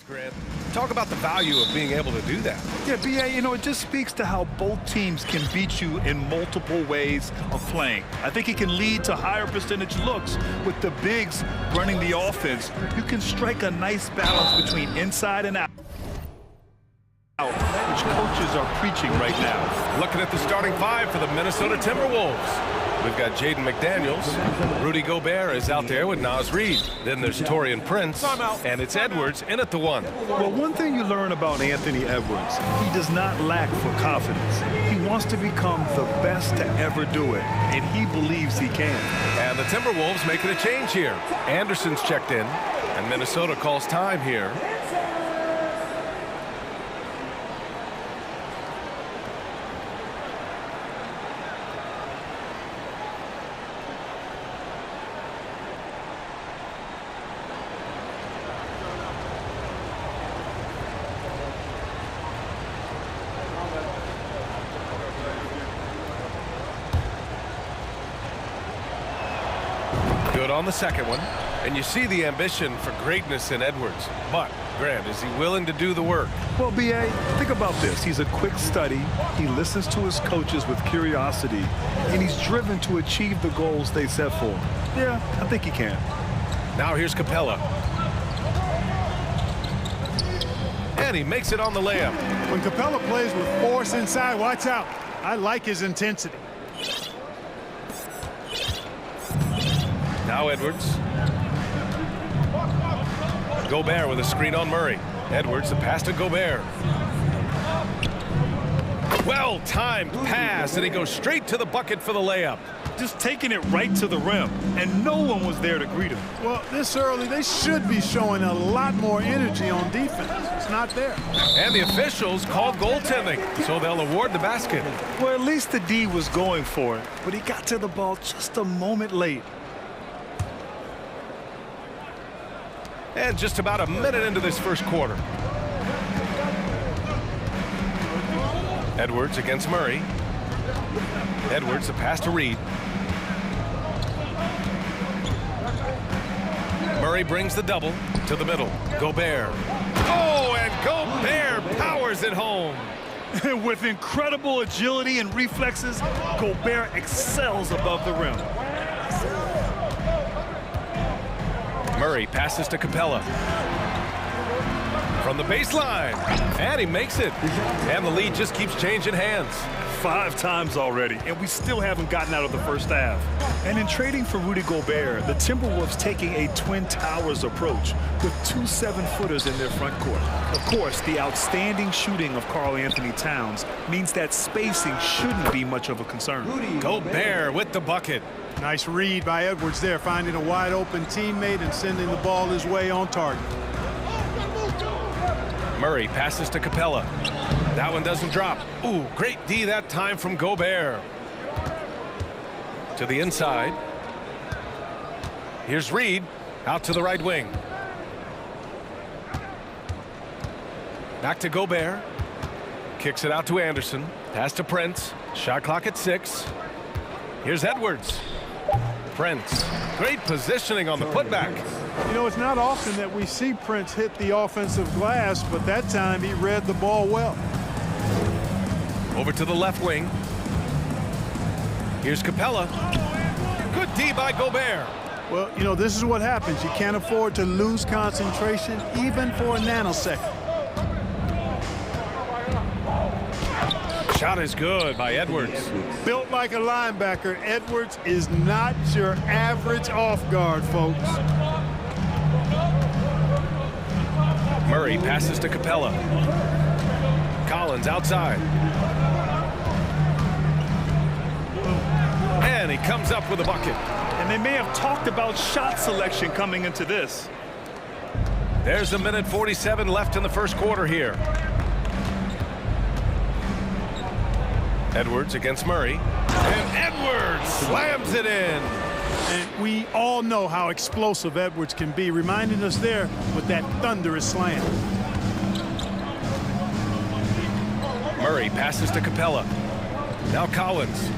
Grant. Talk about the value of being able to do that. Yeah, BA, you know, it just speaks to how both teams can beat you in multiple ways of playing. I think it can lead to higher percentage looks with the bigs running the offense. You can strike a nice balance between inside and out, which coaches are preaching right now. Looking at the starting five for the Minnesota Timberwolves. We've got Jaden McDaniels. Rudy Gobert is out there with Naz Reid. Then there's Taurean Prince. And it's Edwards in at the one. Well, one thing you learn about Anthony Edwards, he does not lack for confidence. He wants to become the best to ever do it, and he believes he can. And the Timberwolves making a change here. Anderson's checked in, and Minnesota calls time here. Good on the second one. And you see the ambition for greatness in Edwards. But, Grant, is he willing to do the work? Well, BA, think about this. He's a quick study. He listens to his coaches with curiosity. And he's driven to achieve the goals they set for him. Yeah, I think he can. Now here's Capella. And he makes it on the layup. When Capella plays with force inside, watch out. I like his intensity. Now Edwards. Gobert with a screen on Murray. Edwards, the pass to Gobert. Well-timed pass, and he goes straight to the bucket for the layup. Just taking it right to the rim, and no one was there to greet him. Well, this early, they should be showing a lot more energy on defense. It's not there. And the officials called goaltending, so they'll award the basket. Well, at least the D was going for it, but he got to the ball just a moment late. And just about a minute into this first quarter. Edwards against Murray. Edwards, the pass to Reid. Murray brings the double to the middle. Gobert. Oh, and Gobert powers it home. With incredible agility and reflexes, Gobert excels above the rim. Murray passes to Capella. From the baseline. And he makes it. And the lead just keeps changing hands. 5 times already, and we still haven't gotten out of the first half. And in trading for Rudy Gobert, the Timberwolves taking a Twin Towers approach with 2 7-footers in their front court. Of course, the outstanding shooting of Karl Anthony Towns means that spacing shouldn't be much of a concern. Gobert with the bucket. Nice read by Edwards there, finding a wide-open teammate and sending the ball his way on target. Murray passes to Capella. That one doesn't drop. Ooh, great D that time from Gobert. To the inside. Here's Reid out to the right wing. Back to Gobert. Kicks it out to Anderson. Pass to Prince. Shot clock at 6. Here's Edwards. Prince. Great positioning on the putback. You know, it's not often that we see Prince hit the offensive glass, but that time he read the ball well. Over to the left wing. Here's Capella. Good D by Gobert. Well, you know, this is what happens. You can't afford to lose concentration even for a nanosecond. Shot is good by Edwards. Built like a linebacker, Edwards is not your average off guard, folks. Murray passes to Capella. Collins outside. And he comes up with a bucket. And they may have talked about shot selection coming into this. There's a minute 47 left in the first quarter here. Edwards against Murray. And Edwards slams it in. And we all know how explosive Edwards can be, reminding us there with that thunderous slam. Murray passes to Capella. Now Collins.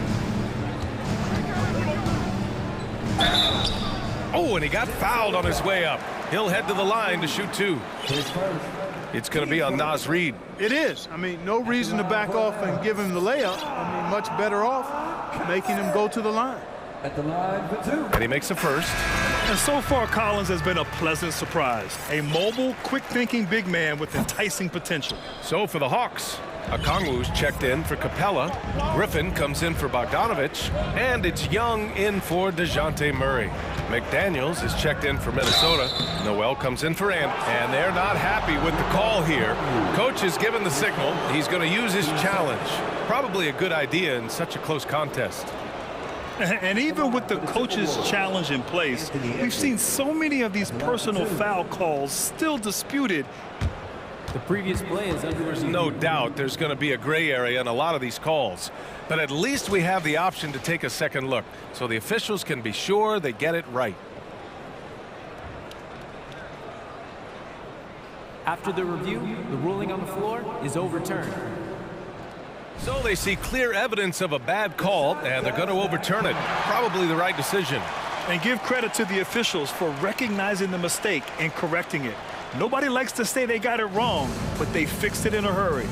Oh, and he got fouled on his way up. He'll head to the line to shoot 2. It's going to be on Naz Reid. It is. I mean, no reason to back off and give him the layup. I mean, much better off making him go to the line. At the line for two. And he makes a first. And so far, Collins has been a pleasant surprise. A mobile, quick-thinking big man with enticing potential. So for the Hawks, Okongwu's checked in for Capella. Griffin comes in for Bogdanovich. And it's Young in for DeJounte Murray. McDaniels is checked in for Minnesota. Noel comes in for and they're not happy with the call here. Coach has given the signal. He's going to use his challenge. Probably a good idea in such a close contest. And even with the coach's challenge in place, we've seen so many of these personal foul calls still disputed. The previous play is under There's no doubt there's going to be a gray area in a lot of these calls. But at least we have the option to take a second look, so the officials can be sure they get it right. After the review, the ruling on the floor is overturned. So they see clear evidence of a bad call, and they're going to overturn it. Probably the right decision. And give credit to the officials for recognizing the mistake and correcting it. Nobody likes to say they got it wrong, but they fixed it in a hurry.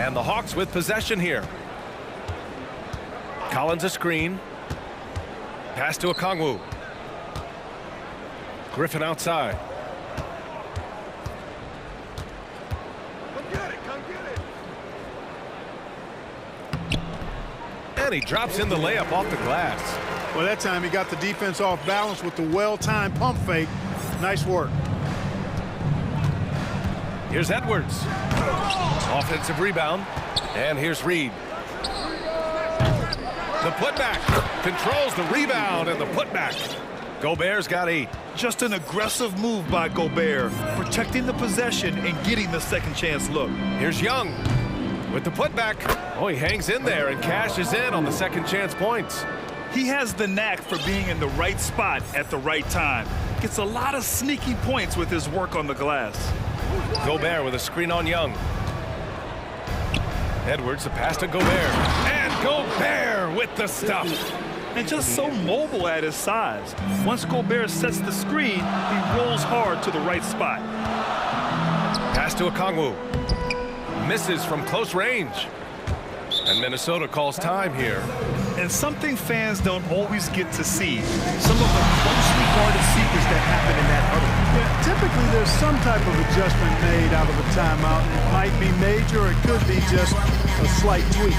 And the Hawks with possession here. Collins a screen. Pass to Okongwu. Griffin outside. And he drops in the layup off the glass. Well, that time he got the defense off balance with the well-timed pump fake. Nice work. Here's Edwards. Offensive rebound. And here's Reid. The putback. Controls the rebound and the putback. Gobert's got 8. Just an aggressive move by Gobert, protecting the possession and getting the second chance look. Here's Young with the putback. Oh, he hangs in there and cashes in on the second chance points. He has the knack for being in the right spot at the right time. Gets a lot of sneaky points with his work on the glass. Gobert with a screen on Young. Edwards, the pass to Gobert. And Gobert with the stuff. And just so mobile at his size. Once Gobert sets the screen, he rolls hard to the right spot. Pass to Okongwu. Misses from close range. And Minnesota calls time here. And something fans don't always get to see. Some of the closely guarded secrets that happen in that huddle. Yeah, typically there's some type of adjustment made out of a timeout. It might be major or it could be just a slight tweak.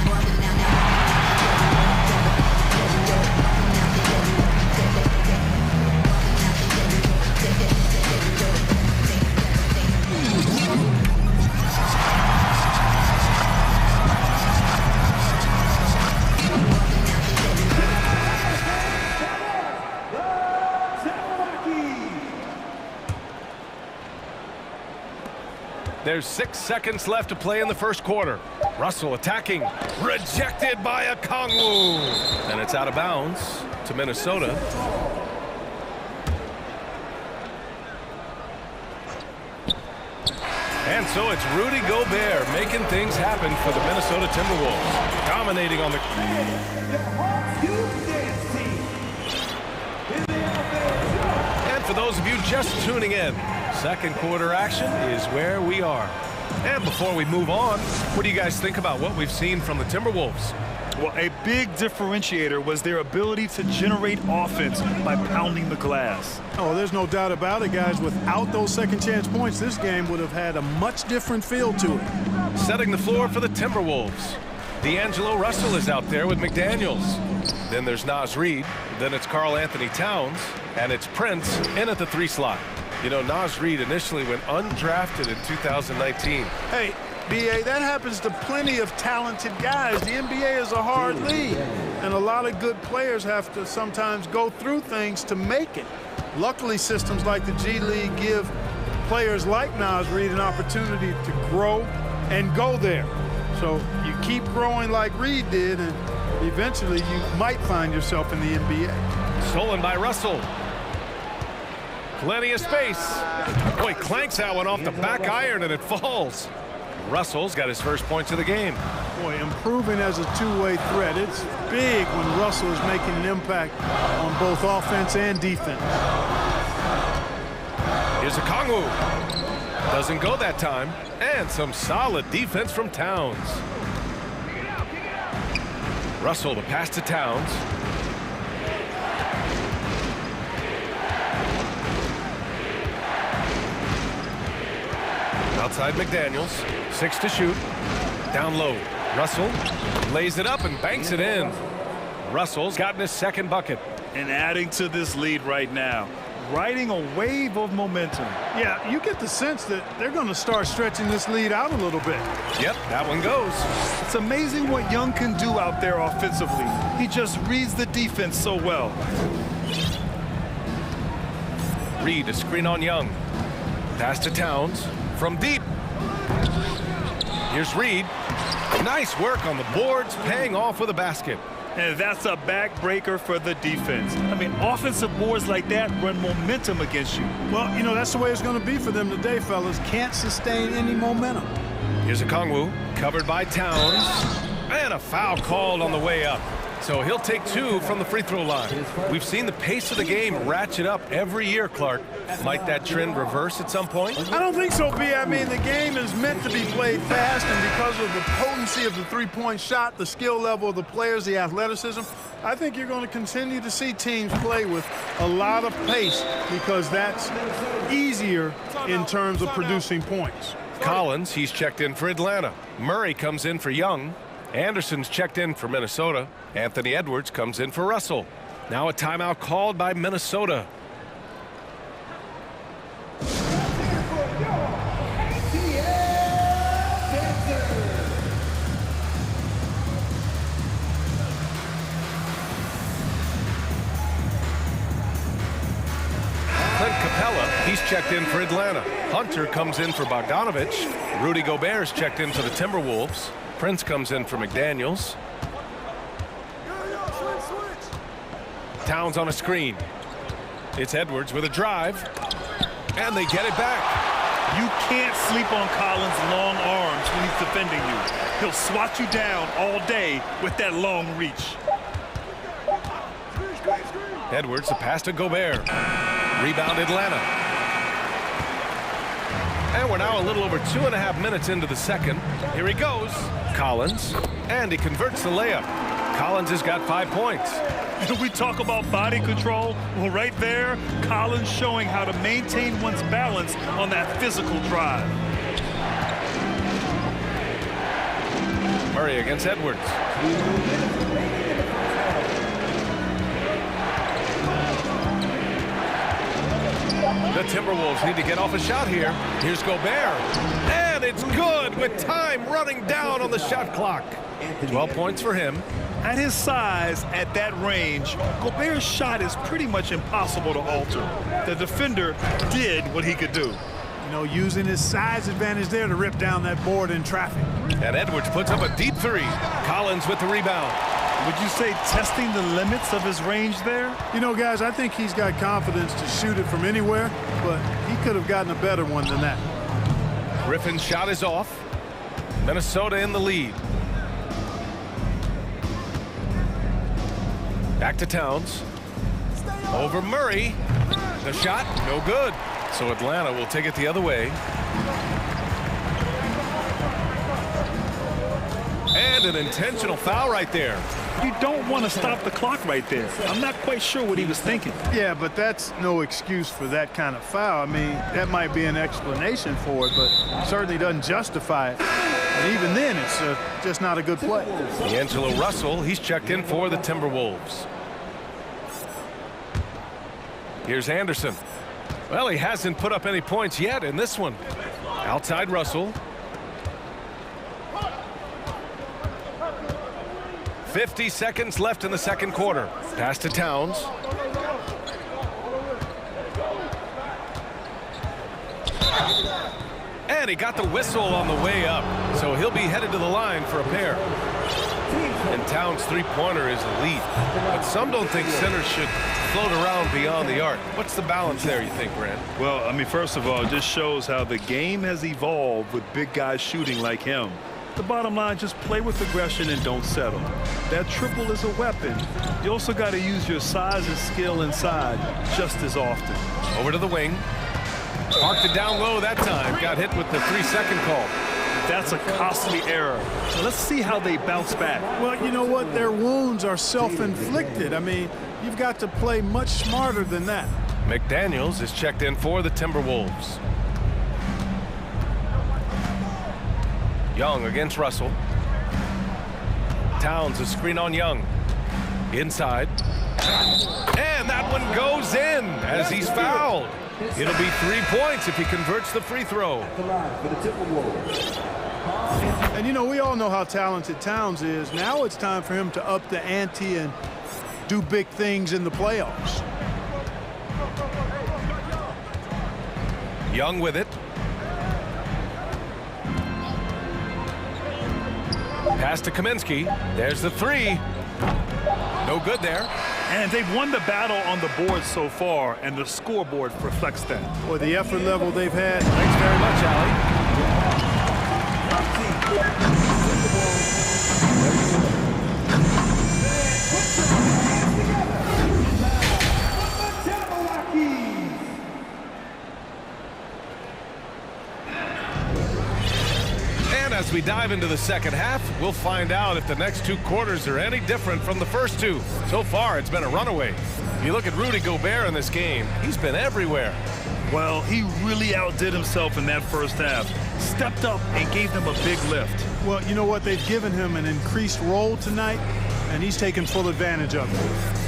There's 6 seconds left to play in the first quarter. Russell attacking. Rejected by Okongwu. And it's out of bounds to Minnesota. And so it's Rudy Gobert making things happen for the Minnesota Timberwolves. Dominating on the... And for those of you just tuning in, second quarter action is where we are. And before we move on, what do you guys think about what we've seen from the Timberwolves? Well, a big differentiator was their ability to generate offense by pounding the glass. Oh, there's no doubt about it, guys. Without those second chance points, this game would have had a much different feel to it. Setting the floor for the Timberwolves. D'Angelo Russell is out there with McDaniels. Then there's Naz Reid. Then it's Karl Anthony Towns. And it's Prince in at the 3 slot. You know, Naz Reid initially went undrafted in 2019. Hey, B.A., that happens to plenty of talented guys. The NBA is a hard league, and a lot of good players have to sometimes go through things to make it. Luckily, systems like the G League give players like Naz Reid an opportunity to grow and go there. So you keep growing like Reid did, and eventually you might find yourself in the NBA. Stolen by Russell. Plenty of space. Boy, clanks that one off the back iron and it falls. Russell's got his first points of the game. Boy, improving as a two-way threat. It's big when Russell is making an impact on both offense and defense. Here's a Kongwu. Doesn't go that time. And some solid defense from Towns. Russell to pass to Towns. Outside McDaniels. 6 to shoot. Down low. Russell lays it up and banks it in. Russell's gotten his second bucket. And adding to this lead right now. Riding a wave of momentum. Yeah, you get the sense that they're going to start stretching this lead out a little bit. Yep, that one goes. It's amazing what Young can do out there offensively. He just reads the defense so well. Reed, a screen on Young. Pass to Towns from deep. Here's Reed. Nice work on the boards, paying off with a basket. And that's a backbreaker for the defense. I mean, offensive boards like that run momentum against you. Well, you know, that's the way it's going to be for them today, fellas. Can't sustain any momentum. Here's a Kongwu, covered by Towns. And a foul called on the way up. So he'll take 2 from the free throw line. We've seen the pace of the game ratchet up every year, Clark. Might that trend reverse at some point? I don't think so, B. I mean, the game is meant to be played fast, and because of the potency of the three-point shot, the skill level of the players, the athleticism, I think you're going to continue to see teams play with a lot of pace because that's easier in terms of producing points. Collins, he's checked in for Atlanta. Murray comes in for Young. Anderson's checked in for Minnesota. Anthony Edwards comes in for Russell. Now a timeout called by Minnesota. Clint Capella, he's checked in for Atlanta. Hunter comes in for Bogdanovich. Rudy Gobert's checked in for the Timberwolves. Prince comes in for McDaniels. Towns on a screen. It's Edwards with a drive. And they get it back. You can't sleep on Collins' long arms when he's defending you. He'll swat you down all day with that long reach. Edwards, the pass to Gobert. Rebound Atlanta. And we're now a little over 2.5 minutes into the second. Here he goes. Collins. And he converts the layup. Collins has got 5 points. We talk about body control. Well, right there, Collins showing how to maintain one's balance on that physical drive. Murray against Edwards. The Timberwolves need to get off a shot here. Here's Gobert. And it's good with time running down on the shot clock. 12 points for him. At his size, at that range, Gobert's shot is pretty much impossible to alter. The defender did what he could do. You know, using his size advantage there to rip down that board in traffic. And Edwards puts up a deep 3. Collins with the rebound. Would you say testing the limits of his range there? You know, guys, I think he's got confidence to shoot it from anywhere, but he could have gotten a better one than that. Griffin's shot is off. Minnesota in the lead. Back to Towns. Over Murray. The shot, no good. So Atlanta will take it the other way. And an intentional foul right there. You don't want to stop the clock right there. I'm not quite sure what he was thinking. Yeah, but that's no excuse for that kind of foul. I mean, that might be an explanation for it, but certainly doesn't justify it. And even then, it's just not a good play. D'Angelo Russell, he's checked in for the Timberwolves. Here's Anderson. Well, he hasn't put up any points yet in this one. Outside Russell. 50 seconds left in the second quarter. Pass to Towns. And he got the whistle on the way up, so he'll be headed to the line for a pair. And Towns' three-pointer is elite, but some don't think centers should float around beyond the arc. What's the balance there, you think, Brand? Well, I mean, first of all, it just shows how the game has evolved with big guys shooting like him. The bottom line, just play with aggression and don't settle. That triple is a weapon. You also got to use your size and skill inside just as often. Over to the wing. Marked it down low that time. Got hit with the 3-second call. That's a costly error. Let's see how they bounce back. Well, you know what? Their wounds are self-inflicted. I mean, you've got to play much smarter than that. McDaniels is checked in for the Timberwolves. Young against Russell. Towns a screen on Young. Inside. And that one goes in as he's fouled. It'll be 3 points if he converts the free throw. And you know, we all know how talented Towns is. Now it's time for him to up the ante and do big things in the playoffs. Young with it. Pass to Kaminsky. There's the three. No good there. And they've won the battle on the board so far, and the scoreboard reflects that. Boy, the effort level they've had. Thanks very much, Allie. As we dive into the second half, we'll find out if the next 2 quarters are any different from the first 2. So far, it's been a runaway. If you look at Rudy Gobert in this game, he's been everywhere. Well, he really outdid himself in that first half. Stepped up and gave them a big lift. Well, you know what? They've given him an increased role tonight, and he's taken full advantage of it.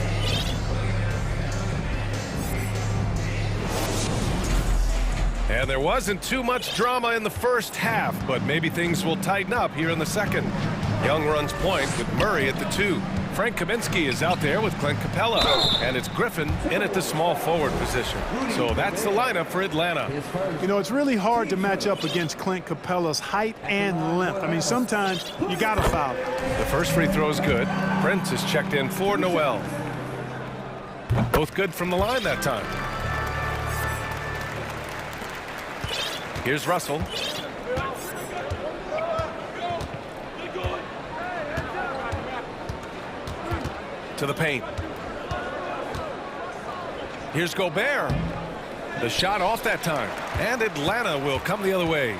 And there wasn't too much drama in the first half, but maybe things will tighten up here in the second. Young runs point with Murray at the 2. Frank Kaminsky is out there with Clint Capella, and it's Griffin in at the small forward position. So that's the lineup for Atlanta. You know, it's really hard to match up against Clint Capella's height and length. I mean, sometimes you got to foul him. The first free throw is good. Prince is checked in for Noel. Both good from the line that time. Here's Russell. To the paint. Here's Gobert. The shot off that time. And Atlanta will come the other way.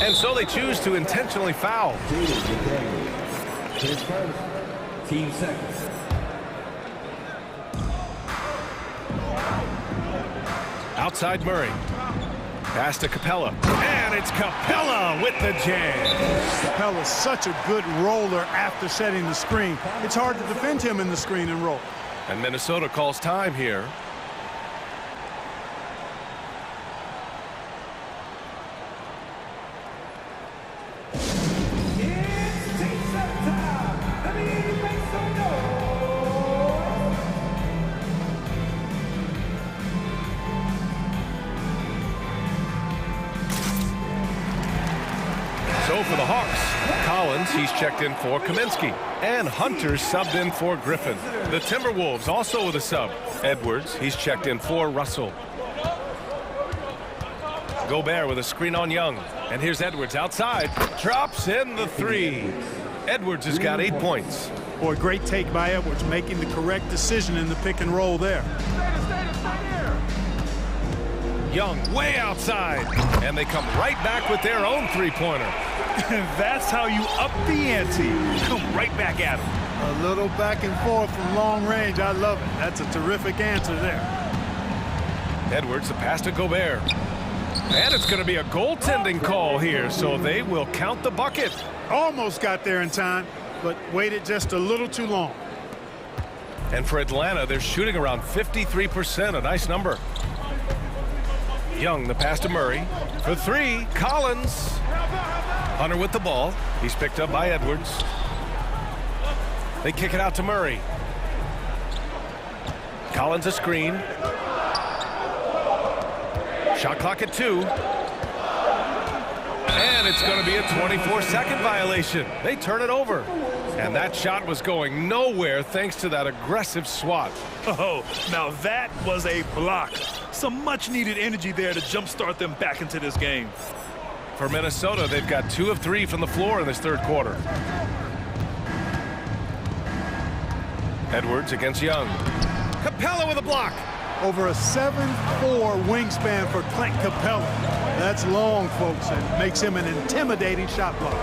And so they choose to intentionally foul. His first, team second. Outside Murray. Pass to Capella. And it's Capella with the jam. Capella's such a good roller after setting the screen. It's hard to defend him in the screen and roll. And Minnesota calls time here. So for the Hawks, Collins, he's checked in for Kaminsky. And Hunter subbed in for Griffin. The Timberwolves also with a sub. Edwards, he's checked in for Russell. Gobert with a screen on Young. And here's Edwards outside. Drops in the 3. Edwards has got 8 points. Boy, great take by Edwards, making the correct decision in the pick and roll there. Young way outside. And they come right back with their own three-pointer. That's how you up the ante. Come right back at him. A little back and forth from long range. I love it. That's a terrific answer there. Edwards, the pass to Gobert. And it's going to be a goaltending call here, so they will count the bucket. Almost got there in time, but waited just a little too long. And for Atlanta, they're shooting around 53%, a nice number. Young, the pass to Murray. For 3, Collins. Hunter with the ball. He's picked up by Edwards. They kick it out to Murray. Collins a screen. Shot clock at 2. And it's going to be a 24-second violation. They turn it over. And that shot was going nowhere thanks to that aggressive swat. Oh, now that was a block. Some much-needed energy there to jumpstart them back into this game. For Minnesota, they've got 2 of 3 from the floor in this third quarter. Edwards against Young. Capella with a block. over a 7'4" wingspan for Clint Capella. That's long, folks, and makes him an intimidating shot blocker.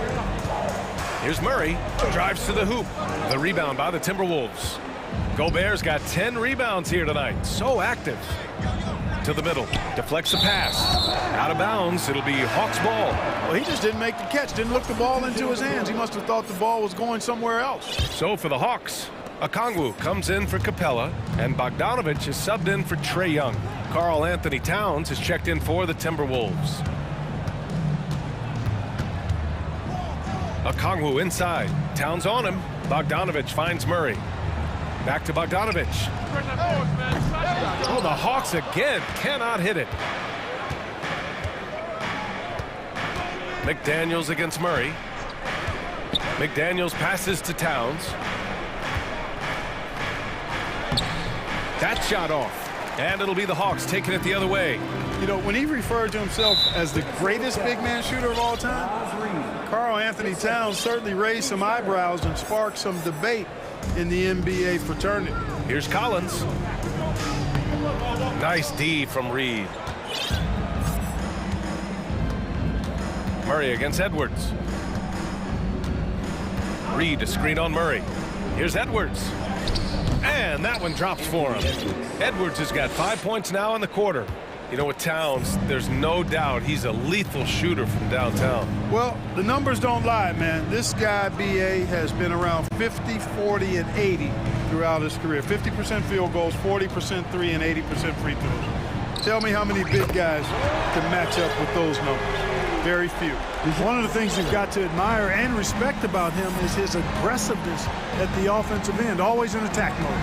Here's Murray, drives to the hoop. The rebound by the Timberwolves. Gobert's got 10 rebounds here tonight. So active. To the middle, deflects the pass. Out of bounds, it'll be Hawks ball. Well, he just didn't make the catch, didn't look the ball into his hands. He must have thought the ball was going somewhere else. So for the Hawks, Okongwu comes in for Capella, and Bogdanovich is subbed in for Trae Young. Karl Anthony Towns is checked in for the Timberwolves. Okongwu inside. Towns on him. Bogdanovich finds Murray. Back to Bogdanovich. Oh, the Hawks again cannot hit it. McDaniels against Murray. McDaniels passes to Towns. That shot off. And it'll be the Hawks taking it the other way. You know, when he referred to himself as the greatest big man shooter of all time, Karl Anthony Towns certainly raised some eyebrows and sparked some debate in the NBA fraternity. Here's Collins. Nice D from Reed. Murray against Edwards. Reed, a screen on Murray. Here's Edwards. And that one drops for him. Edwards has got 5 points now in the quarter. You know, with Towns, there's no doubt he's a lethal shooter from downtown. Well, the numbers don't lie, man. This guy, B.A., has been around 50, 40, and 80 throughout his career. 50% field goals, 40% three, and 80% free throws. Tell me how many big guys can match up with those numbers. Very few. One of the things you've got to admire and respect about him is his aggressiveness at the offensive end, always in attack mode.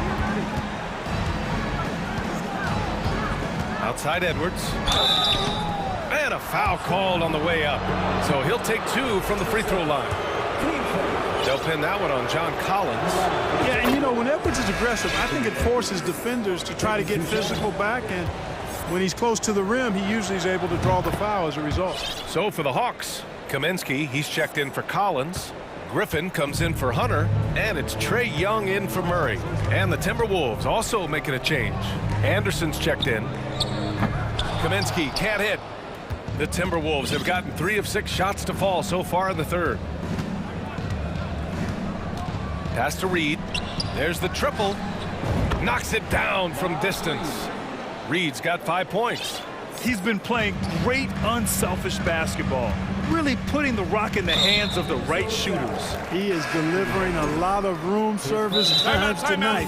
Outside Edwards. And a foul called on the way up. So he'll take 2 from the free throw line. They'll pin that one on John Collins. Yeah, and you know, when Edwards is aggressive, I think it forces defenders to try to get physical back, and when he's close to the rim, he usually is able to draw the foul as a result. So for the Hawks, Kaminsky, he's checked in for Collins. Griffin comes in for Hunter, and it's Trae Young in for Murray. And the Timberwolves also making a change. Anderson's checked in. Kaminsky can't hit. The Timberwolves have gotten 3 of 6 shots to fall so far in the third. Pass to Reed. There's the triple. Knocks it down from distance. Reed's got 5 points. He's been playing great unselfish basketball, really putting the rock in the hands of the right shooters. He is delivering a lot of room service times tonight.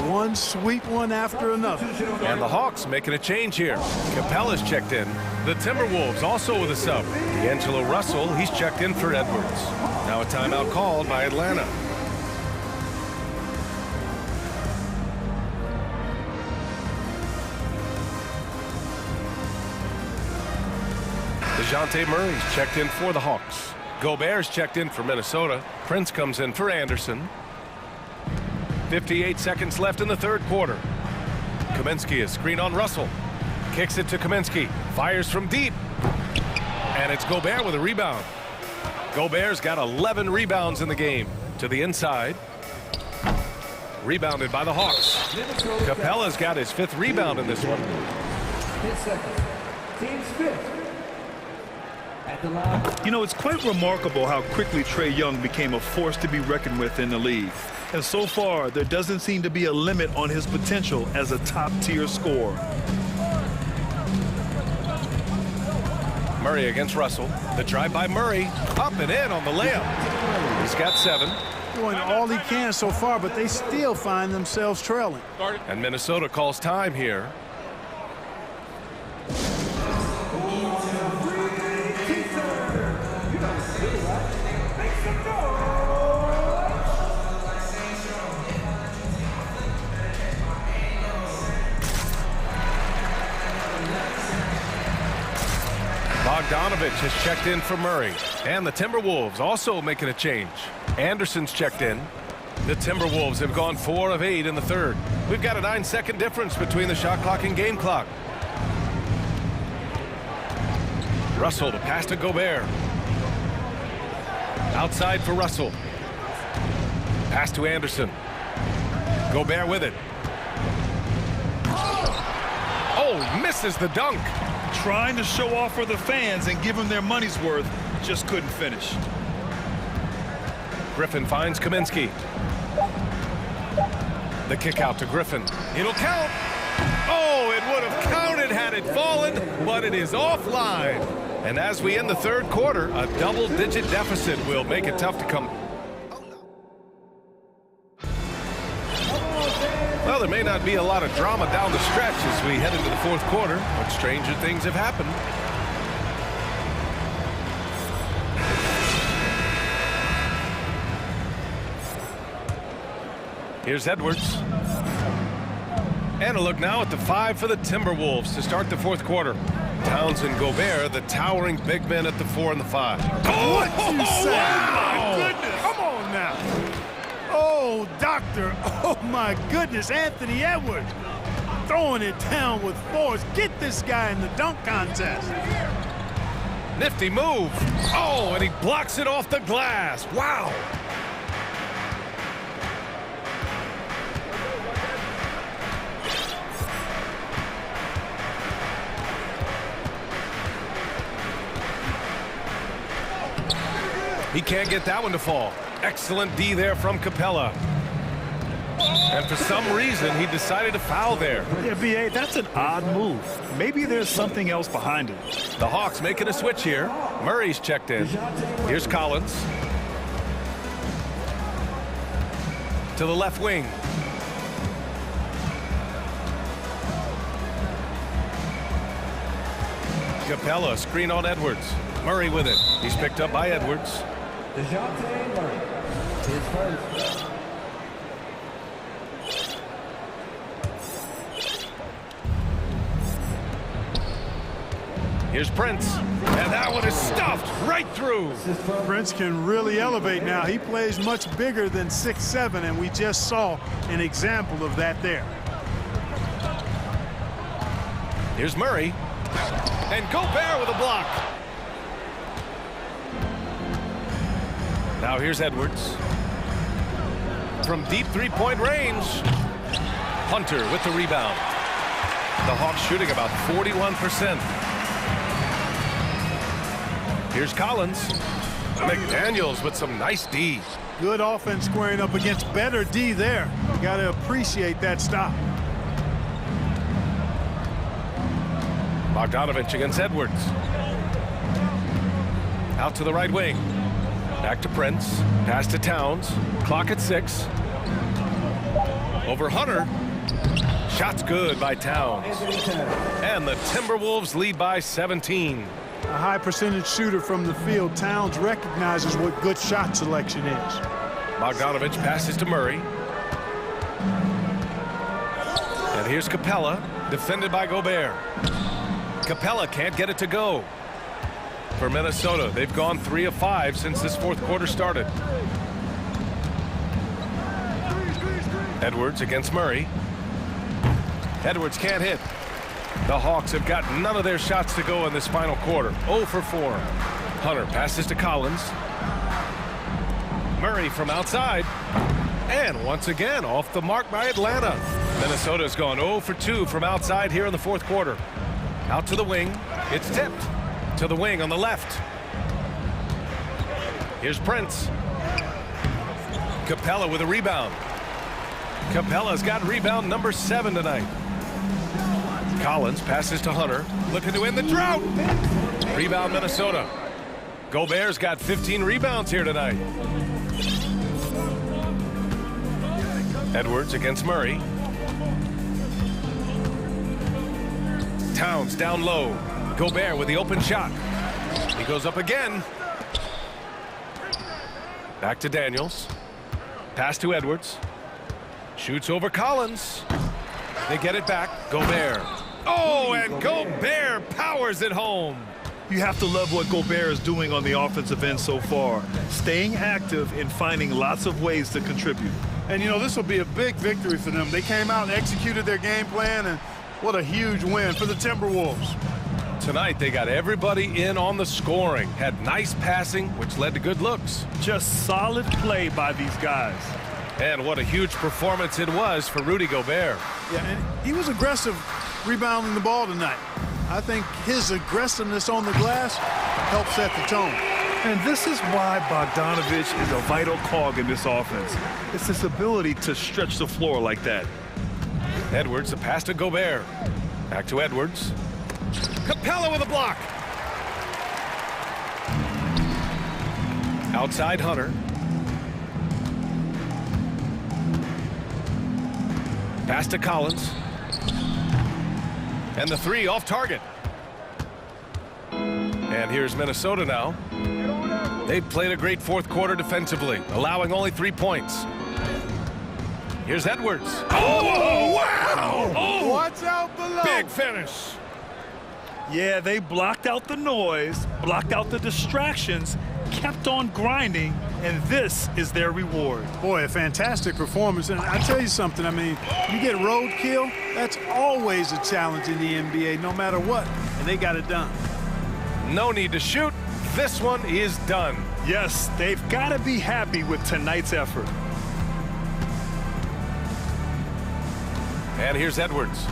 One sweet one after another. And the Hawks making a change here. Capella's checked in. The Timberwolves also with a sub. D'Angelo Russell, he's checked in for Edwards. Now a timeout called by Atlanta. DeJounte Murray's checked in for the Hawks. Gobert's checked in for Minnesota. Prince comes in for Anderson. 58 seconds left in the third quarter. Kaminsky is screen on Russell. Kicks it to Kaminsky. Fires from deep. And it's Gobert with a rebound. Gobert's got 11 rebounds in the game. To the inside. Rebounded by the Hawks. Capella's got his 5th rebound in this one. 10 seconds. Team's 5th. You know, it's quite remarkable how quickly Trae Young became a force to be reckoned with in the league. And so far, there doesn't seem to be a limit on his potential as a top-tier scorer. Murray against Russell. The drive by Murray. Up and in on the layup. He's got 7. Doing all he can so far, but they still find themselves trailing. And Minnesota calls time here. Bogdanovich has checked in for Murray. And the Timberwolves also making a change. Anderson's checked in. The Timberwolves have gone 4 of 8 in the third. We've got a 9-second difference between the shot clock and game clock. Russell to pass to Gobert. Outside for Russell. Pass to Anderson. Gobert with it. Oh, misses the dunk. Trying to show off for the fans and give them their money's worth, just couldn't finish. Griffin finds Kaminsky. The kick out to Griffin. It'll count. Oh, it would have counted had it fallen, but it is offline. And as we end the third quarter, a double-digit deficit will make it tough to come. Well, there may not be a lot of drama down the stretch as we head into the fourth quarter, but stranger things have happened. Here's Edwards. And a look now at the 5 for the Timberwolves to start the fourth quarter. Towns and Gobert, the towering big men at the 4 and the 5. What you say? Wow. My goodness. Come on now. Oh, doctor. Oh, my goodness. Anthony Edwards throwing it down with force. Get this guy in the dunk contest. Nifty move. Oh, and he blocks it off the glass. Wow. He can't get that one to fall. Excellent D there from Capella. And for some reason, he decided to foul there. Yeah, B.A., that's an odd move. Maybe there's something else behind it. The Hawks making a switch here. Murray's checked in. Here's Collins. To the left wing. Capella, screen on Edwards. Murray with it. He's picked up by Edwards. DeJounte Murray is first. Here's Prince. And that one is stuffed right through. Prince can really elevate now. He plays much bigger than 6'7", and we just saw an example of that there. Here's Murray. And Gobert with a block. Now here's Edwards. From deep three-point range. Hunter with the rebound. The Hawks shooting about 41%. Here's Collins. McDaniels with some nice D. Good offense squaring up against better D there. You got to appreciate that stop. Bogdanovich against Edwards. Out to the right wing. Back to Prince. Pass to Towns. Clock at 6. Over Hunter. Shot's good by Towns. And the Timberwolves lead by 17. A high percentage shooter from the field. Towns recognizes what good shot selection is. Bogdanovich passes to Murray. And here's Capella, defended by Gobert. Capella can't get it to go. For Minnesota, they've gone 3 of 5 since this fourth quarter started. Edwards against Murray. Edwards can't hit. The Hawks have got none of their shots to go in this final quarter. 0 for 4. Hunter passes to Collins. Murray from outside. And once again, off the mark by Atlanta. Minnesota's gone 0 for 2 from outside here in the fourth quarter. Out to the wing. It's tipped. To the wing on the left. Here's Prince. Capella with a rebound. Capella's got rebound number 7 tonight. Collins passes to Hunter, looking to end the drought. Rebound Minnesota. Gobert's got 15 rebounds here tonight. Edwards against Murray. Towns down low. Gobert with the open shot. He goes up again. Back to Daniels. Pass to Edwards. Shoots over Collins. They get it back. Gobert. Oh, and Gobert powers it home. You have to love what Gobert is doing on the offensive end so far. Staying active and finding lots of ways to contribute. And, you know, this will be a big victory for them. They came out and executed their game plan, and what a huge win for the Timberwolves. Tonight, they got everybody in on the scoring. Had nice passing, which led to good looks. Just solid play by these guys. And what a huge performance it was for Rudy Gobert. Yeah, and he was aggressive rebounding the ball tonight. I think his aggressiveness on the glass helped set the tone. And this is why Bogdanovich is a vital cog in this offense. It's his ability to stretch the floor like that. Edwards, the pass to Gobert. Back to Edwards. Capella with a block. Outside Hunter. Pass to Collins. And the three off target. And here's Minnesota now. They've played a great fourth quarter defensively, allowing only 3 points. Here's Edwards. Oh, wow! Oh, Watch out below. big finish. Yeah, they blocked out the noise, blocked out the distractions, kept on grinding, and this is their reward. Boy, a fantastic performance. And I tell you something, I mean, you get roadkill, that's always a challenge in the NBA, no matter what. And they got it done. No need to shoot. This one is done. Yes, they've got to be happy with tonight's effort. And here's Edwards.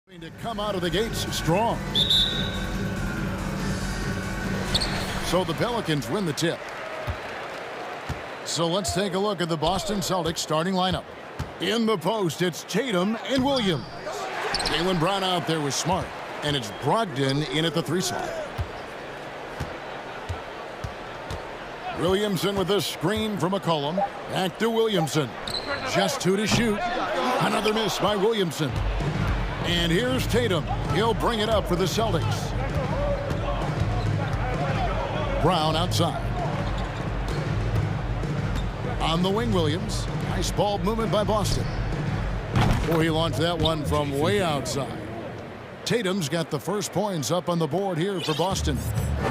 To come out of the gates strong. So the Pelicans win the tip. So let's take a look at the Boston Celtics starting lineup. In the post, it's Tatum and Williams. Jaylen Brown out there with Smart, and it's Brogdon in at the 3 slot. Williamson with a screen from McCollum. Back to Williamson. Just 2 to shoot. Another miss by Williamson. And here's Tatum. He'll bring it up for the Celtics. Brown outside. On the wing, Williams. Nice ball movement by Boston. Oh, he launched that one from way outside. Tatum's got the first points up on the board here for Boston.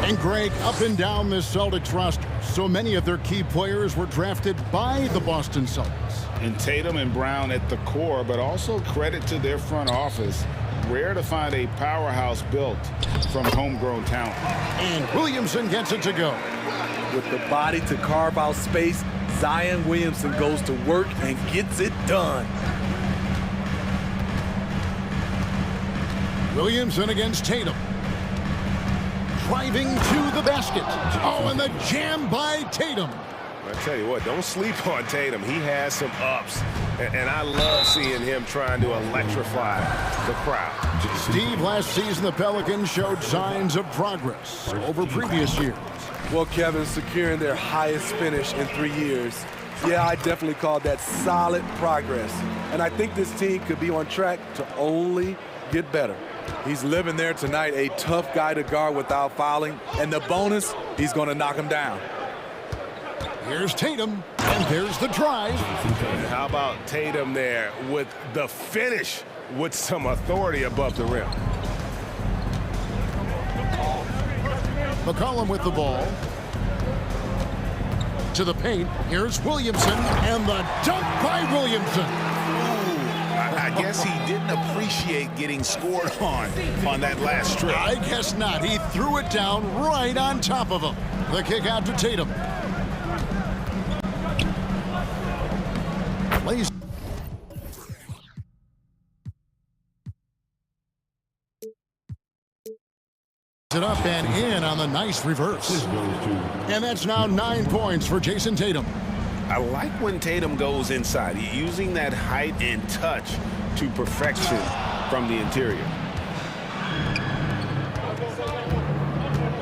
And Greg, up and down this Celtics roster, so many of their key players were drafted by the Boston Celtics. And Tatum and Brown at the core, but also credit to their front office. Rare to find a powerhouse built from homegrown talent. And Williamson gets it to go. With the body to carve out space, Zion Williamson goes to work and gets it done. Williamson against Tatum. Driving to the basket. Oh, and the jam by Tatum. I tell you what, don't sleep on Tatum. He has some ups, and I love seeing him trying to electrify the crowd. Steve, last season the Pelicans showed signs of progress over previous years. Well, Kevin, securing their highest finish in 3 years. Yeah, I definitely call that solid progress. And I think this team could be on track to only get better. He's living there tonight, a tough guy to guard without fouling. And the bonus, he's going to knock him down. Here's Tatum, and there's the drive. How about Tatum there with the finish with some authority above the rim? McCollum with the ball. To the paint, here's Williamson, and the dunk by Williamson. I guess he didn't appreciate getting scored on that last strip. I guess not. He threw it down right on top of him. The kick out to Tatum. Plays it up and in on the nice reverse. And that's now 9 points for Jason Tatum. I like when Tatum goes inside, using that height and touch to perfection from the interior.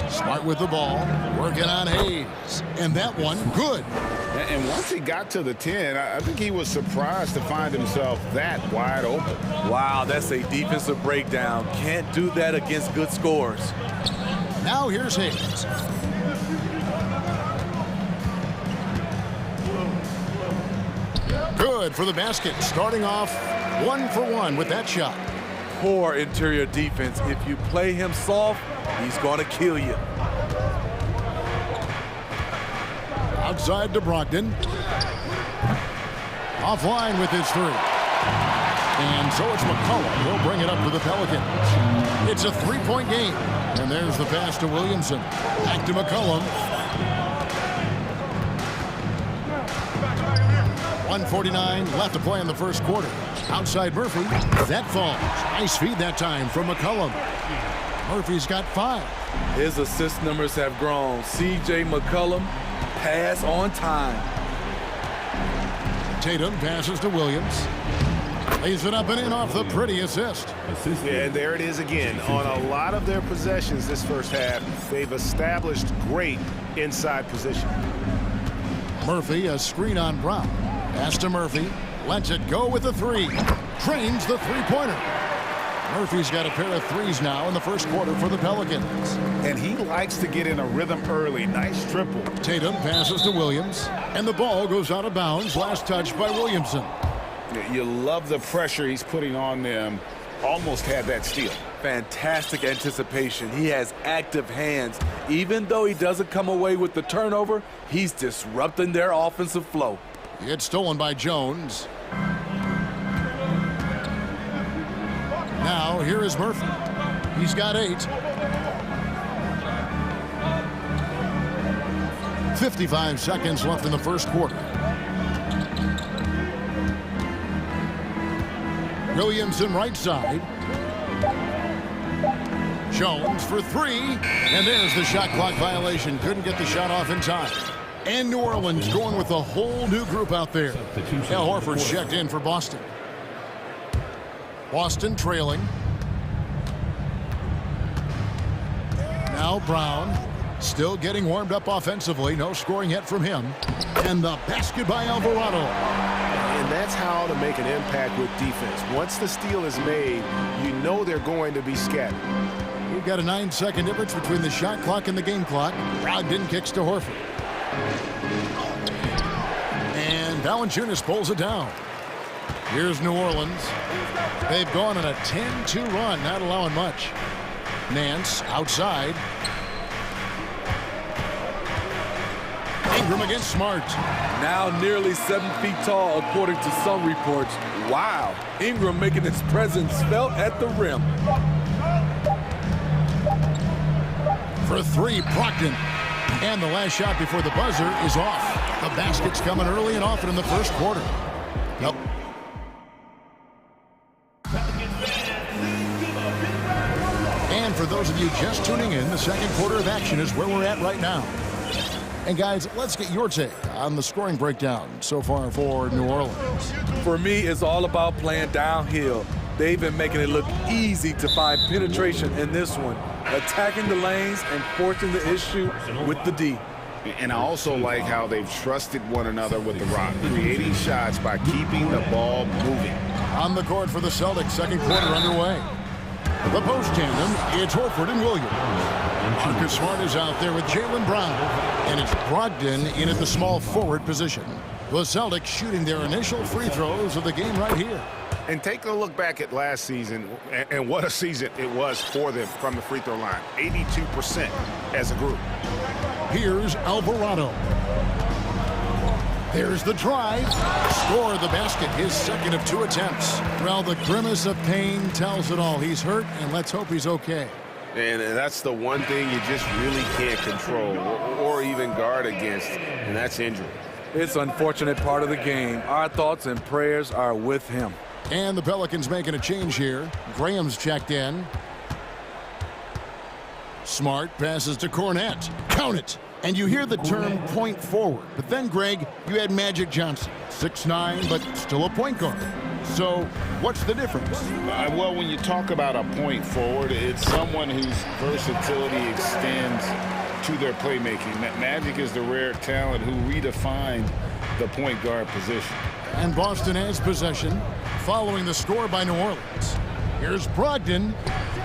Smart with the ball, working on Hayes. And that one, good. And once he got to the 10, I think he was surprised to find himself that wide open. Wow, that's a defensive breakdown. Can't do that against good scores. Now here's Hayes. Good for the basket, starting off 1 for 1 with that shot. Poor interior defense. If you play him soft, he's going to kill you. Outside to Brogdon. Offline with his 3. And so it's McCollum. He'll bring it up to the Pelicans. It's a 3-point game. And there's the pass to Williamson. Back to McCollum. 1:49 left to play in the first quarter. Outside Murphy. That falls. Nice feed that time from McCollum. Murphy's got 5. His assist numbers have grown. C.J. McCollum, pass on time. Tatum passes to Williams. Lays it up and in off the pretty assist. Yeah, and there it is again. On a lot of their possessions this first half, they've established great inside position. Murphy, a screen on Brown. Pass to Murphy. Lets it go with the 3. Trains the three-pointer. Murphy's got a pair of 3s now in the first quarter for the Pelicans. And he likes to get in a rhythm early. Nice triple. Tatum passes to Williams. And the ball goes out of bounds. Last touch by Williamson. You love the pressure he's putting on them. Almost had that steal. Fantastic anticipation. He has active hands. Even though he doesn't come away with the turnover, he's disrupting their offensive flow. It's stolen by Jones. Now, here is Murphy. He's got 8. 55 seconds left in the first quarter. Williamson right side. Jones for three, and there's the shot clock violation. Couldn't get the shot off in time. And New Orleans going with a whole new group out there. Al Horford's checked in for Boston. Boston trailing. Now Brown still getting warmed up offensively. No scoring yet from him. And the basket by Alvarado. And that's how to make an impact with defense. Once the steal is made, you know they're going to be scattered. We've got a 9-second difference between the shot clock and the game clock. Brogdon kicks to Horford. And Valanciunas pulls it down. Here's New Orleans. They've gone on a 10-2 run, not allowing much. Nance outside. Ingram against Smart. Now nearly 7 feet tall, according to some reports. Wow. Ingram making his presence felt at the rim. For three, Brogdon. And the last shot before the buzzer is off. The basket's coming early and often in the first quarter. Yep. And for those of you just tuning in, the second quarter of action is where we're at right now. And guys, let's get your take on the scoring breakdown so far for New Orleans. For me, it's all about playing downhill. They've been making it look easy to find penetration in this one, attacking the lanes and forcing the issue with the D. And I also like how they've trusted one another with the rock, creating shots by keeping the ball moving. On the court for the Celtics, second quarter underway. The post tandem, it's Horford and Williams. Marcus Smart is out there with Jaylen Brown. And it's Brogdon in at the small forward position. The Celtics shooting their initial free throws of the game right here. And take a look back at last season, and what a season it was for them from the free throw line. 82% as a group. Here's Alvarado. There's the drive. Score the basket, his second of 2 attempts. Well, the grimace of pain tells it all. He's hurt, and let's hope he's okay. And that's the one thing you just really can't control or even guard against, and that's injury. It's an unfortunate part of the game. Our thoughts and prayers are with him. And the Pelicans making a change here. Graham's checked in. Smart passes to Cornette. Count it. And you hear the term point forward. But then, Greg, you had Magic Johnson. 6'9", but still a point guard. So what's the difference? Well, when you talk about a point forward, it's someone whose versatility extends to their playmaking. Magic is the rare talent who redefined the point guard position. And Boston has possession following the score by New Orleans. Here's Brogdon.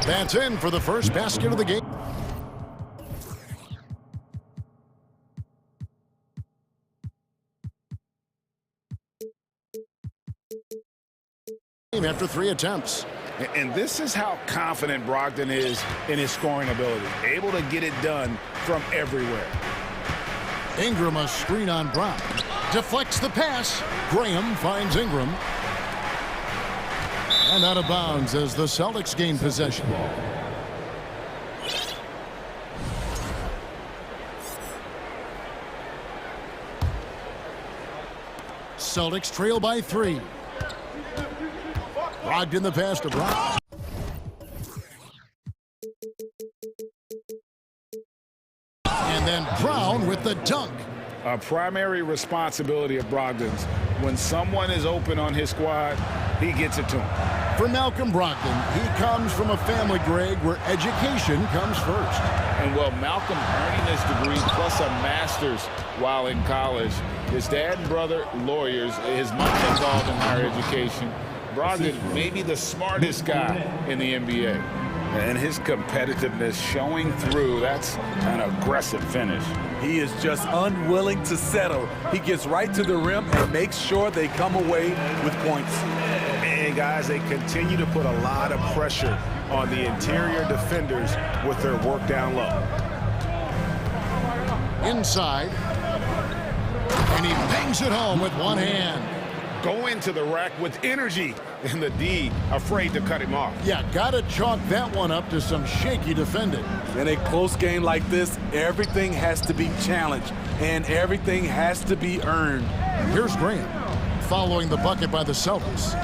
That's in for the first basket of the game. After 3 attempts. And this is how confident Brogdon is in his scoring ability. Able to get it done from everywhere. Ingram a screen on Brown. Deflects the pass. Graham finds Ingram. And out of bounds as the Celtics gain possession. Celtics trail by 3. Brogdon the pass to Brown. And then Brown with the dunk. A primary responsibility of Brogdon's. When someone is open on his squad, he gets it to him. For Malcolm Brogdon, he comes from a family, Greg, where education comes first. And well, Malcolm earning his degree plus a master's while in college. His dad and brother, lawyers. His mom involved in higher education. Brogdon may be the smartest guy in the NBA. And his competitiveness showing through. That's an aggressive finish. He is just unwilling to settle. He gets right to the rim and makes sure they come away with points. And guys, they continue to put a lot of pressure on the interior defenders with their work down low. Inside. And he bangs it home with one hand. Go into the rack with energy, and the D afraid to cut him off. Yeah, gotta chalk that one up to some shaky defending. In a close game like this, everything has to be challenged, and everything has to be earned. Here's Graham, following the bucket by the Celtics.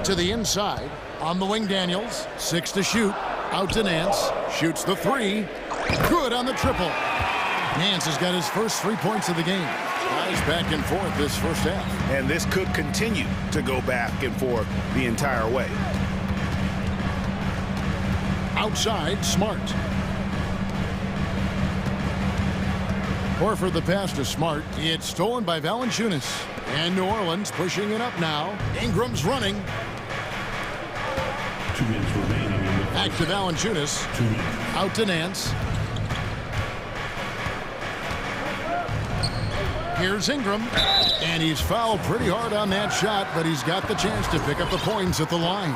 To the inside, on the wing Daniels, 6 to shoot. Out to Nance. Shoots the three. Good on the triple. Nance has got his first 3 points of the game. Nice back and forth this first half. And this could continue to go back and forth the entire way. Outside, Smart. Horford the pass to Smart. It's stolen by Valanciunas. And New Orleans pushing it up now. Ingram's running. 2 minutes remaining. Back to Valanciunas. Out to Nance. Here's Ingram. And he's fouled pretty hard on that shot, but he's got the chance to pick up the points at the line.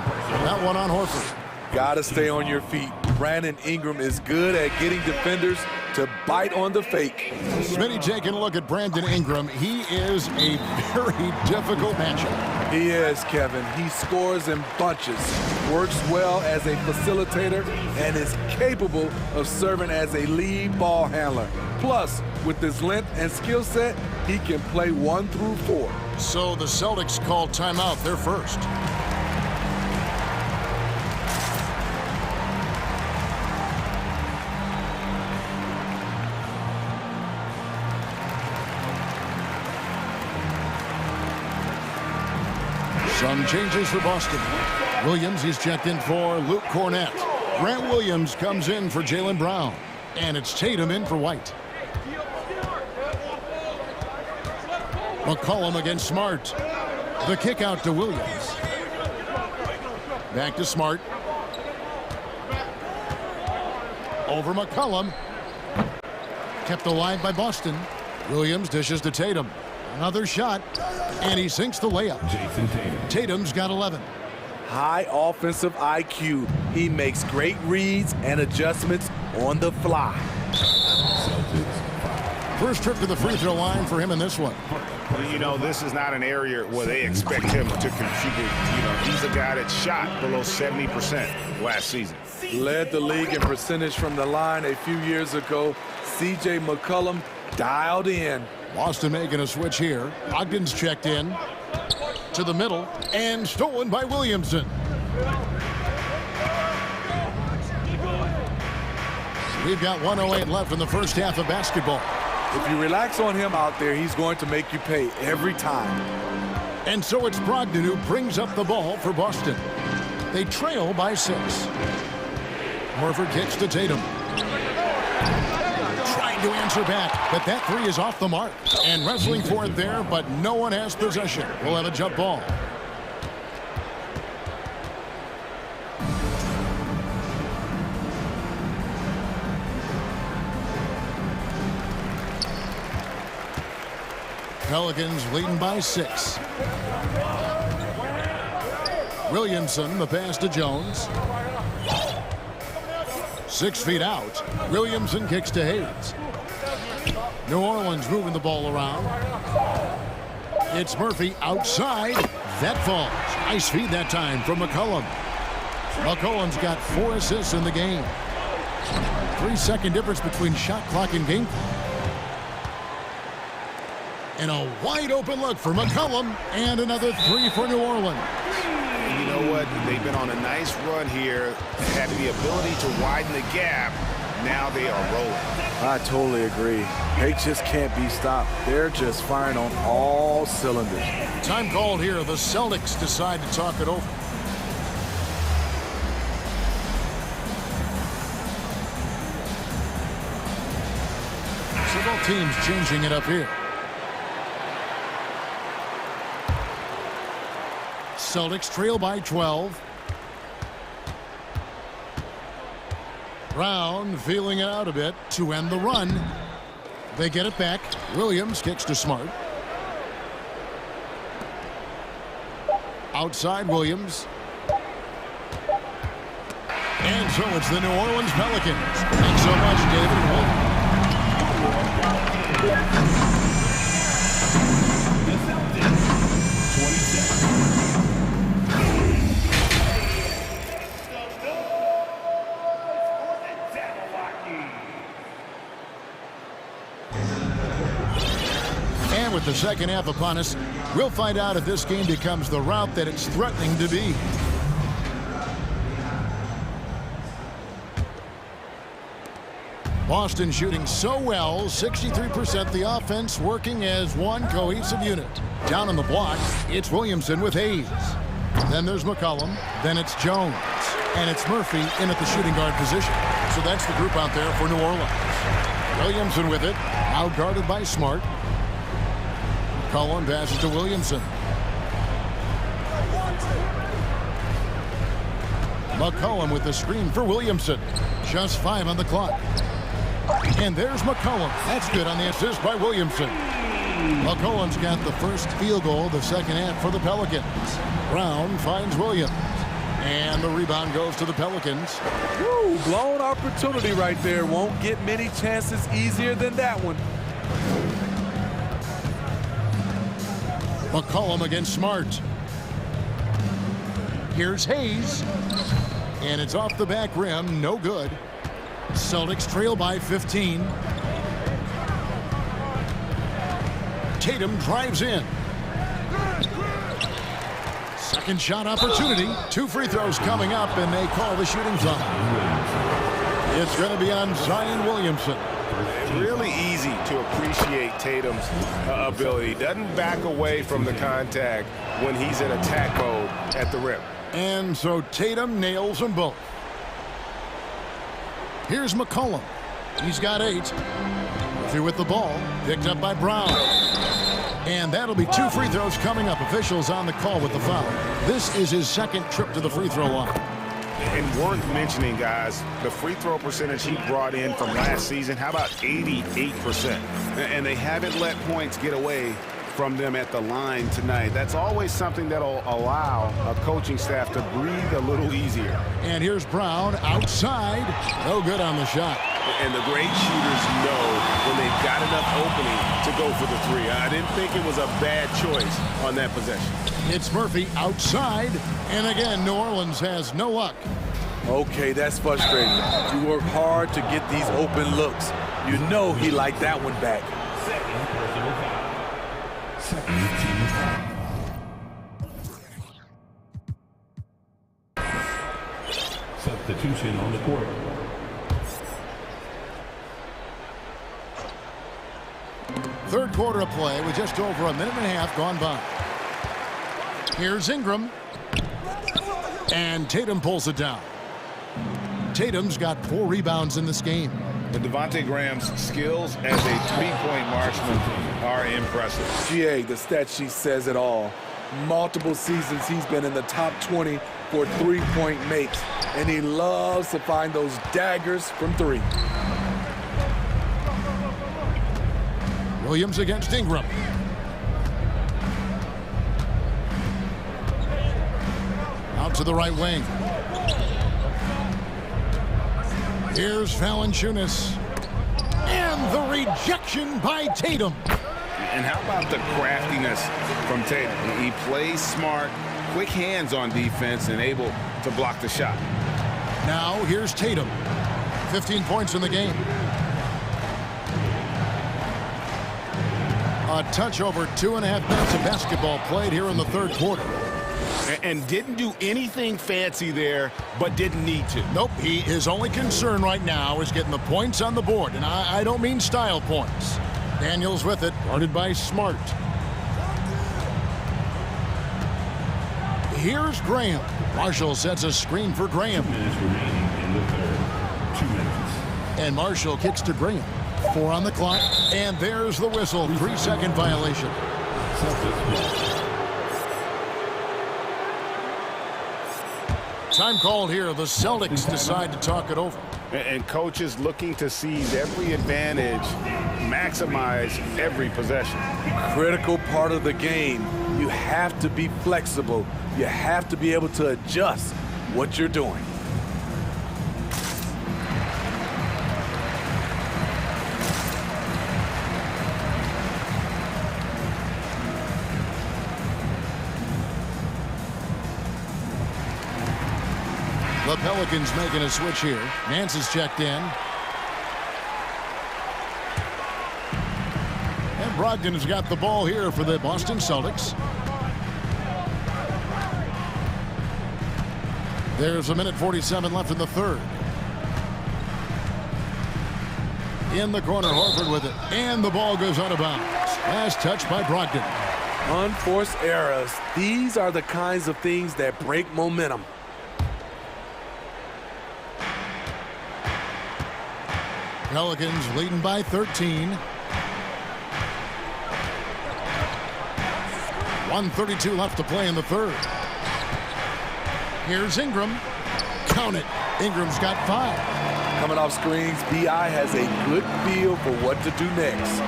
That one on Horford. Gotta stay on your feet. Brandon Ingram is good at getting defenders to bite on the fake. Smitty taking a look at Brandon Ingram. He is a very difficult matchup. He is, Kevin. He scores in bunches, works well as a facilitator, and is capable of serving as a lead ball handler. Plus, with his length and skill set, he can play 1 through 4. So the Celtics called timeout. They're first. Some changes for Boston. Williams, he's checked in for Luke Cornett. Grant Williams comes in for Jaylen Brown. And it's Tatum in for White. McCollum against Smart. The kick out to Williams. Back to Smart. Over McCollum. Kept alive by Boston. Williams dishes to Tatum. Another shot. And he sinks the layup. Jason Tatum. Tatum's got 11. High offensive IQ. He makes great reads and adjustments on the fly. First trip to the free throw line for him in this one. You know, this is not an area where they expect him to contribute. You know, he's a guy that shot below 70% last season. Led the league in percentage from the line a few years ago. C.J. McCollum dialed in. Boston making a switch here. Ogden's checked in to the middle and stolen by Williamson. We've got 1:08 left in the first half of basketball. If you relax on him out there, he's going to make you pay every time. And so it's Brogdon who brings up the ball for Boston. They trail by 6. Horford kicks to Tatum. Trying to answer back, but that three is off the mark. And wrestling for it there, but no one has possession. We'll have a jump ball. Pelicans leading by 6. Williamson, the pass to Jones. 6 feet out. Williamson kicks to Hayes. New Orleans moving the ball around. It's Murphy outside. That falls. Nice feed that time from McCollum. McCollum's got 4 assists in the game. 3-second difference between shot clock and game clock. And a wide open look for McCollum, and another 3 for New Orleans. You know what? They've been on a nice run here. Had the ability to widen the gap. Now they are rolling. I totally agree. They just can't be stopped. They're just firing on all cylinders. Time called here. The Celtics decide to talk it over. So both teams changing it up here. Celtics trail by 12. Brown feeling it out a bit to end the run. They get it back. Williams kicks to Smart. Outside Williams. And so it's the New Orleans Pelicans. Thanks so much, David. And with the second half upon us, we'll find out if this game becomes the route that it's threatening to be. Boston shooting so well, 63%, the offense working as one cohesive unit. Down on the block, it's Williamson with Hayes. Then there's McCollum, then it's Jones, and it's Murphy in at the shooting guard position. So that's the group out there for New Orleans. Williamson with it, out guarded by Smart. McCollum passes to Williamson. McCollum with the screen for Williamson. Just 5 on the clock. And there's McCollum. That's good on the assist by Williamson. McCollum's got the first field goal of the second half for the Pelicans. Brown finds Williams. And the rebound goes to the Pelicans. Woo, blown opportunity right there. Won't get many chances easier than that one. McCollum against Smart. Here's Hayes. And it's off the back rim. No good. Celtics trail by 15. Tatum drives in. Second shot opportunity. 2 free throws coming up, and they call the shooting foul. It's going to be on Zion Williamson. Really easy to appreciate Tatum's ability. Doesn't back away from the contact when he's in attack mode at the rim. And so Tatum nails them both. Here's McCollum. He's got 8. Murphy with the ball. Picked up by Brown. And that'll be 2 free throws coming up. Officials on the call with the foul. This is his second trip to the free throw line. And worth mentioning, guys, the free throw percentage he brought in from last season, how about 88%? And they haven't let points get away from them at the line tonight. That's always something that'll allow a coaching staff to breathe a little easier. And here's Brown outside. No good on the shot. And the great shooters know when they've got enough opening to go for the 3. I didn't think it was a bad choice on that possession. It's Murphy outside. And again, New Orleans has no luck. Okay, that's frustrating. You work hard to get these open looks. You know he liked that one back. Substitution on the court. Third quarter of play with just over a minute and a half gone by. Here's Ingram. And Tatum pulls it down. Tatum's got 4 rebounds in this game. But Devontae Graham's skills as a 3-point marksman are impressive. GA, the stat sheet says it all. Multiple seasons he's been in the top 20 for 3-point makes, and he loves to find those daggers from 3. Williams against Ingram. Out to the right wing. Here's Valanciunas. And the rejection by Tatum. And how about the craftiness from Tatum? He plays smart, quick hands on defense, and able to block the shot. Now here's Tatum. 15 points in the game. A touch over 2.5 minutes of basketball played here in the third quarter. And didn't do anything fancy there, but didn't need to. Nope, his only concern right now is getting the points on the board. And I don't mean style points. Daniels with it, guarded by Smart. Here's Graham. Marshall sets a screen for Graham. 2 minutes remaining in the third. 2 minutes. And Marshall kicks to Graham. 4 on the clock. And there's the whistle. 3-second violation. Time called here. The Celtics decide to talk it over. And coaches looking to seize every advantage, maximize every possession. Critical part of the game. You have to be flexible. You have to be able to adjust what you're doing. The Pelicans making a switch here. Nance is checked in. And Brogdon has got the ball here for the Boston Celtics. There's a minute 47 left in the third. In the corner, Horford with it. And the ball goes out of bounds. Last touch by Brogdon. Unforced errors. These are the kinds of things that break momentum. Pelicans leading by 13. 1:32 left to play in the third. Here's Ingram. Count it. Ingram's got 5. Coming off screens, B.I. has a good feel for what to do next.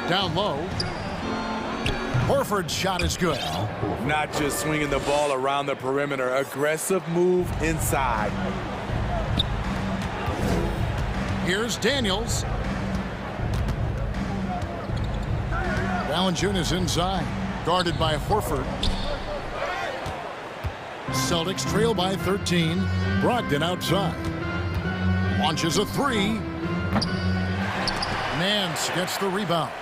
Down low. Horford's shot is good. Not just swinging the ball around the perimeter. Aggressive move inside. Here's Daniels. Valanciunas inside. Guarded by Horford. Celtics trail by 13. Brogdon outside. Launches a 3. Nance gets the rebound.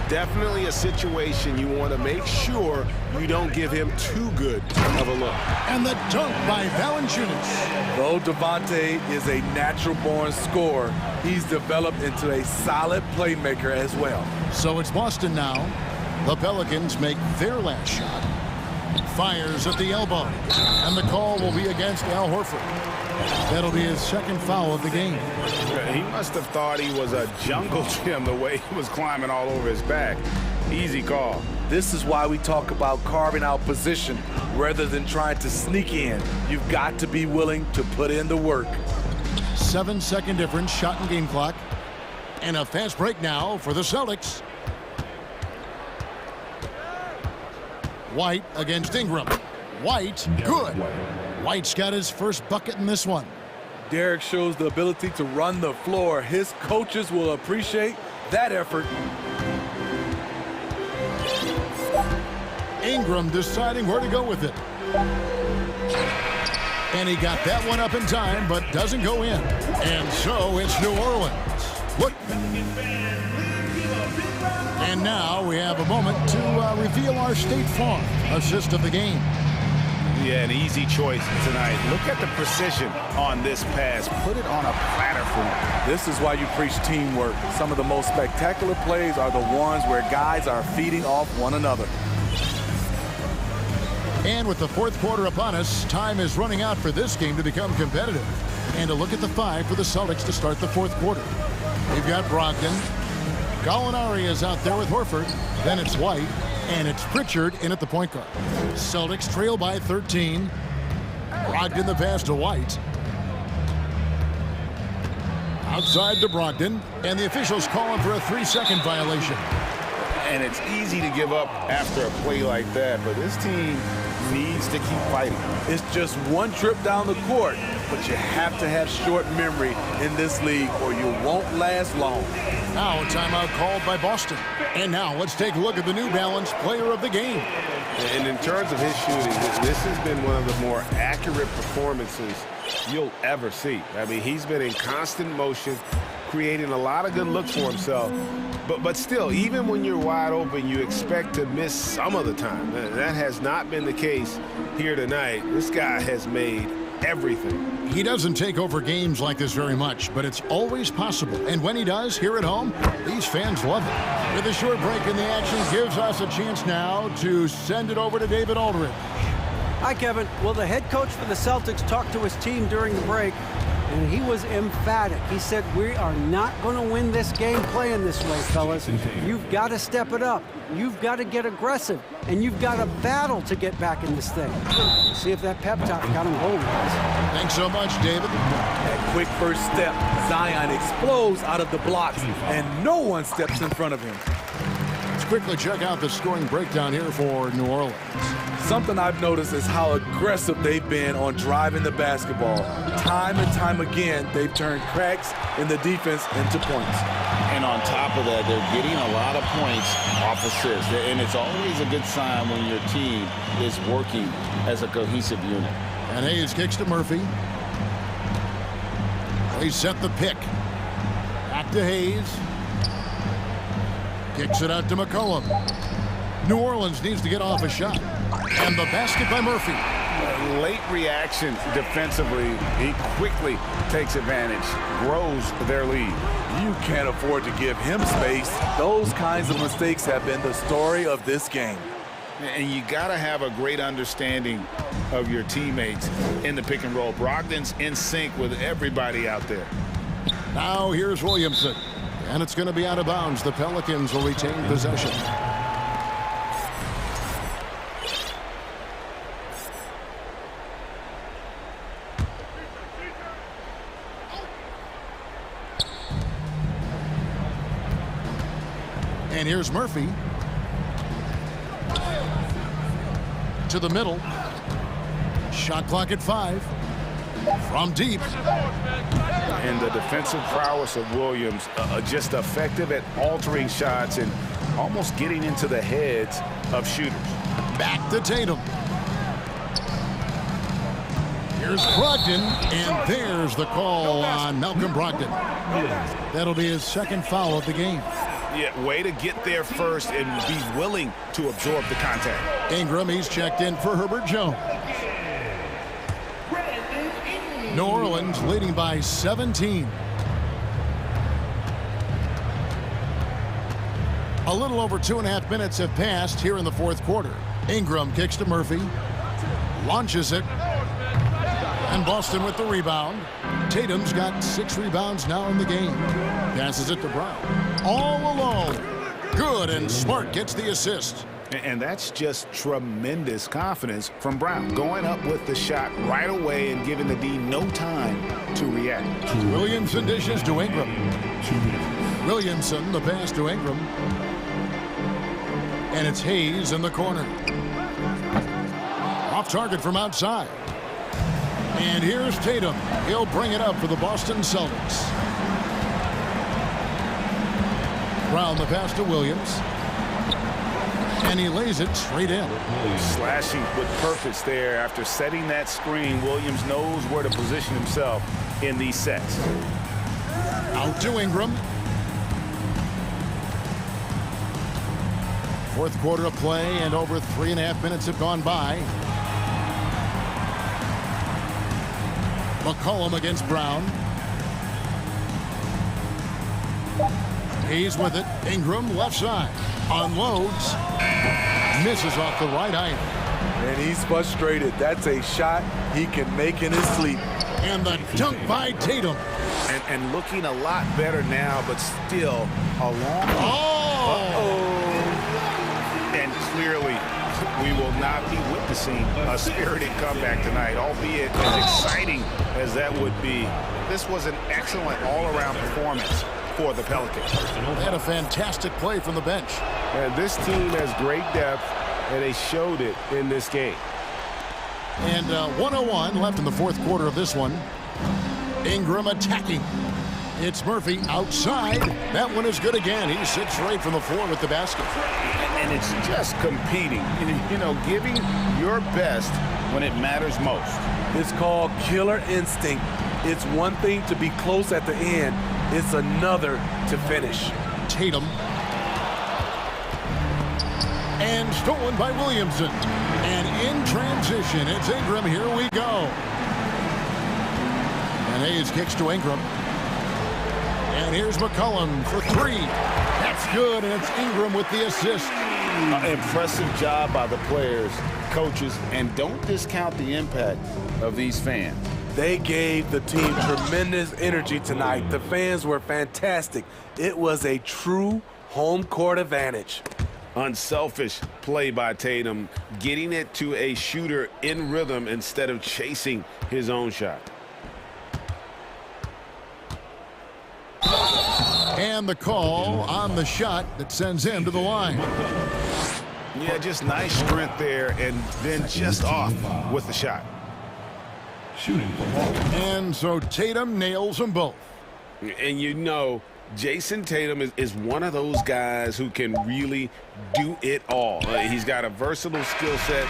Definitely a situation you want to make sure you don't give him too good of a look. And the dunk by Valanciunas. Though Devontae is a natural-born scorer, he's developed into a solid playmaker as well. So it's Boston now. The Pelicans make their last shot. Fires at the elbow. And the call will be against Al Horford. That'll be his second foul of the game. He must have thought he was a jungle gym the way he was climbing all over his back. Easy call. This is why we talk about carving out position rather than trying to sneak in. You've got to be willing to put in the work. 7-second difference, shot and game clock. And a fast break now for the Celtics. White against Ingram. White, good. White's got his first bucket in this one. Derek shows the ability to run the floor. His coaches will appreciate that effort. Ingram deciding where to go with it. And he got that one up in time, but doesn't go in. And so it's New Orleans. Look. And now we have a moment to reveal our State Farm assist of the game. Yeah, an easy choice tonight. Look at the precision on this pass. Put it on a platter for him. This is why you preach teamwork. Some of the most spectacular plays are the ones where guys are feeding off one another. And with the fourth quarter upon us, time is running out for this game to become competitive. And a look at the 5 for the Celtics to start the fourth quarter. They've got Brogdon. Gallinari is out there with Horford. Then it's White. And it's Pritchard in at the point guard. Celtics trail by 13. Brogdon the pass to White. Outside to Brogdon. And the officials calling for a 3-second violation. And it's easy to give up after a play like that, but this team needs to keep fighting. It's just one trip down the court, but you have to have short memory in this league or you won't last long. Now a timeout called by Boston. And now let's take a look at the New Balance player of the game. And in terms of his shooting, this has been one of the more accurate performances you'll ever see. I mean, he's been in constant motion, creating a lot of good looks for himself. But still, even when you're wide open, you expect to miss some of the time. That has not been the case here tonight. This guy has made everything. He doesn't take over games like this very much, but it's always possible. And when he does, here at home, these fans love it. With a short break in the action, gives us a chance now to send it over to David Aldridge. Hi, Kevin. Well, the head coach for the Celtics talked to his team during the break, and he was emphatic. He said, we are not going to win this game playing this way, fellas. You've got to step it up. You've got to get aggressive, and you've got to battle to get back in this thing. See if that pep talk got him holding. Thanks so much, David. That quick first step, Zion explodes out of the blocks, and no one steps in front of him. Let's quickly check out the scoring breakdown here for New Orleans. Something I've noticed is how aggressive they've been on driving the basketball. Time and time again, they've turned cracks in the defense into points. And on top of that, they're getting a lot of points off assists. And it's always a good sign when your team is working as a cohesive unit. And Hayes kicks to Murphy. They set the pick. Back to Hayes. Kicks it out to McCollum. New Orleans needs to get off a shot. And the basket by Murphy. Late reaction defensively. He quickly takes advantage, grows their lead. You can't afford to give him space. Those kinds of mistakes have been the story of this game. And you got to have a great understanding of your teammates in the pick and roll. Brogdon's in sync with everybody out there. Now here's Williamson. And it's going to be out of bounds. The Pelicans will retain possession. And here's Murphy. To the middle. Shot clock at 5. From deep. And the defensive prowess of Williams, just effective at altering shots and almost getting into the heads of shooters. Back to Tatum. Here's Brogdon, and there's the call on Malcolm Brogdon. That'll be his second foul of the game. Yeah, way to get there first and be willing to absorb the contact. Ingram, he's checked in for Herbert Jones. New Orleans leading by 17. A little over 2.5 minutes have passed here in the fourth quarter. Ingram kicks to Murphy. Launches it. And Boston with the rebound. Tatum's got 6 rebounds now in the game. Passes it to Brown. All alone. Good, and Smart gets the assist. And that's just tremendous confidence from Brown. Going up with the shot right away and giving the D no time to react. Williamson dishes to Ingram. Williamson, the pass to Ingram. And it's Hayes in the corner. Off target from outside. And here's Tatum. He'll bring it up for the Boston Celtics. Brown the pass to Williams. And he lays it straight in. Slashing with purpose there. After setting that screen, Williams knows where to position himself in these sets. Out to Ingram. Fourth quarter of play, and over 3.5 minutes have gone by. McCollum against Brown. He's with it. Ingram left side. Unloads. Misses off the right eye. And he's frustrated. That's a shot he can make in his sleep. And the dunk by Tatum. And looking a lot better now, but still a long... And clearly, we will not be witnessing a spirited comeback tonight, albeit as exciting as that would be. This was an excellent all-around performance for the Pelicans. They had a fantastic play from the bench. And this team has great depth, and they showed it in this game. And 1:01 left in the fourth quarter of this one. Ingram attacking. It's Murphy outside. That one is good again. He sits right from the floor with the basket. And it's just competing, you know, giving your best when it matters most. It's called killer instinct. It's one thing to be close at the end. It's another to finish. Tatum. And stolen by Williamson. And in transition, it's Ingram. Here we go. And Hayes kicks to Ingram. And here's McCollum for 3. That's good, and it's Ingram with the assist. Impressive job by the players, coaches, and don't discount the impact of these fans. They gave the team tremendous energy tonight. The fans were fantastic. It was a true home court advantage. Unselfish play by Tatum, getting it to a shooter in rhythm instead of chasing his own shot. And the call on the shot that sends him to the line. Yeah, just nice strength there, and then just off with the shot. Shooting. And so Tatum nails them both. And you know, Jason Tatum is one of those guys who can really do it all. He's got a versatile skill set.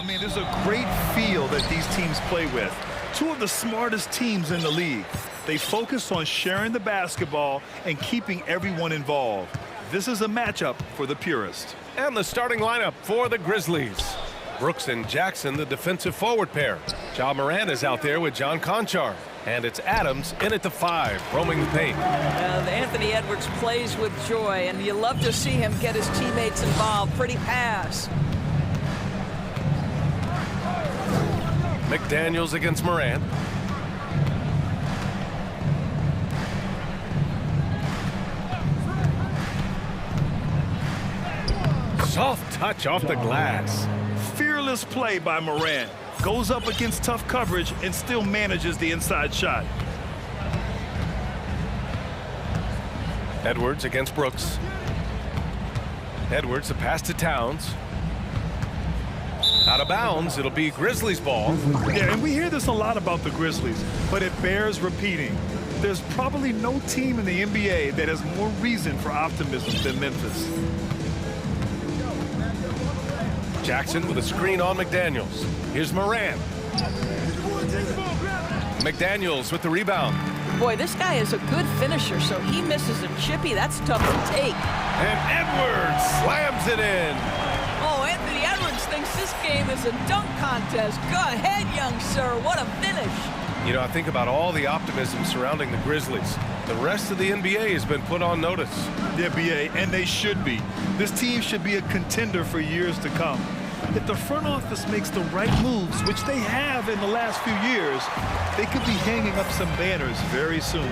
I mean, there's a great feel that these teams play with. Two of the smartest teams in the league. They focus on sharing the basketball and keeping everyone involved. This is a matchup for the purist. And the starting lineup for the Grizzlies. Brooks and Jackson, the defensive forward pair. Ja Morant is out there with John Conchar. And it's Adams in at the 5, roaming the paint. Anthony Edwards plays with joy, and you love to see him get his teammates involved. Pretty pass. McDaniels against Morant. Soft touch off the glass. Fearless play by Morant. Goes up against tough coverage and still manages the inside shot. Edwards against Brooks. Edwards, the pass to Towns. Out of bounds, it'll be Grizzlies ball. Yeah, and we hear this a lot about the Grizzlies, but it bears repeating. There's probably no team in the NBA that has more reason for optimism than Memphis. Jackson with a screen on McDaniels. Here's Morant. McDaniels with the rebound. Boy, this guy is a good finisher, so he misses a chippy. That's tough to take. And Edwards slams it in. Oh, Anthony Edwards thinks this game is a dunk contest. Go ahead, young sir. What a finish. You know, I think about all the optimism surrounding the Grizzlies. The rest of the NBA has been put on notice. The NBA, and they should be. This team should be a contender for years to come. If the front office makes the right moves, which they have in the last few years, they could be hanging up some banners very soon.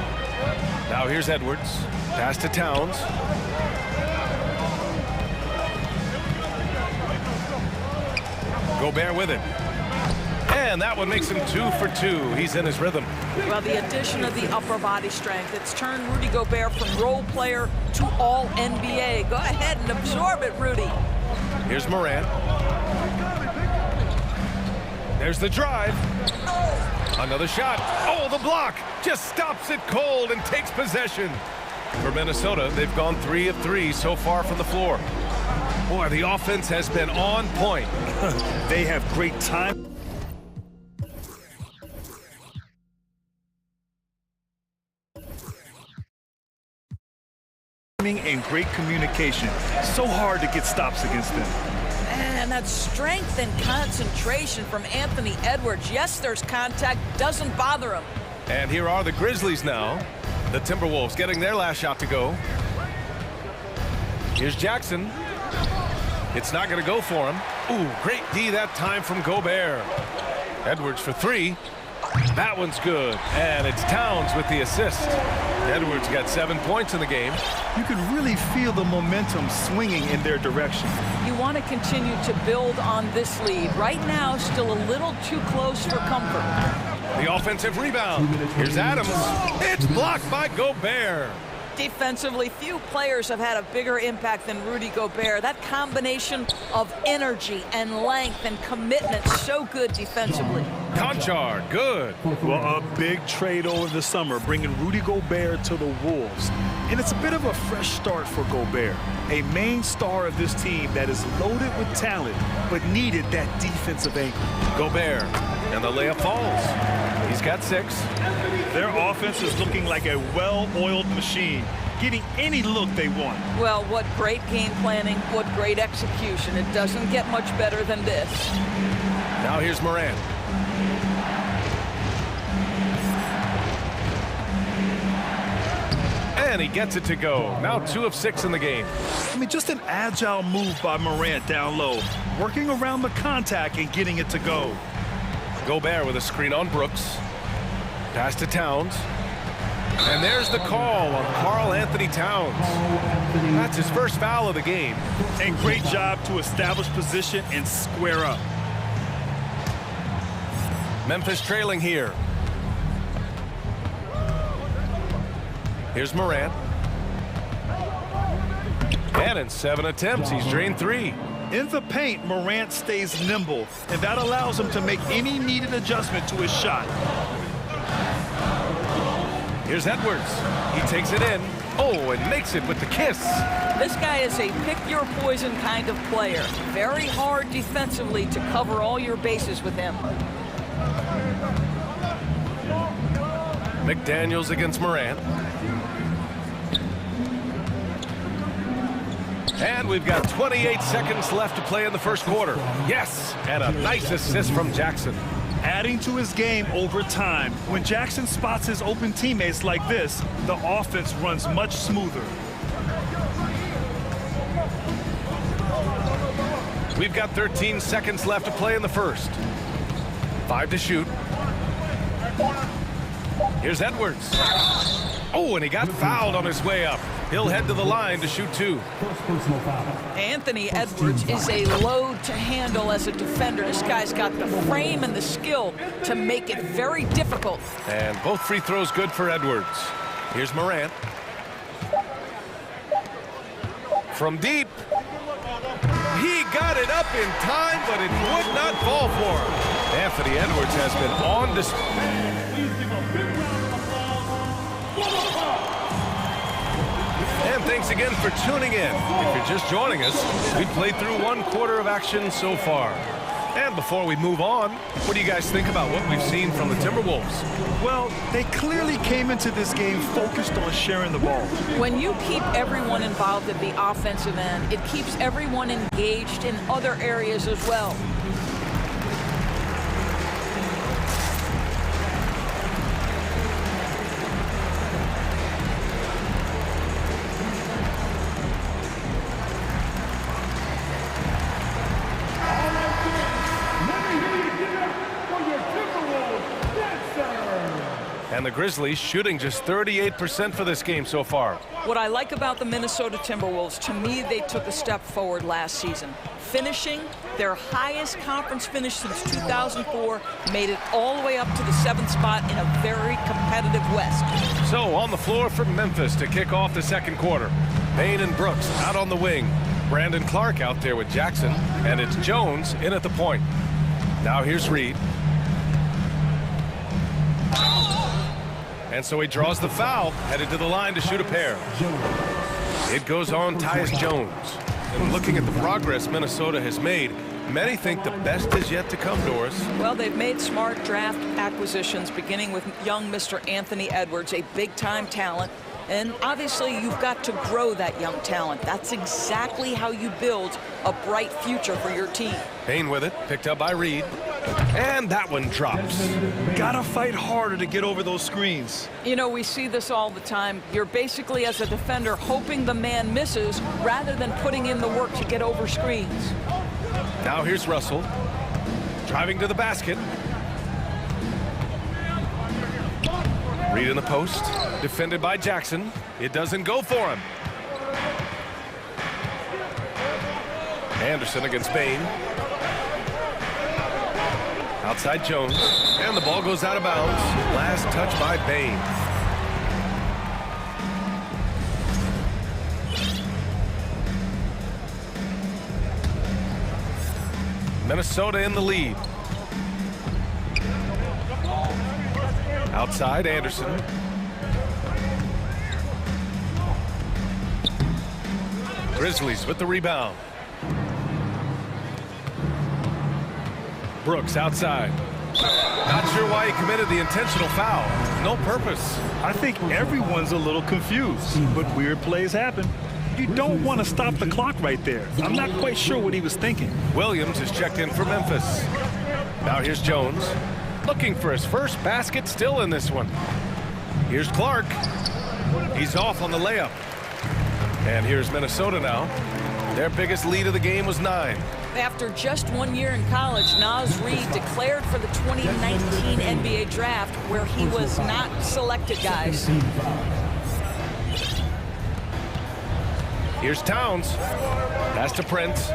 Now here's Edwards. Pass to Towns. Gobert with it. And that one makes him 2 for 2. He's in his rhythm. Well, the addition of the upper body strength, it's turned Rudy Gobert from role player to all NBA. Go ahead and absorb it, Rudy. Here's Morant. There's the drive. Another shot. Oh, the block. Just stops it cold and takes possession. For Minnesota, they've gone 3 of 3 so far from the floor. Boy, the offense has been on point. They have great time. And great communication. So hard to get stops against them. And that strength and concentration from Anthony Edwards. Yes, there's contact. Doesn't bother him. And here are the Grizzlies now. The Timberwolves getting their last shot to go. Here's Jackson. It's not going to go for him. Ooh, great D that time from Gobert. Edwards for 3. That one's good. And it's Towns with the assist. Edwards got 7 points in the game. You can really feel the momentum swinging in their direction. You want to continue to build on this lead. Right now, still a little too close for comfort. The offensive rebound. Here's Adams. It's blocked by Gobert. Defensively, few players have had a bigger impact than Rudy Gobert. That combination of energy and length and commitment, so good defensively. Conchar, good. Well, a big trade over the summer, bringing Rudy Gobert to the Wolves. And it's a bit of a fresh start for Gobert, a main star of this team that is loaded with talent, but needed that defensive anchor. Gobert, and the layup falls. He's got 6. Their offense is looking like a well-oiled machine, getting any look they want. Well, what great game planning, what great execution. It doesn't get much better than this. Now here's Morant. And he gets it to go. Now 2 of 6 in the game. I mean, just an agile move by Morant down low, working around the contact and getting it to go. Gobert with a screen on Brooks. Pass to Towns. And there's the call on Karl Anthony Towns. That's his first foul of the game. And great job to establish position and square up. Memphis trailing here. Here's Morant. And in 7 attempts, he's drained 3. In the paint, Morant stays nimble, and that allows him to make any needed adjustment to his shot. Here's Edwards. He takes it in. Oh, and makes it with the kiss. This guy is a pick-your-poison kind of player. Very hard defensively to cover all your bases with him. McDaniels against Morant. And we've got 28 seconds left to play in the first quarter. Yes, and a nice assist from Jackson. Adding to his game over time. When Jackson spots his open teammates like this, the offense runs much smoother. We've got 13 seconds left to play in the first. 5 to shoot. Here's Edwards. Oh, and he got fouled on his way up. He'll head to the line to shoot 2. Anthony Edwards is a load to handle as a defender. This guy's got the frame and the skill to make it very difficult. And both free throws good for Edwards. Here's Morant. From deep. He got it up in time, but it would not fall for him. Anthony Edwards has been on display. And thanks again for tuning in. If you're just joining us, we've played through 1 quarter of action so far. And before we move on, what do you guys think about what we've seen from the Timberwolves? Well, they clearly came into this game focused on sharing the ball. When you keep everyone involved at the offensive end, it keeps everyone engaged in other areas as well. And the Grizzlies shooting just 38% for this game so far. What I like about the Minnesota Timberwolves, to me, they took a step forward last season. Finishing their highest conference finish since 2004, made it all the way up to the 7th spot in a very competitive West. So on the floor for Memphis to kick off the second quarter. Payne and Brooks out on the wing. Brandon Clark out there with Jackson. And it's Jones in at the point. Now here's Reed. And so he draws the foul, headed to the line to shoot a pair. It goes on Tyus Jones. And looking at the progress Minnesota has made, many think the best is yet to come, Doris. Well, they've made smart draft acquisitions, beginning with young Mr. Anthony Edwards, a big-time talent. And obviously, you've got to grow that young talent. That's exactly how you build a bright future for your team. Payne with it, picked up by Reed. And that one drops. Gotta fight harder to get over those screens. You know, we see this all the time. You're basically, as a defender, hoping the man misses rather than putting in the work to get over screens. Now here's Russell. Driving to the basket. Reed in the post. Defended by Jackson. It doesn't go for him. Anderson against Payne. Outside Jones. And the ball goes out of bounds. Last touch by Payne. Minnesota in the lead. Outside Anderson. Grizzlies with the rebound. Brooks outside. Not sure why he committed the intentional foul. No purpose. I think everyone's a little confused, but weird plays happen. You don't want to stop the clock right there. I'm not quite sure what he was thinking. Williams is checked in for Memphis. Now here's Jones. Looking for his first basket, still in this one. Here's Clark. He's off on the layup. And here's Minnesota now. Their biggest lead of the game was 9. After just 1 year in college, Naz Reid declared for the 2019 NBA draft, where he was not selected, guys. Here's Towns. Pass to Prince.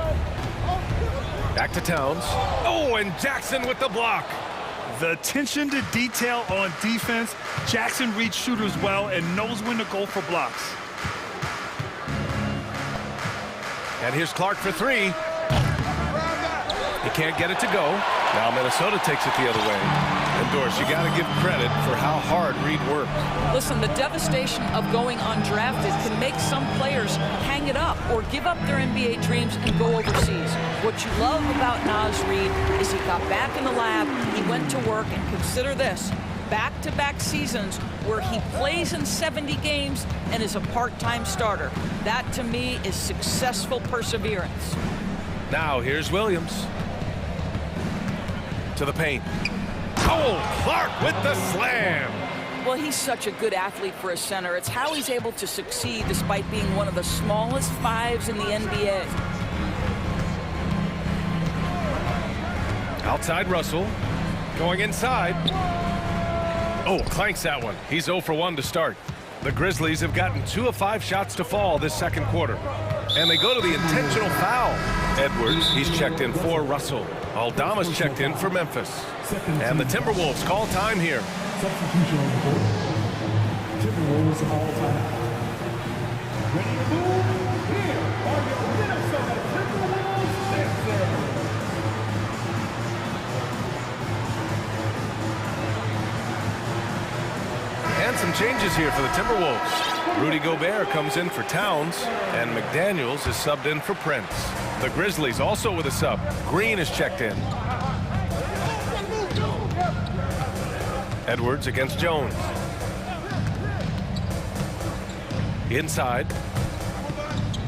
Back to Towns. Oh, and Jackson with the block. The attention to detail on defense. Jackson reads shooters well and knows when to go for blocks. And here's Clark for 3. He can't get it to go. Now Minnesota takes it the other way. And Doris, you got to give credit for how hard Reed worked. Listen, the devastation of going undrafted can make some players hang it up or give up their NBA dreams and go overseas. What you love about Naz Reid is he got back in the lab, he went to work, and consider this, back-to-back seasons where he plays in 70 games and is a part-time starter. That, to me, is successful perseverance. Now, here's Williams. To the paint. Oh, Clark with the slam. Well, he's such a good athlete for a center. It's how he's able to succeed despite being one of the smallest fives in the NBA. Outside Russell. Going inside. Oh, clanks that one. He's 0 for 1 to start. The Grizzlies have gotten 2 of 5 shots to fall this second quarter. And they go to the intentional foul. Edwards, he's checked in for Russell. Aldama's checked in for Memphis. And the Timberwolves call time here. Substitution on the board. Timberwolves all time. Ready to move? Here are your Minnesota Timberwolves Sixers. And some changes here for the Timberwolves. Rudy Gobert comes in for Towns, and McDaniels is subbed in for Prince. The Grizzlies also with a sub. Green is checked in. Edwards against Jones. Inside.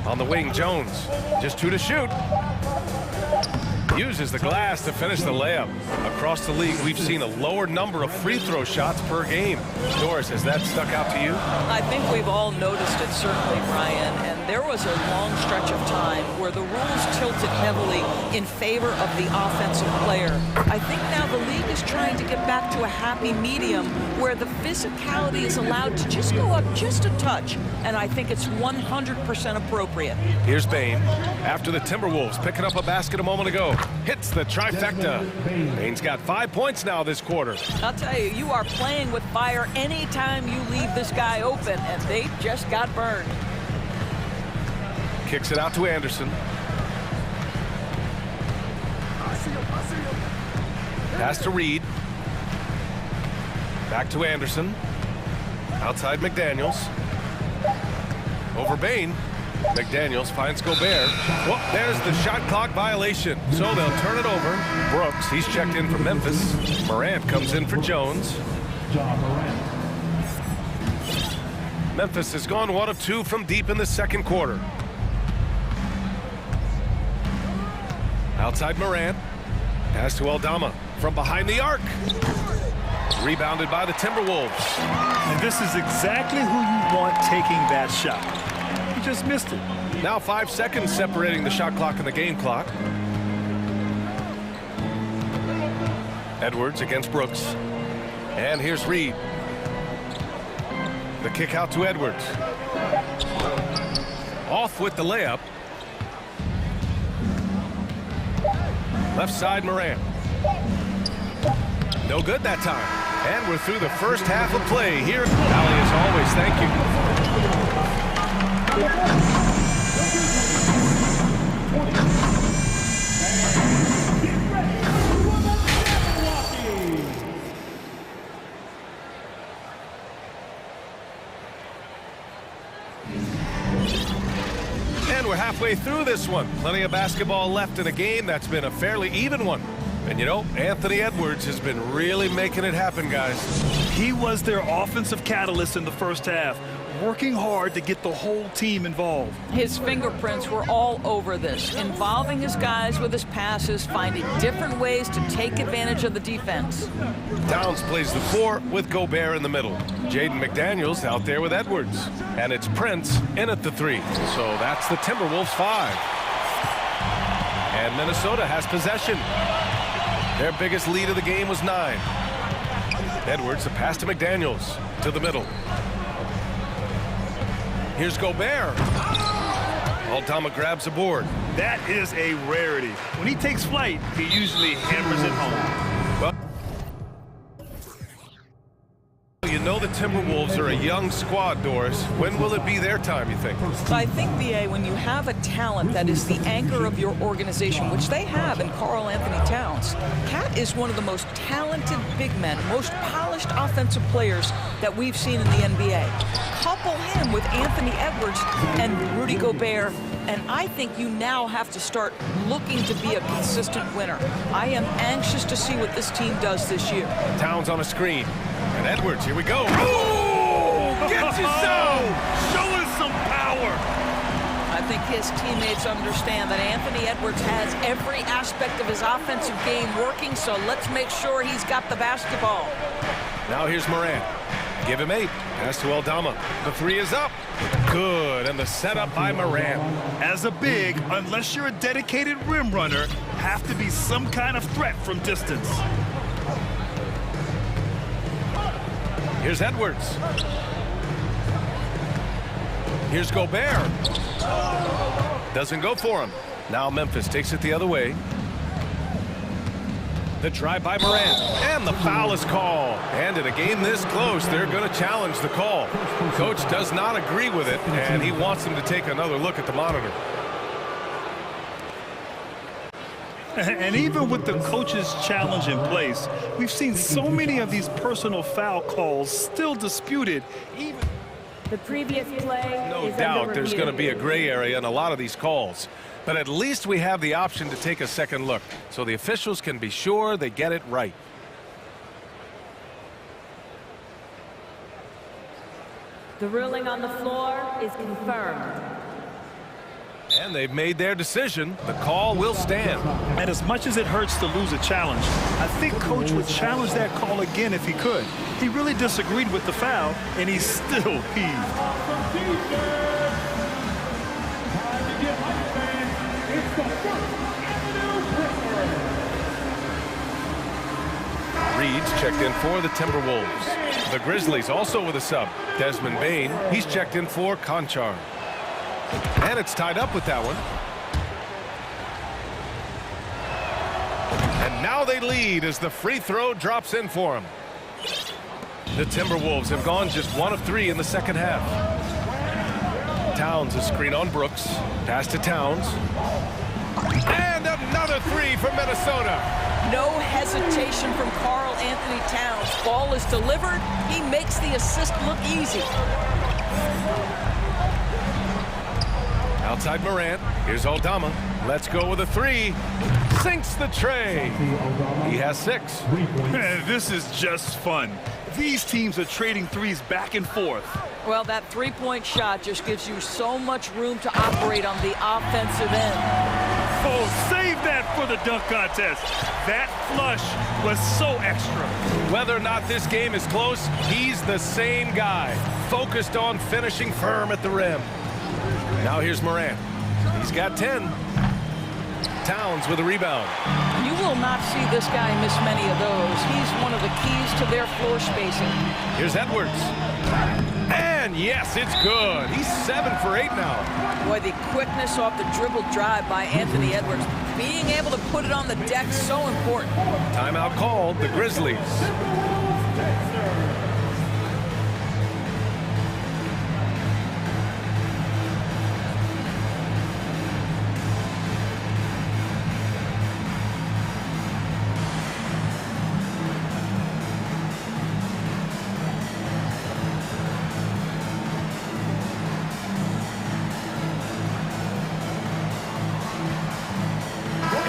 On the wing, Jones. Just 2 to shoot. Uses the glass to finish the layup. Across the league, we've seen a lower number of free throw shots per game. Doris, has that stuck out to you? I think we've all noticed it, certainly, Brian. And there was a long stretch of time where the rules tilted heavily in favor of the offensive player. I think now the league is trying to get back to a happy medium where the physicality is allowed to just go up just a touch. And I think it's 100% appropriate. Here's Bane. After the Timberwolves picking up a basket a moment ago. Hits the trifecta. Bane's got 5 points now this quarter. I'll tell you, you are playing with fire anytime you leave this guy open, and they just got burned. Kicks it out to Anderson. Pass to Reed. Back to Anderson. Outside McDaniels. Over Bane. McDaniels finds Gobert. Well, there's the shot clock violation. So they'll turn it over. Brooks, he's checked in for Memphis. Morant comes in for Jones. Memphis has gone 1 of 2 from deep in the second quarter. Outside Morant. Pass to Aldama from behind the arc. Rebounded by the Timberwolves. And this is exactly who you want taking that shot. He just missed it. Now 5 seconds separating the shot clock and the game clock. Edwards against Brooks. And here's Reed. The kick out to Edwards. Off with the layup. Left side Morant. No good that time. And we're through the first half of play here. Allie, as always, thank you. And we're halfway through this one. Plenty of basketball left in a game that's been a fairly even one. And you know, Anthony Edwards has been really making it happen, guys. He was their offensive catalyst in the first half, working hard to get the whole team involved. His fingerprints were all over this, involving his guys with his passes, finding different ways to take advantage of the defense. Towns plays the 4 with Gobert in the middle. Jaden McDaniels out there with Edwards. And it's Prince in at the 3. So that's the Timberwolves 5. And Minnesota has possession. Their biggest lead of the game was 9. Edwards, the pass to McDaniels, to the middle. Here's Gobert. Aldama grabs the board. That is a rarity. When he takes flight, he usually hammers it home. Well, you know the Timberwolves are a young squad, Doris. When will it be their time, you think? I think, VA, when you have a talent that is the anchor of your organization, which they have in Karl Anthony Towns, Cat is one of the most talented big men, most polished offensive players that we've seen in the NBA. Couple him with Anthony Edwards and Rudy Gobert, and I think you now have to start looking to be a consistent winner. I am anxious to see what this team does this year. Towns on a screen. And Edwards, here we go. Ooh, gets you so! Show us some power! I think his teammates understand that Anthony Edwards has every aspect of his offensive game working, so let's make sure he's got the basketball. Now here's Morant. Give him 8. Pass to Aldama. The 3 is up. Good, and the setup by Morant. As a big, unless you're a dedicated rim runner, have to be some kind of threat from distance. Here's Edwards. Here's Gobert. Doesn't go for him. Now Memphis takes it the other way. The drive by Morant, and the foul is called. And in a game this close, they're going to challenge the call. Coach does not agree with it, and he wants them to take another look at the monitor. And even with the coach's challenge in place, we've seen so many of these personal foul calls still disputed. Even the previous play. No doubt there's going to be a gray area in a lot of these calls. But at least we have the option to take a second look, so the officials can be sure they get it right. The ruling on the floor is confirmed. And they've made their decision. The call will stand. And as much as it hurts to lose a challenge, I think Coach would challenge that call again if he could. He really disagreed with the foul, and he's still peeved. Reed's checked in for the Timberwolves. The Grizzlies also with a sub. Desmond Bain, he's checked in for Conchar. And it's tied up with that one. And now they lead as the free throw drops in for them. The Timberwolves have gone just 1 of 3 in the second half. Towns a screen on Brooks. Pass to Towns. And another 3 from Minnesota. No hesitation from Karl Anthony Towns. Ball is delivered. He makes the assist look easy. Outside Morant. Here's Aldama. Let's go with a 3. Sinks the tray. He has 6. This is just fun. These teams are trading threes back and forth. Well, that three-point shot just gives you so much room to operate on the offensive end. Oh, save that for the dunk contest. That flush was so extra. Whether or not this game is close, he's the same guy, focused on finishing firm at the rim. Now here's Morant. He's got 10. Towns with a rebound. You will not see this guy miss many of those. He's one of the keys to their floor spacing. Here's Edwards. And yes, it's good. He's 7 for 8 now. Boy, the quickness off the dribble drive by Anthony Edwards. Being able to put it on the deck, so important. Timeout called, the Grizzlies.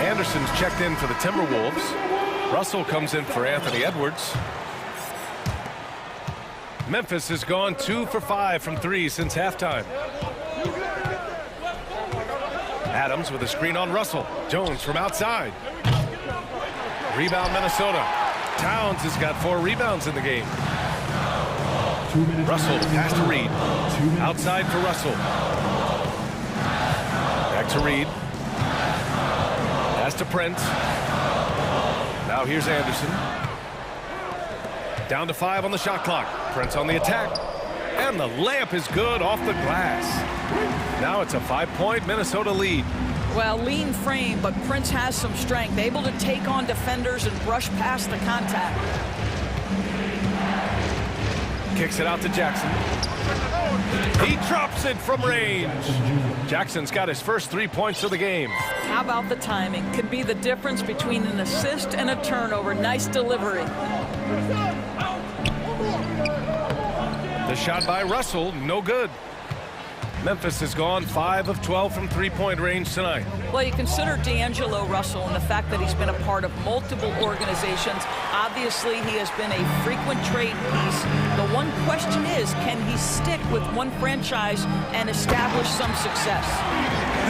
Anderson's checked in for the Timberwolves. Russell comes in for Anthony Edwards. Memphis has gone 2 for 5 from 3 since halftime. Adams with a screen on Russell. Jones from outside. Rebound Minnesota. Towns has got 4 rebounds in the game. Russell pass to Reed. Outside for Russell. Back to Reed. Pass to Prince. Now here's Anderson. Down to 5 on the shot clock. Prince on the attack. And the layup is good off the glass. Now it's a 5-point Minnesota lead. Well, lean frame, but Prince has some strength. Able to take on defenders and brush past the contact. Kicks it out to Jackson. He drops it from range. Jackson's got his first 3 points of the game. How about the timing? Could be the difference between an assist and a turnover. Nice delivery. The shot by Russell, no good. Memphis has gone 5 of 12 from three-point range tonight. Well, you consider D'Angelo Russell and the fact that he's been a part of multiple organizations. Obviously, he has been a frequent trade piece. The one question is, can he stick with one franchise and establish some success?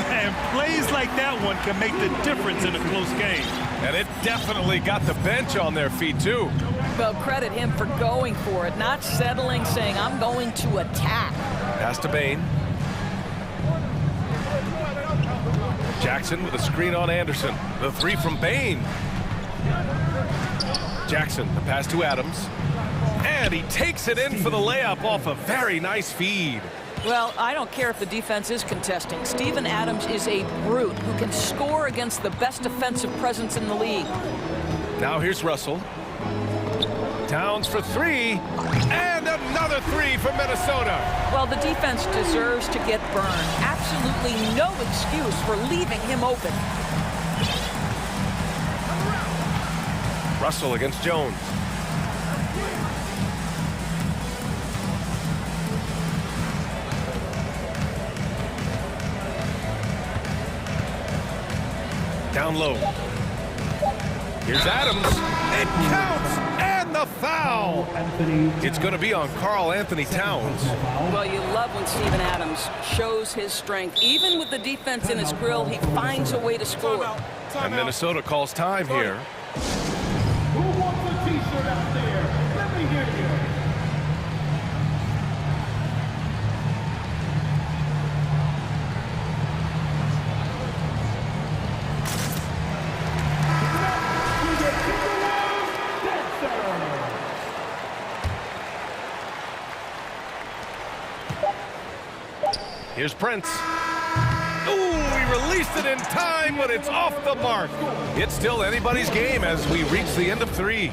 And plays like that one can make the difference in a close game. And it definitely got the bench on their feet, too. Well, credit him for going for it, not settling, saying, I'm going to attack. Pass to Bain. Jackson with a screen on Anderson. The three from Bain. Jackson, the pass to Adams. And he takes it in for the layup off a very nice feed. Well, I don't care if the defense is contesting. Steven Adams is a brute who can score against the best defensive presence in the league. Now here's Russell. Towns for three, and another three for Minnesota. Well, the defense deserves to get burned. Absolutely no excuse for leaving him open. Russell against Jones. Down low. Here's Adams. It counts! And the foul! It's going to be on Karl Anthony Towns. Well, you love when Steven Adams shows his strength. Even with the defense in his grill, he finds a way to score. And Minnesota calls time here. Who wants a t-shirt out there? Let me hear you. Here's Prince. Ooh, he released it in time, but it's off the mark. It's still anybody's game as we reach the end of three.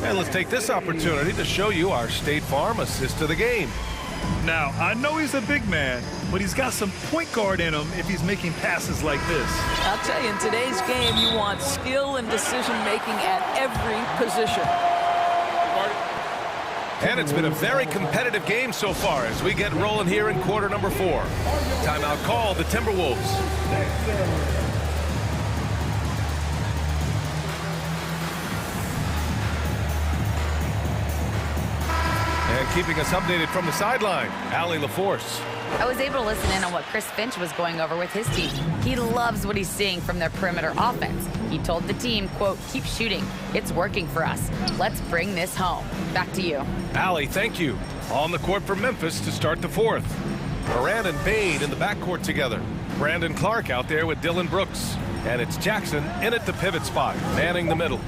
And let's take this opportunity to show you our State Farm assist of the game. Now, I know he's a big man, but he's got some point guard in him if he's making passes like this. I'll tell you, in today's game, you want skill and decision-making at every position. And it's been a very competitive game so far as we get rolling here in quarter number 4. Timeout call, the Timberwolves. And keeping us updated from the sideline, Allie LaForce. I was able to listen in on what Chris Finch was going over with his team. He loves what he's seeing from their perimeter offense. He told the team, quote, keep shooting. It's working for us. Let's bring this home. Back to you. Allie, thank you. On the court for Memphis to start the fourth. Moran and Bain in the backcourt together. Brandon Clark out there with Dylan Brooks. And it's Jackson in at the pivot spot, manning the middle.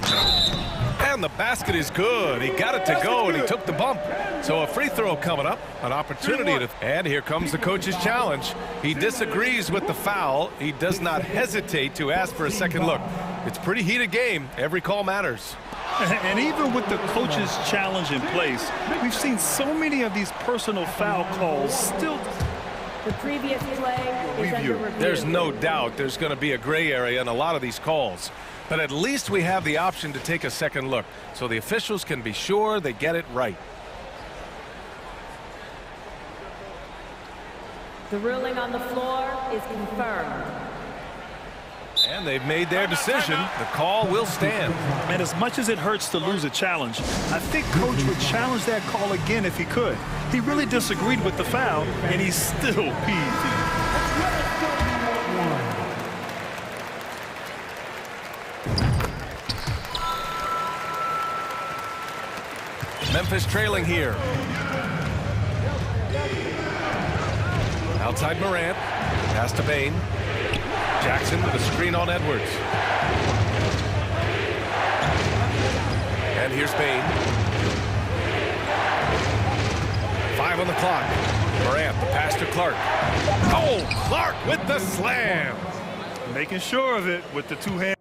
And the basket is good. He got it to go, and he took the bump. So a free throw coming up, an opportunity to... And here comes the coach's challenge. He disagrees with the foul. He does not hesitate to ask for a second look. It's a pretty heated game. Every call matters. And even with the coach's challenge in place, we've seen so many of these personal foul calls still... The previous play is under review. There's no doubt there's going to be a gray area in a lot of these calls. But at least we have the option to take a second look, so the officials can be sure they get it right. The ruling on the floor is confirmed. And they've made their decision. The call will stand. And as much as it hurts to lose a challenge, I think Coach would challenge that call again if he could. He really disagreed with the foul, and he's still peeved. Memphis trailing here. Outside Morant. Pass to Bain. Jackson with a screen on Edwards. And here's Bain. 5 on the clock. Morant, the pass to Clark. Oh, Clark with the slam. Making sure of it with the two hands.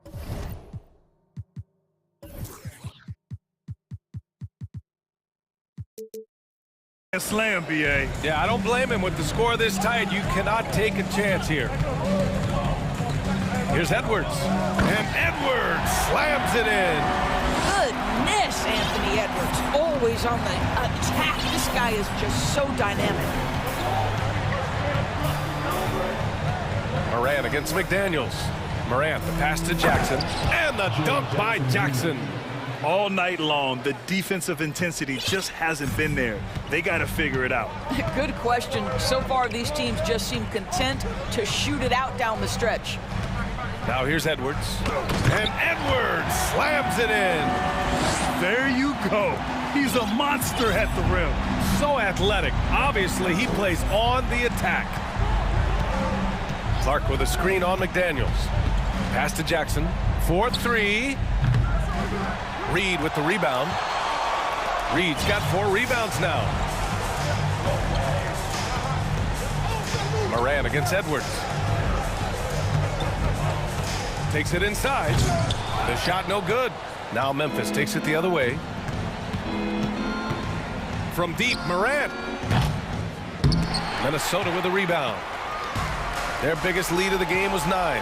Slam, B.A. Yeah, I don't blame him. With the score this tight, you cannot take a chance here. Here's Edwards. And Edwards slams it in. Goodness, Anthony Edwards. Always on the attack. This guy is just so dynamic. Morant against McDaniels. Morant, the pass to Jackson. And the dunk by Jackson. All night long, the defensive intensity just hasn't been there. They got to figure it out. Good question. So far, these teams just seem content to shoot it out down the stretch. Now here's Edwards. And Edwards slams it in. There you go. He's a monster at the rim. So athletic. Obviously, he plays on the attack. Clark with a screen on McDaniels. Pass to Jackson. 4-3. Reed with the rebound. Reed's got 4 rebounds now. Morant against Edwards. Takes it inside. The shot no good. Now Memphis takes it the other way. From deep, Morant. Minnesota with a rebound. Their biggest lead of the game was 9.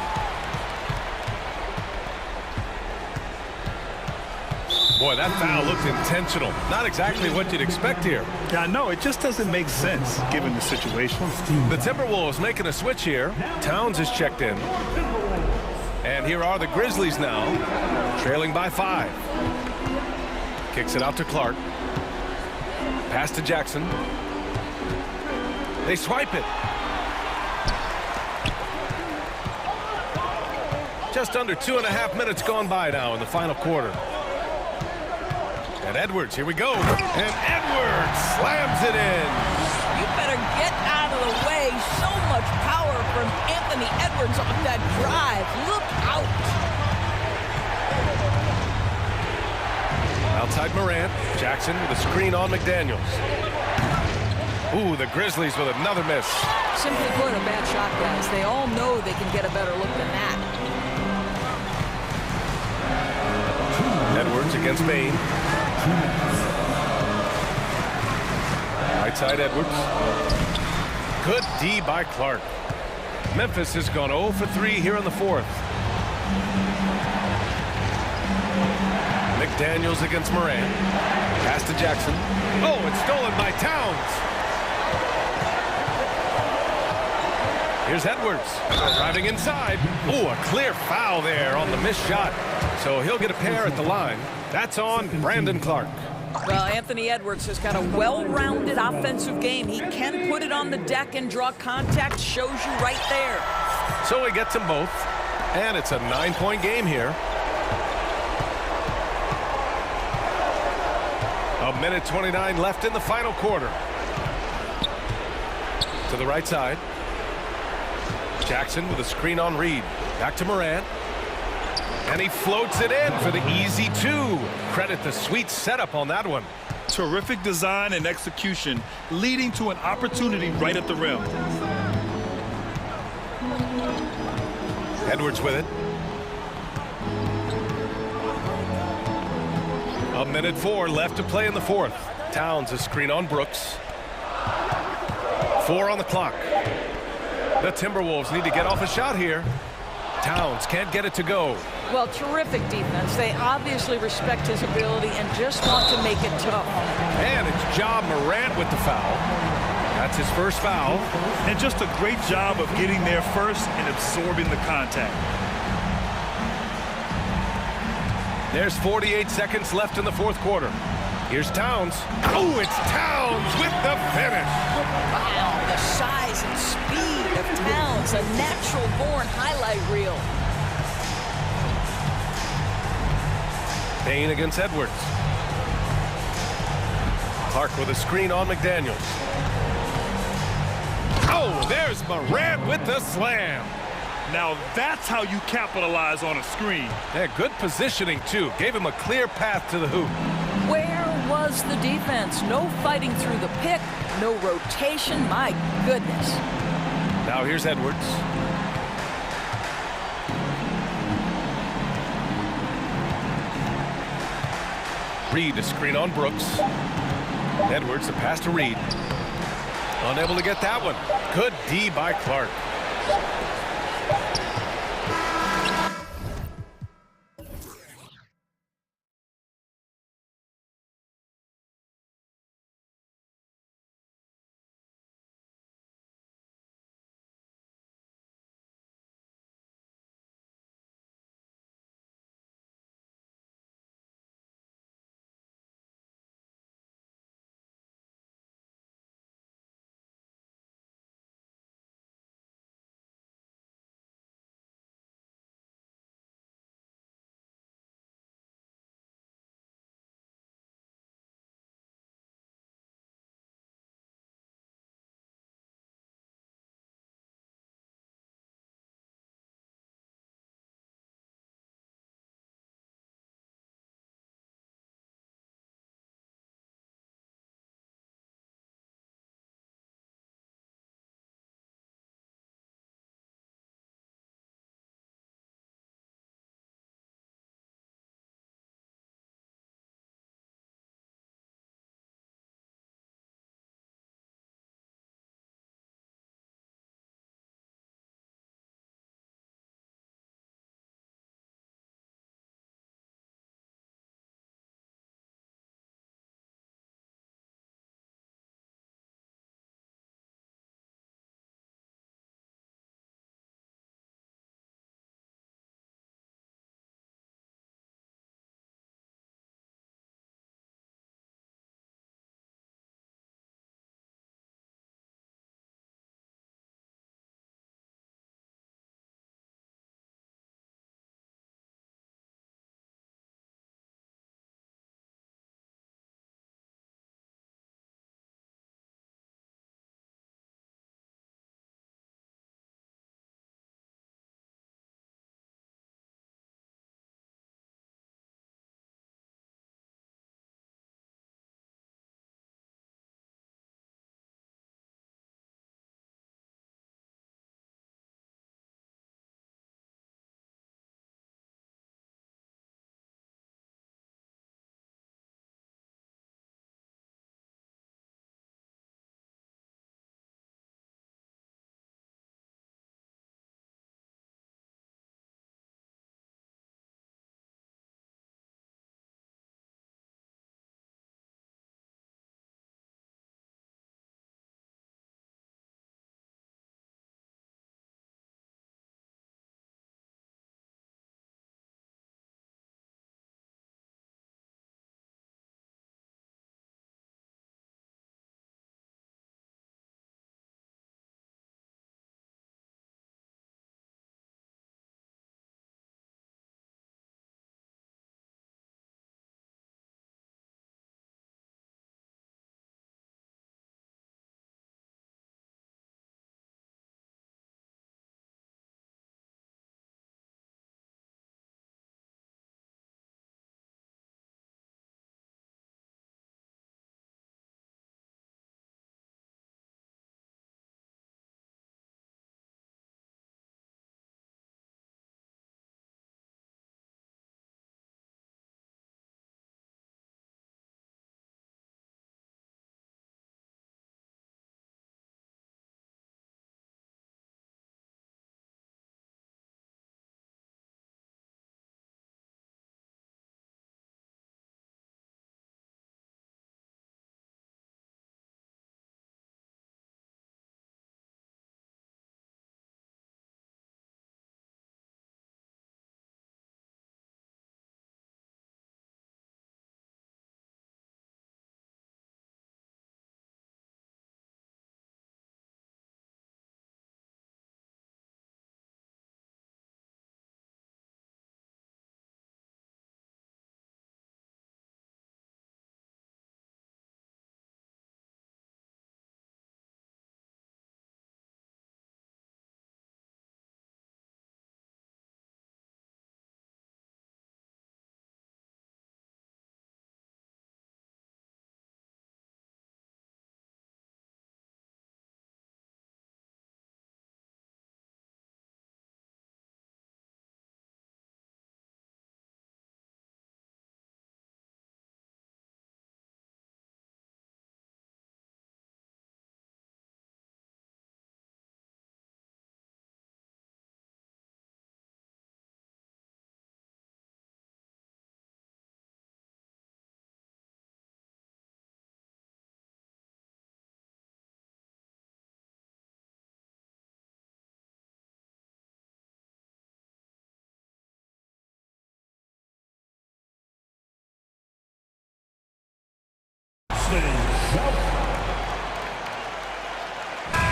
Boy, that foul looked intentional. Not exactly what you'd expect here. Yeah, I know. It just doesn't make sense given the situation. The Timberwolves making a switch here. Towns is checked in. And here are the Grizzlies now, trailing by 5. Kicks it out to Clark. Pass to Jackson. They swipe it. Just under 2.5 minutes gone by now in the final quarter. And Edwards, here we go. And Edwards slams it in. You better get out of the way. So much power from Anthony Edwards on that drive. Look out. Outside Morant. Jackson with a screen on McDaniels. Ooh, the Grizzlies with another miss. Simply put, a bad shot, guys. They all know they can get a better look than that. Edwards against Bain. Right side Edwards. Good D by Clark. Memphis has gone 0 for 3 here in the 4th. McDaniels against Morant. Pass to Jackson. Oh, it's stolen by Towns. Here's Edwards driving inside. Oh, a clear foul there on the missed shot. So he'll get a pair at the line. That's on Brandon Clark. Well, Anthony Edwards has got a well-rounded offensive game. He can put it on the deck and draw contact. Shows you right there. So he gets them both. And it's a 9-point game here. 1:29 left in the final quarter. To the right side. Jackson with a screen on Reed. Back to Morant. And he floats it in for the easy 2. Credit the sweet setup on that one. Terrific design and execution, leading to an opportunity right at the rim. Edwards with it. 1:04 left to play in the 4th. Towns a screen on Brooks. 4 on the clock. The Timberwolves need to get off a shot here. Towns can't get it to go. Well, terrific defense. They obviously respect his ability and just want to make it tough. And it's Ja Morant with the foul. That's his first foul. And just a great job of getting there first and absorbing the contact. There's 48 seconds left in the 4th quarter. Here's Towns. Oh, it's Towns with the finish. Wow, the size and speed of Towns, a natural-born highlight reel. Bain against Edwards. Clark with a screen on McDaniels. Oh, there's Morant with the slam. Now that's how you capitalize on a screen. Yeah, good positioning, too. Gave him a clear path to the hoop. Where was the defense? No fighting through the pick, no rotation. My goodness. Now here's Edwards. Reed a screen on Brooks. Edwards, the pass to Reed. Unable to get that one. Good D by Clark.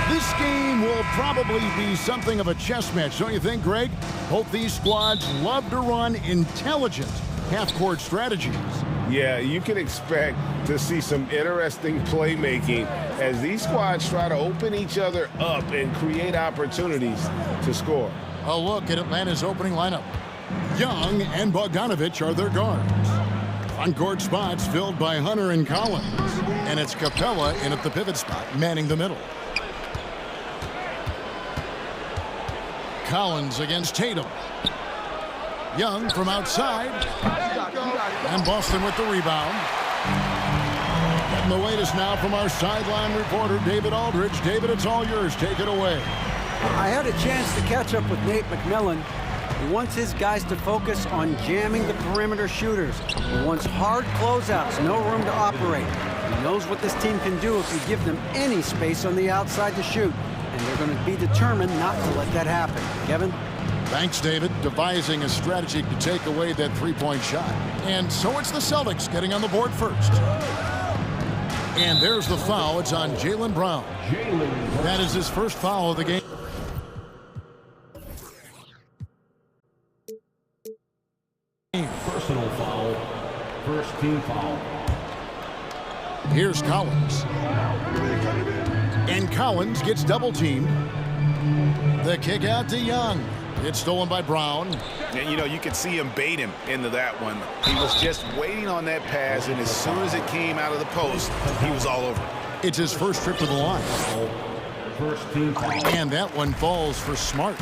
This game will probably be something of a chess match, don't you think, Greg? Both these squads love to run intelligent half-court strategies. Yeah, you can expect to see some interesting playmaking as these squads try to open each other up and create opportunities to score. A look at Atlanta's opening lineup. Young and Bogdanovich are their guards. On-court spots filled by Hunter and Collins. And it's Capella in at the pivot spot, manning the middle. Collins against Tatum. Young from outside. And Boston with the rebound. Getting the latest now from our sideline reporter, David Aldridge. David, it's all yours. Take it away. I had a chance to catch up with Nate McMillan. He wants his guys to focus on jamming the perimeter shooters. He wants hard closeouts, no room to operate. He knows what this team can do if you give them any space on the outside to shoot. And they're going to be determined not to let that happen. Kevin? Thanks, David. Devising a strategy to take away that three-point shot. And so it's the Celtics getting on the board first. And there's the foul. It's on Jaylen Brown. That is his first foul of the game. Personal foul. First team foul. Here's Collins. And Collins gets double-teamed. The kick out to Young. It's stolen by Brown. And, you know, you could see him bait him into that one. He was just waiting on that pass, and as soon as it came out of the post, he was all over. It's his first trip to the line. First team foul. And that one falls for Smart.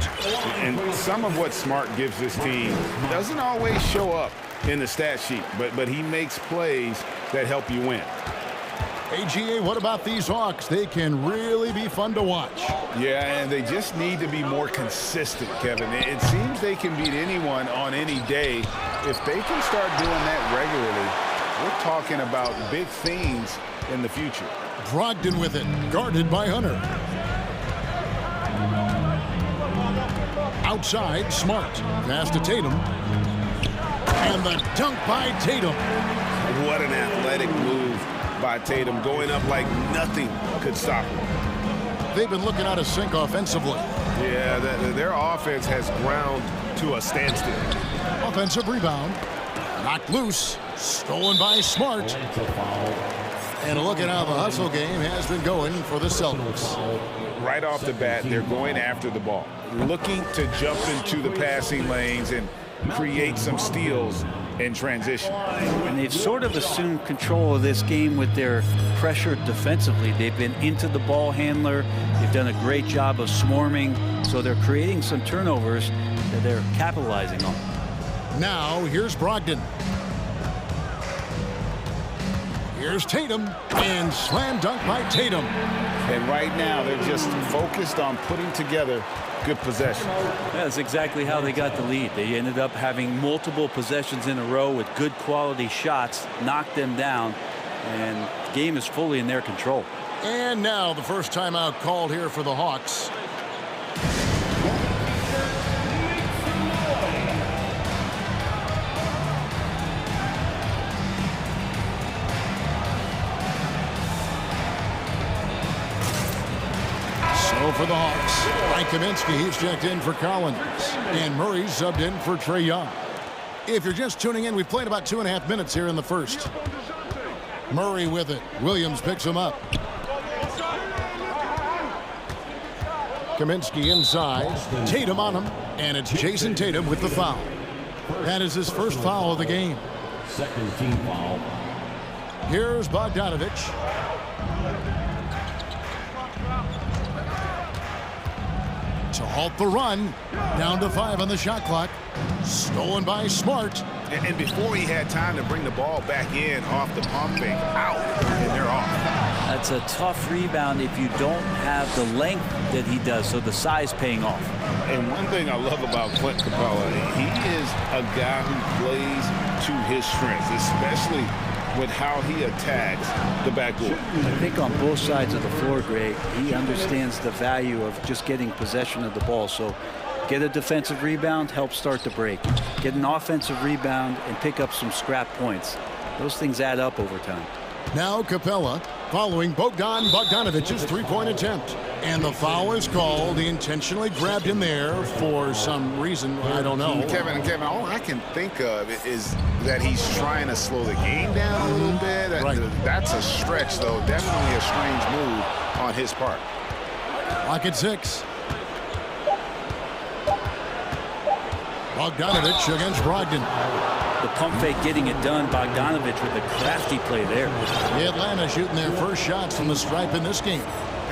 And some of what Smart gives this team doesn't always show up in the stat sheet, but he makes plays that help you win. AGA, what about these Hawks? They can really be fun to watch. Yeah, and they just need to be more consistent, Kevin. It seems they can beat anyone on any day. If they can start doing that regularly, we're talking about big things in the future. Brogdon with it, guarded by Hunter. Outside, Smart. Pass to Tatum. And the dunk by Tatum. What an athletic move by Tatum, going up like nothing could stop him. They've been looking out of sync offensively. Yeah, their offense has ground to a standstill. Offensive rebound. Knocked loose. Stolen by Smart. And a look at how the hustle game has been going for the Celtics. Right off the bat, they're going after the ball, looking to jump into the passing lanes and create some steals in transition. And they've sort of assumed control of this game with their pressure defensively. They've been into the ball handler. They've done a great job of swarming. So they're creating some turnovers that they're capitalizing on. Now, here's Brogdon. Here's Tatum, and slam dunk by Tatum. And right now, they're just focused on putting together good possession. Yeah, that's exactly how they got the lead. They ended up having multiple possessions in a row with good quality shots, knocked them down, and the game is fully in their control. And now the first timeout called here for the Hawks. For the Hawks, Mike Kaminsky, he's checked in for Collins, and Murray's subbed in for Trae Young. If you're just tuning in, we've played about 2.5 minutes here in the first. Murray with it. Williams picks him up. Kaminsky inside. Tatum on him, and it's Jason Tatum with the foul. That is his first foul of the game. Second team foul. Here's Bogdanovich. To halt the run, down to 5 on the shot clock. Stolen by Smart. And before he had time to bring the ball back in off the pump fake, out, and they're off. That's a tough rebound if you don't have the length that he does, so the size paying off. And one thing I love about Clint Capella, he is a guy who plays to his strengths, especially with how he attacks the backcourt. I think on both sides of the floor, Greg, he understands the value of just getting possession of the ball. So get a defensive rebound, help start the break. Get an offensive rebound and pick up some scrap points. Those things add up over time. Now Capella following Bogdanovic's three-point attempt. And the foul is called. He intentionally grabbed him there for some reason. I don't know. Kevin, all I can think of is that he's trying to slow the game down a little bit. That's a stretch, though. Definitely a strange move on his part. Lock at 6. Bogdanovich against Brogdon. The pump fake getting it done. Bogdanovich with a crafty play there. The Atlanta shooting their first shots from the stripe in this game.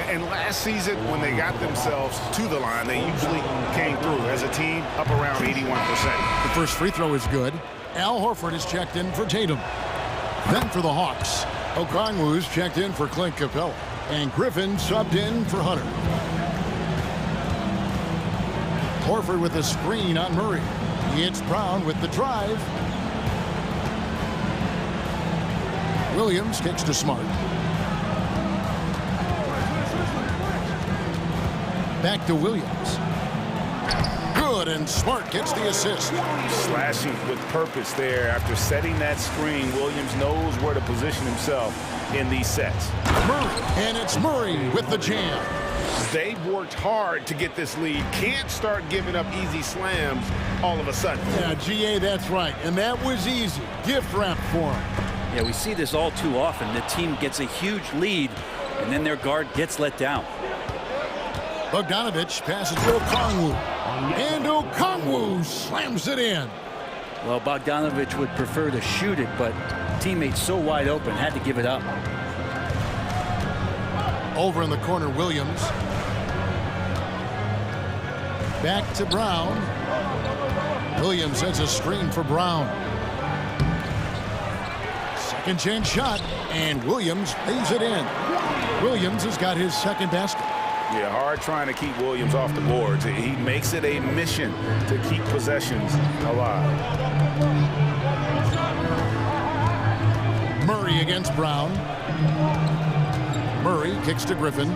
And last season, when they got themselves to the line, they usually came through as a team up around 81%. The first free throw is good. Al Horford is checked in for Tatum. Then for the Hawks, Okongwu's checked in for Clint Capella. And Griffin subbed in for Hunter. Horford with a screen on Murray. It's Brown with the drive. Williams kicks to Smart. Back to Williams. Good, and Smart gets the assist. Slashing with purpose there. After setting that screen, Williams knows where to position himself in these sets. Murray, and it's Murray with the jam. They've worked hard to get this lead. Can't start giving up easy slams all of a sudden. Yeah, GA, that's right. And that was easy. Gift wrap for him. Yeah, we see this all too often. The team gets a huge lead, and then their guard gets let down. Bogdanovich passes to Okongwu. And Okongwu slams it in. Well, Bogdanovich would prefer to shoot it, but teammates so wide open, had to give it up. Over in the corner, Williams. Back to Brown. Williams has a screen for Brown. Second chance shot, and Williams lays it in. Williams has got his second basket. Yeah, hard trying to keep Williams off the boards. He makes it a mission to keep possessions alive. Murray against Brown. Murray kicks to Griffin.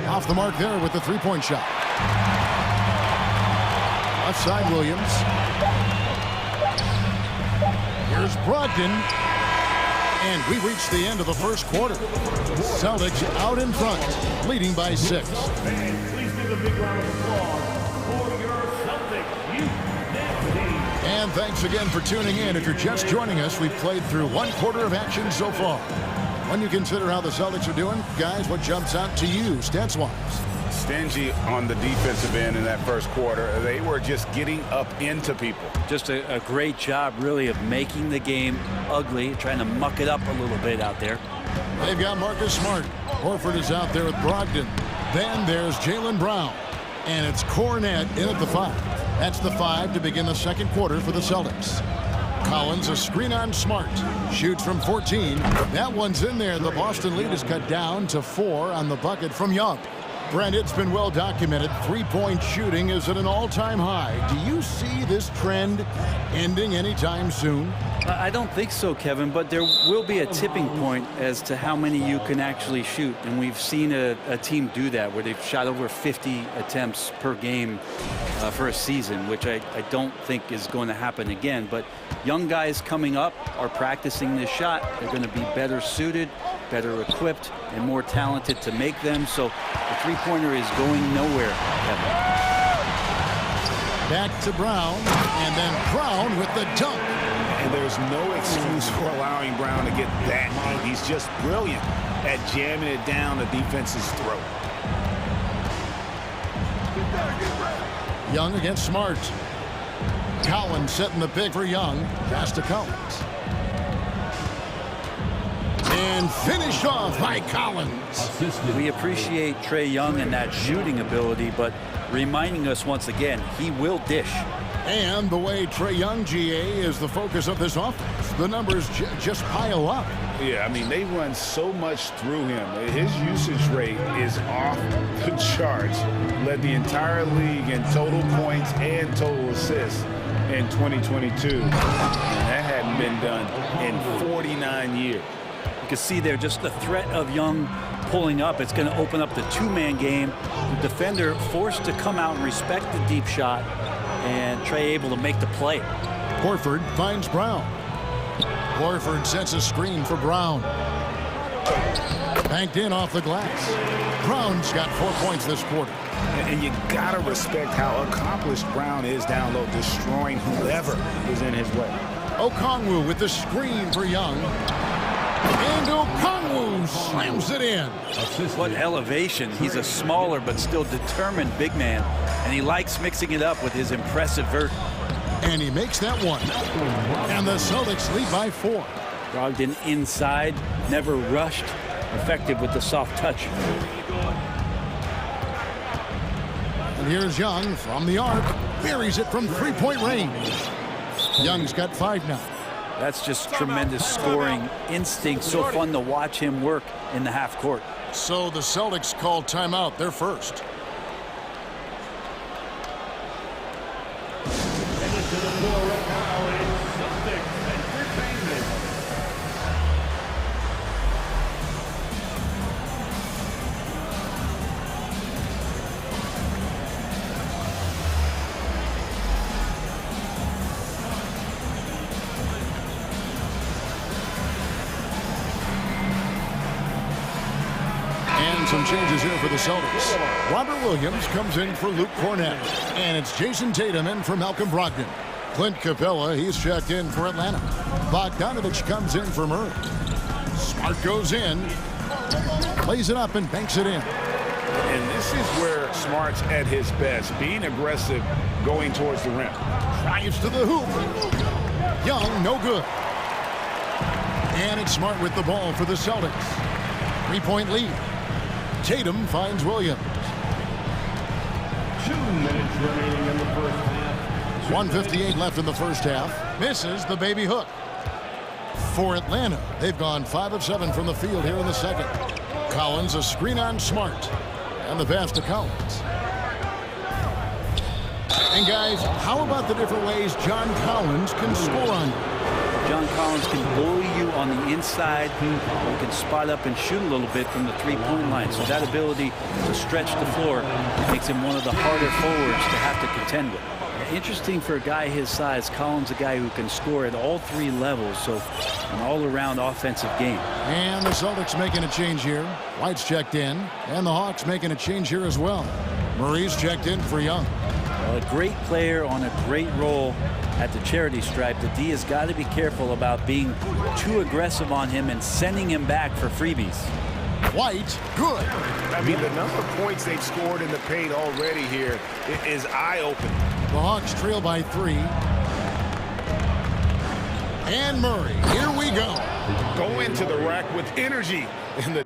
Off the mark there with the three-point shot. Left side, Williams. Here's Brogdon. And we reached the end of the first quarter. Celtics out in front, leading by 6. Please give a big round of applause for your Celtics youth team. And thanks again for tuning in. If you're just joining us, we've played through one quarter of action so far. When you consider how the Celtics are doing, guys, what jumps out to you, stats-wise? Stingy on the defensive end in that first quarter. They were just getting up into people. Just a great job, really, of making the game ugly, trying to muck it up a little bit out there. They've got Marcus Smart. Horford is out there with Brogdon. Then there's Jaylen Brown. And it's Cornette in at the 5. That's the 5 to begin the second quarter for the Celtics. Collins, a screen on Smart. Shoots from 14. That one's in there. The Boston lead is cut down to 4 on the bucket from Young. Brent, it's been well documented. Three-point shooting is at an all-time high. Do you see this trend ending anytime soon? I don't think so, Kevin, but there will be a tipping point as to how many you can actually shoot. And we've seen a team do that, where they've shot over 50 attempts per game for a season, which I don't think is going to happen again. But young guys coming up are practicing this shot. They're going to be better suited, better equipped, and more talented to make them. So the three-pointer is going nowhere, Kevin. Back to Brown, and then Brown with the dunk. And there's no excuse for allowing Brown to get that deep. He's just brilliant at jamming it down the defense's throat. Young against Smart. Collins setting the pick for Young. Pass to Collins. And finished off by Collins. We appreciate Trae Young and that shooting ability, but reminding us once again, he will dish. And the way Trae Young, GA, is the focus of this offense. The numbers just pile up. Yeah, I mean, they run so much through him. His usage rate is off the charts. Led the entire league in total points and total assists in 2022. And that hadn't been done in 49 years. You can see there just the threat of Young pulling up. It's going to open up the two-man game. The defender forced to come out and respect the deep shot, and Trae able to make the play. Horford finds Brown. Horford sets a screen for Brown. Banked in off the glass. Brown's got 4 points this quarter. And you gotta respect how accomplished Brown is down low, destroying whoever is in his way. Okongwu with the screen for Young. And Okongwu slams it in. What elevation. He's a smaller but still determined big man, and he likes mixing it up with his impressive vert. And he makes that one. And the Celtics lead by 4. Brogdon inside, never rushed, effective with the soft touch. And here's Young from the arc. Buries it from three-point range. Young's got 5 now. That's just tremendous scoring instinct. So fun to watch him work in the half court. So the Celtics call timeout. They're first. Headed to the floor right now is Celtics Entertainment. And some changes here for the Celtics. Robert Williams comes in for Luke Cornett. And it's Jason Tatum in for Malcolm Brogdon. Clint Capella, he's checked in for Atlanta. Bogdanovich comes in for Murray. Smart goes in. Plays it up and banks it in. And this is where Smart's at his best, being aggressive, going towards the rim. Drives to the hoop. Young, no good. And it's Smart with the ball for the Celtics. 3-point lead. Tatum finds Williams. 2 minutes remaining in the first half. 1:58 left in the first half. Misses the baby hook. For Atlanta, they've gone 5 of 7 from the field here in the second. Collins, a screen on Smart. And the pass to Collins. And guys, how about the different ways John Collins can score on you? John Collins can bully you on the inside. He can spot up and shoot a little bit from the three-point line. So that ability to stretch the floor makes him one of the harder forwards to have to contend with. Interesting for a guy his size. Collins, a guy who can score at all 3 levels. So an all-around offensive game. And the Celtics making a change here. White's checked in. And the Hawks making a change here as well. Murray's checked in for Young. Well, a great player on a great role at the charity stripe. The D has got to be careful about being too aggressive on him and sending him back for freebies. White, good. I mean, the number of points they've scored in the paint already here is eye-opening. The Hawks trail by 3. And Murray, here we go. Go into the rack with energy in the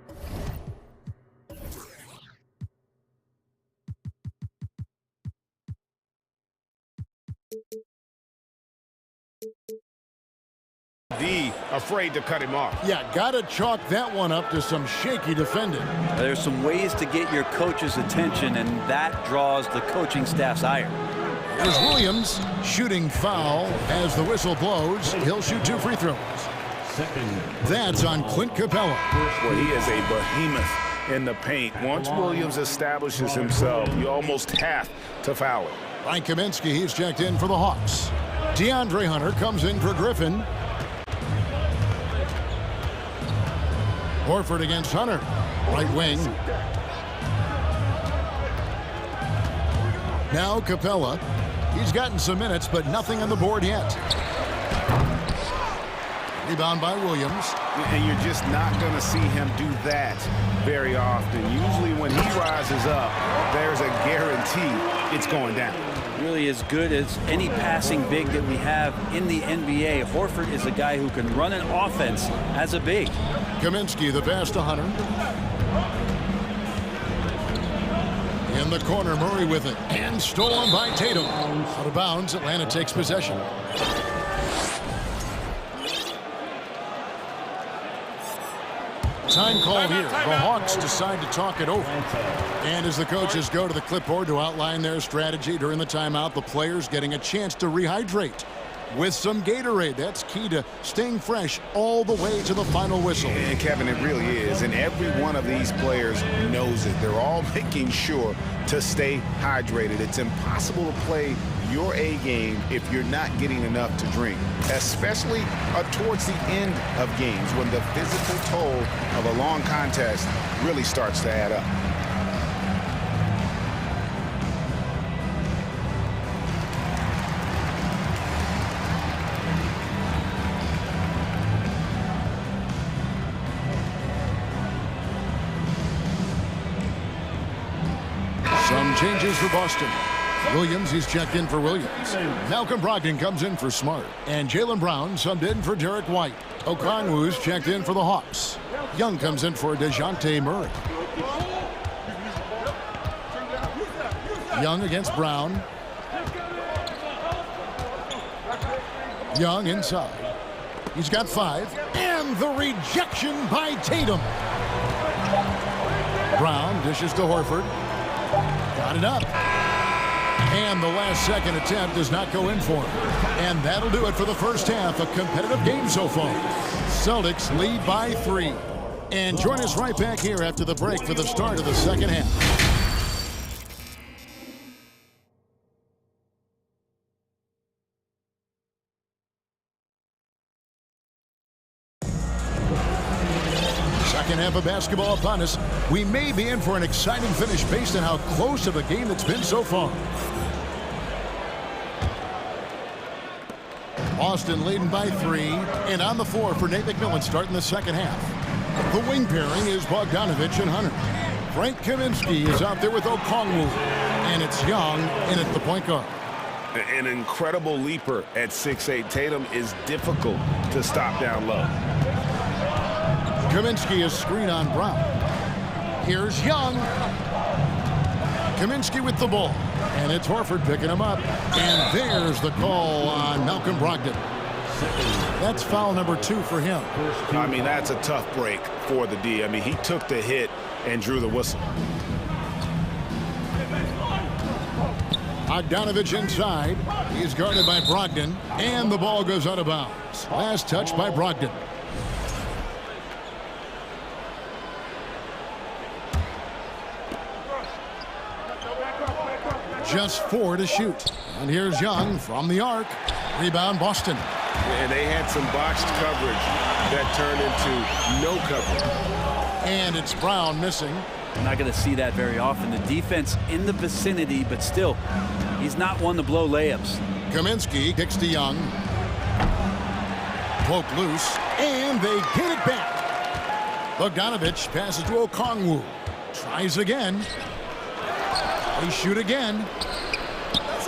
afraid to cut him off. Yeah, gotta chalk that one up to some shaky defending. There's some ways to get your coach's attention, and that draws the coaching staff's ire. There's Williams shooting foul as the whistle blows. He'll shoot 2 free throws. That's on Clint Capella. Well, he is a behemoth in the paint. Once Williams establishes himself, you almost have to foul it. Frank Kaminsky, he's checked in for the Hawks. DeAndre Hunter comes in for Griffin. Horford against Hunter. Right wing. Now Capella. He's gotten some minutes, but nothing on the board yet. Rebound by Williams. And you're just not going to see him do that very often. Usually when he rises up, there's a guarantee it's going down. Really as good as any passing big that we have in the NBA. Horford is a guy who can run an offense as a big. Kaminsky, the pass to Hunter. In the corner, Murray with it. And stolen by Tatum. Out of bounds, Atlanta takes possession. Time call here. The Hawks decide to talk it over. And as the coaches go to the clipboard to outline their strategy during the timeout, the players getting a chance to rehydrate with some Gatorade. That's key to staying fresh all the way to the final whistle. And Kevin, it really is. And every one of these players knows it. They're all making sure to stay hydrated. It's impossible to play your A game if you're not getting enough to drink, especially towards the end of games when the physical toll of a long contest really starts to add up. Some changes for Boston. Williams, he's checked in for Williams. Malcolm Brogdon comes in for Smart. And Jaylen Brown subbed in for Derek White. Okongwu's checked in for the Hawks. Young comes in for DeJounte Murray. Young against Brown. Young inside. He's got 5. And the rejection by Tatum. Brown dishes to Horford. Got it up. And the last second attempt does not go in for him. And that'll do it for the first half. A competitive game so far. Celtics lead by 3. And join us right back here after the break for the start of the second half. Second half of basketball upon us. We may be in for an exciting finish based on how close of a game it's been so far. Boston leading by 3, and on the floor for Nate McMillan starting the second half. The wing pairing is Bogdanovich and Hunter. Frank Kaminsky is out there with Okongwu, and it's Young in at the point guard. An incredible leaper at 6'8". Tatum is difficult to stop down low. Kaminsky is screen on Brown. Here's Young. Kaminsky with the ball. And it's Horford picking him up. And there's the call on Malcolm Brogdon. That's foul number 2 for him. I mean, that's a tough break for the D. I mean, he took the hit and drew the whistle. Bogdanovich inside. He's guarded by Brogdon. And the ball goes out of bounds. Last touch by Brogdon. Just 4 to shoot. And here's Young from the arc. Rebound Boston. And they had some botched coverage that turned into no coverage. And it's Brown missing. You're not going to see that very often. The defense in the vicinity, but still, he's not one to blow layups. Kaminsky kicks to Young. Poke loose. And they get it back. Bogdanovich passes to Okongwu. Tries again. They shoot again.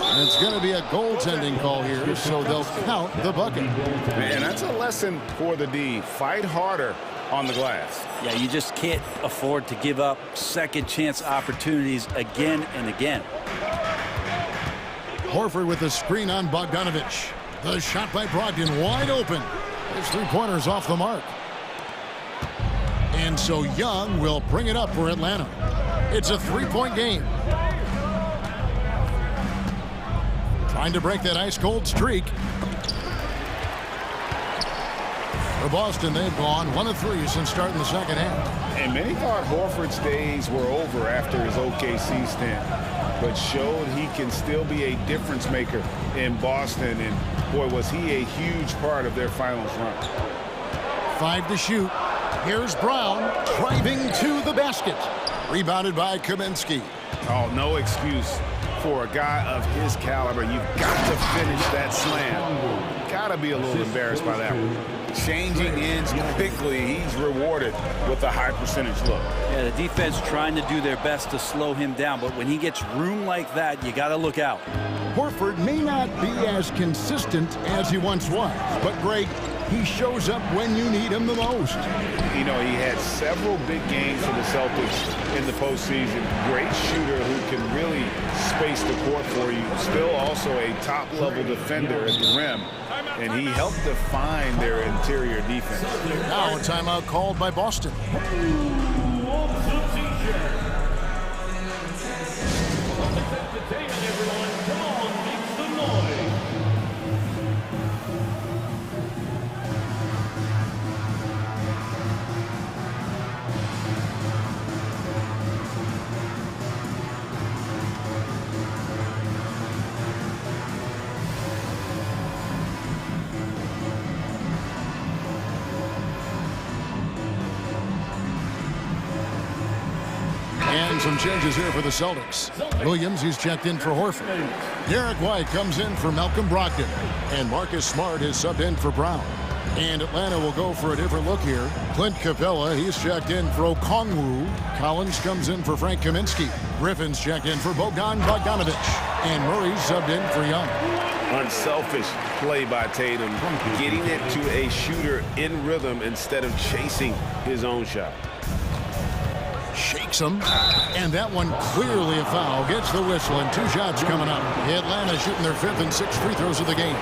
And it's going to be a goaltending call here, so they'll count the bucket. Man, that's a lesson for the D. Fight harder on the glass. Yeah, you just can't afford to give up second chance opportunities again and again. Horford with the screen on Bogdanovich. The shot by Brogdon wide open. His 3-pointer's off the mark. And so Young will bring it up for Atlanta. It's a 3-point game. Trying to break that ice-cold streak. For Boston, they've gone 1 of 3 since starting the second half. And many thought Horford's days were over after his OKC stint, but showed he can still be a difference maker in Boston. And boy, was he a huge part of their finals run. 5 to shoot. Here's Brown driving to the basket. Rebounded by Kaminsky. Oh, no excuse for a guy of his caliber. You've got to finish that slam. Got to be a little embarrassed by that one. Changing ends quickly. He's rewarded with a high percentage look. Yeah, the defense trying to do their best to slow him down, but when he gets room like that, you got to look out. Horford may not be as consistent as he once was, but Greg, he shows up when you need him the most. You know, he had several big games for the Celtics in the postseason. Great shooter who can really space the court for you. Still also a top-level defender at the rim. And he helped define their interior defense. Now a timeout called by Boston. some changes here for the Celtics. Williams, he's checked in for Horford. Derek White comes in for Malcolm Brogdon. And Marcus Smart is subbed in for Brown. And Atlanta will go for a different look here. Clint Capella, he's checked in for Okongwu. Collins comes in for Frank Kaminsky. Griffin's checked in for Bogdan Bogdanovic. And Murray's subbed in for Young. Unselfish play by Tatum, getting it to a shooter in rhythm instead of chasing his own shot. Shakes him, and that one clearly a foul. Gets the whistle, and 2 shots coming up. Atlanta shooting their 5th and 6th free throws of the game.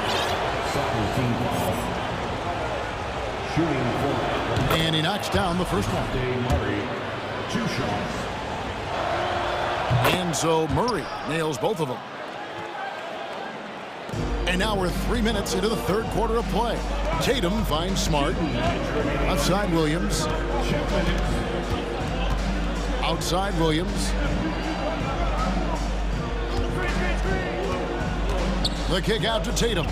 And he knocks down the first one. 2 shots. And so Murray nails both of them. And now we're 3 minutes into the 3rd quarter of play. Tatum finds Smart. Outside Williams. Outside Williams. The kick out to Tatum.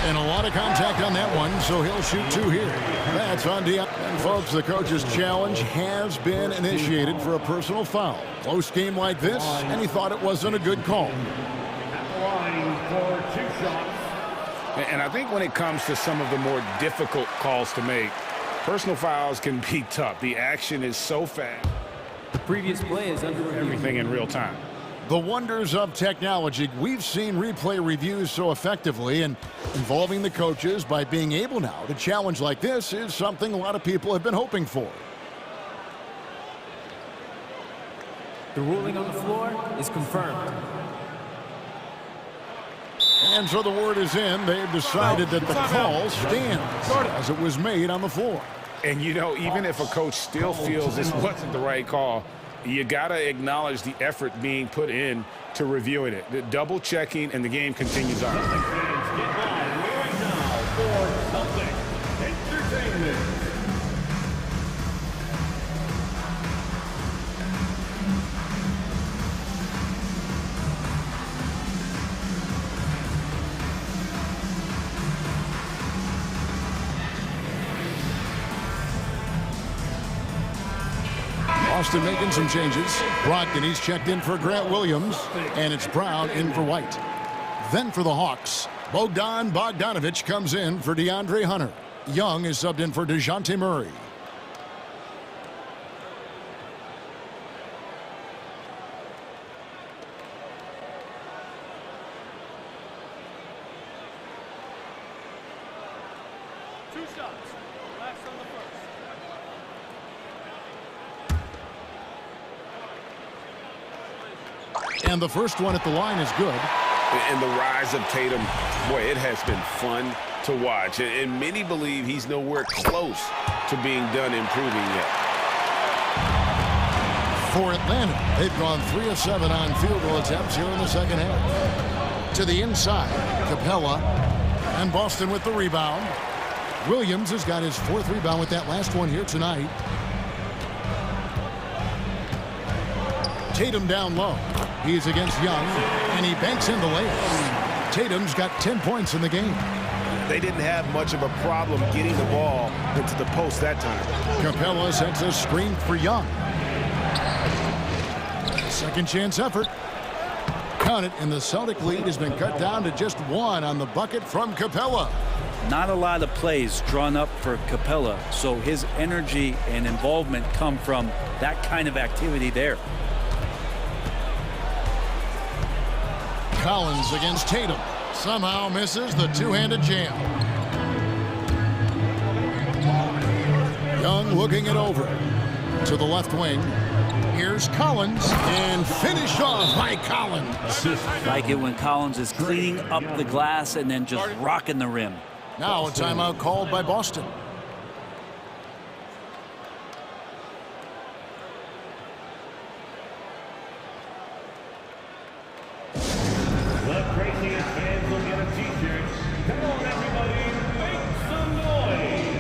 And a lot of contact on that one, so he'll shoot 2 here. That's on Dion. And folks, the coach's challenge has been initiated for a personal foul. Close game like this, and he thought it wasn't a good call. For 2 shots. And I think when it comes to some of the more difficult calls to make, personal fouls can be tough. The action is so fast. The previous play is under review. Everything in real time. The wonders of technology. We've seen replay reviews so effectively, and involving the coaches by being able now to challenge like this is something a lot of people have been hoping for. The ruling on the floor is confirmed. And so the word is in. They've decided that the call stands as it was made on the floor. And, you know, even if a coach still feels this wasn't the right call, you got to acknowledge the effort being put in to reviewing it. The double checking, and the game continues on. Fans, get live right now for Celtic Entertainment. Boston making some changes. Brogdon, he's checked in for Grant Williams, and it's Brown in for White. Then for the Hawks, Bogdan Bogdanovic comes in for DeAndre Hunter. Young is subbed in for DeJounte Murray. And the first one at the line is good. And the rise of Tatum, boy, it has been fun to watch. And many believe he's nowhere close to being done improving yet. For Atlanta, they've gone 3 of 7 on field goal attempts here in the second half. To the inside, Capella, and Boston with the rebound. Williams has got his 4th rebound with that last one here tonight. Tatum down low. He's against Young, and he banks in the layup. Tatum's got 10 points in the game. They didn't have much of a problem getting the ball into the post that time. Capella sends a screen for Young. Second chance effort. Count it, and the Celtic lead has been cut down to just 1 on the bucket from Capella. Not a lot of plays drawn up for Capella, so his energy and involvement come from that kind of activity there. Collins against Tatum. Somehow misses the two-handed jam. Young looking it over to the left wing. Here's Collins, and finish off by Collins. Like it when Collins is cleaning up the glass and then just rocking the rim. Now a timeout called by Boston. The craziest fans will get a t-shirt. Come on, everybody, make some noise.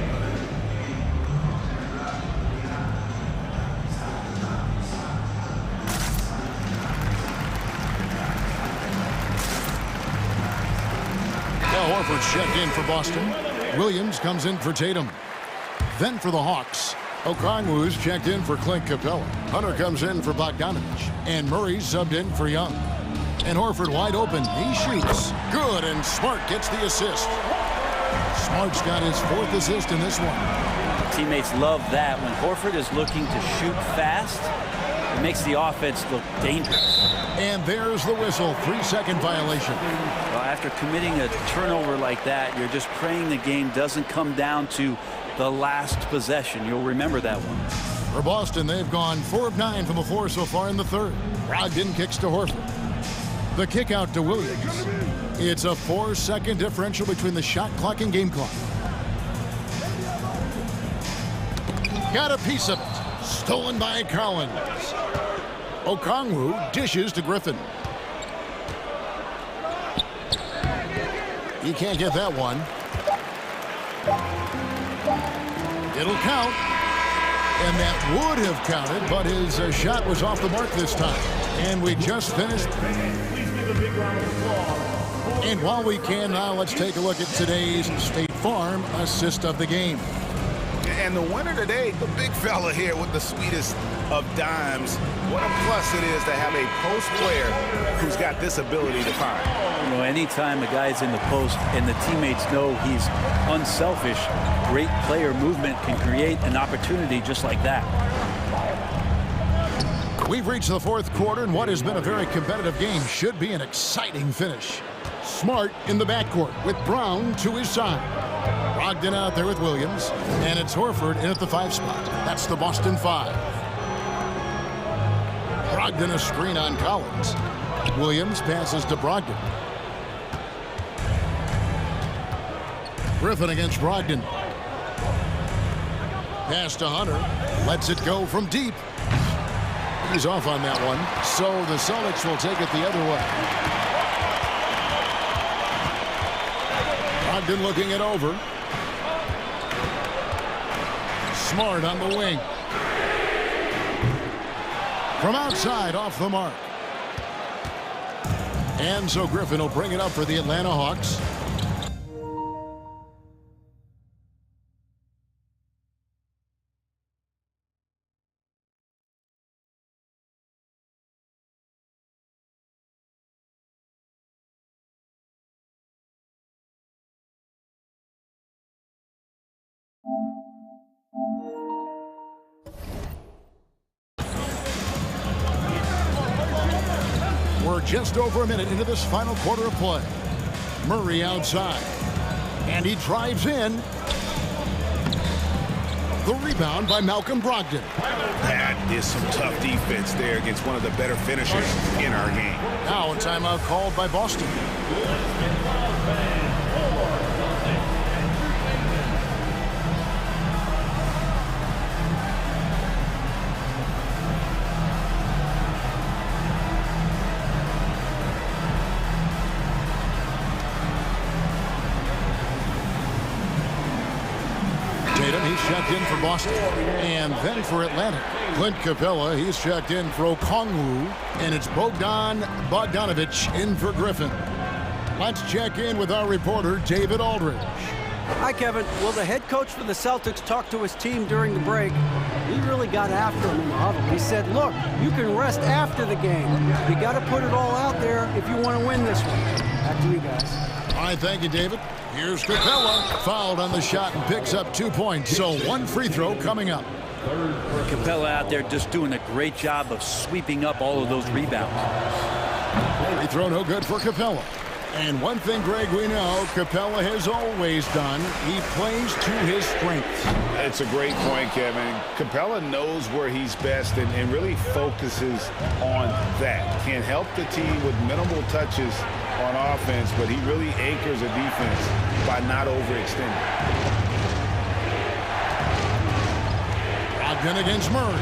Al Horford's checked in for Boston. Williams comes in for Tatum. Then for the Hawks, Okongwu's checked in for Clint Capella. Hunter comes in for Bogdanovich. And Murray's subbed in for Young. And Horford wide open. He shoots. Good, and Smart gets the assist. Smart's got his 4th assist in this one. Teammates love that. When Horford is looking to shoot fast, it makes the offense look dangerous. And there's the whistle. 3-second violation. Well, after committing a turnover like that, you're just praying the game doesn't come down to the last possession. You'll remember that one. For Boston, they've gone 4 of 9 from the floor so far in the third. Brogdon kicks to Horford. The kick out to Williams. It's a 4-second differential between the shot clock and game clock. Got a piece of it. Stolen by Collins. Okongwu dishes to Griffin. He can't get that one. It'll count. And that would have counted, but his shot was off the mark this time. And we just finished. And while we can now, let's take a look at today's State Farm assist of the game. And the winner today, the big fella here with the sweetest of dimes. What a plus it is to have a post player who's got this ability to find. You know, anytime a guy's in the post and the teammates know he's unselfish, great player movement can create an opportunity just like that. We've reached the 4th quarter, and what has been a very competitive game should be an exciting finish. Smart in the backcourt with Brown to his side. Brogdon out there with Williams, and it's Horford in at the 5 spot. That's the Boston 5. Brogdon a screen on Collins. Williams passes to Brogdon. Griffin against Brogdon. Pass to Hunter. Lets it go from deep. He's off on that one, so the Celtics will take it the other way. Brogdon looking it over. Smart on the wing. From outside, off the mark. And so Griffin will bring it up for the Atlanta Hawks. We're just over a minute into this final quarter of play. Murray outside. And he drives in. The rebound by Malcolm Brogdon. That is some tough defense there against one of the better finishers in our game. Now a timeout called by Boston. He's checked in for Boston. And then for Atlanta, Clint Capella, he's checked in for Okongwu. And it's Bogdanovich in for Griffin. Let's check in with our reporter, David Aldridge. Hi, Kevin. Well, the head coach for the Celtics talked to his team during the break. He really got after him in the huddle. He said, look, you can rest after the game. You got to put it all out there if you want to win this one. Back to you guys. All right, thank you, David. Here's Capella. Fouled on the shot and picks up 2 points. So 1 free throw coming up. Capella out there just doing a great job of sweeping up all of those rebounds. Free throw no good for Capella. And one thing, Greg, we know Capella has always done, he plays to his strengths. It's a great point, Kevin. Capella knows where he's best and really focuses on that. Can help the team with minimal touches on offense, but he really anchors a defense by not overextending. Brogdon against Murray.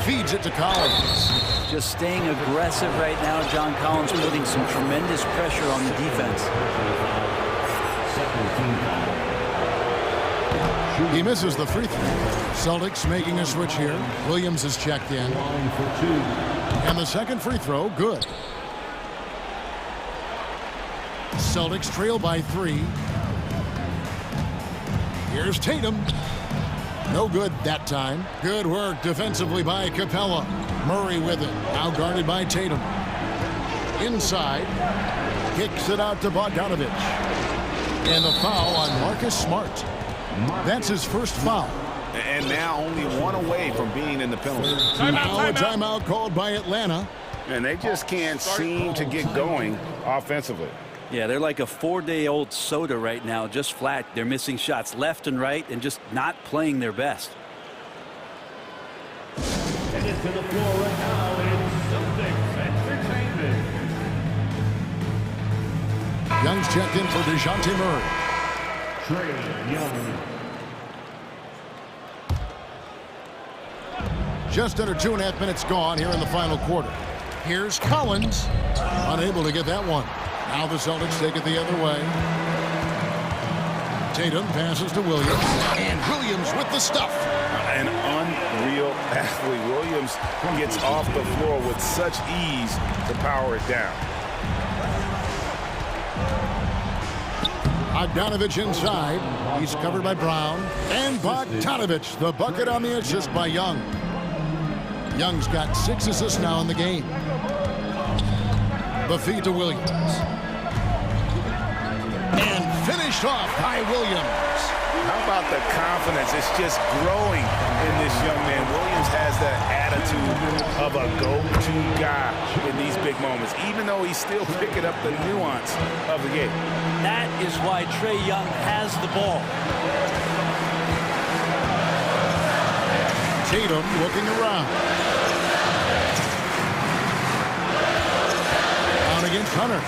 Feeds it to Collins. Just staying aggressive right now. John Collins putting some tremendous pressure on the defense. He misses the free throw. Celtics making a switch here. Williams is checked in. And the second free throw, good. Celtics trail by 3. Here's Tatum. No good that time. Good work defensively by Capella. Murray with it. Now guarded by Tatum. Inside. Kicks it out to Bogdanovich. And the foul on Marcus Smart. That's his first foul. And now only one away from being in the penalty. Now a timeout called by Atlanta. And they just can't seem to get going offensively. Yeah, they're like a 4-day-old soda right now, just flat. They're missing shots left and right and just not playing their best. And into the floor right now is Celtics Entertainment. Young's checked in for DeJounte Murray. Trae Young. Just under 2.5 minutes gone here in the final quarter. Here's Collins. Unable to get that one. Now the Celtics take it the other way. Tatum passes to Williams. And Williams with the stuff. An unreal athlete. Williams gets off the floor with such ease to power it down. Bogdanovich inside. He's covered by Brown. And Bogdanovich, the bucket on the assist by Young. Young's got 6 assists now in the game. The feed to Williams. And finished off by Williams. How about the confidence? It's just growing in this young man. Williams has that attitude of a go-to guy in these big moments, even though he's still picking up the nuance of the game. That is why Trae Young has the ball. Tatum looking around. Down against Hunter.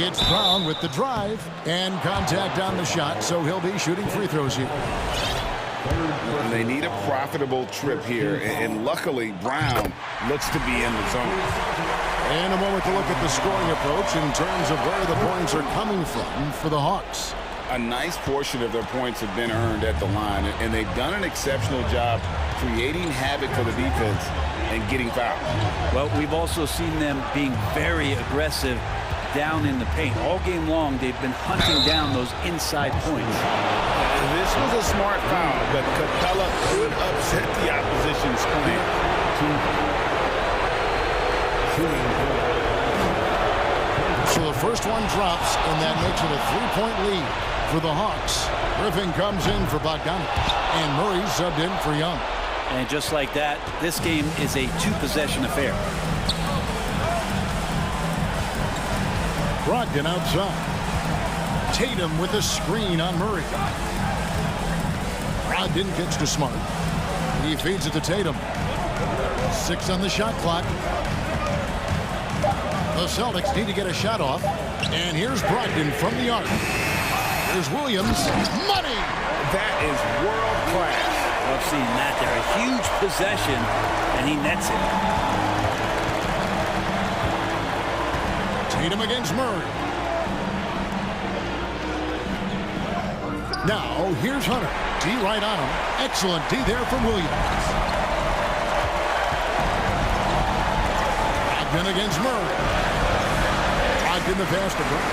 It's Brown with the drive and contact on the shot, so he'll be shooting free throws here. They need a profitable trip here, and luckily Brown looks to be in the zone. And a moment to look at the scoring approach in terms of where the points are coming from for the Hawks. A nice portion of their points have been earned at the line, and they've done an exceptional job creating havoc for the defense and getting fouled. Well, we've also seen them being very aggressive down in the paint. All game long, they've been hunting down those inside points. This was a smart foul, but Capella could upset the opposition's plan. So the first one drops, and that makes it a 3-point lead for the Hawks. Griffin comes in for Bogdanovich, and Murray subbed in for Young. And just like that, this game is a 2-possession affair. Brogdon outside. Tatum with a screen on Murray. Brogdon gets to Smart. He feeds it to Tatum. 6 on the shot clock. The Celtics need to get a shot off. And here's Brogdon from the arc. Here's Williams. Money! That is world class. I've seen that there. A huge possession, and he nets it. Tatum against Murray. Now, here's Hunter. D right on him. Excellent D there from Williams. Brogdon against Murray. Brogdon the pass to Brown.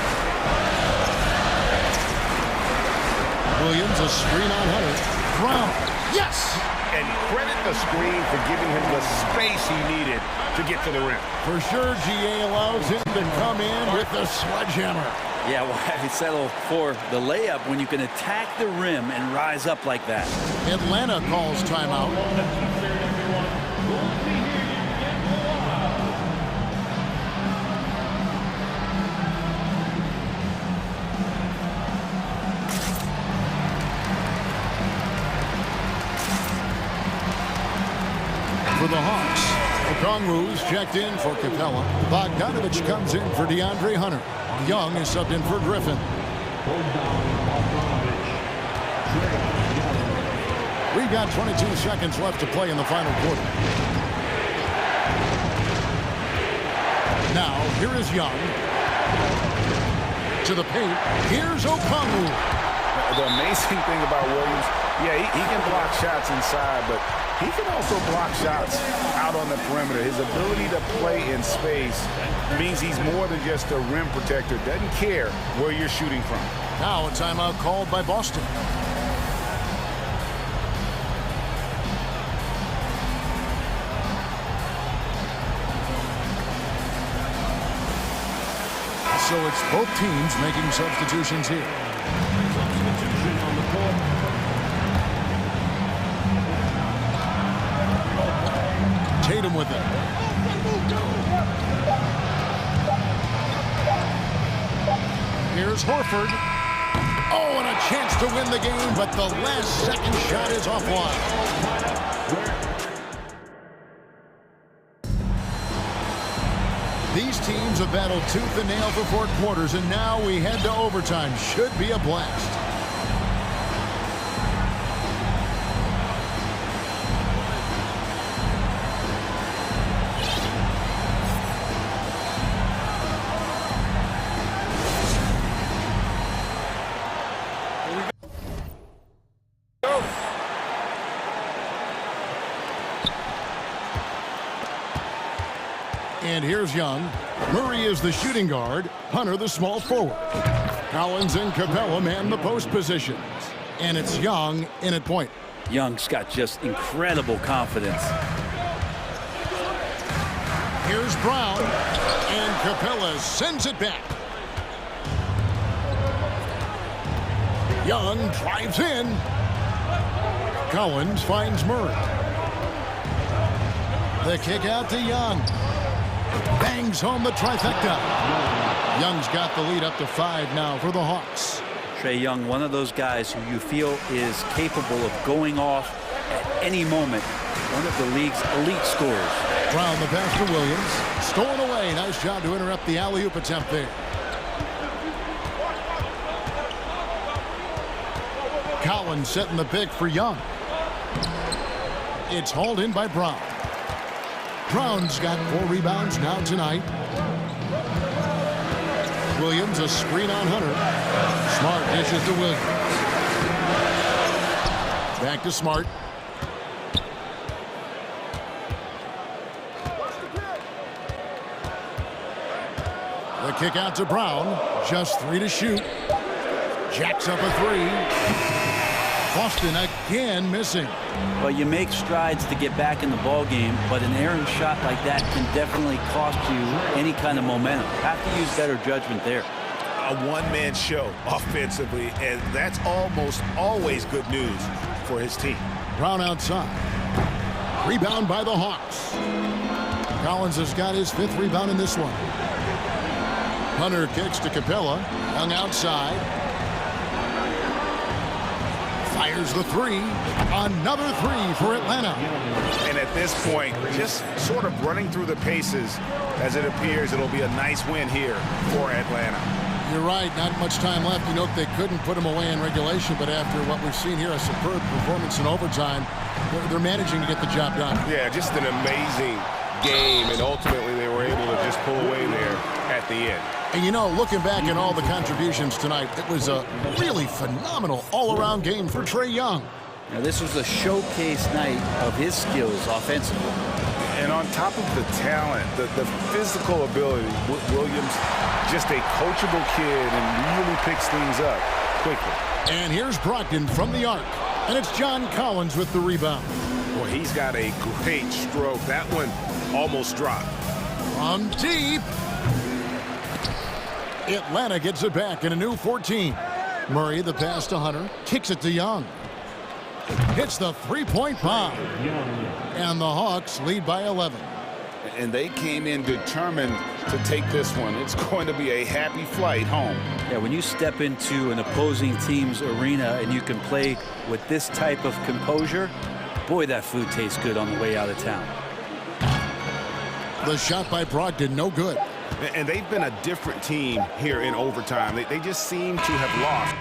Williams a screen on Hunter. Brown. Yes! And credit the screen for giving him the space he needed to get to the rim. For sure, GA allows him to come in with the sledgehammer. Yeah, why settle for the layup when you can attack the rim and rise up like that? Atlanta calls timeout. For the Hawks, Okongwu's checked in for Capella. Bogdanovich comes in for DeAndre Hunter. Young is subbed in for Griffin. We've got 22 seconds left to play in the final quarter. Now, here is Young. To the paint. Here's Okongwu. The amazing thing about Williams, yeah, he can block shots inside, but he can also block shots out on the perimeter. His ability to play in space means he's more than just a rim protector. Doesn't care where you're shooting from. Now a timeout called by Boston. So it's both teams making substitutions here. Substitution on the court. Tatum with it. Here's Horford. Oh, and a chance to win the game, but the last second shot is offline. These teams have battled tooth and nail for 4 quarters, and now we head to overtime. Should be a blast. And here's Young. Murray is the shooting guard. Hunter the small forward. Collins and Capella man the post positions. And it's Young in at point. Young's got just incredible confidence. Here's Brown. And Capella sends it back. Young drives in. Collins finds Murray. The kick out to Young. Bangs home the trifecta. Young's got the lead up to 5 now for the Hawks. Trae Young, one of those guys who you feel is capable of going off at any moment. One of the league's elite scorers. Brown the pass to Williams. Stolen away. Nice job to interrupt the alley-oop attempt there. Collins setting the pick for Young. It's hauled in by Brown. Brown's got 4 rebounds now tonight. Williams a screen on Hunter. Smart dishes to Williams. Back to Smart. The kick out to Brown. Just 3 to shoot. Jacks up a 3. Boston again missing. Well, you make strides to get back in the ball game, but an errant shot like that can definitely cost you any kind of momentum. Have to use better judgment there. A one-man show offensively, and that's almost always good news for his team. Brown outside. Rebound by the Hawks. Collins has got his 5th rebound in this one. Hunter kicks to Capella. Young outside. Fires the 3. Another 3 for Atlanta. And at this point, just sort of running through the paces as it appears it'll be a nice win here for Atlanta. You're right. Not much time left. You know, they couldn't put him away in regulation, but after what we've seen here, a superb performance in overtime, they're managing to get the job done. Yeah, just an amazing game, and ultimately they were able to just pull away there at the end. And you know, looking back at all the contributions tonight, it was a really phenomenal all-around game for Trae Young. Now, this was a showcase night of his skills offensively. And on top of the talent, the physical ability, Williams, just a coachable kid and really picks things up quickly. And here's Brogdon from the arc. And it's John Collins with the rebound. Boy, he's got a great stroke. That one almost dropped. From deep. Atlanta gets it back in a new 14. Murray, the pass to Hunter, kicks it to Young. Hits the 3-point bomb. And the Hawks lead by 11. And they came in determined to take this one. It's going to be a happy flight home. Yeah, when you step into an opposing team's arena and you can play with this type of composure, boy, that food tastes good on the way out of town. The shot by Brogdon, no good. And they've been a different team here in overtime. They just seem to have lost.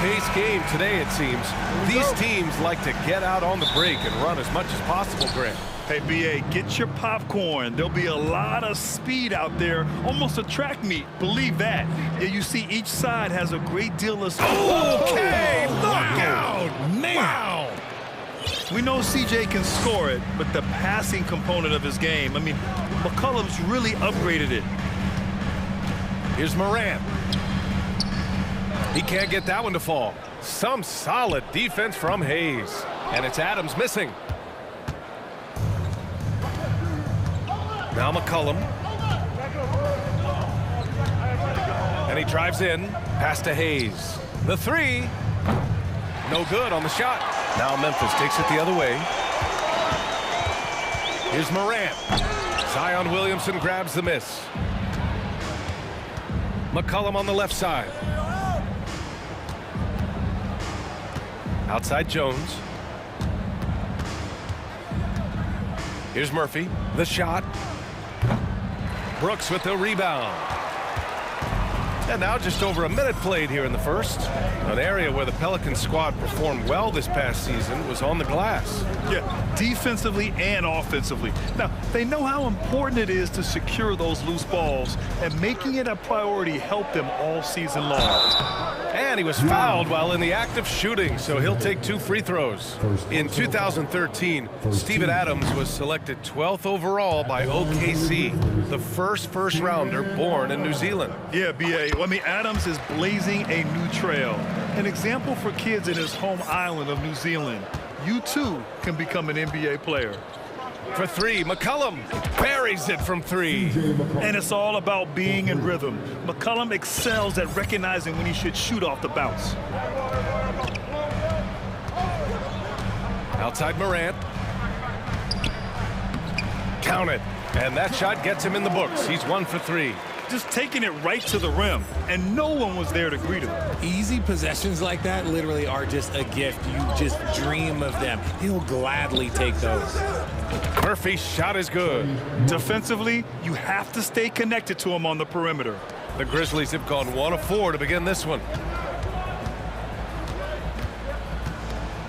fast-paced game today, it seems. These teams like to get out on the break and run as much as possible, Grant. Hey, B.A., get your popcorn. There'll be a lot of speed out there, almost a track meet. Believe that. Yeah, you see each side has a great deal of... Okay, look out! Man! Wow! We know CJ can score it, but the passing component of his game, I mean, McCollum's really upgraded it. Here's Morant. He can't get that one to fall. Some solid defense from Hayes. And it's Adams missing. Now McCollum. And he drives in. Pass to Hayes. The three. No good on the shot. Now Memphis takes it the other way. Here's Morant. Zion Williamson grabs the miss. McCollum on the left side. Outside Jones. Here's Murphy. The shot. Brooks with the rebound. And now just over a minute played here in the first. An area where the Pelicans squad performed well this past season was on the glass. Yeah, defensively and offensively. Now, they know how important it is to secure those loose balls, and making it a priority helped them all season long. And he was fouled while in the act of shooting, so he'll take 2 free throws. In 2013, Steven Adams was selected 12th overall by OKC, the first rounder born in New Zealand. Yeah, B.A. I mean, Adams is blazing a new trail. An example for kids in his home island of New Zealand. You, too, can become an NBA player. For three, McCollum buries it from three. And it's all about being in rhythm. McCollum excels at recognizing when he should shoot off the bounce. Outside Morant. Count it. And that shot gets him in the books. He's 1 for 3. Just taking it right to the rim, and no one was there to greet him. Easy possessions like that literally are just a gift. You just dream of them. He'll gladly take those. Murphy's shot is good. Defensively, you have to stay connected to him on the perimeter. The Grizzlies have gone 1 of 4 to begin this one.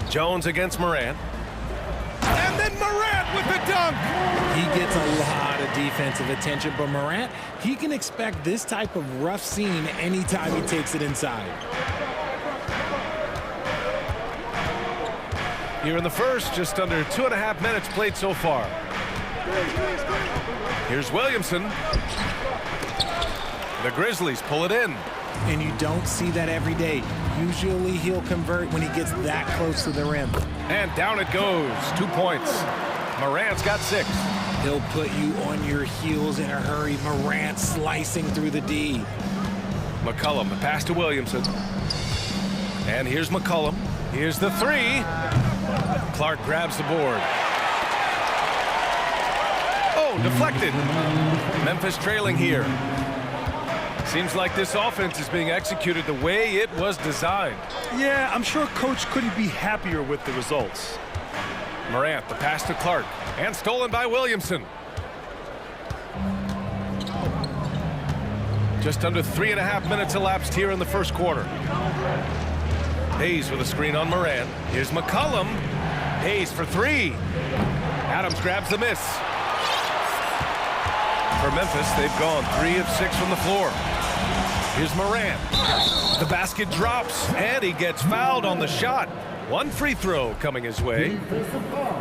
Jones against Morant. And then Morant with the dunk! He gets a lot of defensive attention, but Morant, he can expect this type of rough scene anytime he takes it inside. Here in the first, just under 2.5 minutes played so far. Here's Williamson. The Grizzlies pull it in. And you don't see that every day. Usually he'll convert when he gets that close to the rim. And down it goes. 2 points. Morant's got 6. He'll put you on your heels in a hurry. Morant slicing through the D. McCollum, the pass to Williamson. And here's McCollum. Here's the 3. Clark grabs the board. Oh, deflected. Memphis trailing here. Seems like this offense is being executed the way it was designed. Yeah, I'm sure Coach couldn't be happier with the results. Morant, the pass to Clark, and stolen by Williamson. Just under 3.5 minutes elapsed here in the first quarter. Hayes with a screen on Morant. Here's McCollum. Hayes for 3. Adams grabs the miss. For Memphis, they've gone 3 of 6 from the floor. Here's Morant. The basket drops, and he gets fouled on the shot. 1 free throw coming his way.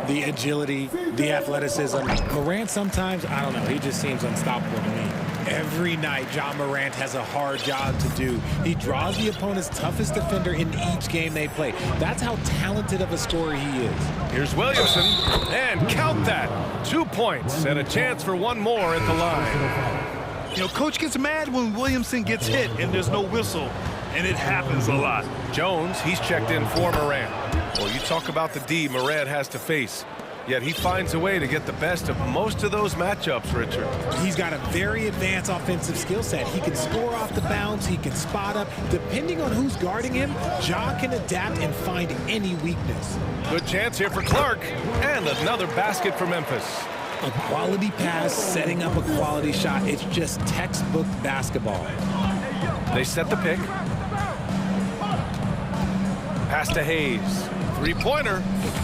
The agility, the athleticism. Morant sometimes, I don't know, he just seems unstoppable to me. Every night, John Morant has a hard job to do. He draws the opponent's toughest defender in each game they play. That's how talented of a scorer he is. Here's Williamson, and count that. 2 points and a chance for 1 more at the line. You know, Coach gets mad when Williamson gets hit and there's no whistle, and it happens a lot. Jones, he's checked in for Morant. Well, you talk about the D Morant has to face. Yet he finds a way to get the best of most of those matchups, Richard. He's got a very advanced offensive skill set. He can score off the bounce. He can spot up. Depending on who's guarding him, Ja can adapt and find any weakness. Good chance here for Clark. And another basket for Memphis. A quality pass, setting up a quality shot. It's just textbook basketball. They set the pick. Pass to Hayes. Three-pointer.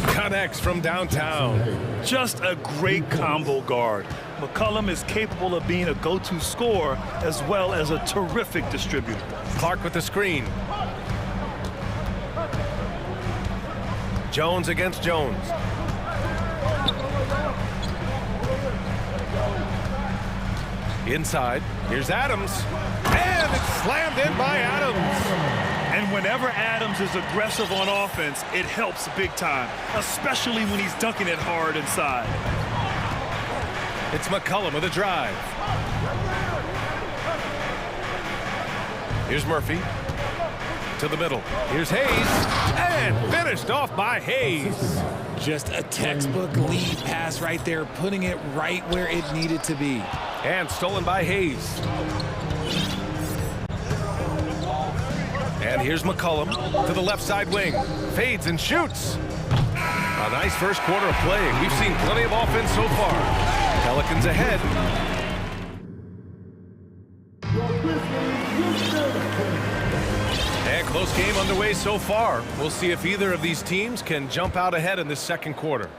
Connects from downtown. Just a great combo guard. McCollum is capable of being a go-to scorer as well as a terrific distributor. Clark with the screen. Jones against Jones. Inside. Here's Adams. And it's slammed in by Adams. And whenever Adams is aggressive on offense, it helps big time, especially when he's dunking it hard inside. It's McCollum with a drive. Here's Murphy to the middle. Here's Hayes, and finished off by Hayes. Just a textbook lead pass right there, putting it right where it needed to be. And stolen by Hayes. And here's McCollum to the left side wing. Fades and shoots. A nice first quarter of play. We've seen plenty of offense so far. Pelicans ahead. And close game underway so far. We'll see if either of these teams can jump out ahead in this second quarter.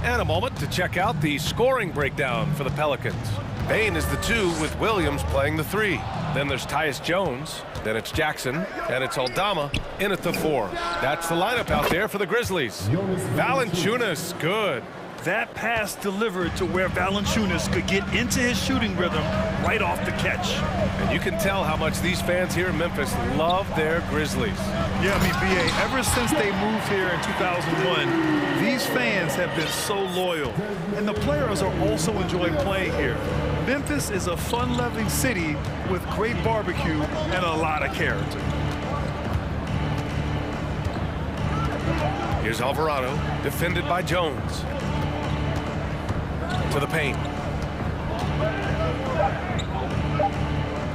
And a moment to check out the scoring breakdown for the Pelicans. Bain is the 2 with Williams playing the 3. Then there's Tyus Jones. Then it's Jackson. And it's Aldama in at the 4. That's the lineup out there for the Grizzlies. Valanciunas, good. That pass delivered to where Valanciunas could get into his shooting rhythm right off the catch. And you can tell how much these fans here in Memphis love their Grizzlies. Yeah, I mean, BA, ever since they moved here in 2001, these fans have been so loyal. And the players are also enjoying playing here. Memphis is a fun-loving city with great barbecue and a lot of character. Here's Alvarado, defended by Jones. To the paint.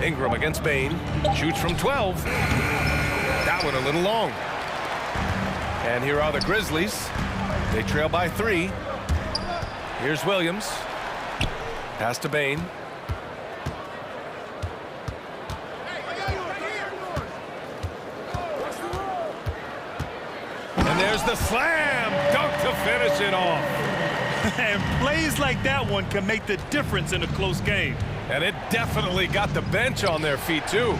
Ingram against Bain. Shoots from 12. That one a little long. And here are the Grizzlies. They trail by 3. Here's Williams. Pass to Bain. And there's the slam dunk to finish it off. And plays like that one can make the difference in a close game. And it definitely got the bench on their feet, too.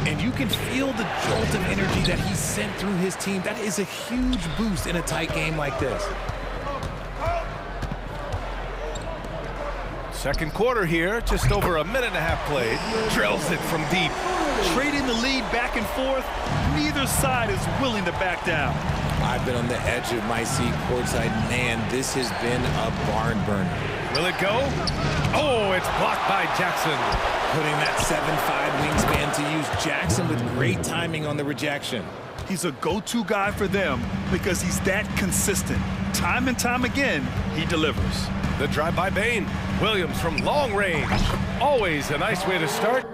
And you can feel the jolt of energy that he sent through his team. That is a huge boost in a tight game like this. Second quarter here, just over a minute and a half played. Drills it from deep. Trading the lead back and forth, neither side is willing to back down. I've been on the edge of my seat courtside. Man, this has been a barn burner. Will it go? Oh, it's blocked by Jackson. Putting that 7'5" wingspan to use. Jackson with great timing on the rejection. He's a go-to guy for them because he's that consistent. Time and time again, he delivers. The drive by Bain. Williams from long range. Always a nice way to start.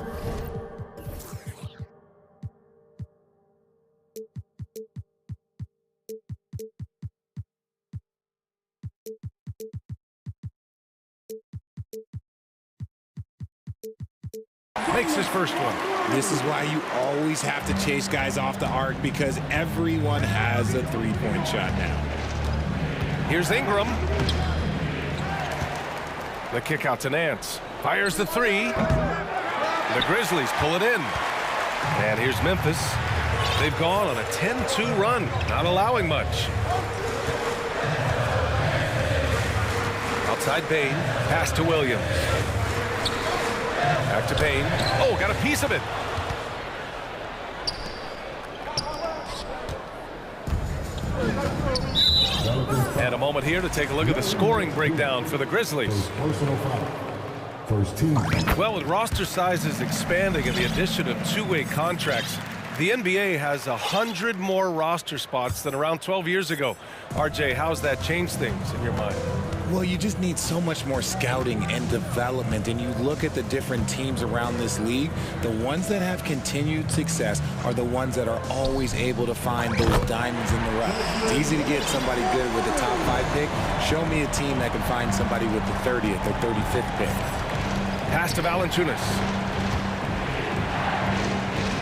Makes his first one. This is why you always have to chase guys off the arc, because everyone has a three-point shot now. Here's Ingram. The kick out to Nance. Fires the 3. The Grizzlies pull it in. And here's Memphis. They've gone on a 10-2 run, not allowing much. Outside Bain. Pass to Williams. Back to Bain. Oh, got a piece of it. And a moment here to take a look at the scoring breakdown for the Grizzlies. First team. Well, with roster sizes expanding and the addition of two-way contracts, the NBA has 100 more roster spots than around 12 years ago. RJ, how's that changed things in your mind? Well, you just need so much more scouting and development, and you look at the different teams around this league, the ones that have continued success are the ones that are always able to find those diamonds in the rough. It's easy to get somebody good with the top 5 pick. Show me a team that can find somebody with the 30th or 35th pick. Pass to Valanciunas.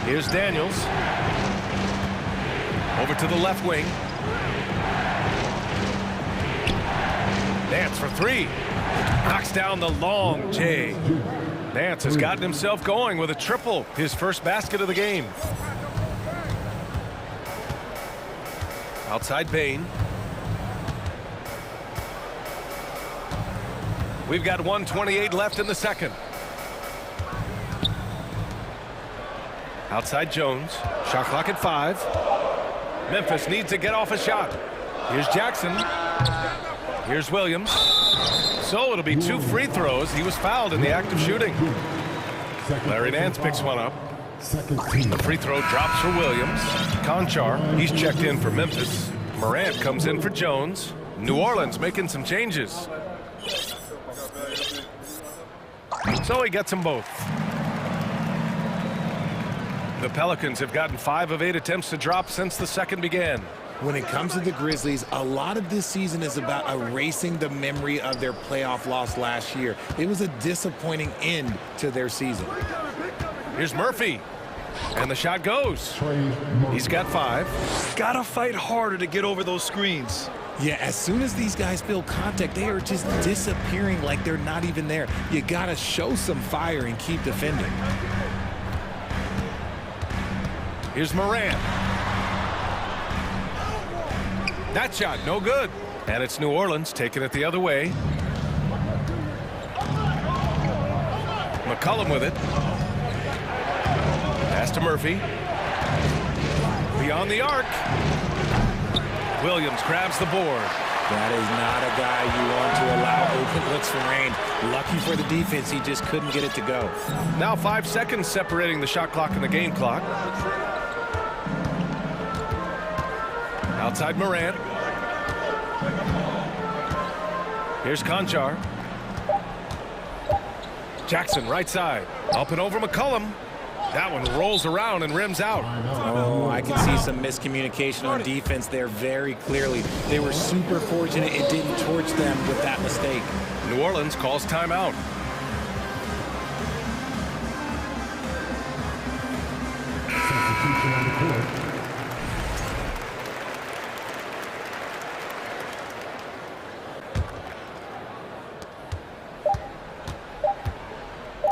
Here's Daniels. Over to the left wing. Nance for three. Knocks down the long J. Nance has gotten himself going with a triple, his first basket of the game. Outside Bain. We've got 1:28 left in the second. Outside Jones. Shot clock at 5. Memphis needs to get off a shot. Here's Jackson. Here's Williams. So it'll be 2 free throws. He was fouled in the act of shooting. Larry Nance picks one up. The free throw drops for Williams. Conchar, he's checked in for Memphis. Morant comes in for Jones. New Orleans making some changes. So he gets them both. The Pelicans have gotten 5 of 8 attempts to drop since the second began. When it comes to the Grizzlies, a lot of this season is about erasing the memory of their playoff loss last year. It was a disappointing end to their season. Here's Murphy. And the shot goes. He's got 5. Gotta fight harder to get over those screens. Yeah, as soon as these guys feel contact, they are just disappearing like they're not even there. You gotta show some fire and keep defending. Here's Morant. That shot, no good. And it's New Orleans taking it the other way. McCollum with it. Pass to Murphy. Beyond the arc. Williams grabs the board. That is not a guy you want to allow open looks from range. Lucky for the defense, he just couldn't get it to go. Now 5 seconds separating the shot clock and the game clock. Outside Morant. Here's Conchar. Jackson right side. Up and over McCollum. That one rolls around and rims out. Oh, I can see some miscommunication on defense there very clearly. They were super fortunate it didn't torch them with that mistake. New Orleans calls timeout. Substitution on the court.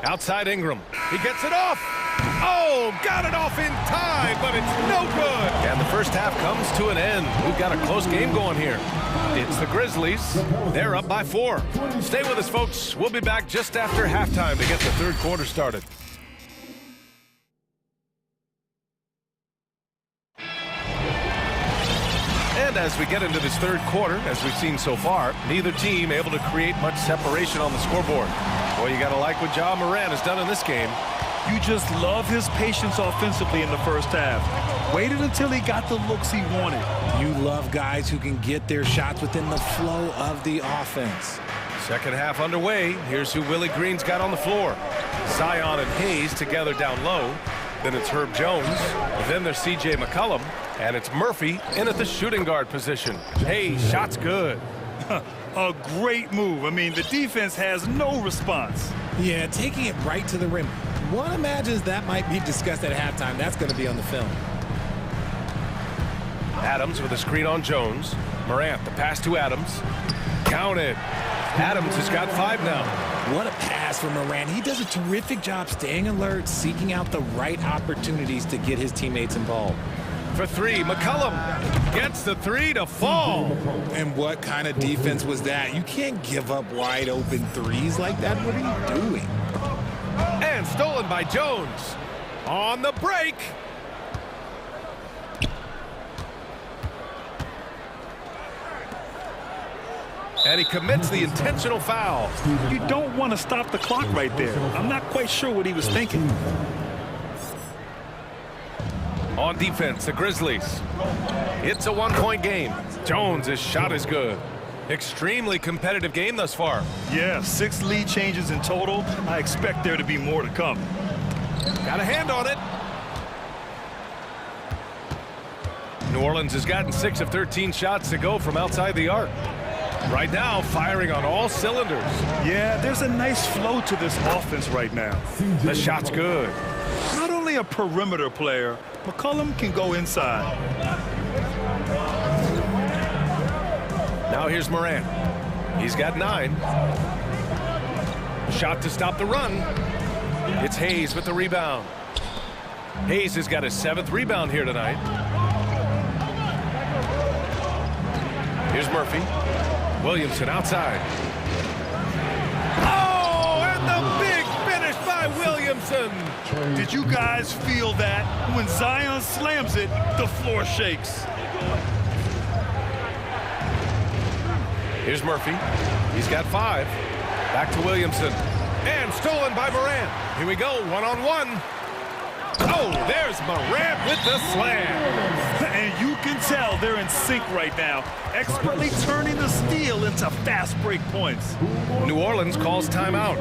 Outside Ingram. He gets it off. Oh, got it off in time, but it's no good. And the first half comes to an end. We've got a close game going here. It's the Grizzlies. They're up by 4. Stay with us, folks. We'll be back just after halftime to get the third quarter started. And as we get into this third quarter, as we've seen so far, neither team able to create much separation on the scoreboard. Boy, you got to like what Ja Morant has done in this game. You just love his patience offensively in the first half. Waited until he got the looks he wanted. You love guys who can get their shots within the flow of the offense. Second half underway. Here's who Willie Green's got on the floor. Zion and Hayes together down low. Then it's Herb Jones. Then there's C.J. McCollum. And it's Murphy in at the shooting guard position. Hayes, shot's good. A great move. I mean, the defense has no response. Yeah, taking it right to the rim. One imagines that might be discussed at halftime. That's going to be on the film. Adams with a screen on Jones. Morant, the pass to Adams. Counted. Adams has got 5 now. What a pass from Morant. He does a terrific job staying alert, seeking out the right opportunities to get his teammates involved. For 3, McCollum gets the 3 to fall. And what kind of defense was that? You can't give up wide open threes like that. What are you doing? And stolen by Jones. On the break. And he commits the intentional foul. You don't want to stop the clock right there. I'm not quite sure what he was thinking. On defense, the Grizzlies. It's a 1-point game. Jones' shot is good. Extremely competitive game thus far. Yeah, 6 lead changes in total. I expect there to be more to come. Got a hand on it. New Orleans has gotten 6 of 13 shots to go from outside the arc. Right now, firing on all cylinders. Yeah, there's a nice flow to this offense right now. The shot's good. Not only a perimeter player, McCollum can go inside. Now here's Morant. He's got 9. Shot to stop the run. It's Hayes with the rebound. Hayes has got his 7th rebound here tonight. Here's Murphy. Williamson outside. Oh, and the big finish by Williamson. Did you guys feel that? When Zion slams it, the floor shakes. Here's Murphy. He's got 5. Back to Williamson. And stolen by Morant. Here we go, one-on-one. Oh, there's Morant with the slam. And you can tell they're in sync right now, expertly turning the steal into fast break points. New Orleans calls timeout.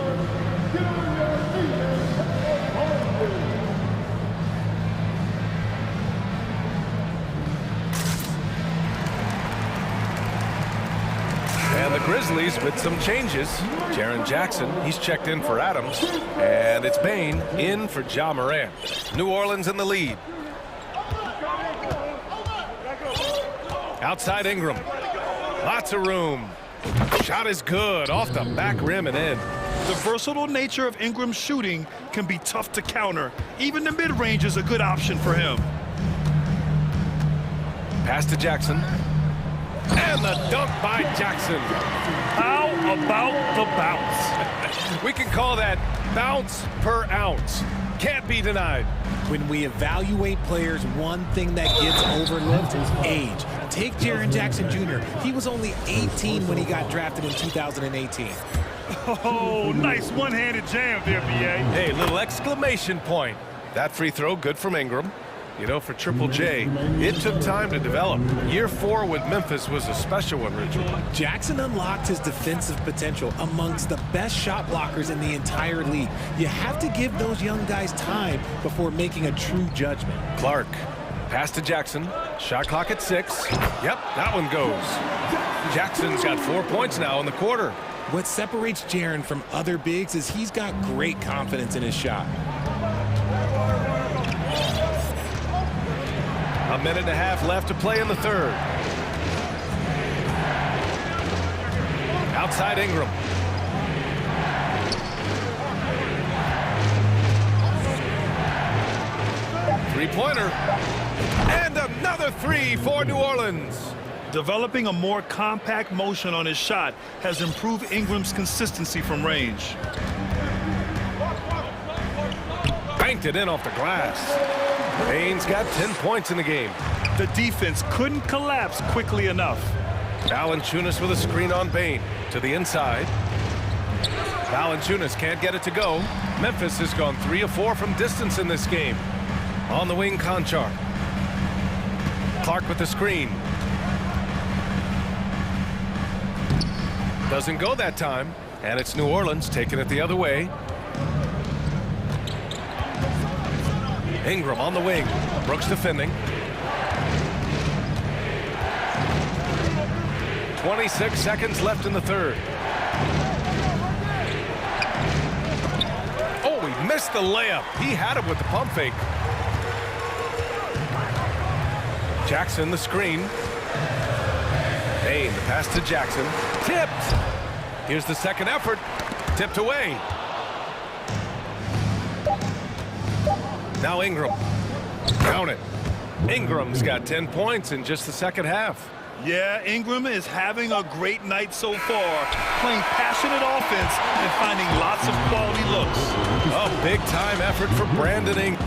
And the Grizzlies with some changes. Jaren Jackson, he's checked in for Adams. And it's Bane in for Ja Morant. New Orleans in the lead. Outside Ingram. Lots of room. Shot is good. Off the back rim and in. The versatile nature of Ingram's shooting can be tough to counter. Even the mid-range is a good option for him. Pass to Jackson. And the dunk by Jackson. How about the bounce? We can call that bounce per ounce. Can't be denied. When we evaluate players, one thing that gets overlooked is age. Take Jaren Jackson Jr. He was only 18 when he got drafted in 2018. Oh, nice one-handed jam there, B.A. Hey, little exclamation point. That free throw, good from Ingram. You know, for Triple J, it took time to develop. Year 4 with Memphis was a special one, Richard. Jackson unlocked his defensive potential amongst the best shot blockers in the entire league. You have to give those young guys time before making a true judgment. Clark, pass to Jackson. Shot clock at 6. Yep, that one goes. Jackson's got 4 points now in the quarter. What separates Jaren from other bigs is he's got great confidence in his shot. A minute and a half left to play in the third. Outside Ingram. Three-pointer. And another 3 for New Orleans. Developing a more compact motion on his shot has improved Ingram's consistency from range. Banked it in off the glass. Bane's got 10 points in the game. The defense couldn't collapse quickly enough. Valanciunas with a screen on Bane. To the inside. Valanciunas can't get it to go. Memphis has gone 3 of 4 from distance in this game. On the wing, Conchar. Clark with the screen. Doesn't go that time. And it's New Orleans taking it the other way. Ingram on the wing. Brooks defending. 26 seconds left in the third. Oh, he missed the layup. He had it with the pump fake. Jackson the screen. Bane the pass to Jackson. Tipped. Here's the second effort. Tipped away. Now Ingram. Count it. Ingram's got 10 points in just the second half. Yeah, Ingram is having a great night so far, playing passionate offense and finding lots of quality looks. A big-time effort for Brandon Ingram.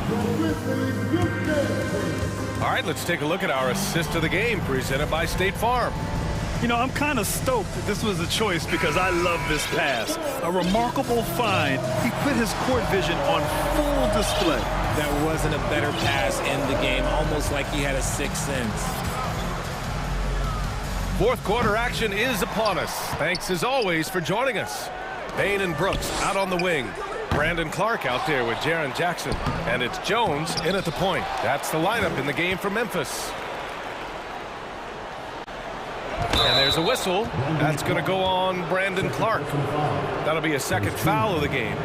All right, let's take a look at our assist of the game presented by State Farm. You know, I'm kind of stoked that this was a choice because I love this pass. A remarkable find. He put his court vision on full display. That wasn't a better pass in the game, almost like he had a sixth sense. Fourth quarter action is upon us. Thanks as always for joining us. Bane and Brooks out on the wing. Brandon Clark out there with Jaren Jackson. And it's Jones in at the point. That's the lineup in the game for Memphis. And there's a whistle. That's going to go on Brandon Clark. That'll be a second foul of the game.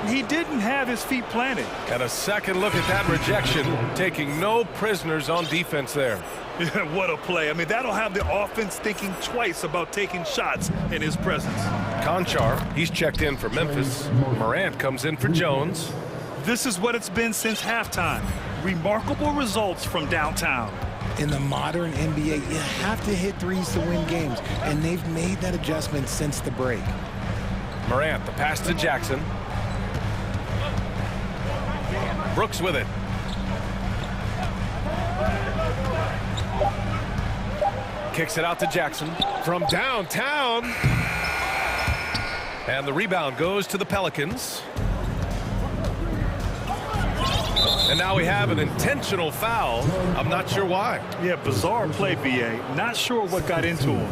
He didn't have his feet planted. And a second look at that rejection, taking no prisoners on defense there. What a play. I mean, that'll have the offense thinking twice about taking shots in his presence. Conchar, he's checked in for Memphis. Morant comes in for Jones. This is what it's been since halftime. Remarkable results from downtown. In the modern NBA, you have to hit threes to win games, and they've made that adjustment since the break. Morant, the pass to Jackson. Brooks with it. Kicks it out to Jackson from downtown. And the rebound goes to the Pelicans. And now we have an intentional foul. I'm not sure why. Yeah, bizarre play, BA. Not sure what got into him.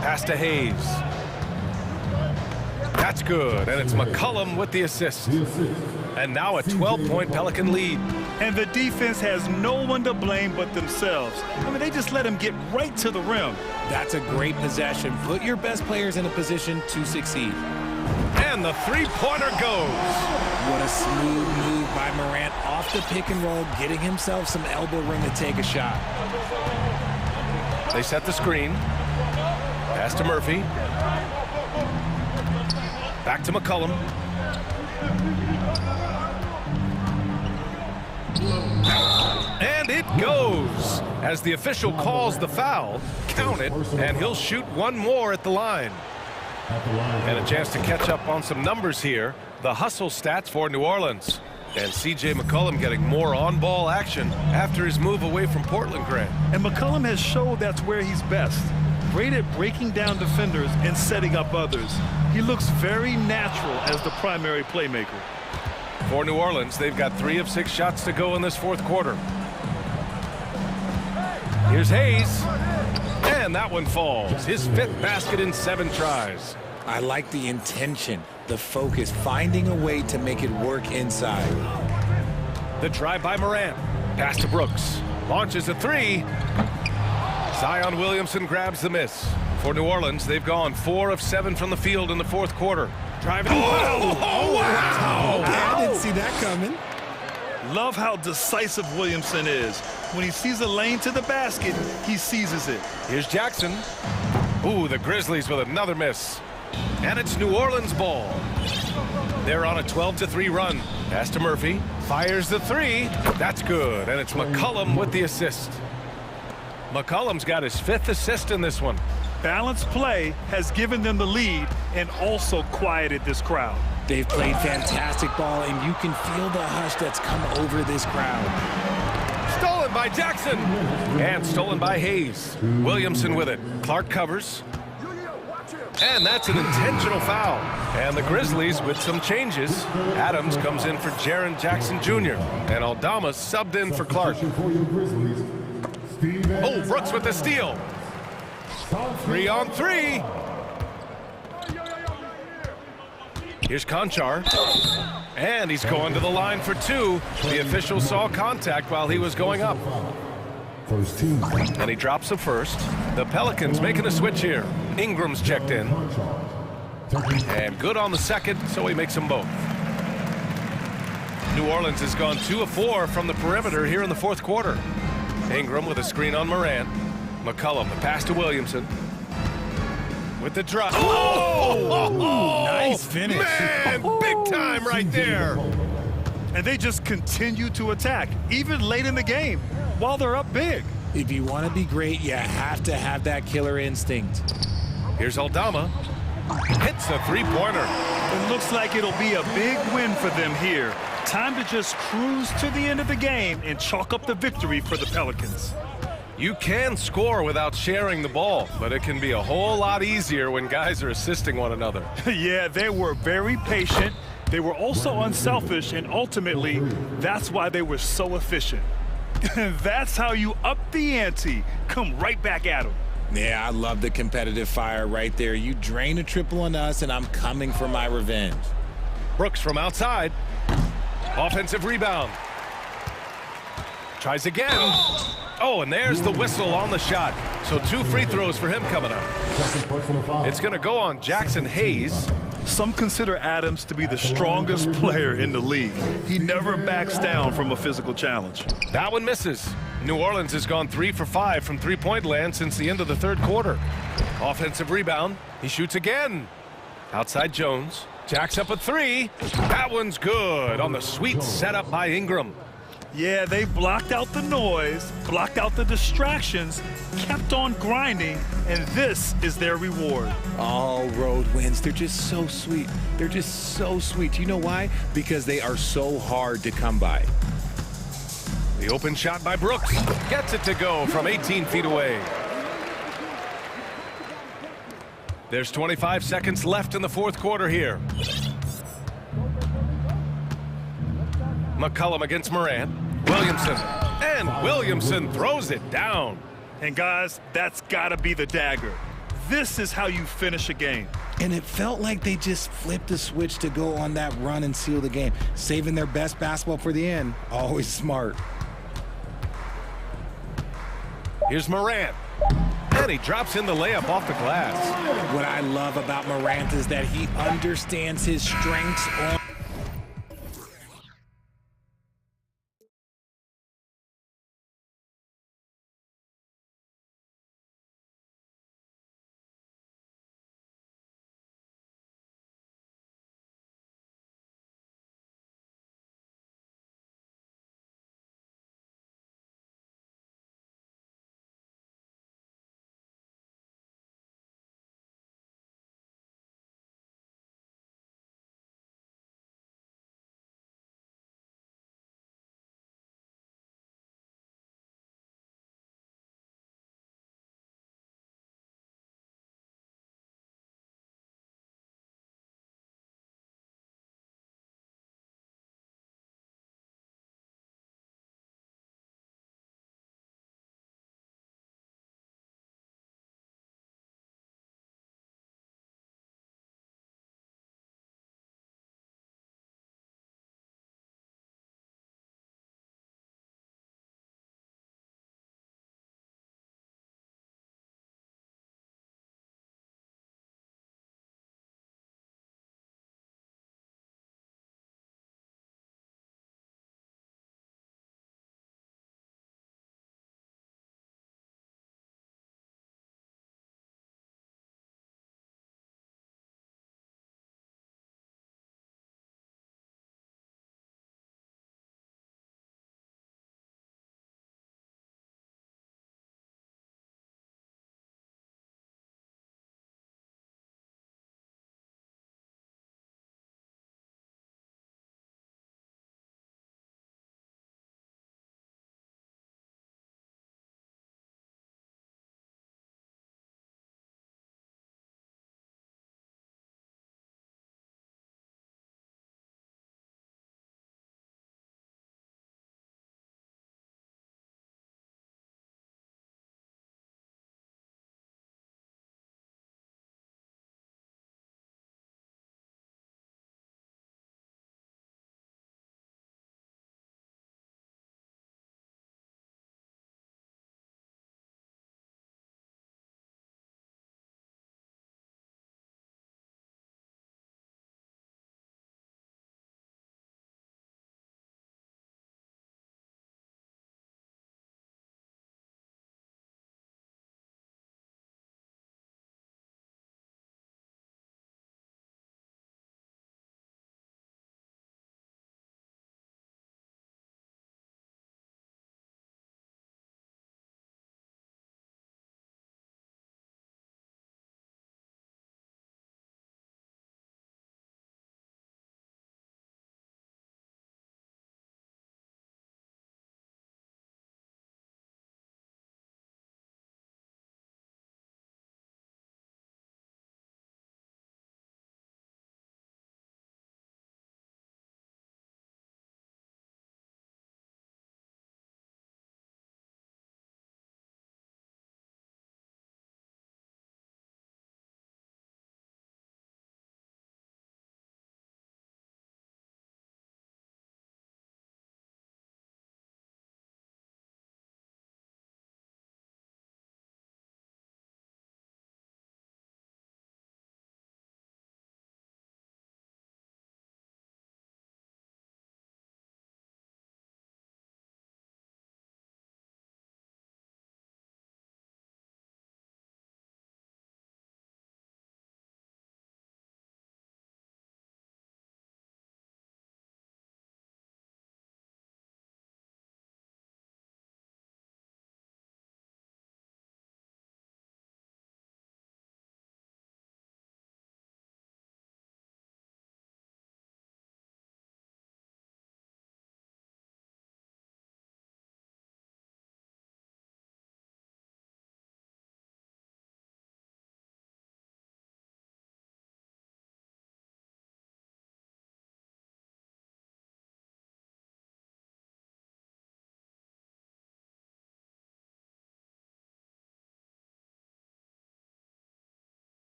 Pass to Hayes. That's good, and it's McCollum with the assist. And now a 12-point Pelican lead. And the defense has no one to blame but themselves. I mean, they just let him get right to the rim. That's a great possession. Put your best players in a position to succeed. And the three-pointer goes. What a smooth move by Morant off the pick and roll, getting himself some elbow room to take a shot. They set the screen. Pass to Murphy. Back to McCollum. And it goes. As the official calls the foul, count it, and he'll shoot one more at the line. And a chance to catch up on some numbers here. The hustle stats for New Orleans. And C.J. McCollum getting more on-ball action after his move away from Portland, Grant. And McCollum has showed that's where he's best. Great at breaking down defenders and setting up others. He looks very natural as the primary playmaker. For New Orleans, they've got 3 of 6 shots to go in this fourth quarter. Here's Hayes. And that one falls. His 5th basket in 7 tries. I like the intention, the focus, finding a way to make it work inside. The drive by Morant. Pass to Brooks. Launches a 3. Zion Williamson grabs the miss. For New Orleans, they've gone 4 of 7 from the field in the fourth quarter. Driving. Oh, wow! Okay, I didn't see that coming. Love how decisive Williamson is. When he sees a lane to the basket, he seizes it. Here's Jackson. Ooh, the Grizzlies with another miss. And it's New Orleans ball. They're on a 12-3 run. Pass to Murphy. Fires the 3. That's good. And it's McCollum with the assist. McCollum's got his 5th assist in this one. Balanced play has given them the lead and also quieted this crowd. They've played fantastic ball, and you can feel the hush that's come over this crowd. Stolen by Jackson. And stolen by Hayes. Williamson with it. Clark covers. And that's an intentional foul. And the Grizzlies with some changes. Adams comes in for Jaren Jackson Jr. And Aldama subbed in for Clark. Oh, Brooks with the steal. 3 on 3. Here's Conchar. And he's going to the line for 2. The official saw contact while he was going up. And he drops the first. The Pelicans making a switch here. Ingram's checked in. And good on the second, so he makes them both. New Orleans has gone 2 of 4 from the perimeter here in the fourth quarter. Ingram with a screen on Morant. McCollum, the pass to Williamson. With the drop. Oh! Nice finish. Man, big time right there. And they just continue to attack, even late in the game, while they're up big. If you want to be great, you have to have that killer instinct. Here's Aldama. Hits a 3-pointer. It looks like it'll be a big win for them here. Time to just cruise to the end of the game and chalk up the victory for the Pelicans. You can score without sharing the ball, but it can be a whole lot easier when guys are assisting one another. Yeah, they were very patient. They were also unselfish, and ultimately, that's why they were so efficient. That's how you up the ante. Come right back at them. Yeah, I love the competitive fire right there. You drain a triple on us, and I'm coming for my revenge. Brooks from outside. Offensive rebound. Tries again. Oh, and there's the whistle on the shot. So 2 free throws for him coming up. Second personal foul. It's going to go on Jackson Hayes. Some consider Adams to be the strongest player in the league. He never backs down from a physical challenge. That one misses. New Orleans has gone 3 for 5 from three-point land since the end of the third quarter. Offensive rebound. He shoots again. Outside Jones. Jacks up a 3. That one's good on the sweet setup by Ingram. Yeah, they blocked out the noise, blocked out the distractions, kept on grinding, and this is their reward. All road wins. They're just so sweet. They're just so sweet. You know why? Because they are so hard to come by. The open shot by Brooks. Gets it to go from 18 feet away. There's 25 seconds left in the fourth quarter here. McCollum against Morant. Williamson. And Williamson throws it down. And guys, that's got to be the dagger. This is how you finish a game. And it felt like they just flipped the switch to go on that run and seal the game. Saving their best basketball for the end. Always smart. Here's Morant. And he drops in the layup off the glass. What I love about Morant is that he understands his strengths on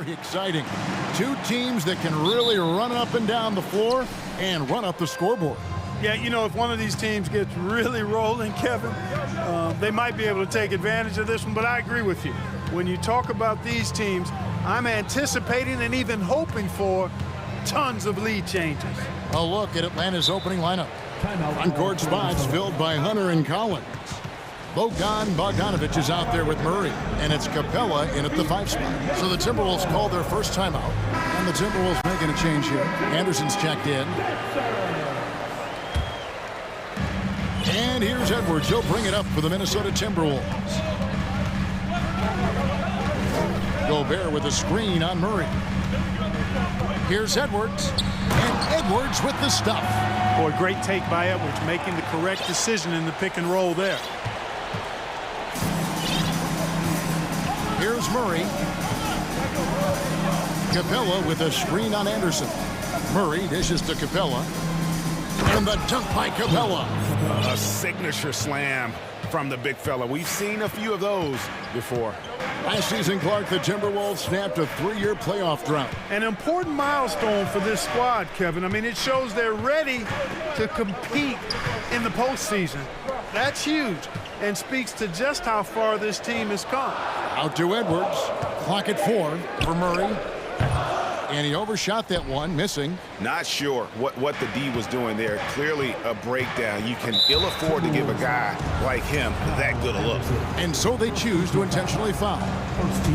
Very exciting. Two teams that can really run up and down the floor and run up the scoreboard. Yeah, you know, if one of these teams gets really rolling, Kevin, they might be able to take advantage of this one, but I agree with you. When you talk about these teams, I'm anticipating and even hoping for tons of lead changes. A look at Atlanta's opening lineup. On-court spots filled by Hunter and Collins. Bogdanovich is out there with Murray, and it's Capella in at the 5 spot. So the Timberwolves call their first timeout, and the Timberwolves making a change here. Anderson's checked in. And here's Edwards. He'll bring it up for the Minnesota Timberwolves. Gobert with a screen on Murray. Here's Edwards. And Edwards with the stuff. Boy, great take by Edwards, making the correct decision in the pick and roll there. Here's Murray. Capella with a screen on Anderson. Murray dishes to Capella. And the dunk by Capella. A signature slam from the big fella. We've seen a few of those before. Last season, Clark, the Timberwolves snapped a 3-year playoff drought. An important milestone for this squad, Kevin. I mean, it shows they're ready to compete in the postseason. That's huge and speaks to just how far this team has come. Out to Edwards. Clock at 4 for Murray. And he overshot that one, missing. Not sure what the D was doing there. Clearly a breakdown. You can ill afford to give a guy like him that good a look. And so they choose to intentionally foul.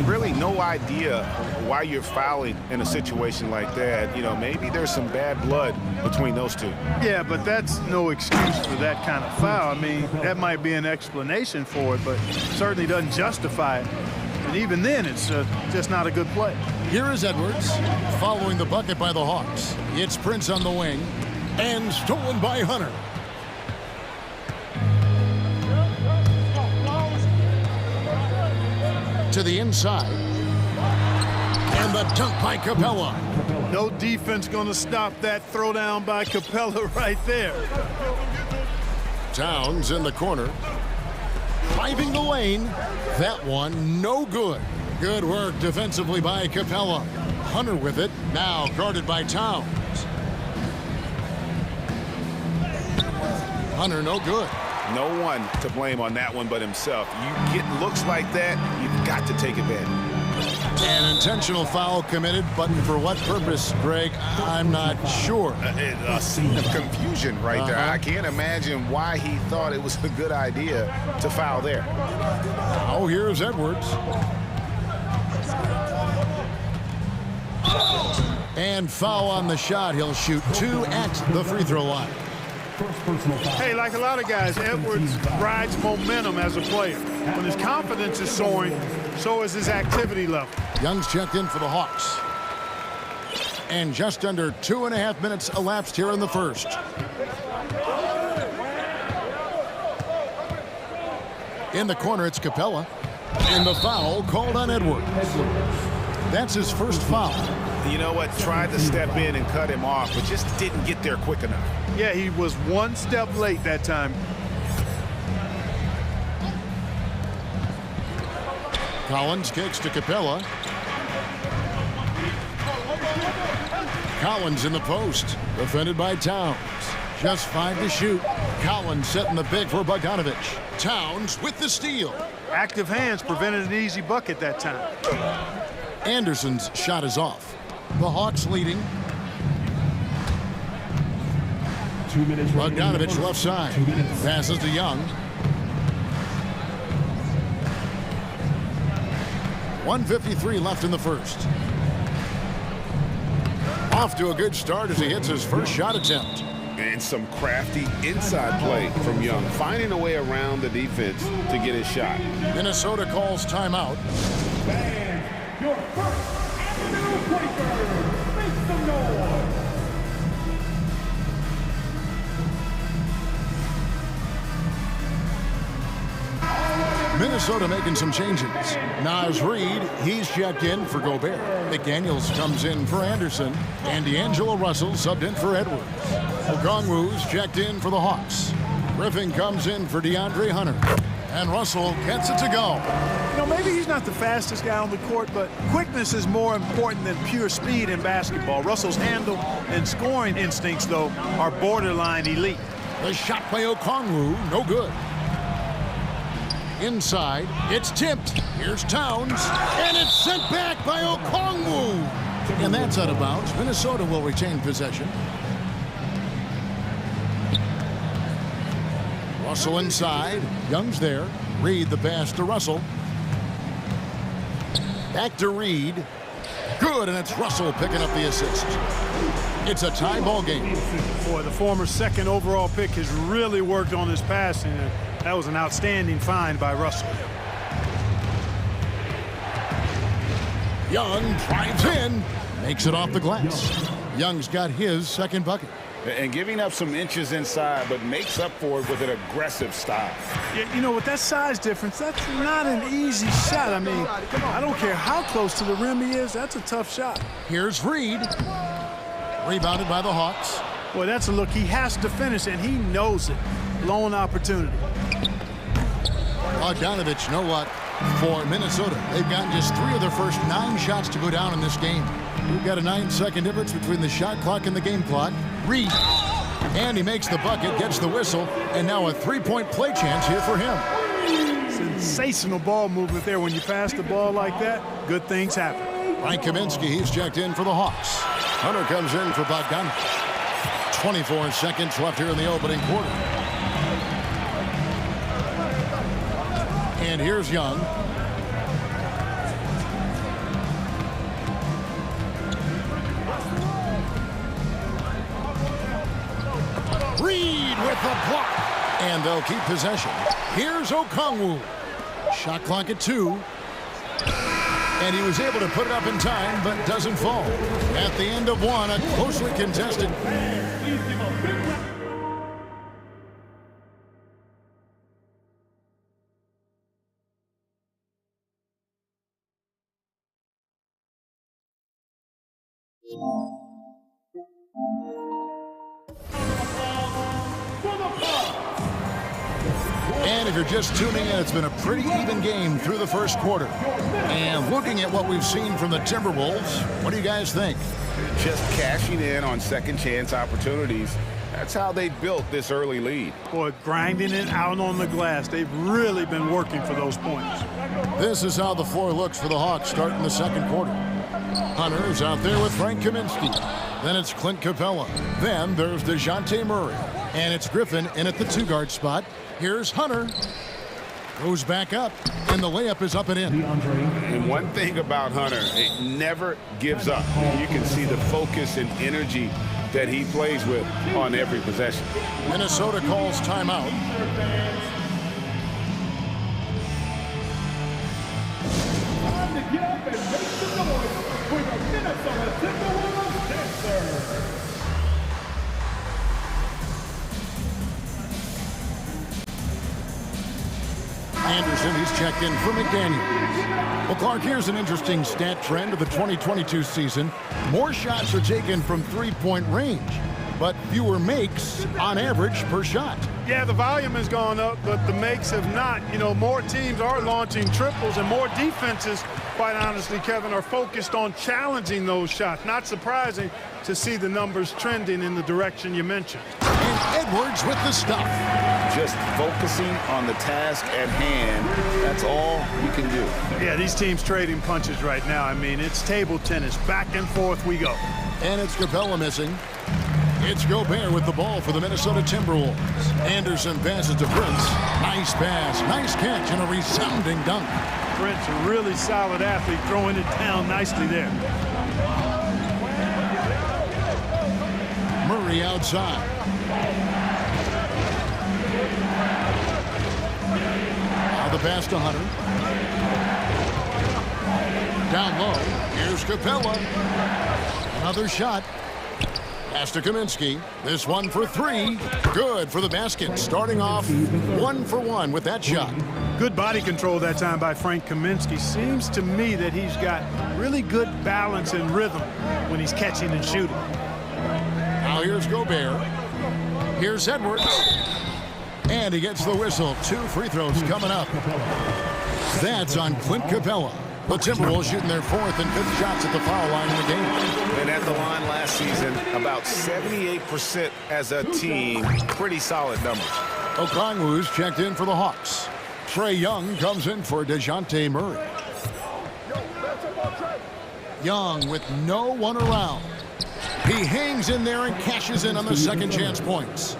Really no idea why you're fouling in a situation like that. You know, maybe there's some bad blood between those two. Yeah, but that's no excuse for that kind of foul. I mean, that might be an explanation for it, but certainly doesn't justify it. And even then, it's just not a good play. Here is Edwards, following the bucket by the Hawks. It's Prince on the wing, and stolen by Hunter. To the inside. And the dunk by Capella. No defense going to stop that throwdown by Capella right there. Towns in the corner. Driving the lane. That one, no good. Good work defensively by Capella. Hunter with it, now guarded by Towns. Hunter, no good. No one to blame on that one but himself. You get looks like that, you've got to take advantage. An intentional foul committed, but for what purpose, Greg? I'm not sure. A scene of confusion right there. I can't imagine why he thought it was a good idea to foul there. Oh, here's Edwards. And foul on the shot. He'll shoot 2 at the free throw line. Hey, like a lot of guys, Edwards rides momentum as a player. When his confidence is soaring, so is his activity level. Young's checked in for the Hawks. And just under 2.5 minutes elapsed here in the first. In the corner, it's Capella. And the foul called on Edwards. That's his first foul. You know what? Tried to step in and cut him off, but just didn't get there quick enough. Yeah, he was one step late that time. Collins kicks to Capella. Collins in the post, defended by Towns. Just 5 to shoot. Collins setting the big for Bogdanovich. Towns with the steal. Active hands prevented an easy bucket that time. Anderson's shot is off. The Hawks leading. Bogdanovich left side. Passes to Young. 1:53 left in the first. Off to a good start as he hits his first shot attempt. And some crafty inside play from Young, finding a way around the defense to get his shot. Minnesota calls timeout. And your first afternoon breaker, make some noise. Minnesota making some changes. Naz Reid, he's checked in for Gobert. McDaniels comes in for Anderson. And D'Angelo Russell subbed in for Edwards. Okongwu's checked in for the Hawks. Griffin comes in for DeAndre Hunter. And Russell gets it to go. You know, maybe he's not the fastest guy on the court, but quickness is more important than pure speed in basketball. Russell's handle and scoring instincts, though, are borderline elite. The shot by Okongwu, no good. Inside, it's tipped. Here's Towns, and it's sent back by Okongwu. And that's out of bounds. Minnesota will retain possession. Russell inside. Young's there. Reed the pass to Russell. Back to Reed. Good, and it's Russell picking up the assist. It's a tie ball game. Boy, the former second overall pick has really worked on his passing. And that was an outstanding find by Russell. Young drives in. Makes it off the glass. Young's got his second bucket. And giving up some inches inside, but makes up for it with an aggressive style. Yeah, you know, with that size difference, that's not an easy shot. I mean, I don't care how close to the rim he is, that's a tough shot. Here's Reed. Rebounded by the Hawks. Boy, that's a look he has to finish, and he knows it. Lone opportunity. Bogdanovich, no luck for Minnesota. They've gotten just 3 of their first 9 shots to go down in this game. We've got a 9-second difference between the shot clock and the game clock. Reed, and he makes the bucket, gets the whistle, and now a 3-point play chance here for him. Sensational ball movement there. When you pass the ball like that, good things happen. Frank Kaminsky, he's checked in for the Hawks. Hunter comes in for Bogdanovich. 24 seconds left here in the opening quarter. And here's Young. Reed with the block. And they'll keep possession. Here's Okongwu. Shot clock at 2. And he was able to put it up in time, but doesn't fall. At the end of 1, a closely contested. And if you're just tuning in, it's been a pretty even game through the first quarter. And looking at what we've seen from the Timberwolves, what do you guys think? Just cashing in on second chance opportunities. That's how they built this early lead. Boy, grinding it out on the glass. They've really been working for those points. This is how the floor looks for the Hawks starting the second quarter. Hunter's out there with Frank Kaminsky. Then it's Clint Capella. Then there's DeJounte Murray. And it's Griffin in at the 2-guard spot. Here's Hunter. Goes back up, and the layup is up and in. And one thing about Hunter, it never gives up. You can see the focus and energy that he plays with on every possession. Minnesota calls timeout. Time to get up and make some noise for the Minnesota Timberwolves dancer. Anderson, he's checked in for McDaniel. Well, Clark, here's an interesting stat trend of the 2022 season. More shots are taken from three-point range, but fewer makes on average per shot. Yeah, the volume has gone up, but the makes have not. You know, more teams are launching triples, and more defenses, quite honestly, Kevin, are focused on challenging those shots. Not surprising to see the numbers trending in the direction you mentioned. And Edwards with the stuff. Just focusing on the task at hand, that's all you can do. Yeah, these teams trading punches right now. I mean, it's table tennis. Back and forth we go. And it's Capella missing. It's Gobert with the ball for the Minnesota Timberwolves. Anderson passes to Prince. Nice pass, nice catch, and a resounding dunk. Prince, a really solid athlete, throwing it down nicely there. Murray outside. Now the pass to Hunter. Down low. Here's Capella. Another shot. Pass to Kaminsky. This one for 3. Good for the basket. Starting off 1 for 1 with that shot. Good body control that time by Frank Kaminsky. Seems to me that he's got really good balance and rhythm when he's catching and shooting. Now here's Gobert. Here's Edwards. And he gets the whistle. 2 free throws coming up. That's on Clint Capella. The Timberwolves shooting their 4th and 5th shots at the foul line in the game. And at the line last season, about 78% as a team. Pretty solid numbers. Okongwu's checked in for the Hawks. Trae Young comes in for DeJounte Murray. Young with no one around. He hangs in there and cashes in on the second chance points.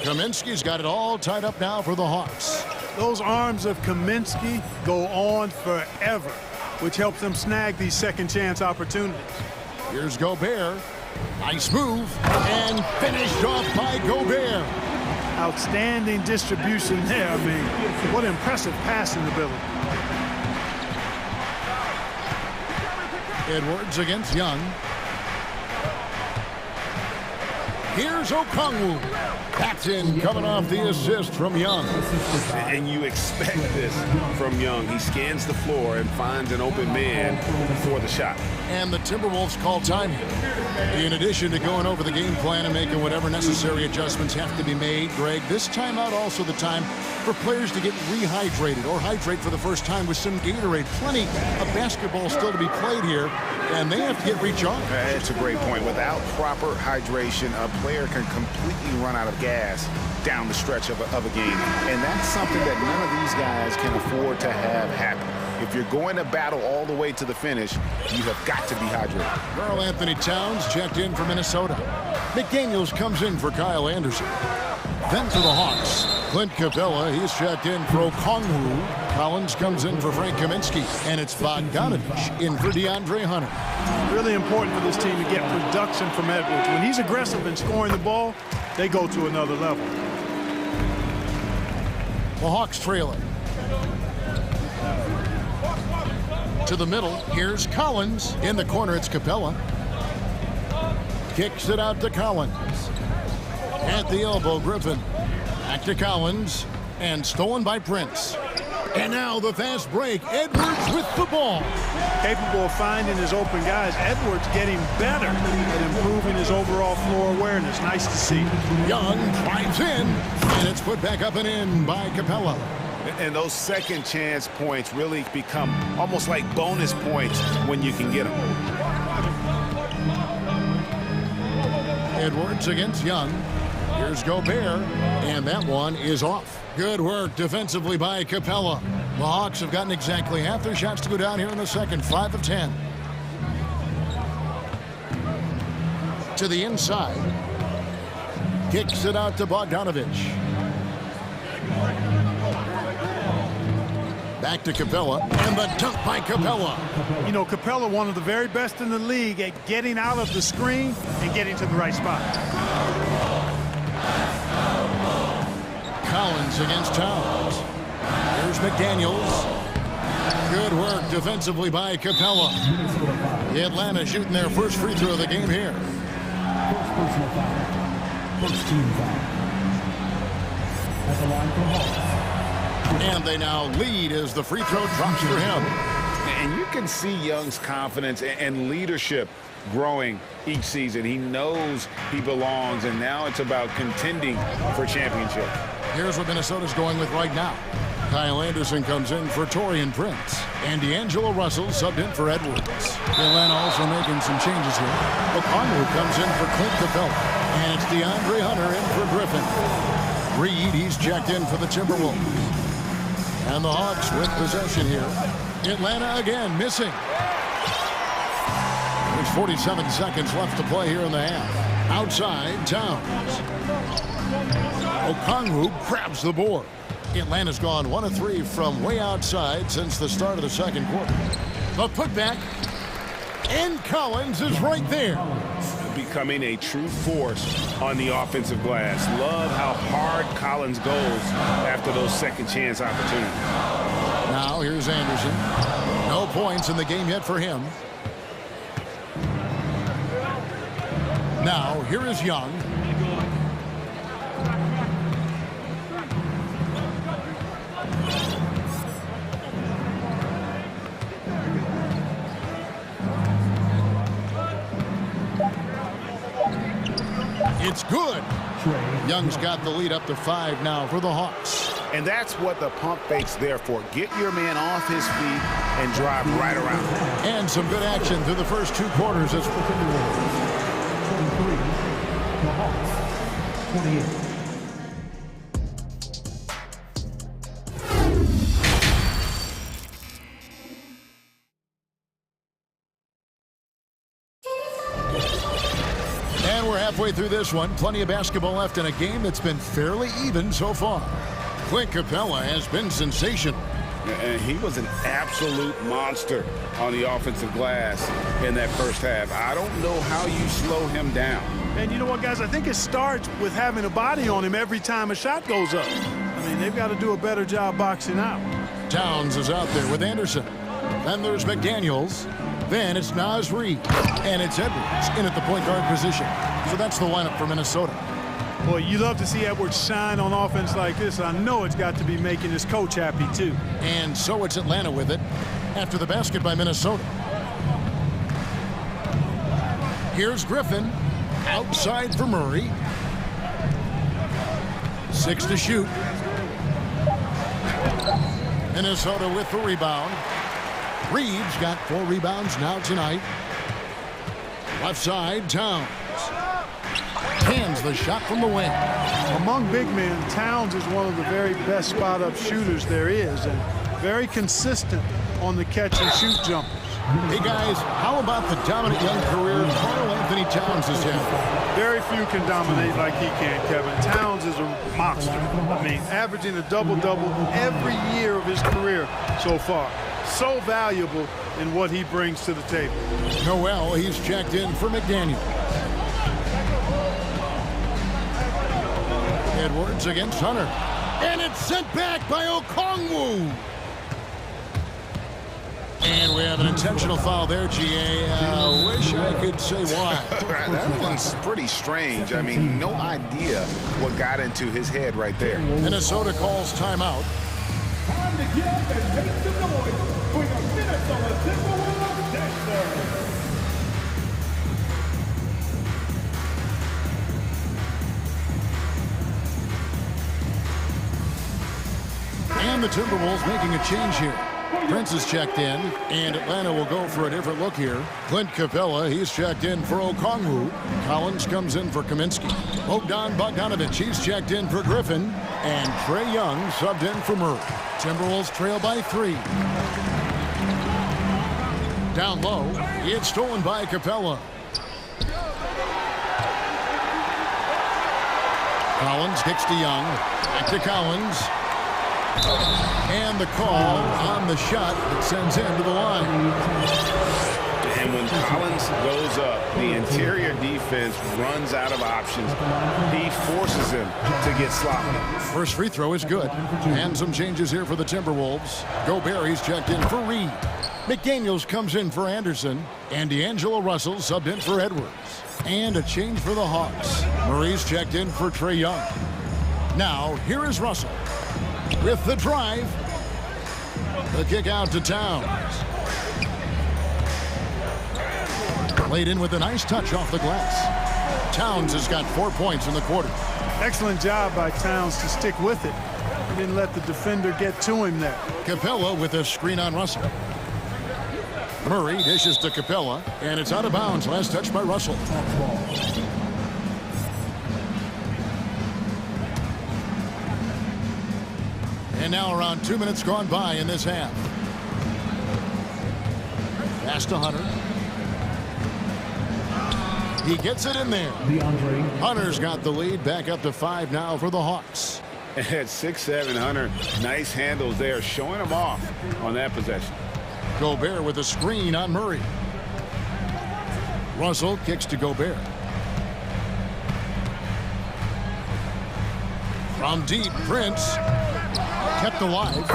Kaminsky's got it all tied up now for the Hawks. Those arms of Kaminsky go on forever, which helps them snag these second chance opportunities. Here's Gobert. Nice move. And finished off by Gobert. Outstanding distribution there. I mean, what impressive passing ability. Edwards against Young. Here's Okongwu. That's in, coming off the assist from Young. And you expect this from Young. He scans the floor and finds an open man for the shot. And the Timberwolves call time here. In addition to going over the game plan and making whatever necessary adjustments have to be made, Greg, this timeout also the time for players to get rehydrated or hydrate for the first time with some Gatorade. Plenty of basketball still to be played here, and they have to get recharged. That's a great point. Without proper hydration, a player can completely run out of gas down the stretch of a game. And that's something that none of these guys can afford to have happen. If you're going to battle all the way to the finish, you have got to be hydrated. Karl Anthony Towns checked in for Minnesota. McDaniels comes in for Kyle Anderson. Then for the Hawks, Clint Capella, he's checked in for Okongwu. Collins comes in for Frank Kaminsky. And it's Bogdanovich in for DeAndre Hunter. Really important for this team to get production from Edwards. When he's aggressive in scoring the ball, they go to another level. The Hawks trailing. To the middle, here's Collins. In the corner, it's Capella. Kicks it out to Collins. At the elbow, Griffin. Back to Collins. And stolen by Prince. And now the fast break. Edwards with the ball. Capable of finding his open guys. Edwards getting better at improving his overall floor awareness. Nice to see. Young drives in. And it's put back up and in by Capella. And those second chance points really become almost like bonus points when you can get them. Edwards against Young. Here's Gobert, and that one is off. Good work defensively by Capella. The Hawks have gotten exactly half their shots to go down here in the second, 5 of 10. To the inside. Kicks it out to Bogdanovich. Back to Capella, and the dunk by Capella. You know, Capella, one of the very best in the league at getting out of the screen and getting to the right spot. Collins against Towns. Here's McDaniels. Good work defensively by Capella. Atlanta shooting their first free throw of the game here. First personal foul. First team foul. At the line for Hawks. And they now lead as the free throw drops for him. And you can see Young's confidence and leadership growing each season. He knows he belongs, and now it's about contending for championship. Here's what Minnesota's going with right now. Kyle Anderson comes in for Taurean Prince. And D'Angelo Russell subbed in for Edwards. Atlanta also making some changes here. Okongwu comes in for Clint Capella. And it's DeAndre Hunter in for Griffin. Reed, he's checked in for the Timberwolves. And the Hawks with possession here. Atlanta again missing. There's 47 seconds left to play here in the half. Outside, Towns. Okongwu grabs the board. Atlanta's gone 1 of 3 from way outside since the start of the second quarter. The putback. And Collins is right there. Becoming a true force on the offensive glass. Love how hard Collins goes after those second chance opportunities. Now here's Anderson. No points in the game yet for him. Now here is Young. It's good. Young's got the lead up to 5 now for the Hawks. And that's what the pump fake's there for. Get your man off his feet and drive right around. And some good action through the first 2 quarters. As 23, the Hawks, 28. Halfway through this one, plenty of basketball left in a game that's been fairly even so far. Clint Capella has been sensational. And he was an absolute monster on the offensive glass in that first half. I don't know how you slow him down. And you know what, guys? I think it starts with having a body on him every time a shot goes up. I mean, they've got to do a better job boxing out. Towns is out there with Anderson. Then there's McDaniels. Then it's Naz Reid. And it's Edwards in at the point guard position. So that's the lineup for Minnesota. Boy, you love to see Edwards shine on offense like this. I know it's got to be making his coach happy, too. And so it's Atlanta with it after the basket by Minnesota. Here's Griffin. Outside for Murray. 6 to shoot. Minnesota with the rebound. Reed's got 4 rebounds now tonight. Left side, Towns. Hands the shot from the wing. Among big men, Towns is one of the very best spot-up shooters there is, and very consistent on the catch-and-shoot jumpers. Hey, guys, how about the dominant young career Karl Anthony Towns has had? Very few can dominate like he can, Kevin. Towns is a monster. I mean, averaging a double-double every year of his career so far. So valuable in what he brings to the table. Noel, he's checked in for McDaniel. Edwards against Hunter. And it's sent back by Okongwu. And we have an intentional foul there, GA. Wish I could say why. That one's pretty strange. I mean, no idea what got into his head right there. Minnesota calls timeout. Time to get up and make some noise for your Minnesota Timberwolves Dancers. And the Timberwolves making a change here. Prince is checked in, and Atlanta will go for a different look here. Clint Capella, he's checked in for Okongwu. Collins comes in for Kaminsky. Bogdan Bogdanovic, he's checked in for Griffin. And Trae Young subbed in for Murray. Timberwolves trail by 3. Down low, it's stolen by Capella. Collins kicks to Young. Back to Collins. And the call on the shot that sends him to the line. And when Collins goes up, the interior defense runs out of options. He forces him to get sloppy. First free throw is good. And some changes here for the Timberwolves. Gobert, he's checked in for Reed. McDaniels comes in for Anderson. And D'Angelo Russell subbed in for Edwards. And a change for the Hawks. Murray's checked in for Trae Young. Now, here is Russell. With the drive. The kick out to Towns. Laid in with a nice touch off the glass. Towns has got 4 points in the quarter. Excellent job by Towns to stick with it. He didn't let the defender get to him there. Capella with a screen on Russell. Murray dishes to Capella, and it's out of bounds. Last touch by Russell. And now around 2 minutes gone by in this half. Pass to Hunter. He gets it in there. Hunter's got the lead. Back up to 5 now for the Hawks. At 6'7", Hunter, nice handles there, showing him off on that possession. Gobert with a screen on Murray. Russell kicks to Gobert. From deep, Prince kept alive.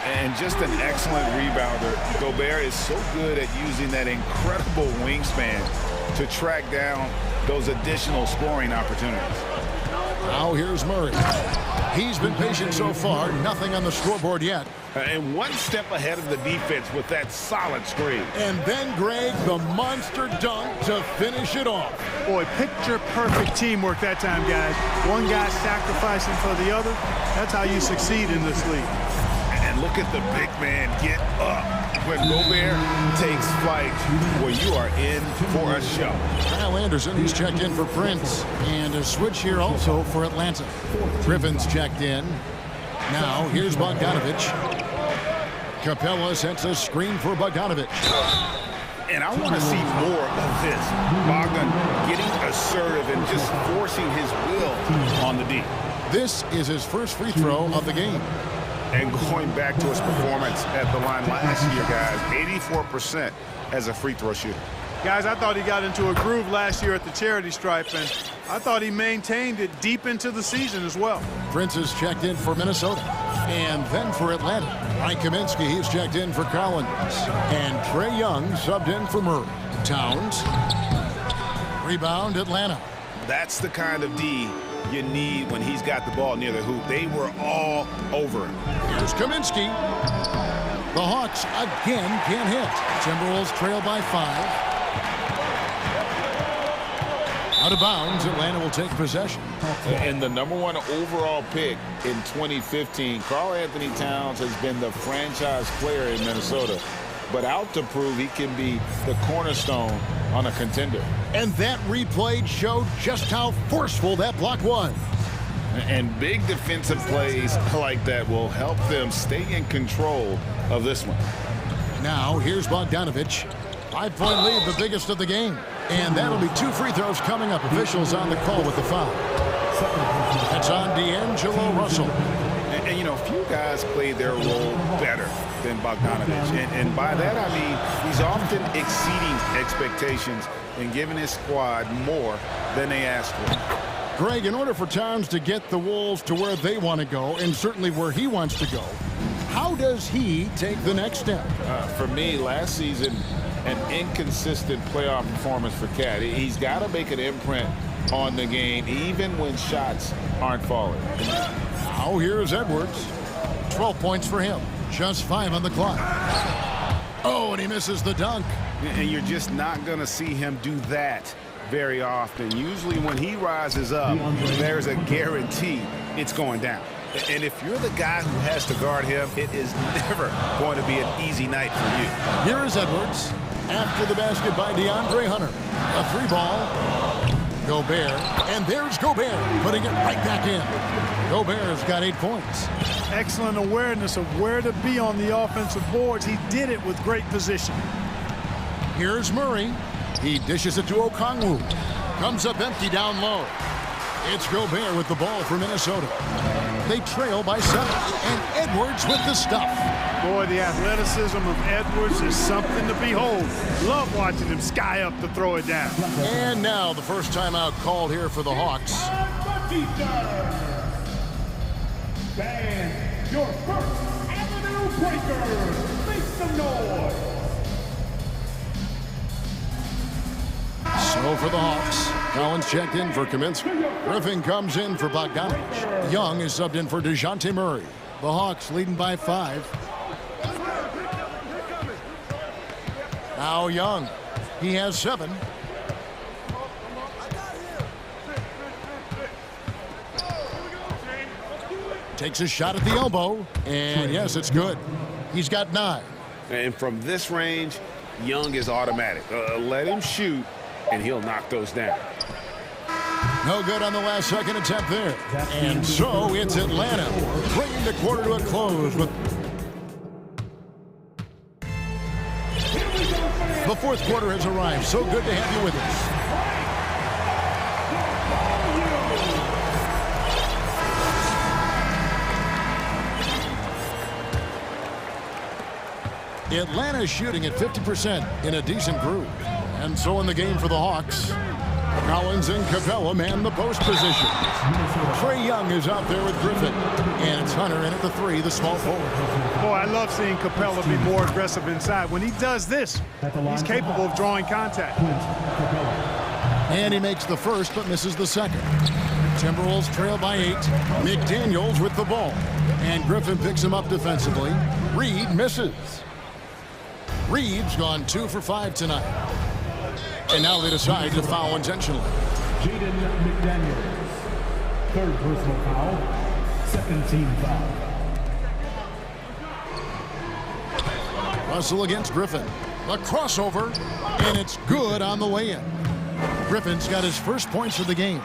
And just an excellent rebounder. Gobert is so good at using that incredible wingspan to track down those additional scoring opportunities. Now here's Murray. He's been patient so far. Nothing on the scoreboard yet. And one step ahead of the defense with that solid screen. And then, Greg, the monster dunk to finish it off. Boy, picture-perfect teamwork that time, guys. One guy sacrificing for the other. That's how you succeed in this league. And look at the big man get up. When Gobert takes flight, well, you are in for a show. Kyle Anderson, he's checked in for Prince. And a switch here also for Atlanta. Griffin's checked in. Now, here's Bogdanovich. Capella sets a screen for Bogdanovich. And I want to see more of this. Bogdan getting assertive and just forcing his will on the D. This is his first free throw of the game. And going back to his performance at the line last year, guys, 84% as a free throw shooter. Guys, I thought he got into a groove last year at the charity stripe, and I thought he maintained it deep into the season as well. Prince is checked in for Minnesota. And then for Atlanta, Mike Kaminsky, he's checked in for Collins. And Trae Young subbed in for Murray. Towns. Rebound, Atlanta. That's the kind of D you need when he's got the ball near the hoop. They were all over him. Here's Kaminsky. The Hawks again can't hit. Timberwolves trail by 5. Out of bounds, Atlanta will take possession. And the #1 overall pick in 2015, Karl Anthony Towns has been the franchise player in Minnesota, but out to prove he can be the cornerstone on a contender. And that replay showed just how forceful that block was. And big defensive plays like that will help them stay in control of this one. Now, here's Bogdanovich. 5-point lead, the biggest of the game. And that'll be 2 free throws coming up. Officials on the call with the foul. That's on D'Angelo Russell. And you know, few guys play their role better than Bogdanovich. And by that, I mean he's often exceeding expectations and giving his squad more than they asked for. Greg, in order for Towns to get the Wolves to where they want to go, and certainly where he wants to go, how does he take the next step? For me, last season, an inconsistent playoff performance for Cat. He's got to make an imprint on the game, even when shots aren't falling. Now here's Edwards. 12 points for him. Just 5 on the clock. Oh, and he misses the dunk. And you're just not going to see him do that very often. Usually when he rises up, there's a guarantee it's going down. And if you're the guy who has to guard him, it is never going to be an easy night for you. Here is Edwards. After the basket by DeAndre Hunter. A 3-ball. Gobert. And there's Gobert putting it right back in. Gobert's got 8 points. Excellent awareness of where to be on the offensive boards. He did it with great position. Here's Murray. He dishes it to Okongwu. Comes up empty down low. It's Gobert with the ball for Minnesota. They trail by 7. And Edwards with the stuff. Boy, the athleticism of Edwards is something to behold. Love watching him sky up to throw it down. And now the first timeout called here for the Hawks. And your first avenue breaker. Make some noise. So for the Hawks, Collins checked in for Kaminsky. Griffin comes in for Bogdanovich. Young is subbed in for DeJounte Murray. The Hawks leading by 5. Now Young. He has 7. Takes a shot at the elbow. And yes, it's good. He's got 9. And from this range, Young is automatic. Let him shoot, and he'll knock those down. No good on the last second attempt there. And so it's Atlanta bringing the quarter to a close with the fourth quarter has arrived. So good to have you with us. Atlanta shooting at 50% in a decent groove. And so in the game for the Hawks, Collins and Capella man the post position. Trae Young is out there with Griffin. And it's Hunter in at the 3, the small forward. Boy, I love seeing Capella be more aggressive inside. When he does this, he's capable of drawing contact. And he makes the first but misses the second. Timberwolves trail by 8. McDaniels with the ball. And Griffin picks him up defensively. Reed misses. Reed's gone 2 for 5 tonight. And now they decide to foul intentionally. Jaden McDaniels. Third personal foul. Second team foul. Russell against Griffin. A crossover, and it's good on the way in. Griffin's got his first points of the game.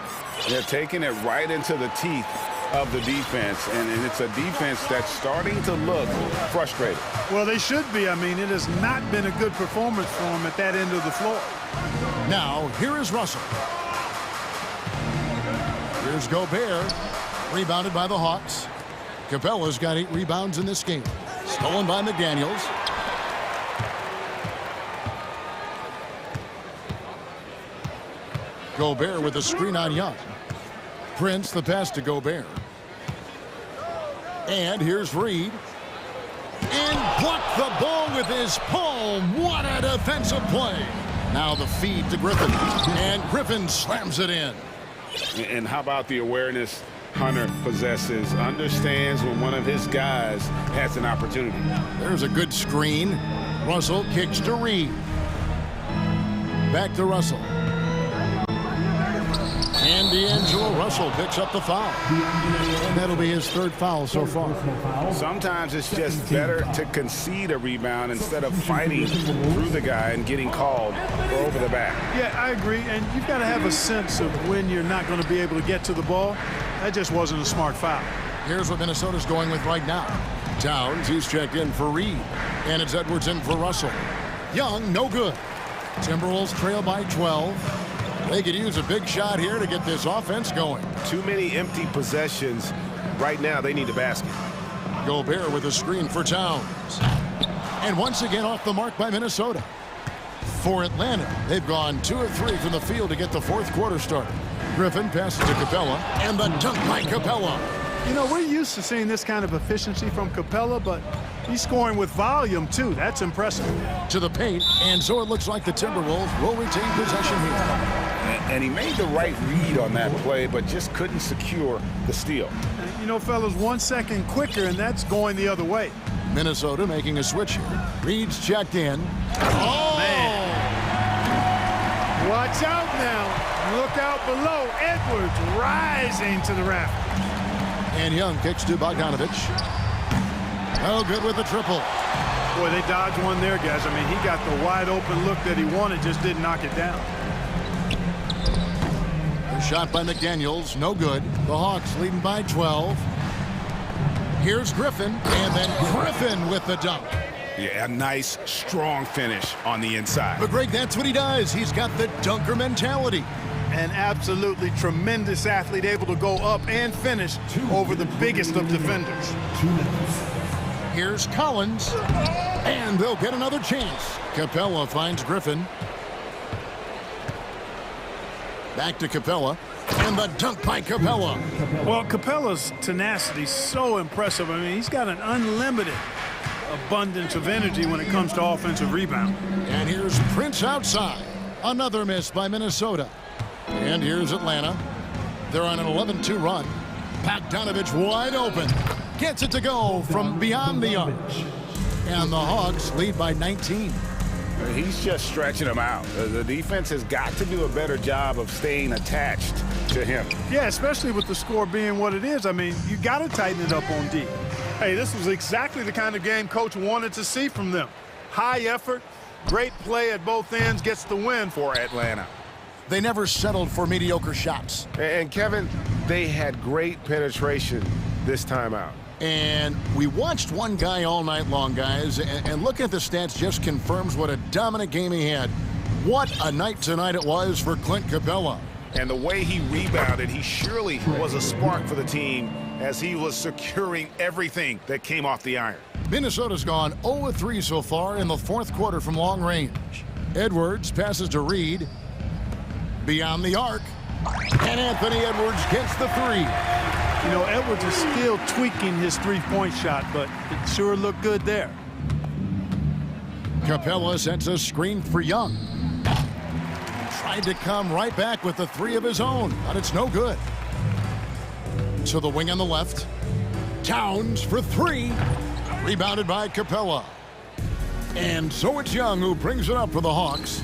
They're taking it right into the teeth of the defense, and it's a defense that's starting to look frustrated. Well, they should be. I mean, it has not been a good performance for them at that end of the floor. Now, here is Russell. Here's Gobert, rebounded by the Hawks. Capella's got 8 rebounds in this game. Stolen by McDaniels. Gobert with a screen on Young. Prince the pass to Gobert. And here's Reed. And blocked the ball with his palm. What a defensive play. Now the feed to Griffin. And Griffin slams it in. And how about the awareness Hunter possesses? Understands when one of his guys has an opportunity. There's a good screen. Russell kicks to Reed. Back to Russell. And D'Angelo Russell picks up the foul. And that'll be his 3rd foul so far. Sometimes it's just better to concede a rebound instead of fighting through the guy and getting called for over the back. Yeah, I agree. And you've got to have a sense of when you're not going to be able to get to the ball. That just wasn't a smart foul. Here's what Minnesota's going with right now. Towns, he's checked in for Reed. And it's Edwards in for Russell. Young, no good. Timberwolves trail by 12. They could use a big shot here to get this offense going. Too many empty possessions. Right now, they need a basket. Gobert with a screen for Towns. And once again off the mark by Minnesota. For Atlanta, they've gone 2 of 3 from the field to get the 4th quarter started. Griffin passes to Capella, and the dunk by Capella. You know, we're used to seeing this kind of efficiency from Capella, but he's scoring with volume, too. That's impressive. To the paint, and so it looks like the Timberwolves will retain possession here. And he made the right read on that play, but just couldn't secure the steal. And, you know, fellas, 1 second quicker, and that's going the other way. Minnesota making a switch here. Reed's checked in. Oh, man. Watch out now. Look out below. Edwards rising to the raft. And Young kicks to Bogdanovich. Oh, good with the triple. Boy, they dodged one there, guys. I mean, he got the wide open look that he wanted, just didn't knock it down. A shot by McDaniels, no good. The Hawks leading by 12. Here's Griffin, and then Griffin with the dunk. Yeah, a nice, strong finish on the inside. But, Greg, that's what he does. He's got the dunker mentality. An absolutely tremendous athlete, able to go up and finish over the biggest of defenders. Here's Collins, and they'll get another chance. Capella finds Griffin. Back to Capella, and the dunk by Capella. Well, Capella's tenacity is so impressive. I mean, he's got an unlimited abundance of energy when it comes to offensive rebound. And here's Prince outside. Another miss by Minnesota. And here's Atlanta. They're on an 11-2 run. Bogdanovich wide open. Gets it to go from beyond the arc. And the Hawks lead by 19. He's just stretching them out. The defense has got to do a better job of staying attached to him. Yeah, especially with the score being what it is. I mean, you got to tighten it up on D. Hey, this was exactly the kind of game Coach wanted to see from them. High effort, great play at both ends, gets the win for Atlanta. They never settled for mediocre shots. And Kevin, they had great penetration this time out. And we watched one guy all night long, guys, and looking at the stats just confirms what a dominant game he had. What a night tonight it was for Clint Capella. And the way he rebounded, he surely was a spark for the team as he was securing everything that came off the iron. Minnesota's gone 0-3 so far in the 4th quarter from long range. Edwards passes to Reed. Beyond the arc. And Anthony Edwards gets the 3. You know, Edwards is still tweaking his three-point shot, but it sure looked good there. Capella sends a screen for Young. Tried to come right back with the 3 of his own, but it's no good. to the wing on the left. Towns for three. Rebounded by Capella. And so it's Young who brings it up for the Hawks.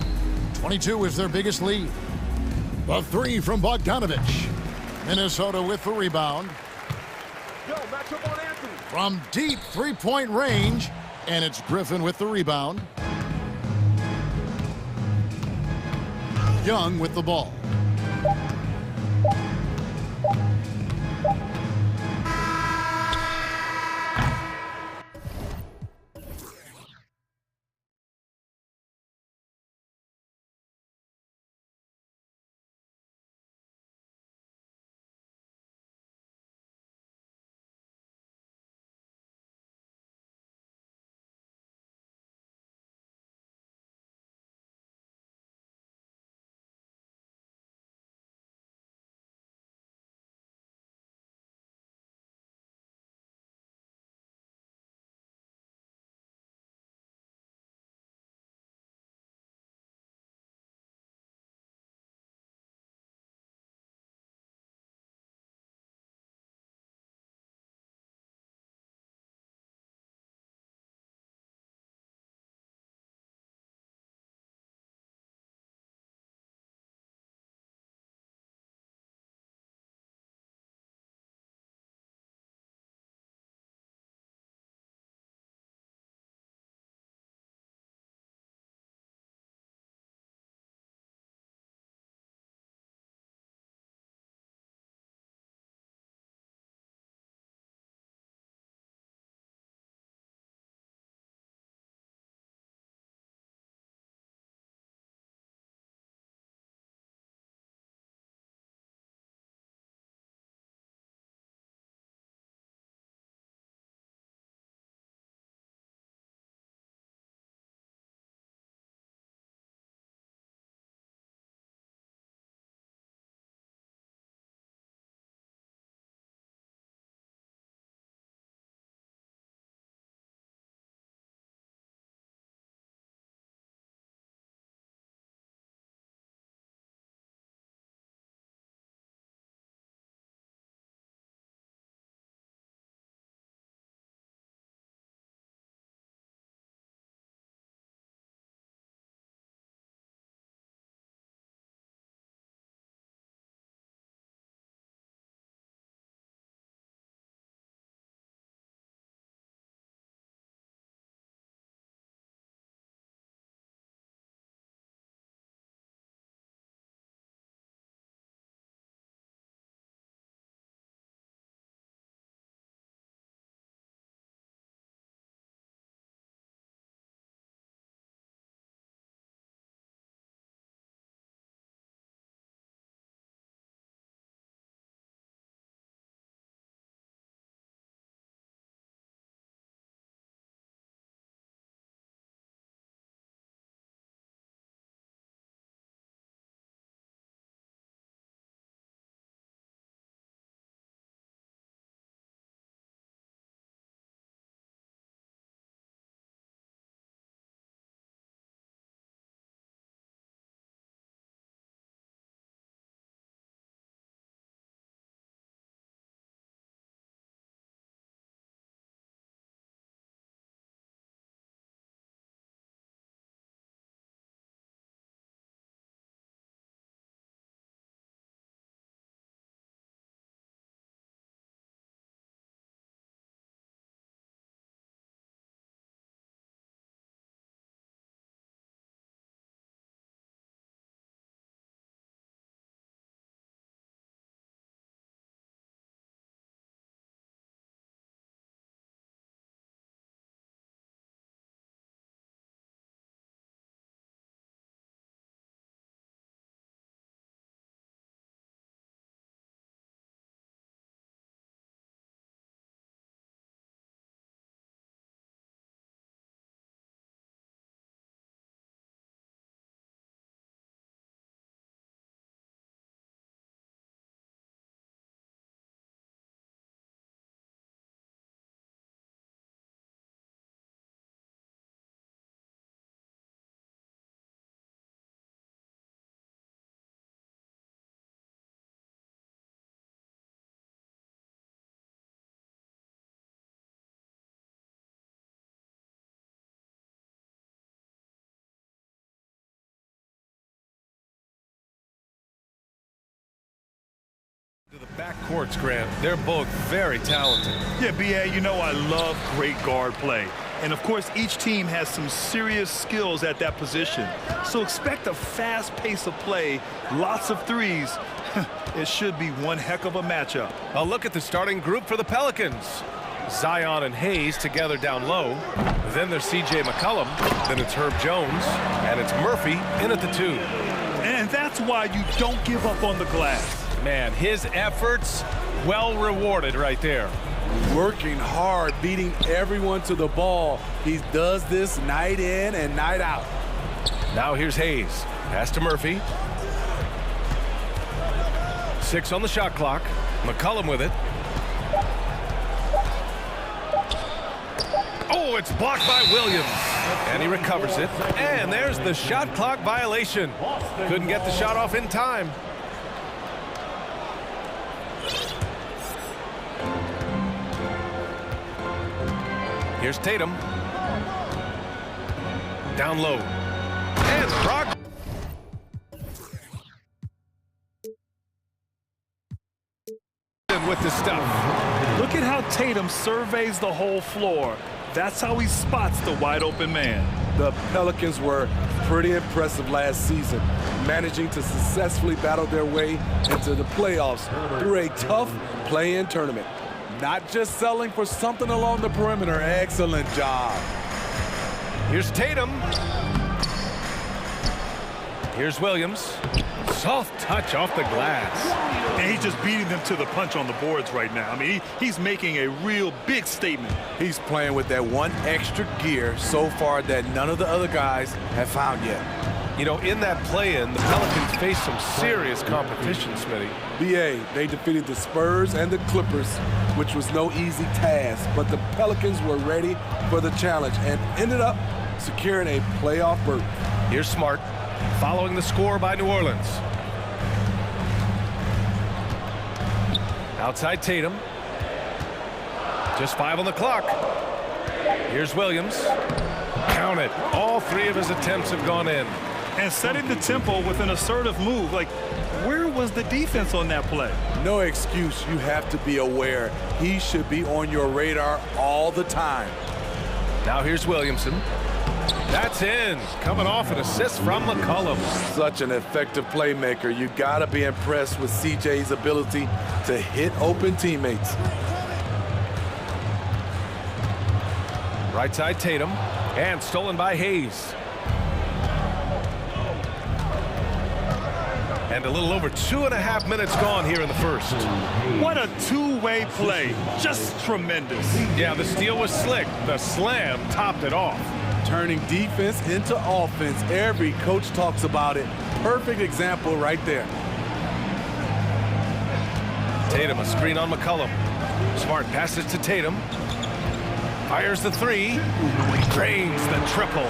22 is their biggest lead. The three from Bogdanovich. Minnesota with the rebound. From deep three-point range, and it's Griffin with the rebound. Young with the ball. Backcourts, Grant. They're both very talented. Yeah, B.A., you know I love great guard play. And, of course, each team has some serious skills at that position. So expect a fast pace of play, lots of threes. It should be one heck of a matchup. A look at the starting group for the Pelicans. Zion and Hayes together down low. Then there's C.J. McCollum. Then it's Herb Jones. And it's Murphy in at the 2. And that's why you don't give up on the glass. Man, his efforts well rewarded right there. Working hard, beating everyone to the ball. He does this night in and night out. Now here's Hayes. Pass to Murphy. 6 on the shot clock. McCollum with it. Oh, it's blocked by Williams. And he recovers it. And there's the shot clock violation. Couldn't get the shot off in time. Here's Tatum. Down low. And Brogdon with the stuff. Look at how Tatum surveys the whole floor. That's how he spots the wide open man. The Pelicans were pretty impressive last season, managing to successfully battle their way into the playoffs through a tough play-in tournament. Not just selling for something along the perimeter. Excellent job. Here's Tatum. Here's Williams. Soft touch off the glass. And he's just beating them to the punch on the boards right now. I mean, he's making a real big statement. He's playing with that one extra gear so far that none of the other guys have found yet. You know, in that play-in, the Pelicans faced some serious competition, Smitty. BA, they defeated the Spurs and the Clippers, which was no easy task, but the Pelicans were ready for the challenge and ended up securing a playoff berth. Here's Smart, following the score by New Orleans. Outside Tatum. Just 5 on the clock. Here's Williams. Count it. All 3 of his attempts have gone in. And setting the tempo with an assertive move. Like, where was the defense on that play? No excuse. You have to be aware. He should be on your radar all the time. Now here's Williamson. That's in. Coming off an assist from McCollum. Such an effective playmaker. You got to be impressed with CJ's ability to hit open teammates. Right side Tatum. And stolen by Hayes. And a little over 2.5 minutes gone here in the first. What a two-way play. Just tremendous. Yeah, the steal was slick. The slam topped it off. Turning defense into offense. Every coach talks about it. Perfect example right there. Tatum, a screen on McCollum. Smart passes to Tatum. Fires the 3. Drains the triple.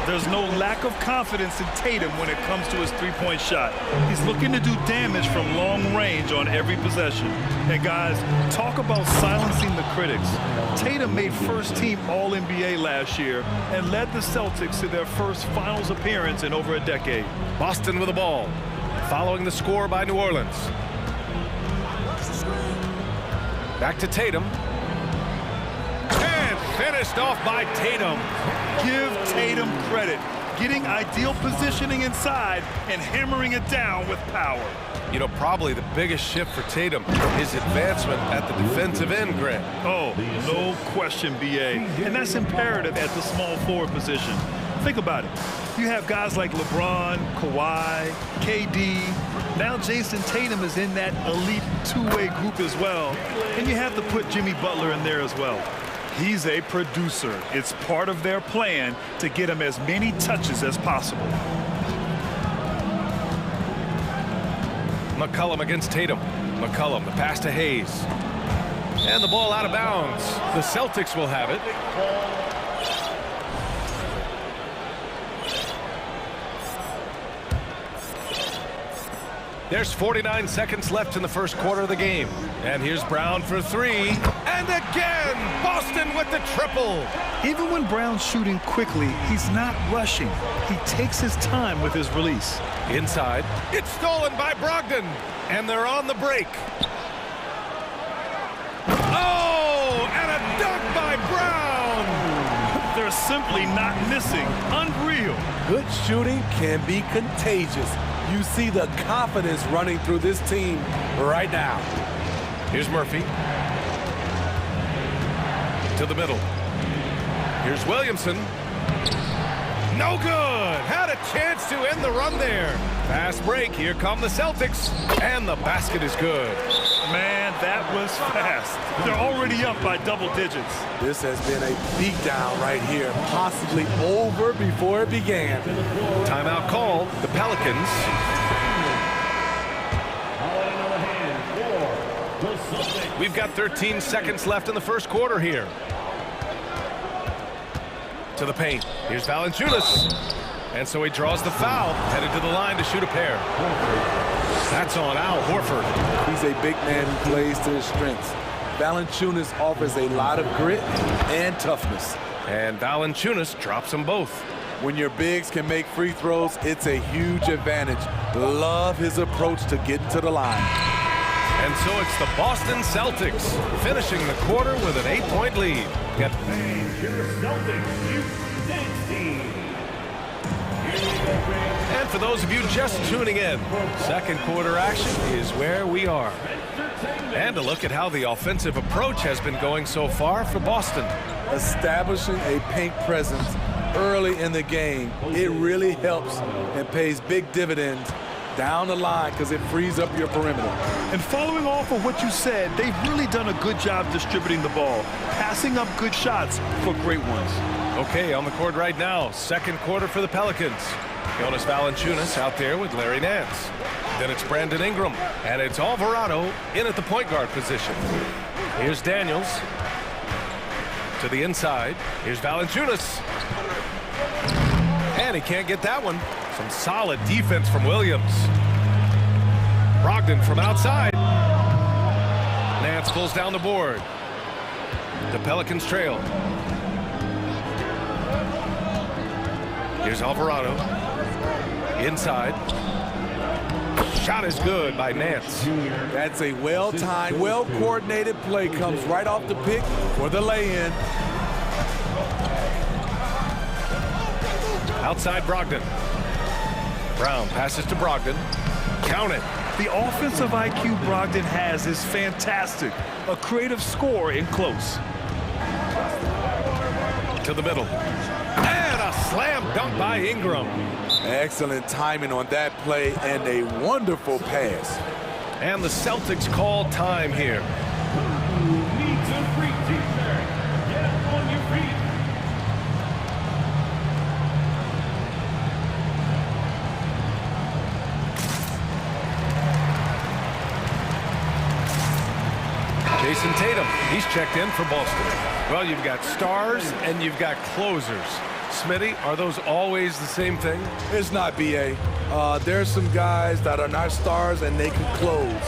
There's no lack of confidence in Tatum when it comes to his three-point shot. He's looking to do damage from long range on every possession. And guys, talk about silencing the critics. Tatum made first-team All-NBA last year and led the Celtics to their first finals appearance in over a decade. Boston with the ball, following the score by New Orleans. Back to Tatum. And finished off by Tatum. Give Tatum credit. Getting ideal positioning inside and hammering it down with power. You know, probably the biggest shift for Tatum is advancement at the defensive end, Grant. Oh, no question, B.A. And that's imperative at the small forward position. Think about it. You have guys like LeBron, Kawhi, KD. Now Jason Tatum is in that elite two-way group as well. And you have to put Jimmy Butler in there as well. He's a producer. It's part of their plan to get him as many touches as possible. McCollum against Tatum. McCollum, the pass to Hayes. And the ball out of bounds. The Celtics will have it. There's 49 seconds left in the first quarter of the game. And here's Brown for 3. And again, Boston with the triple. Even when Brown's shooting quickly, he's not rushing. He takes his time with his release. Inside, it's stolen by Brogdon. And they're on the break. just simply not missing. Unreal. Good shooting can be contagious. You see the confidence running through this team right now. Here's Murphy. To the middle. Here's Williamson. No good. Had a chance to end the run there. Fast break. Here come the Celtics. And the basket is good. Man, that was fast. They're already up by double digits. This has been a beatdown right here, possibly over before it began. Timeout called. The Pelicans. We've got 13 seconds left in the first quarter here. To the paint. Here's Valanciunas. And so he draws the foul, headed to the line to shoot a pair. That's on Al Horford. He's a big man who plays to his strengths. Valanciunas offers a lot of grit and toughness. And Valanciunas drops them both. When your bigs can make free throws, it's a huge advantage. Love his approach to getting to the line. And so it's the Boston Celtics finishing the quarter with an 8-point lead. And for those of you just tuning in, second quarter action is where we are. And a look at how the offensive approach has been going so far for Boston. Establishing a paint presence early in the game, it really helps and pays big dividends down the line because it frees up your perimeter. And following off of what you said, they've really done a good job distributing the ball, passing up good shots for great ones. Okay, on the court right now, second quarter for the Pelicans. Jonas Valanciunas out there with Larry Nance. Then it's Brandon Ingram, and it's Alvarado in at the point guard position. Here's Daniels to the inside. Here's Valanciunas. And he can't get that one. Some solid defense from Williams. Brogdon from outside. Nance pulls down the board. The Pelicans trail. Here's Alvarado. Inside. Shot is good by Nance. That's a well-timed, well-coordinated play. Comes right off the pick for the lay-in. Outside Brogdon. Brown passes to Brogdon. Count it. The offensive IQ Brogdon has is fantastic. A creative scorer in close. To the middle. And a slam dunk by Ingram. Excellent timing on that play and a wonderful pass. And the Celtics call time here. Jason Tatum, he's checked in for Boston. Well, you've got stars and you've got closers. Smitty, are those always the same thing? It's not, B.A. There's some guys that are not stars and they can close.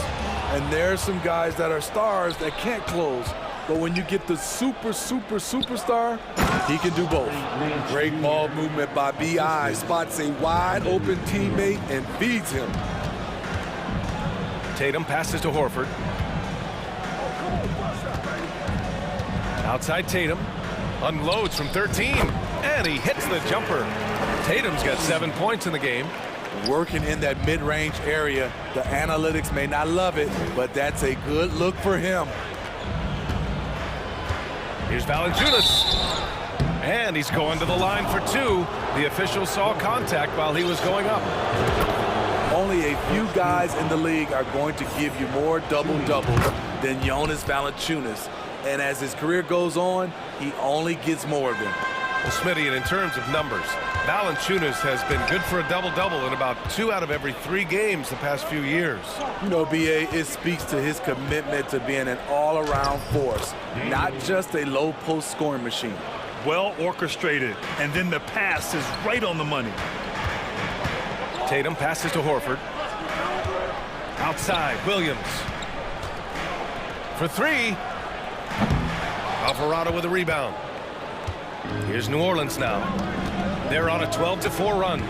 And there's some guys that are stars that can't close. But when you get the superstar, he can do both. Great ball movement by B.I. Spots a wide open teammate and feeds him. Tatum passes to Horford. Outside Tatum. Unloads from 13. And he hits the jumper. Tatum's got 7 points in the game. Working in that mid-range area. The analytics may not love it, but that's a good look for him. Here's Valanciunas. And he's going to the line for two. The official saw contact while he was going up. Only a few guys in the league are going to give you more double-doubles than Jonas Valanciunas. And as his career goes on, he only gets more of them. Well, Smitty, and in terms of numbers, Valanciunas has been good for a double-double in about 2 out of every 3 games the past few years. You know, B.A., it speaks to his commitment to being an all-around force, not just a low-post scoring machine. Well orchestrated, and then the pass is right on the money. Tatum passes to Horford. Outside, Williams. For 3. Alvarado with a rebound. Here's New Orleans now. They're on a 12-4 run.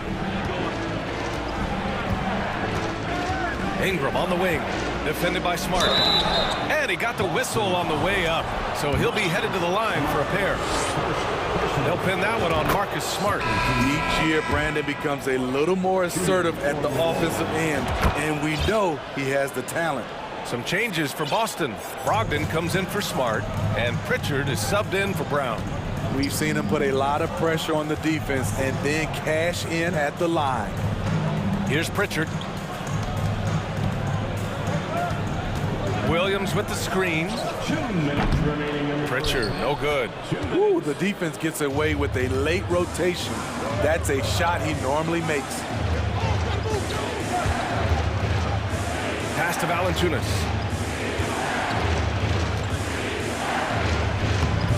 Ingram on the wing, defended by Smart. And he got the whistle on the way up, so he'll be headed to the line for a pair. They'll They'll pin that one on Marcus Smart. Each year, Brandon becomes a little more assertive at the offensive end, and we know he has the talent. Some changes for Boston. Brogdon comes in for Smart, and Pritchard is subbed in for Brown. We've seen him put a lot of pressure on the defense and then cash in at the line. Here's Pritchard. Williams with the screen. 2 minutes remaining in the Pritchard, no good. Ooh, the defense gets away with a late rotation. That's a shot he normally makes. Pass to Valanciunas.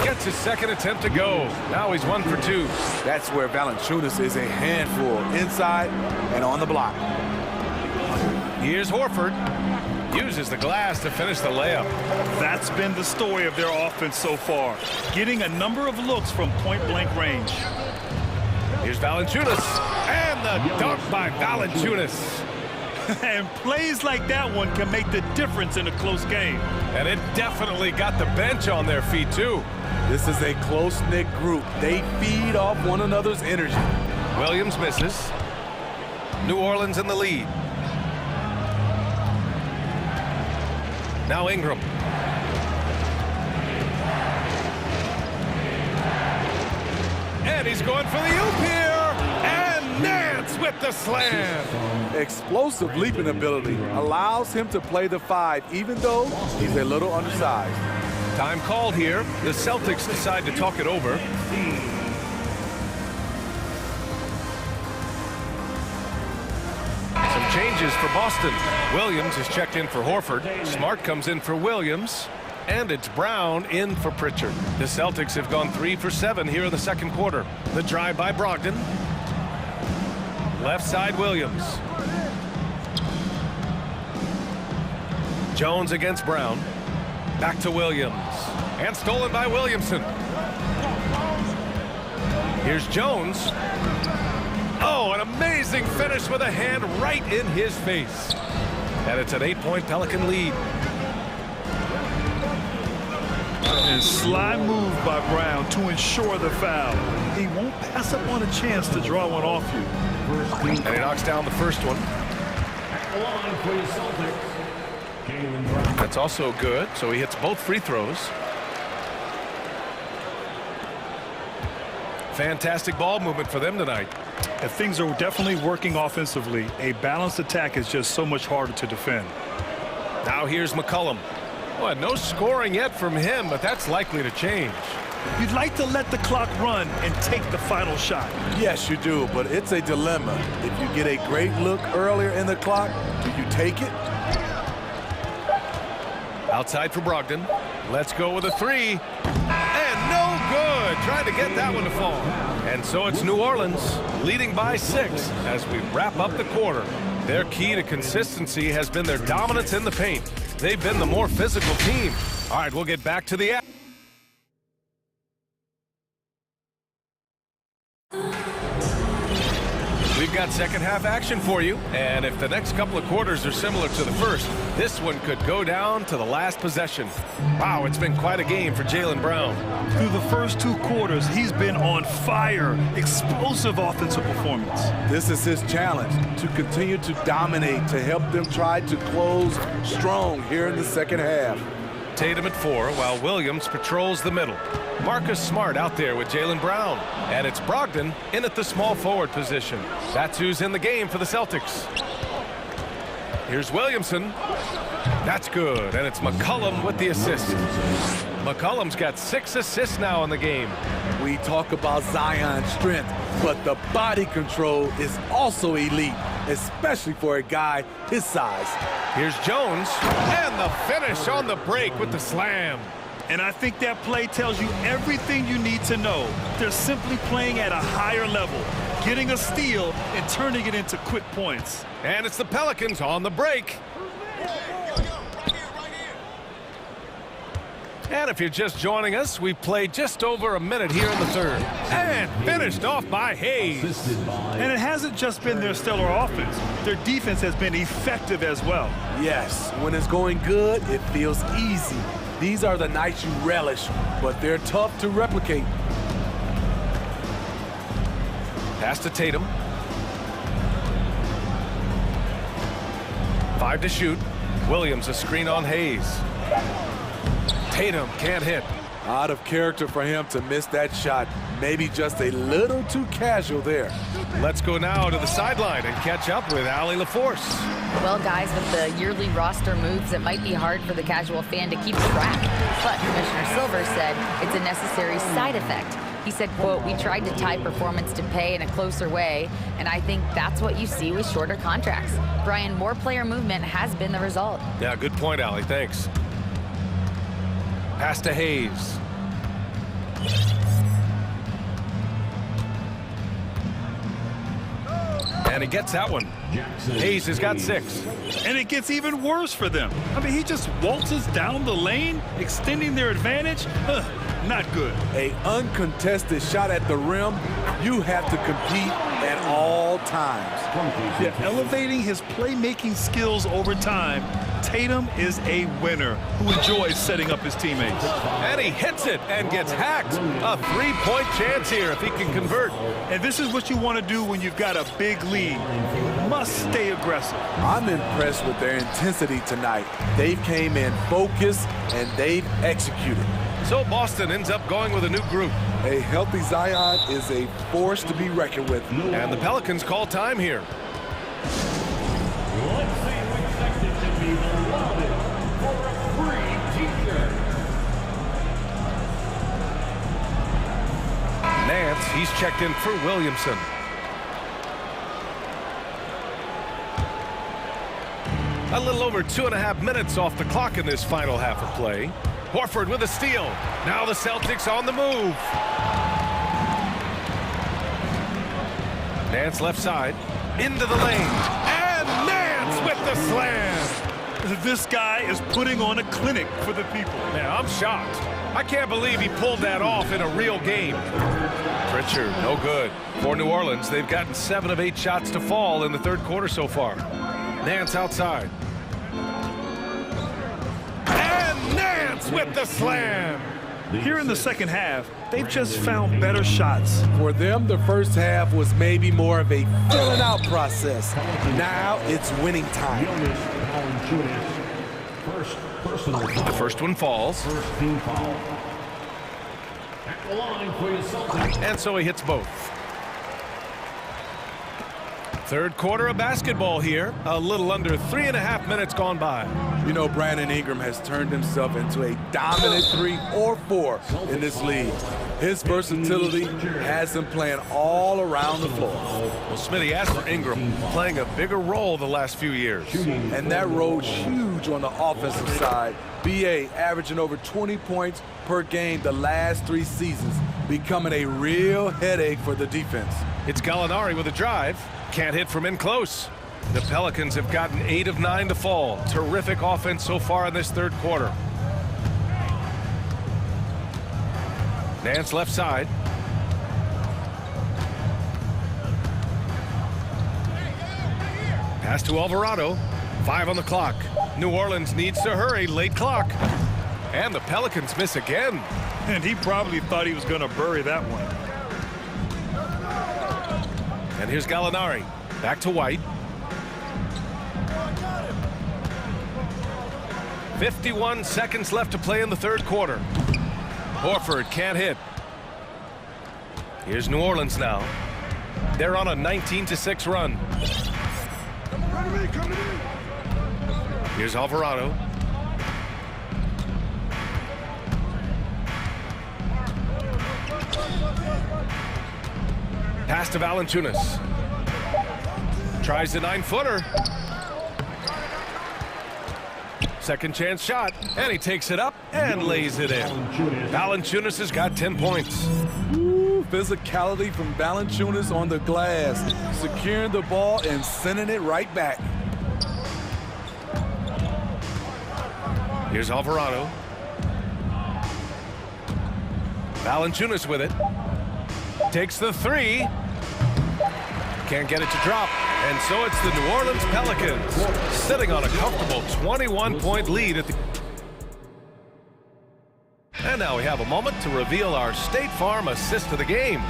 Gets his second attempt to go. Now he's 1 for 2. That's where Valanciunas is a handful, inside and on the block. Here's Horford. Uses the glass to finish the layup. That's been the story of their offense so far, getting a number of looks from point-blank range. Here's Valanciunas, and the dunk by Valanciunas. And plays like that one can make the difference in a close game. And it definitely got the bench on their feet, too. This is a close-knit group. They feed off one another's energy. Williams misses. New Orleans in the lead. Now Ingram. And he's going for the oop here. And Nance with the slam. Explosive leaping ability allows him to play the 5, even though he's a little undersized. Time called here. The Celtics decide to talk it over. Some changes for Boston. Williams is checked in for Horford. Smart comes in for Williams. And it's Brown in for Pritchard. The Celtics have gone 3 for 7 here in the second quarter. The drive by Brogdon. Left side Williams. Jones against Brown. Back to Williams. And stolen by Williamson. Here's Jones. Oh, an amazing finish with a hand right in his face. And it's an 8-point Pelican lead. And sly move by Brown to ensure the foul. He won't pass up on a chance to draw one off you. And he knocks down the first one. That's also good, so he hits both free throws. Fantastic ball movement for them tonight. And things are definitely working offensively. A balanced attack is just so much harder to defend. Now here's McCollum. Well, no scoring yet from him, but that's likely to change. You'd like to let the clock run and take the final shot. Yes, you do, but it's a dilemma. If you get a great look earlier in the clock, do you take it? Outside for Brogdon. Let's go with a 3. And no good. Trying to get that one to fall. And so it's New Orleans leading by 6 as we wrap up the quarter. Their key to consistency has been their dominance in the paint. They've been the more physical team. All right, we'll get back to the action. We've got second half action for you, and if the next couple of quarters are similar to the first, this one could go down to the last possession. Wow, it's been quite a game for Jaylen Brown. Through the first 2 quarters, he's been on fire. Explosive offensive performance. This is his challenge, to continue to dominate, to help them try to close strong here in the second half. Tatum at 4 while Williams patrols the middle. Marcus Smart out there with Jaylen Brown. And it's Brogdon in at the small forward position. That's who's in the game for the Celtics. Here's Williamson. That's good. And it's McCollum with the assist. McCollum's got 6 assists now in the game. We talk about Zion's strength, but the body control is also elite, especially for a guy his size. Here's Jones, and the finish on the break with the slam. And I think that play tells you everything you need to know. They're simply playing at a higher level, getting a steal and turning it into quick points. And it's the Pelicans on the break. And if you're just joining us, we played just over a minute here in the third. And finished off by Hayes. And it hasn't just been their stellar offense. Their defense has been effective as well. Yes, when it's going good, it feels easy. These are the nights you relish, but they're tough to replicate. Pass to Tatum. 5 to shoot. Williams a screen on Hayes. Tatum can't hit. Out of character for him to miss that shot. Maybe just a little too casual there. Let's go now to the sideline and catch up with Allie LaForce. Well, guys, with the yearly roster moves, it might be hard for the casual fan to keep track. But Commissioner Silver said it's a necessary side effect. He said, quote, "We tried to tie performance to pay in a closer way, and I think that's what you see with shorter contracts." Brian, more player movement has been the result. Yeah, good point, Allie. Thanks. Pass to Hayes. And he gets that one. Hayes has got 6. And it gets even worse for them. I mean, he just waltzes down the lane, extending their advantage. Not good. An uncontested shot at the rim, you have to compete at all times. Yeah, elevating his playmaking skills over time, Tatum is a winner who enjoys setting up his teammates. And he hits it and gets hacked. A 3-point chance here if he can convert. And this is what you want to do when you've got a big lead. You must stay aggressive. I'm impressed with their intensity tonight. They came in focused and they've executed. So Boston ends up going with a new group. A healthy Zion is a force to be reckoned with. And the Pelicans call time here. Let's see who expected to be lauded for a free t-shirt. Nance, he's checked in for Williamson. A little over 2.5 minutes off the clock in this final half of play. Horford with a steal. Now the Celtics on the move. Nance left side. Into the lane. And Nance with the slam. This guy is putting on a clinic for the people. Man, I'm shocked. I can't believe he pulled that off in a real game. Pritchard, no good. For New Orleans, they've gotten 7 of 8 shots to fall in the third quarter so far. Nance outside. And Nance with the slam. Here in the second half, they've just found better shots. For them, the first half was maybe more of a filling out process. Now it's winning time. The first one falls. First team foul. At the line for your Celtics. And so he hits both. Third quarter of basketball here. A little under 3.5 minutes gone by. You know, Brandon Ingram has turned himself into a dominant 3 or 4 in this league. His versatility has him playing all around the floor. Well, Smitty, as for Ingram, playing a bigger role the last few years. And that role's huge on the offensive side. BA averaging over 20 points per game the last 3 seasons, becoming a real headache for the defense. It's Gallinari with a drive. Can't hit from in close. The Pelicans have gotten 8 of 9 to fall. Terrific offense so far in this third quarter. Nance left side. Pass to Alvarado. 5 on the clock. New Orleans needs to hurry. Late clock. And the Pelicans miss again. And he probably thought he was going to bury that one. And here's Gallinari. Back to White. 51 seconds left to play in the third quarter. Horford can't hit. Here's New Orleans now. They're on a 19-6 run. Here's Alvarado. Pass to Valanciunas. Tries the 9-footer. Second chance shot, and he takes it up and lays it in. Valanciunas has got 10 points. Ooh, physicality from Valanciunas on the glass, securing the ball and sending it right back. Here's Alvarado. Valanciunas with it. Takes the 3. Can't get it to drop. And so it's the New Orleans Pelicans sitting on a comfortable 21-point lead at the... And now we have a moment to reveal our State Farm assist of the game.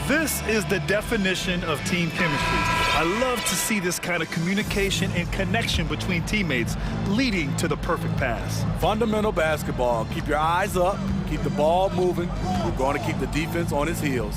This is the definition of team chemistry. I love to see this kind of communication and connection between teammates leading to the perfect pass. Fundamental basketball. Keep your eyes up, keep the ball moving. We're going to keep the defense on its heels.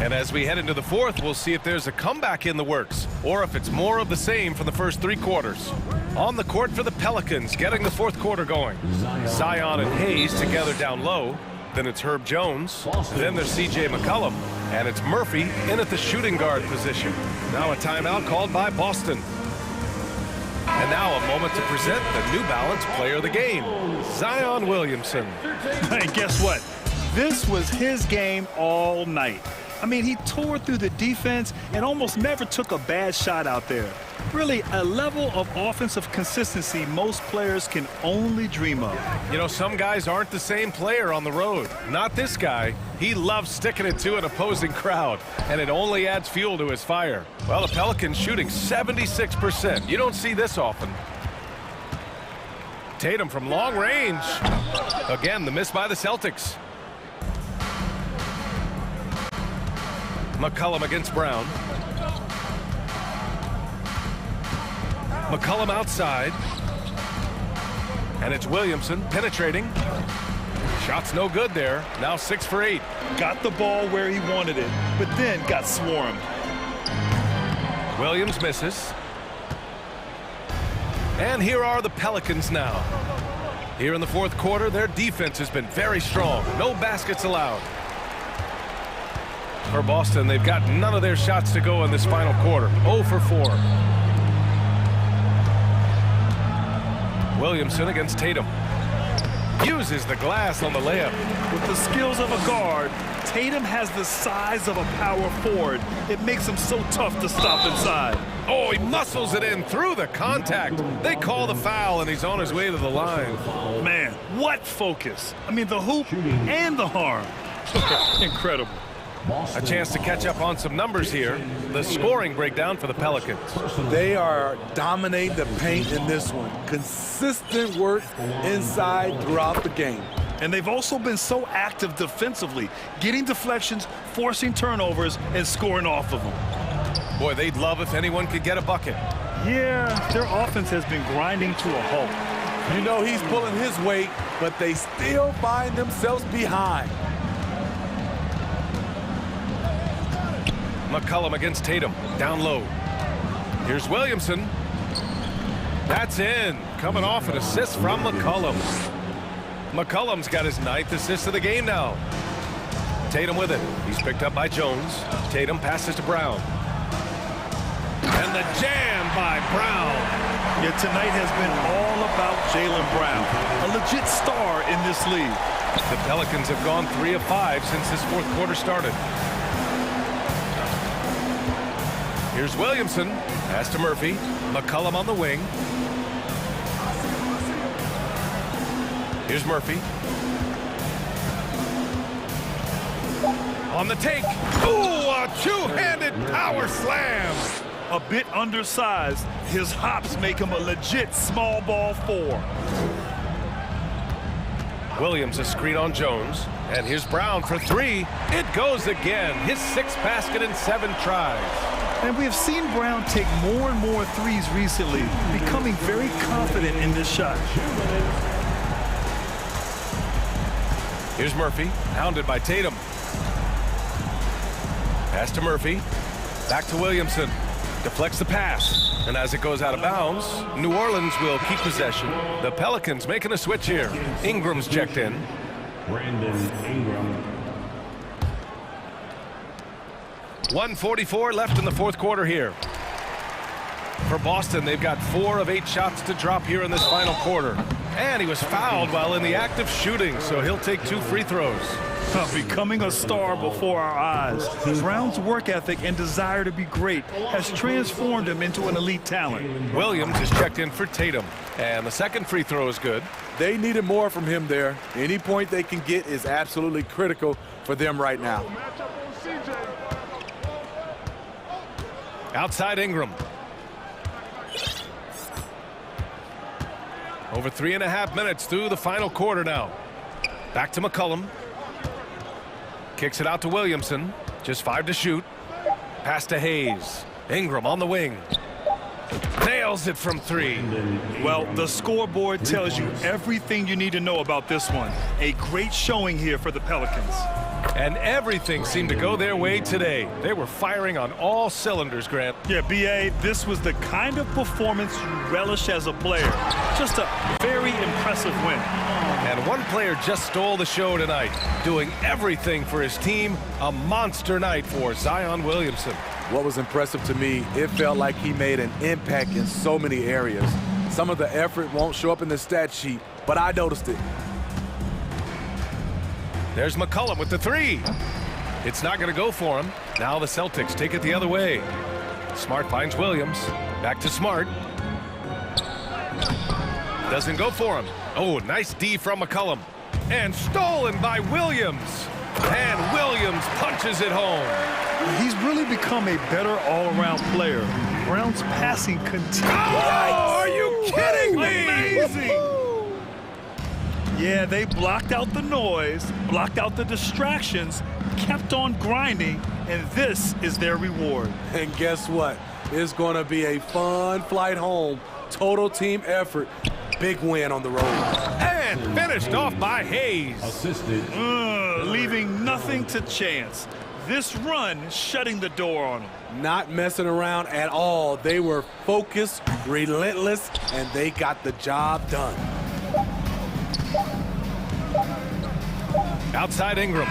And as we head into the fourth, we'll see if there's a comeback in the works or if it's more of the same from the first 3 quarters. On the court for the Pelicans, getting the fourth quarter going. Zion and Hayes together down low. Then it's Herb Jones. Then there's C.J. McCollum. And it's Murphy in at the shooting guard position. Now a timeout called by Boston. And now a moment to present the New Balance Player of the Game, Zion Williamson. Hey, guess what? This was his game all night. I mean, he tore through the defense and almost never took a bad shot out there. Really, a level of offensive consistency most players can only dream of. You know, some guys aren't the same player on the road. Not this guy. He loves sticking it to an opposing crowd, and it only adds fuel to his fire. Well, the Pelicans shooting 76%. You don't see this often. Tatum from long range. Again, the miss by the Celtics. McCollum against Brown. McCollum outside. And it's Williamson penetrating. Shot's no good there. Now 6 for 8. Got the ball where he wanted it, but then got swarmed. Williams misses. And here are the Pelicans now. Here in the fourth quarter, their defense has been very strong. No baskets allowed. For Boston, they've got none of their shots to go in this final quarter. 0 for 4. Williamson against Tatum. Uses the glass on the layup. With the skills of a guard, Tatum has the size of a power forward. It makes him so tough to stop inside. Oh, he muscles it in through the contact. They call the foul, and he's on his way to the line. Man, what focus. I mean, the hoop and the harm. Incredible. A chance to catch up on some numbers here. The scoring breakdown for the Pelicans. They are dominating the paint in this one. Consistent work inside throughout the game. And they've also been so active defensively, getting deflections, forcing turnovers, and scoring off of them. Boy, they'd love if anyone could get a bucket. Yeah, their offense has been grinding to a halt. You know he's pulling his weight, but they still find themselves behind. McCollum against Tatum, down low. Here's Williamson. That's in. Coming off an assist from McCollum. McCollum's got his 9th assist of the game now. Tatum with it. He's picked up by Jones. Tatum passes to Brown. And the jam by Brown. Yeah, tonight has been all about Jaylen Brown, a legit star in this league. The Pelicans have gone 3 of 5 since this fourth quarter started. Here's Williamson. Pass to Murphy. McCollum on the wing. Here's Murphy. On the take. Ooh, a two-handed power slam. A bit undersized. His hops make him a legit small ball 4. Williams a screen on Jones. And here's Brown for 3. It goes again. His 6th basket in 7 tries. And we have seen Brown take more and more threes recently, becoming very confident in this shot. Here's Murphy, hounded by Tatum. Pass to Murphy. Back to Williamson. Deflects the pass. And as it goes out of bounds, New Orleans will keep possession. The Pelicans making a switch here. Ingram's checked in. Brandon Ingram. 1:44 left in the fourth quarter here. For Boston, they've got 4 of 8 shots to drop here in this final quarter. And he was fouled while in the act of shooting, so he'll take 2 free throws. Becoming a star before our eyes. Brown's work ethic and desire to be great has transformed him into an elite talent. Williams is checked in for Tatum, and the second free throw is good. They needed more from him there. Any point they can get is absolutely critical for them right now. Outside Ingram. Over 3.5 minutes through the final quarter now. Back to McCollum. Kicks it out to Williamson. Just 5 to shoot. Pass to Hayes. Ingram on the wing. Nails it from 3. Well, the scoreboard tells you everything you need to know about this one. A great showing here for the Pelicans. And everything seemed to go their way today. They were firing on all cylinders, Grant. Yeah, B.A., this was the kind of performance you relish as a player. Just a very impressive win. And one player just stole the show tonight, doing everything for his team. A monster night for Zion Williamson. What was impressive to me, it felt like he made an impact in so many areas. Some of the effort won't show up in the stat sheet, but I noticed it. There's McCollum with the 3. It's not going to go for him. Now the Celtics take it the other way. Smart finds Williams. Back to Smart. Doesn't go for him. Oh, nice D from McCollum. And stolen by Williams. And Williams punches it home. He's really become a better all-around player. Brown's passing continues. Oh, are you kidding me? Amazing! Yeah, they blocked out the noise, blocked out the distractions, kept on grinding, and this is their reward. And guess what? It's going to be a fun flight home. Total team effort. Big win on the road. And finished off by Hayes. Leaving nothing to chance. This run shutting the door on them. Not messing around at all. They were focused, relentless, and they got the job done. Outside Ingram.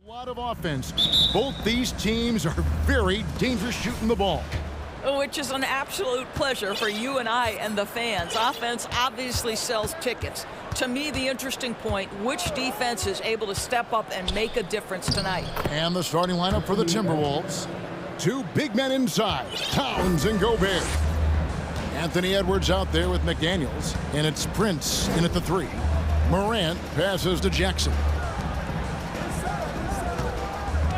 A lot of offense. Both these teams are very dangerous shooting the ball. Which is an absolute pleasure for you and I and the fans. Offense obviously sells tickets. To me, the interesting point, which defense is able to step up and make a difference tonight? And the starting lineup for the Timberwolves. Two big men inside, Towns and Gobert. Anthony Edwards out there with McDaniels, and it's Prince in at the 3. Morant passes to Jackson.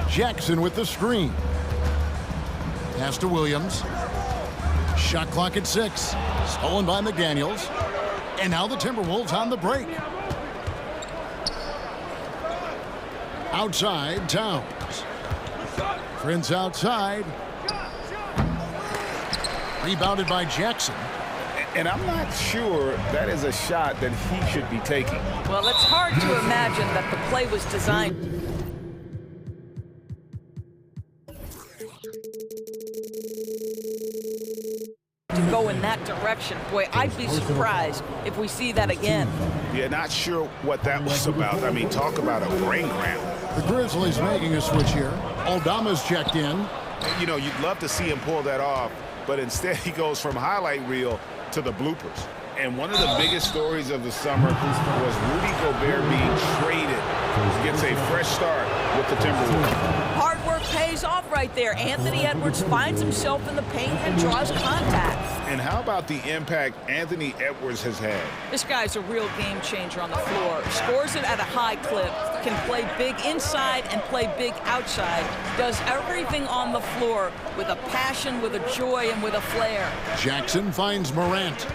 Jackson with the screen. Pass to Williams. Shot clock at 6. Stolen by McDaniels. And now the Timberwolves on the break. Outside, Towns. Prince outside. Rebounded by Jackson. And I'm not sure that is a shot that he should be taking. Well, it's hard to imagine that the play was designed to go in that direction. Boy, I'd be surprised if we see that again. Yeah, not sure what that was about. I mean, talk about a brain cramp. The Grizzlies making a switch here. Aldama's checked in. You know, you'd love to see him pull that off, but instead he goes from highlight reel to the bloopers. And one of the biggest stories of the summer was Rudy Gobert being traded. He gets a fresh start with the Timberwolves. Hard work pays off right there. Anthony Edwards finds himself in the paint and draws contact. And how about the impact Anthony Edwards has had? This guy's a real game changer on the floor. Scores it at a high clip, can play big inside and play big outside. Does everything on the floor with a passion, with a joy, and with a flair. Jackson finds Morant.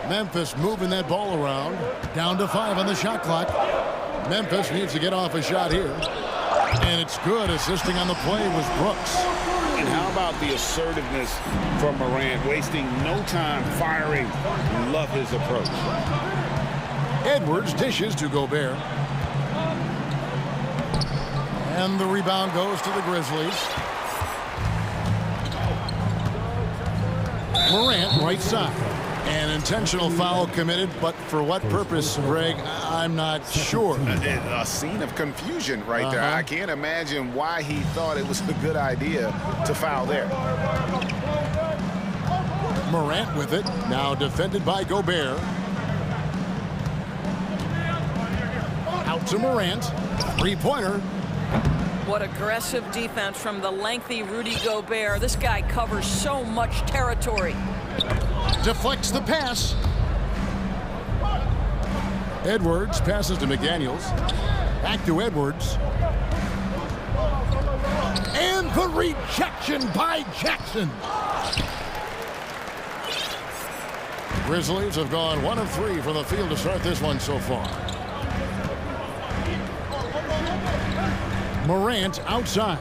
Memphis moving that ball around. Down to 5 on the shot clock. Memphis needs to get off a shot here. And it's good. Assisting on the play was Brooks. And how about the assertiveness from Morant, wasting no time firing? Love his approach. Edwards dishes to Gobert. And the rebound goes to the Grizzlies. Morant, right side. An intentional foul committed, but for what purpose, Greg, I'm not sure. A scene of confusion right there. I can't imagine why he thought it was a good idea to foul there. Morant with it, now defended by Gobert. Out to Morant, three-pointer. What aggressive defense from the lengthy Rudy Gobert. This guy covers so much territory. Deflects the pass. Edwards passes to McDaniels. Back to Edwards. And the rejection by Jackson. Grizzlies have gone 1 of 3 from the field to start this one so far. Morant outside.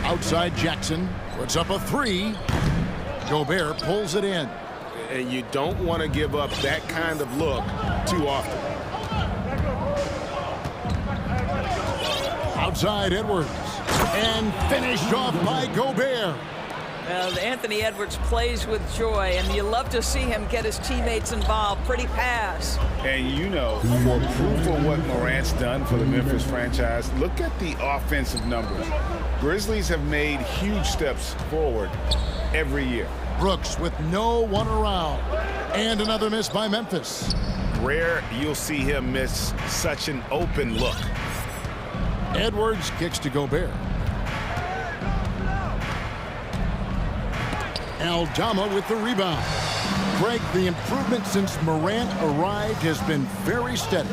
Outside Jackson puts up a 3. Gobert pulls it in. And you don't want to give up that kind of look too often. Outside Edwards. And finished off by Gobert. Well, Anthony Edwards plays with joy, and you love to see him get his teammates involved. Pretty pass. And you know, for proof of what Morant's done for the Memphis franchise, look at the offensive numbers. Grizzlies have made huge steps forward every year. Brooks with no one around. And another miss by Memphis. Rare you'll see him miss such an open look. Edwards kicks to Gobert. Aldama with the rebound. Greg, the improvement since Morant arrived has been very steady.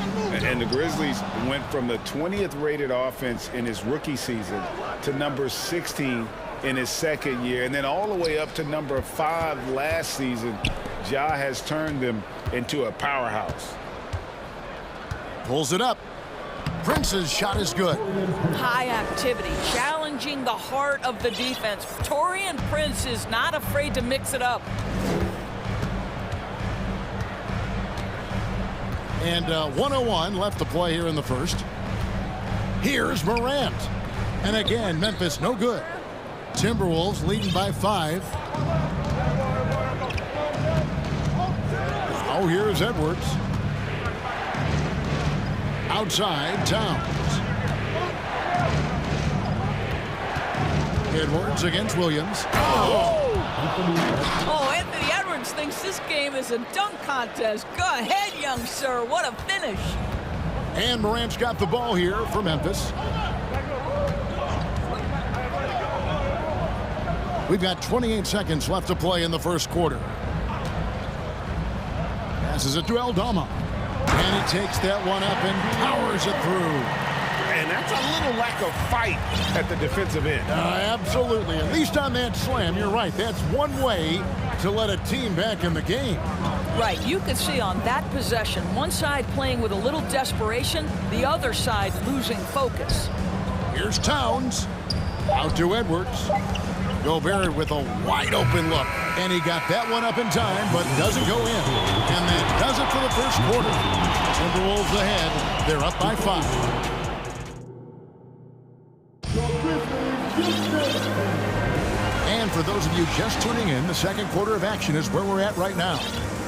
And the Grizzlies went from the 20th rated offense in his rookie season to number 16 in his second year, and then all the way up to number 5 last season. Ja has turned them into a powerhouse. Pulls it up. Prince's shot is good. High activity, challenging the heart of the defense. Taurean Prince is not afraid to mix it up. And 101 left to play here in the first. Here's Morant. And again, Memphis no good. Timberwolves leading by 5. Now here's Edwards. Outside, Towns. Edwards against Williams. Oh, Anthony Edwards thinks this game is a dunk contest. Go ahead, young sir. What a finish. And Morant's got the ball here for Memphis. We've got 28 seconds left to play in the first quarter. Passes it to Aldama. And he takes that one up and powers it through. And that's a little lack of fight at the defensive end. Absolutely. At least on that slam, you're right. That's one way to let a team back in the game. Right. You could see on that possession, one side playing with a little desperation, the other side losing focus. Here's Towns. Out to Edwards. Gobert with a wide open look. And he got that one up in time, but doesn't go in. And that does it for the first quarter. Timberwolves ahead. They're up by 5. And for those of you just tuning in, the second quarter of action is where we're at right now.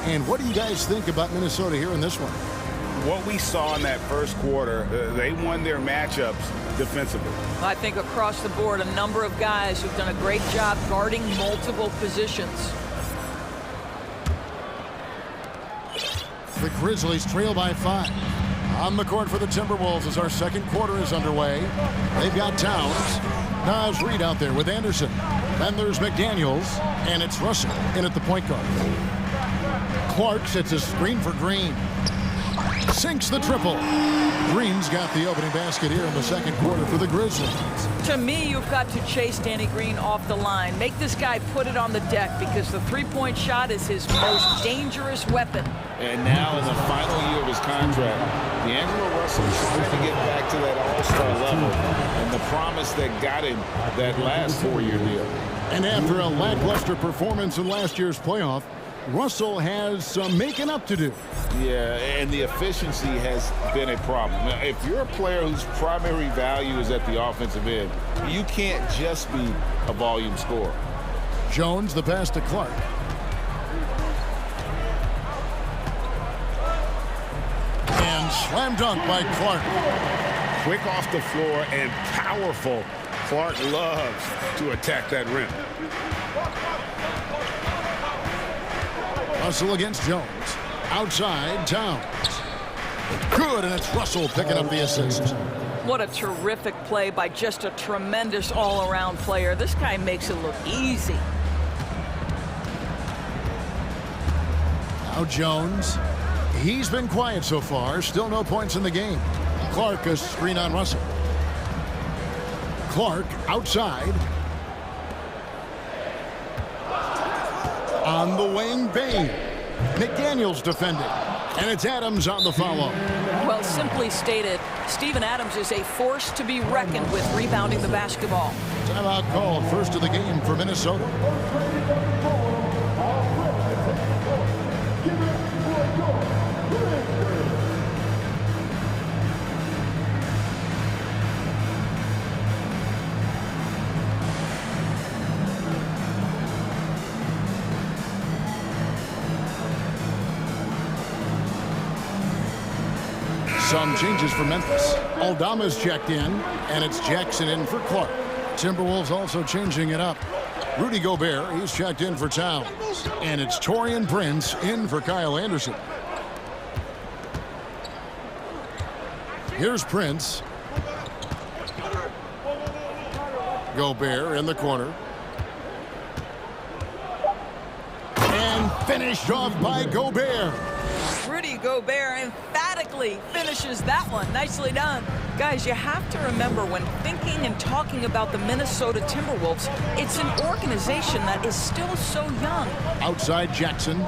And what do you guys think about Minnesota here in this one? What we saw in that first quarter, they won their matchups defensively. I think across the board, a number of guys who've done a great job guarding multiple positions. The Grizzlies trail by 5. On the court for the Timberwolves as our second quarter is underway. They've got Towns. Nas Reed out there with Anderson. Then there's McDaniels. And it's Russell in at the point guard. Clark sets a screen for Green. Sinks the triple. Green's got the opening basket here in the second quarter for the Grizzlies. To me, you've got to chase Danny Green off the line. Make this guy put it on the deck because the three-point shot is his most dangerous weapon. And now in the final year of his contract, D'Angelo Russell trying to get back to that all-star level and the promise that got him that last 4-year deal. And after a lackluster performance in last year's playoff, Russell has some making up to do. Yeah, and the efficiency has been a problem. Now, if you're a player whose primary value is at the offensive end, you can't just be a volume scorer. Jones, the pass to Clark. And slam dunk by Clark. Quick off the floor and powerful. Clark loves to attack that rim. Russell against Jones. Outside, Towns. Good, and it's Russell picking up the assist. What a terrific play by just a tremendous all-around player. This guy makes it look easy. Now Jones. He's been quiet so far. Still no points in the game. Clark a screen on Russell. Clark outside. On the wing, Bain. McDaniels defending. And it's Adams on the follow. Well, simply stated, Steven Adams is a force to be reckoned with rebounding the basketball. Timeout called, first of the game for Minnesota. Some changes for Memphis. Aldama's checked in, and it's Jackson in for Clark. Timberwolves also changing it up. Rudy Gobert, he's checked in for Towns. And it's Taurean Prince in for Kyle Anderson. Here's Prince. Gobert in the corner. And finished off by Gobert. Rudy Gobert emphatically finishes that one. Nicely done. Guys, you have to remember when thinking and talking about the Minnesota Timberwolves, it's an organization that is still so young. Outside Jackson.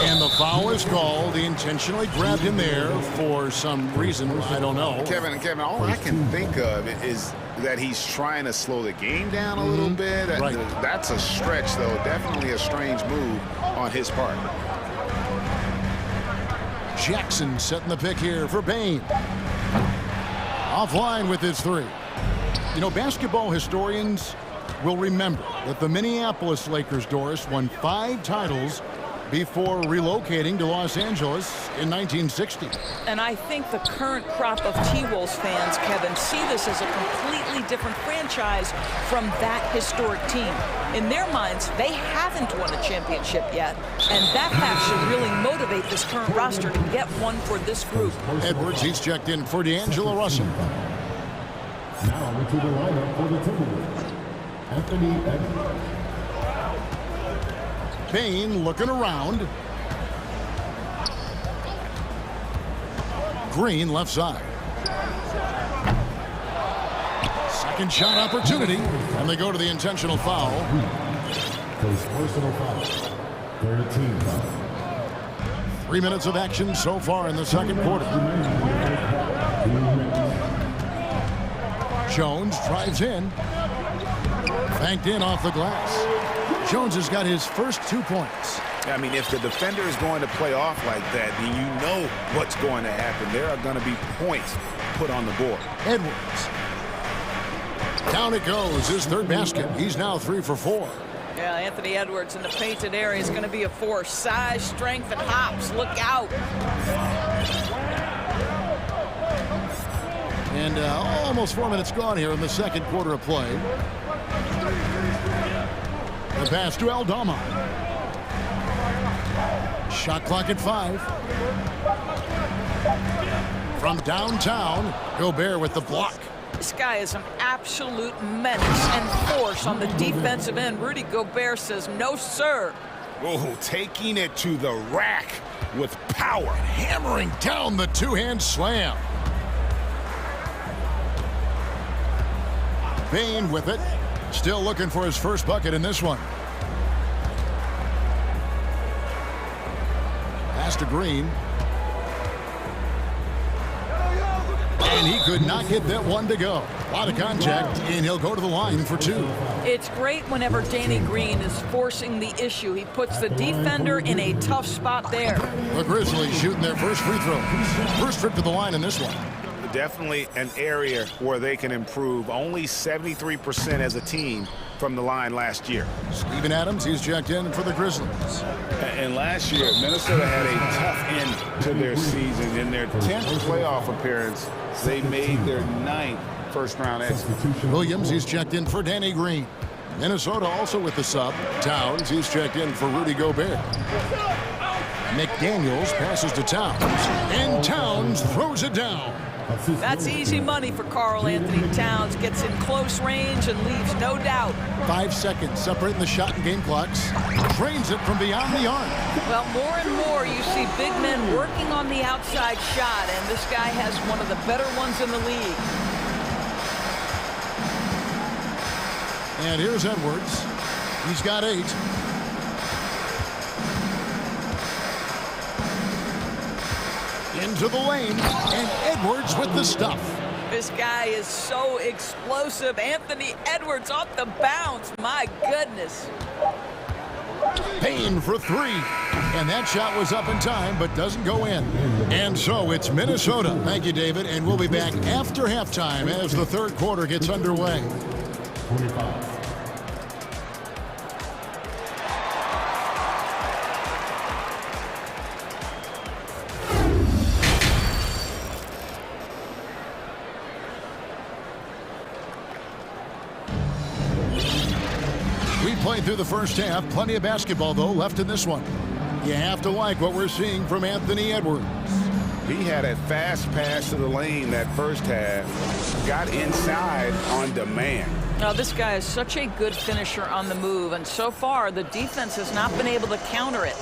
And the foul is called. He intentionally grabbed him there for some reason. I don't know. Kevin, all I can think of is that he's trying to slow the game down a little bit. Right. That's a stretch, though. Definitely a strange move on his part. Jackson setting the pick here for Bain. Offline with his three. You know, basketball historians will remember that the Minneapolis Lakers, Doris, won 5 titles before relocating to Los Angeles in 1960. And I think the current crop of T-Wolves fans, Kevin, see this as a completely different franchise from that historic team. In their minds, they haven't won a championship yet, and that fact should really motivate this current roster to get one for this group. Edwards, he's checked in for D'Angelo Russell. Now into the lineup for the Timberwolves, Anthony Edwards. Payne looking around. Green left side. Second shot opportunity, and they go to the intentional foul. First personal foul. 13 foul. 3 minutes of action so far in the second quarter. Jones drives in. Banked in off the glass. Jones has got his first 2 points. I mean, if the defender is going to play off like that, then you know what's going to happen. There are going to be points put on the board. Edwards. Down it goes, his third basket. He's now 3 for 4. Yeah, Anthony Edwards in the painted area is going to be a force. Size, strength, and hops. Look out. And almost 4 minutes gone here in the second quarter of play. The pass to Aldama. Shot clock at 5. From downtown, Gobert with the block. This guy is an absolute menace and force on the defensive end. Rudy Gobert says, no, sir. Oh, taking it to the rack with power. Hammering down the two-hand slam. Payne with it. Still looking for his first bucket in this one. Pass to Green. And he could not get that one to go. A lot of contact, and he'll go to the line for 2. It's great whenever Danny Green is forcing the issue. He puts the defender in a tough spot there. The Grizzlies shooting their first free throw. First trip to the line in this one. Definitely an area where they can improve. Only 73% as a team from the line last year. Steven Adams, he's checked in for the Grizzlies. And last year, Minnesota had a tough end to their season. In their 10th playoff appearance, they made their 9th first-round exit. Williams, he's checked in for Danny Green. Minnesota also with the sub. Towns, he's checked in for Rudy Gobert. McDaniels passes to Towns, and Towns throws it down. That's easy money for Karl Anthony Towns. Gets in close range and leaves no doubt. 5 seconds separating the shot and game clocks. Drains it from beyond the arc. Well, more and more you see big men working on the outside shot, and this guy has one of the better ones in the league. And here's Edwards. He's got 8. Into the lane, and Edwards with the stuff. This guy is so explosive. Anthony Edwards off the bounce. My goodness. Payne for 3. And that shot was up in time, but doesn't go in. And so it's Minnesota. Thank you, David. And we'll be back after halftime as the third quarter gets underway. 25. Played through the first half. Plenty of basketball, though, left in this one. You have to like what we're seeing from Anthony Edwards. He had a fast pass to the lane that first half. Got inside on demand. Now, this guy is such a good finisher on the move, and so far, the defense has not been able to counter it.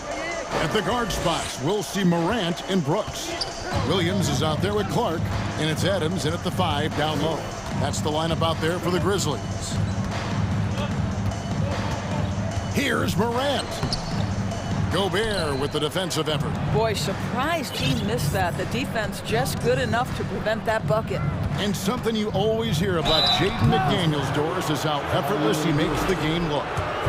At the guard spots, we'll see Morant and Brooks. Williams is out there with Clark, and it's Adams in at the 5 down low. That's the lineup out there for the Grizzlies. Here's Morant. Gobert with the defensive effort. Boy, surprised he missed that. The defense just good enough to prevent that bucket. And something you always hear about Jaden McDaniels, Doris, is how effortless he makes the game look.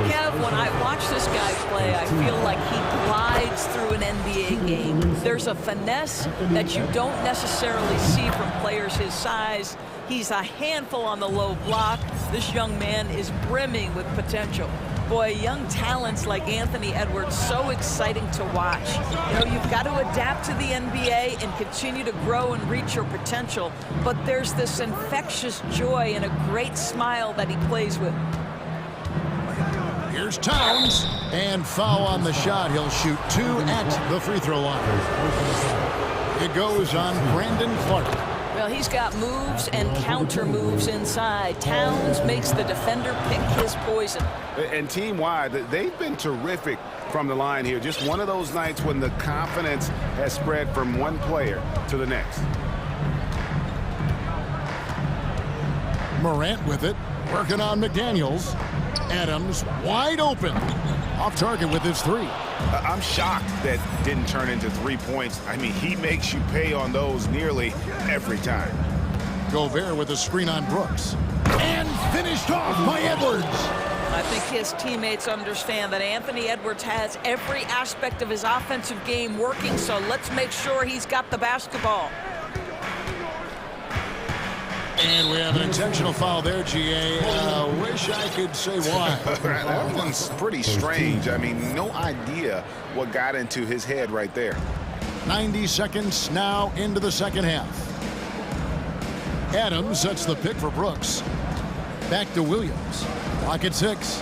Kev, when I watch this guy play, I feel like he glides through an NBA game. There's a finesse that you don't necessarily see from players his size. He's a handful on the low block. This young man is brimming with potential. Boy, young talents like Anthony Edwards, so exciting to watch. You know, you've got to adapt to the NBA and continue to grow and reach your potential, but there's this infectious joy and a great smile that he plays with. Here's Towns, and foul on the shot. He'll shoot 2 at the free throw line. It goes on Brandon Clark. Well, he's got moves and counter moves inside. Towns makes the defender pick his poison. And team-wide, they've been terrific from the line here. Just one of those nights when the confidence has spread from one player to the next. Morant with it, working on McDaniels. Adams wide open. Off target with his 3. I'm shocked that didn't turn into 3 points. I mean, he makes you pay on those nearly every time. Gobert with a screen on Brooks. And finished off by Edwards. I think his teammates understand that Anthony Edwards has every aspect of his offensive game working, so let's make sure he's got the basketball. And we have an intentional foul there, GA. Wish I could say why. That one's pretty strange. I mean, no idea what got into his head right there. 90 seconds now into the second half. Adams sets the pick for Brooks. Back to Williams. Clock at 6.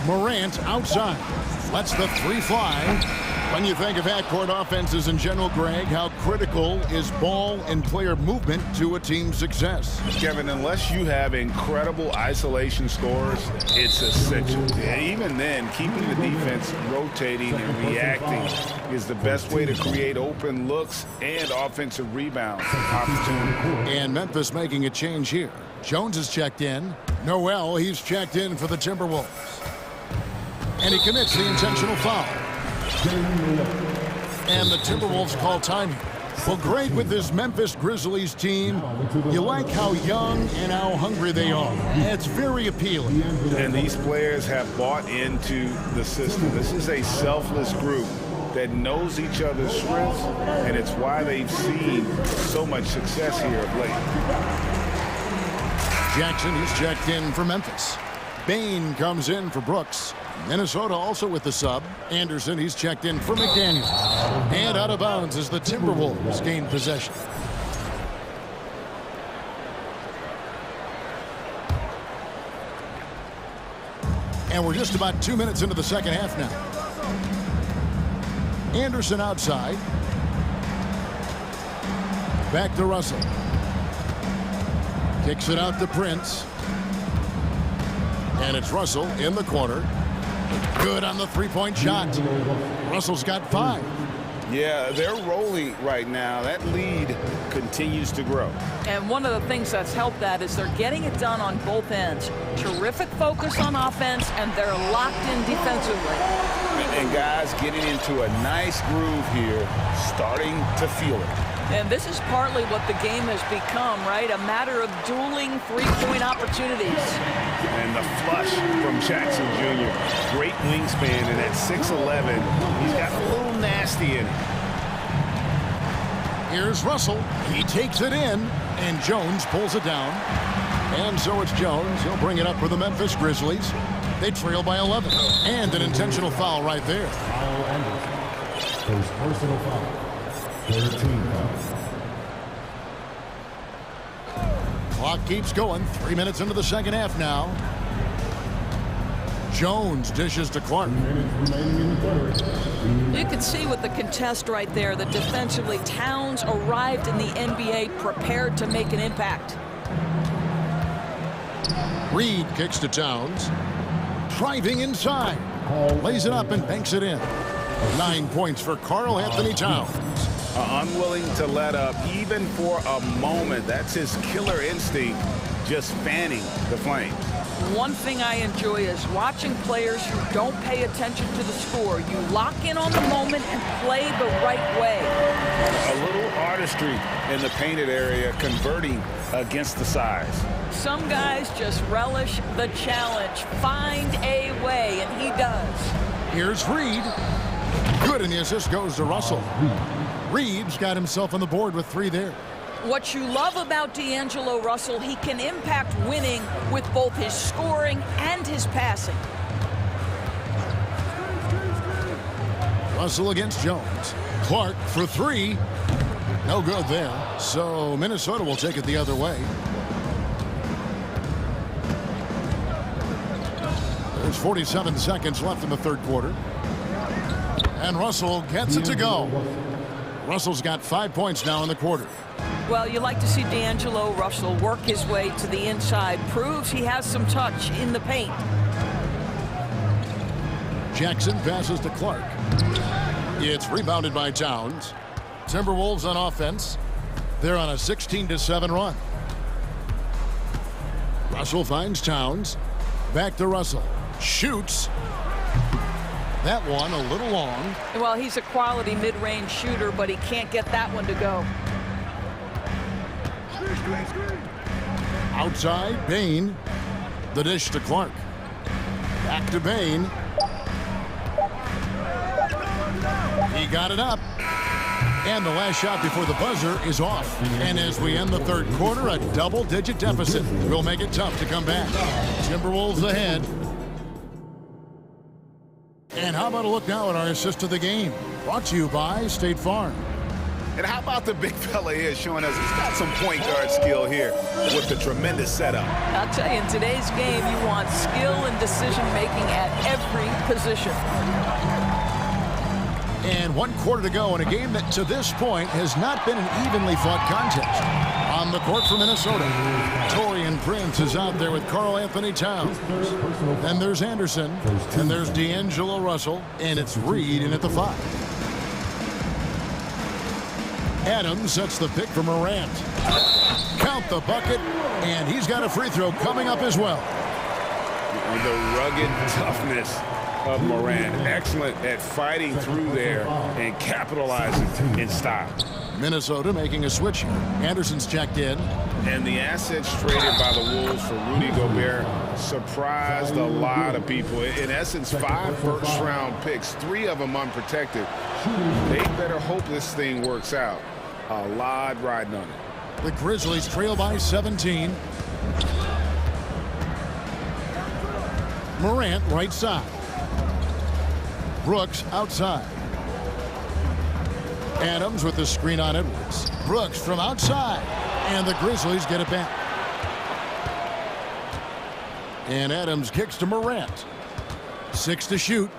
Morant outside. Lets the 3 fly. When you think of half-court offenses in general, Greg, how critical is ball and player movement to a team's success? Kevin, unless you have incredible isolation scores, it's essential. Even then, keeping the defense rotating and reacting is the best way to create open looks and offensive rebound opportunity. And Memphis making a change here. Jones is checked in. Noel, he's checked in for the Timberwolves. And he commits the intentional foul. And the Timberwolves call time here. Well, great with this Memphis Grizzlies team. You like how young and how hungry they are. It's very appealing. And these players have bought into the system. This is a selfless group that knows each other's strengths, and it's why they've seen so much success here of late. Jackson, he's checked in for Memphis. Bain comes in for Brooks. Minnesota also with the sub. Anderson, he's checked in for McDaniels. And out of bounds as the Timberwolves gain possession. And we're just about 2 minutes into the second half now. Anderson outside. Back to Russell. Kicks it out to Prince. And it's Russell in the corner. Good on the three-point shot. Russell's got 5. Yeah, they're rolling right now. That lead continues to grow. And one of the things that's helped that is they're getting it done on both ends. Terrific focus on offense, and they're locked in defensively. And guys getting into a nice groove here, starting to feel it. And this is partly what the game has become, right? A matter of dueling three-point opportunities. And the flush from Jackson Jr. Great wingspan, and at 6'11", he's got a little nasty in it. Here's Russell. He takes it in, and Jones pulls it down. And so it's Jones. He'll bring it up for the Memphis Grizzlies. They trail by 11. And an intentional foul right there. Kyle Anderson. His personal foul. 13 fouls. Clock keeps going. 3 minutes into the second half now. Jones dishes to Clark. You can see with the contest right there that defensively Towns arrived in the NBA prepared to make an impact. Reed kicks to Towns. Driving inside. Lays it up and banks it in. 9 points for Karl Anthony Towns. Unwilling to let up even for a moment. That's his killer instinct, just fanning the flames. One thing I enjoy is watching players who don't pay attention to the score. You lock in on the moment and play the right way. A little artistry in the painted area, converting against the size. Some guys just relish the challenge. Find a way, and he does. Here's Reed. Good, and the assist goes to Russell. Reed's got himself on the board with 3 there. What you love about D'Angelo Russell, he can impact winning with both his scoring and his passing. Russell against Jones. Clark for three. No good there. So Minnesota will take it the other way. There's 47 seconds left in the third quarter. And Russell gets it to go. Russell's got 5 points now in the quarter. Well, you like to see D'Angelo Russell work his way to the inside. Proves he has some touch in the paint. Jackson passes to Clark. It's rebounded by Towns. Timberwolves on offense. They're on a 16-7 run. Russell finds Towns. Back to Russell. Shoots. That one a little long. Well, he's a quality mid-range shooter, but he can't get that one to go. Outside, Bain. The dish to Clark. Back to Bain. He got it up. And the last shot before the buzzer is off. And as we end the third quarter, a double-digit deficit will make it tough to come back. Timberwolves ahead. And how about a look now at our assist of the game? Brought to you by State Farm. And how about the big fella here showing us he's got some point guard skill here with the tremendous setup. I'll tell you, in today's game, you want skill and decision-making at every position. And 1 quarter to go in a game that to this point has not been an evenly fought contest. On the court for Minnesota, Taurean Prince is out there with Karl Anthony Towns. Then there's Anderson, and there's D'Angelo Russell, and it's Reed in at the 5. Adams sets the pick for Morant. Count the bucket, and he's got a free throw coming up as well. The rugged toughness of Morant. Excellent at fighting through there and capitalizing in style. Minnesota making a switch here. Anderson's checked in. And the assets traded by the Wolves for Rudy Gobert surprised a lot of people. In essence, 5 first-round picks, 3 of them unprotected. They better hope this thing works out. A lot riding on it. The Grizzlies trail by 17. Morant right side. Brooks outside. Adams with the screen on Edwards. Brooks from outside. And the Grizzlies get it back. And Adams kicks to Morant. 6 to shoot.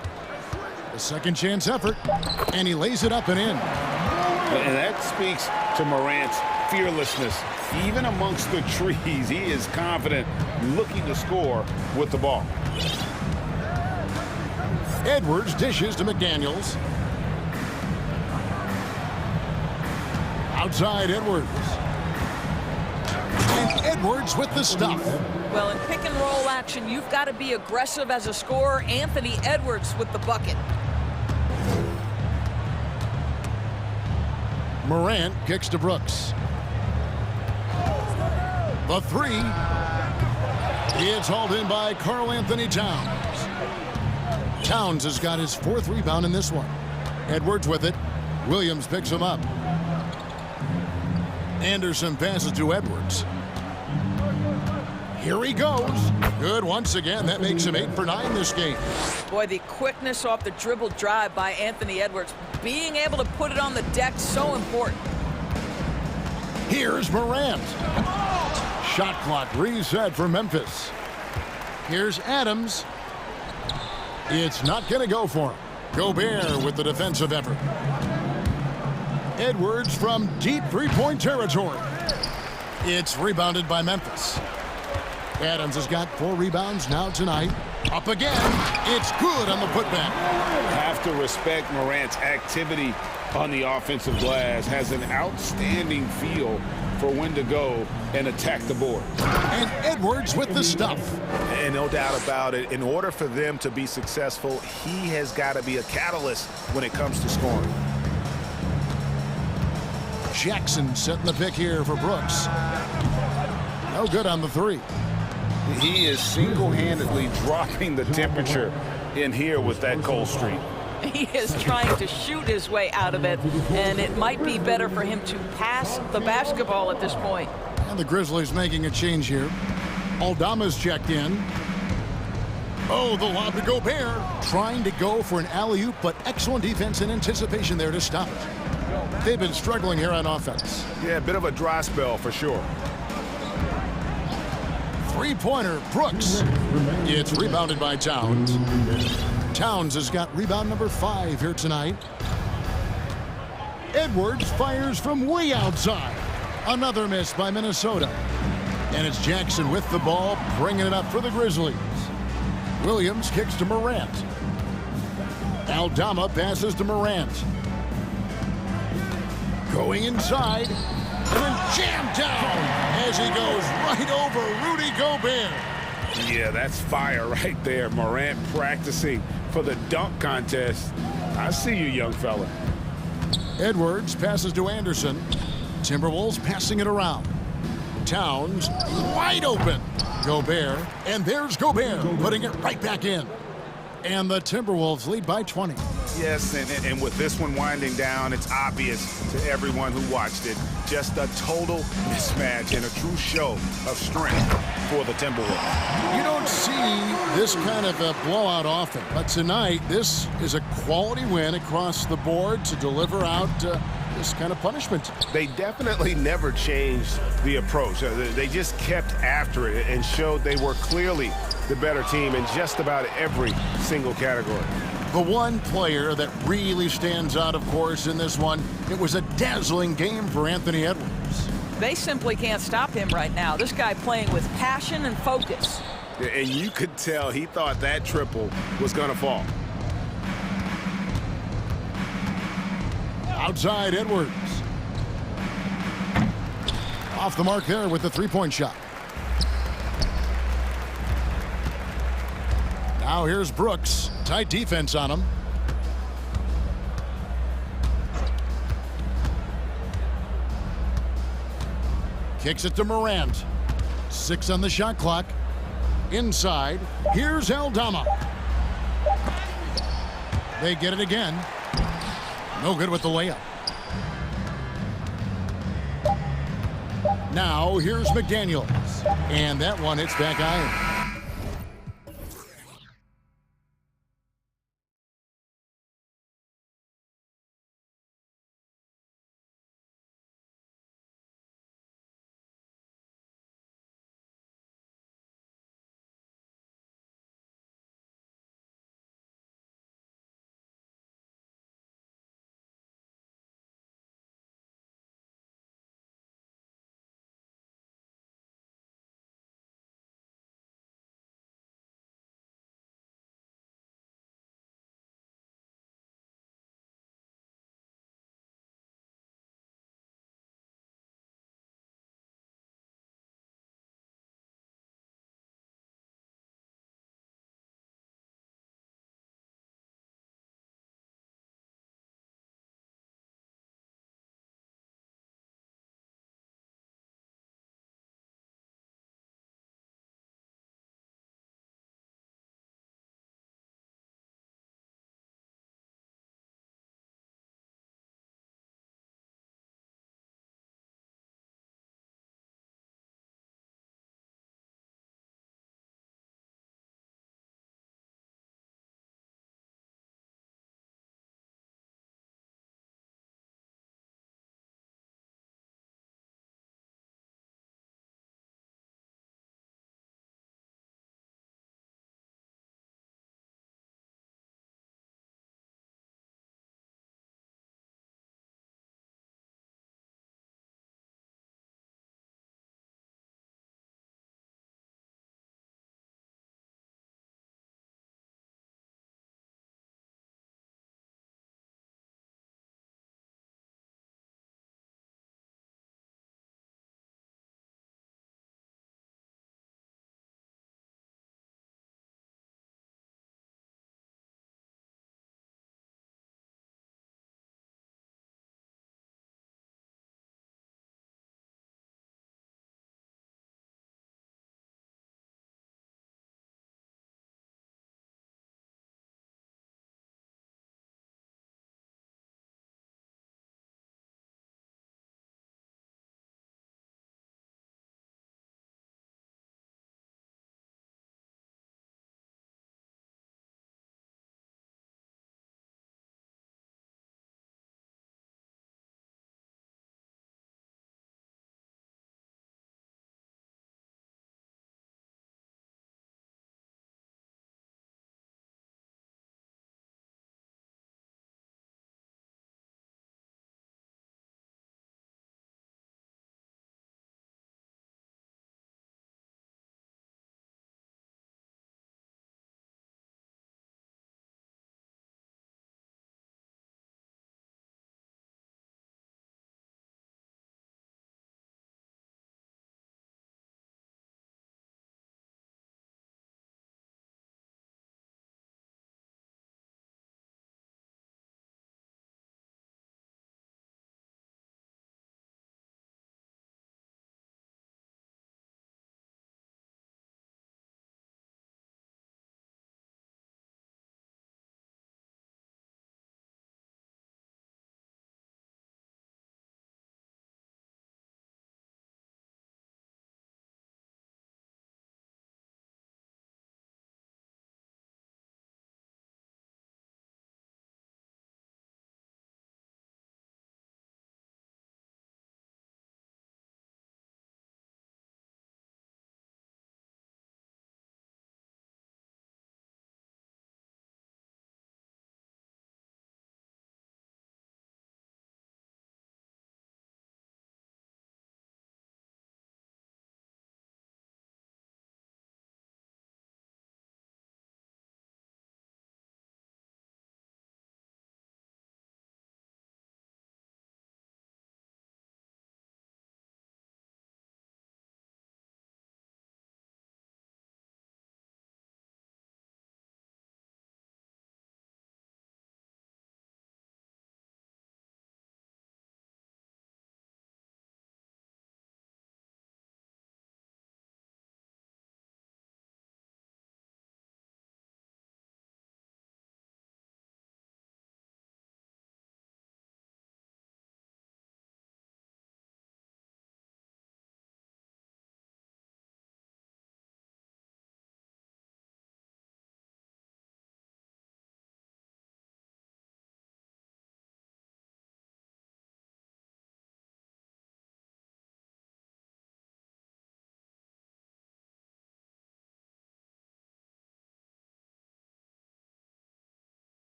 A second chance effort. And he lays it up and in. And that speaks to Morant's fearlessness. Even amongst the trees, he is confident, looking to score with the ball. Edwards dishes to McDaniels. Outside Edwards. And Edwards with the stuff. Well, in pick and roll action, you've got to be aggressive as a scorer. Anthony Edwards with the bucket. Morant kicks to Brooks. The 3. It's hauled in by Karl Anthony Towns. Towns has got his 4th rebound in this one. Edwards with it. Williams picks him up. Anderson passes to Edwards. Here he goes. Good once again. That makes him 8 for 9 this game. Boy, the quickness off the dribble drive by Anthony Edwards. Being able to put it on the deck, so important. Here's Morant. Shot clock reset for Memphis. Here's Adams. It's not going to go for him. Gobert with the defensive effort. Edwards from deep three-point territory. It's rebounded by Memphis. Adams has got 4 rebounds now tonight. Up again. It's good on the putback. Have to respect Morant's activity on the offensive glass. Has an outstanding feel for when to go and attack the board. And Edwards with the stuff. And no doubt about it, in order for them to be successful, he has got to be a catalyst when it comes to scoring. Jackson setting the pick here for Brooks. No good on the 3. He is single-handedly dropping the temperature in here with that cold streak. He is trying to shoot his way out of it, and it might be better for him to pass the basketball at this point. And the Grizzlies making a change here. Aldama's checked in. Oh, the lob to Gobert. Trying to go for an alley-oop, but excellent defense and anticipation there to stop it. They've been struggling here on offense. Yeah, a bit of a dry spell for sure. Three-pointer, Brooks. It's rebounded by Towns. Towns has got rebound number 5 here tonight. Edwards fires from way outside. Another miss by Minnesota. And it's Jackson with the ball, bringing it up for the Grizzlies. Williams kicks to Morant. Aldama passes to Morant. Going inside. And then jammed down as he goes right over Rudy Gobert. Yeah, that's fire right there. Morant practicing for the dunk contest. I see you, young fella. Edwards passes to Anderson. Timberwolves passing it around. Towns wide open. Gobert, and there's Gobert putting it right back in. And the Timberwolves lead by 20. Yes, and with this one winding down, it's obvious to everyone who watched it. Just a total mismatch and a true show of strength for the Timberwolves. You don't see this kind of a blowout often, but tonight this is a quality win across the board to deliver out this kind of punishment. They definitely never changed the approach. They just kept after it and showed they were clearly the better team in just about every single category. The one player that really stands out, of course, in this one, it was a dazzling game for Anthony Edwards. They simply can't stop him right now. This guy playing with passion and focus. And you could tell he thought that triple was going to fall. Outside Edwards. Off the mark there with the three-point shot. Now here's Brooks. Tight defense on him. Kicks it to Morant. 6 on the shot clock. Inside. Here's Aldama. They get it again. No good with the layup. Now here's McDaniels. And that one hits back iron.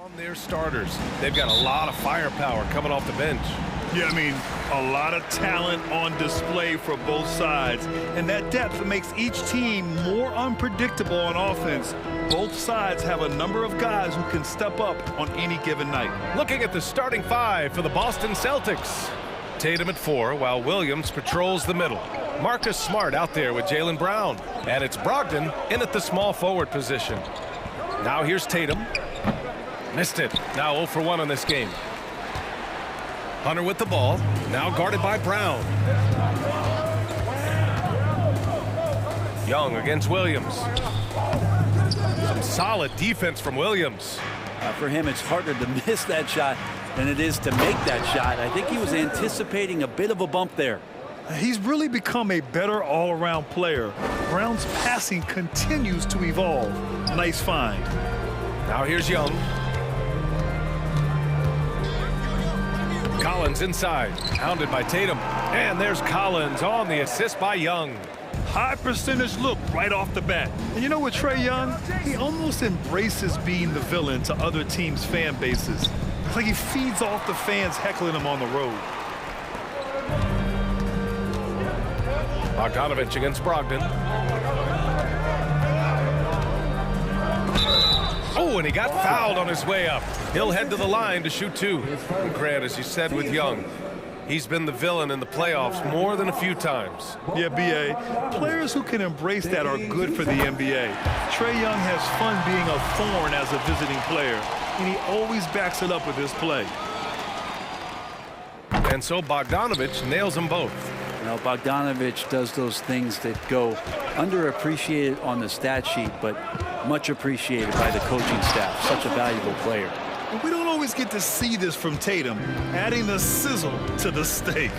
On their starters, they've got a lot of firepower coming off the bench. Yeah, I mean, a lot of talent on display for both sides. And that depth makes each team more unpredictable on offense. Both sides have a number of guys who can step up on any given night. Looking at the starting five for the Boston Celtics. Tatum at 4, while Williams patrols the middle. Marcus Smart out there with Jaylen Brown. And it's Brogdon in at the small forward position. Now here's Tatum. Missed it. Now 0 for 1 on this game. Hunter with the ball. Now guarded by Brown. Young against Williams. Some solid defense from Williams. For him, it's harder to miss that shot than it is to make that shot. I think he was anticipating a bit of a bump there. He's really become a better all-around player. Brown's passing continues to evolve. Nice find. Now here's Young. Collins inside, hounded by Tatum. And there's Collins on the assist by Young. High percentage look right off the bat. And you know what, Trae Young? He almost embraces being the villain to other teams' fan bases. It's like he feeds off the fans heckling him on the road. Bogdanovich against Brogdon. Oh, and he got fouled on his way up. He'll head to the line to shoot 2. And Grant, as you said with Young, he's been the villain in the playoffs more than a few times. Yeah, B.A., players who can embrace that are good for the NBA. Trae Young has fun being a thorn as a visiting player, and he always backs it up with his play. And so Bogdanovich nails them both. You know, Bogdanovich does those things that go underappreciated on the stat sheet, but much appreciated by the coaching staff. Such a valuable player. We don't always get to see this from Tatum, adding the sizzle to the steak.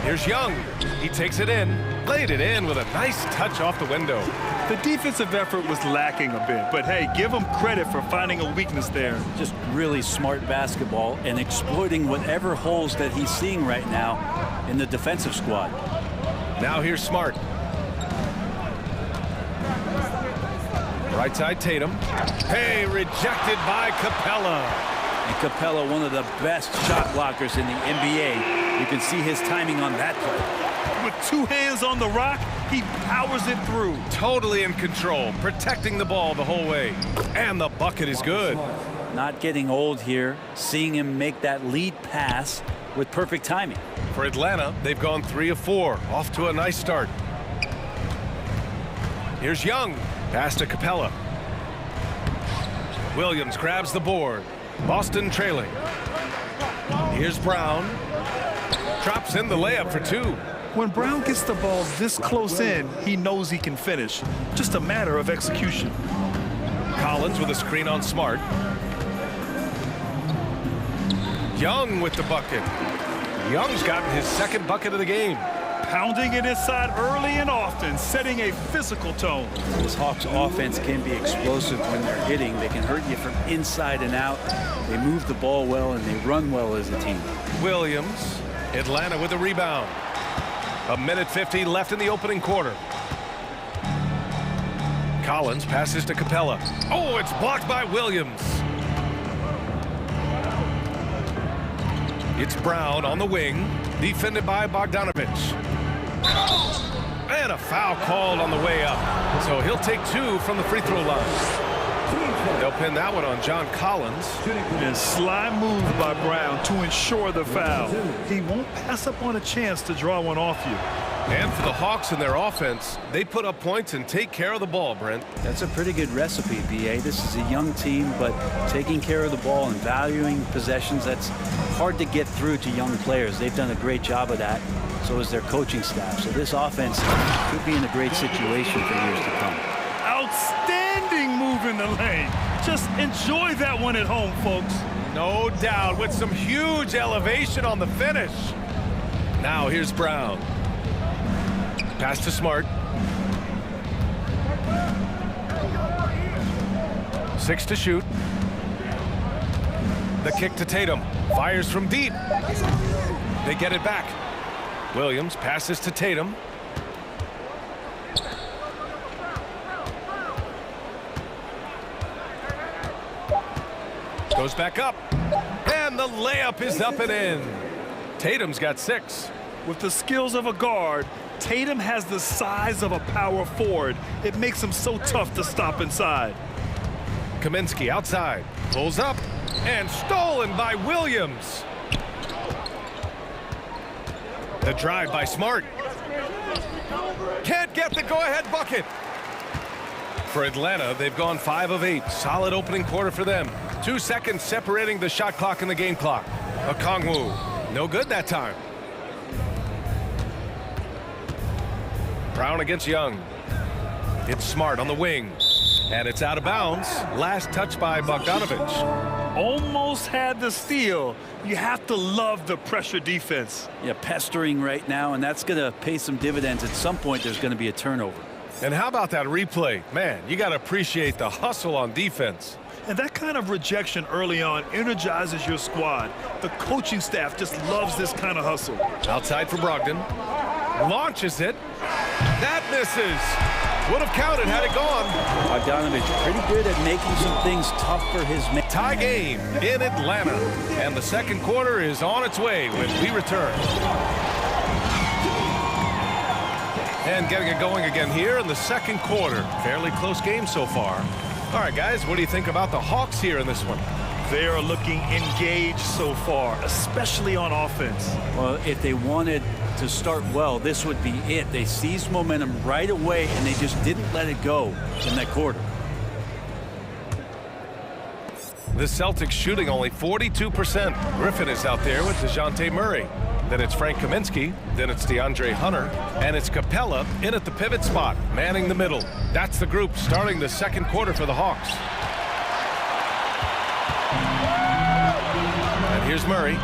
Here's Young. He takes it in, laid it in with a nice touch off the window. The defensive effort was lacking a bit, but hey, give him credit for finding a weakness there. Just really smart basketball and exploiting whatever holes that he's seeing right now in the defensive squad. Now here's Smart. Right side Tatum. Hey, rejected by Capella. And Capella, one of the best shot blockers in the NBA. You can see his timing on that play. With 2 hands on the rock, he powers it through. Totally in control, protecting the ball the whole way. And the bucket is good. Not getting old here, seeing him make that lead pass with perfect timing. For Atlanta, they've gone 3 of 4, off to a nice start. Here's Young. Pass to Capella. Williams grabs the board. Boston trailing. Here's Brown. Drops in the layup for 2. When Brown gets the ball this close in, he knows he can finish. Just a matter of execution. Collins with a screen on Smart. Young with the bucket. Young's gotten his 2nd bucket of the game. Pounding it inside early and often, setting a physical tone. This Hawks offense can be explosive when they're hitting. They can hurt you from inside and out. They move the ball well and they run well as a team. Williams, Atlanta with a rebound. 1:50 left in the opening quarter. Collins passes to Capella. Oh, it's blocked by Williams. It's Brown on the wing, defended by Bogdanovich. And a foul called on the way up. So he'll take 2 from the free throw line. They'll pin that one on John Collins. And sly move by Brown to ensure the foul. He won't pass up on a chance to draw one off you. And for the Hawks in their offense, they put up points and take care of the ball, Brent. That's a pretty good recipe, B.A. This is a young team, but taking care of the ball and valuing possessions, that's hard to get through to young players. They've done a great job of that. So is their coaching staff. So this offense could be in a great situation for years to come. Outstanding move in the lane. Just enjoy that one at home, folks. No doubt, with some huge elevation on the finish. Now here's Brown. Pass to Smart. 6 to shoot. The kick to Tatum. Fires from deep. They get it back. Williams passes to Tatum. Goes back up. And the layup is up and in. Tatum's got 6. With the skills of a guard, Tatum has the size of a power forward. It makes him so tough to stop inside. Kaminsky outside. Pulls up. And stolen by Williams. The drive by Smart. Can't get the go-ahead bucket. For Atlanta, they've gone 5 of 8. Solid opening quarter for them. 2 seconds separating the shot clock and the game clock. Okongwu, no good that time. Brown against Young. It's Smart on the wing. And it's out of bounds. Last touch by Bogdanovich. Almost had the steal. You have to love the pressure defense. Yeah, pestering right now, and that's going to pay some dividends. At some point, there's going to be a turnover. And how about that replay? Man, you got to appreciate the hustle on defense. And that kind of rejection early on energizes your squad. The coaching staff just loves this kind of hustle. Outside for Brogdon. Launches it. That misses. Would have counted had it gone. Bogdanovich pretty good at making some things tough for his men. Tie game in Atlanta. And the second quarter is on its way when we return. And getting it going again here in the second quarter. Fairly close game so far. All right, guys, what do you think about the Hawks here in this one? They are looking engaged so far, especially on offense. Well, if they wanted to start well, this would be it. They seized momentum right away, and they just didn't let it go in that quarter. The Celtics shooting only 42%. Griffin is out there with DeJounte Murray. Then it's Frank Kaminsky. Then it's DeAndre Hunter. And it's Capella in at the pivot spot, manning the middle. That's the group starting the second quarter for the Hawks. And here's Murray.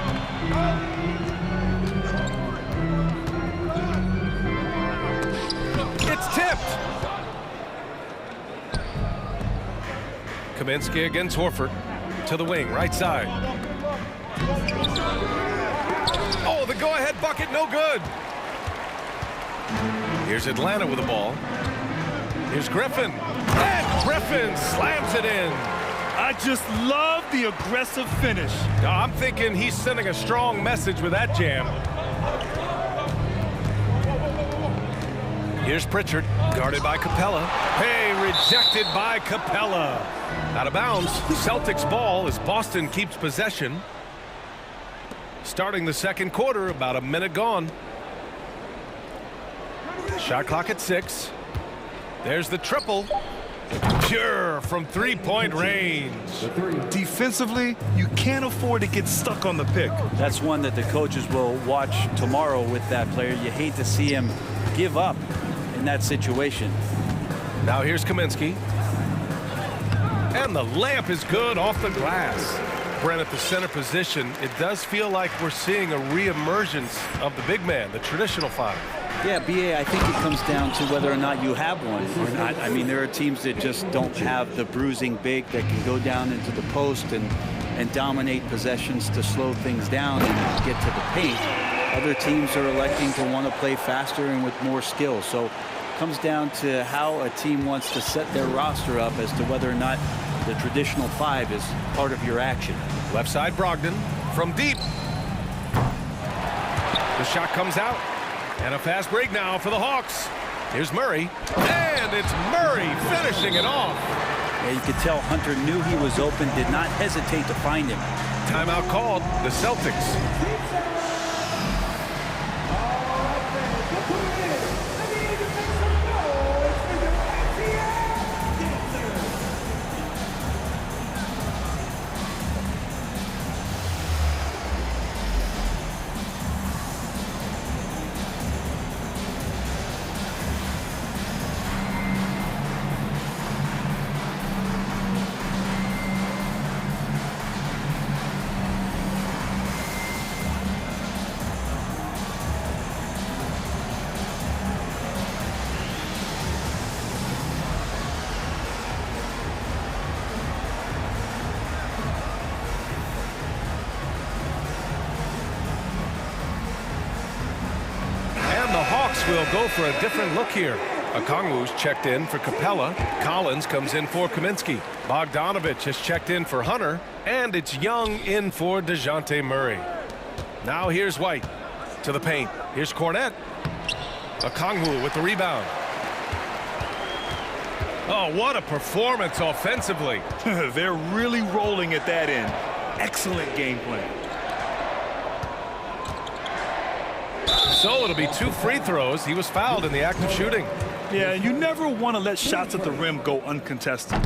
It's tipped. Kaminsky against Horford. To the wing, right side. Oh, the go-ahead bucket, no good. Here's Atlanta with the ball. Here's Griffin. And Griffin slams it in. I just love the aggressive finish. I'm thinking he's sending a strong message with that jam. Here's Pritchard, guarded by Capella. Hey, rejected by Capella. Out of bounds, Celtics ball as Boston keeps possession. Starting the second quarter, about a minute gone. Shot clock at 6. There's the triple. Pure from three-point range. Defensively, you can't afford to get stuck on the pick. That's one that the coaches will watch tomorrow with that player. You hate to see him give up in that situation. Now here's Kaminsky. And the layup is good off the glass. Brent at the center position, it does feel like we're seeing a re-emergence of the big man, the traditional five. Yeah, BA, I think it comes down to whether or not you have one or not. I mean, there are teams that just don't have the bruising big that can go down into the post and dominate possessions to slow things down and get to the paint. Other teams are electing to want to play faster and with more skill. So it comes down to how a team wants to set their roster up as to whether or not the traditional five is part of your action. Left side, Brogdon from deep. The shot comes out. And a fast break now for the Hawks. Here's Murray. And it's Murray finishing it off. Yeah, you could tell Hunter knew he was open, did not hesitate to find him. Timeout called, the Celtics. Will go for a different look here. Okongwu's checked in for Capella. Collins comes in for Kaminsky. Bogdanovich has checked in for Hunter. And it's Young in for DeJounte Murray. Now here's White to the paint. Here's Cornette. Okongwu with the rebound. Oh, what a performance offensively. They're really rolling at that end. Excellent game plan. So it'll be 2 free throws. He was fouled in the act of shooting. Yeah, and you never want to let shots at the rim go uncontested.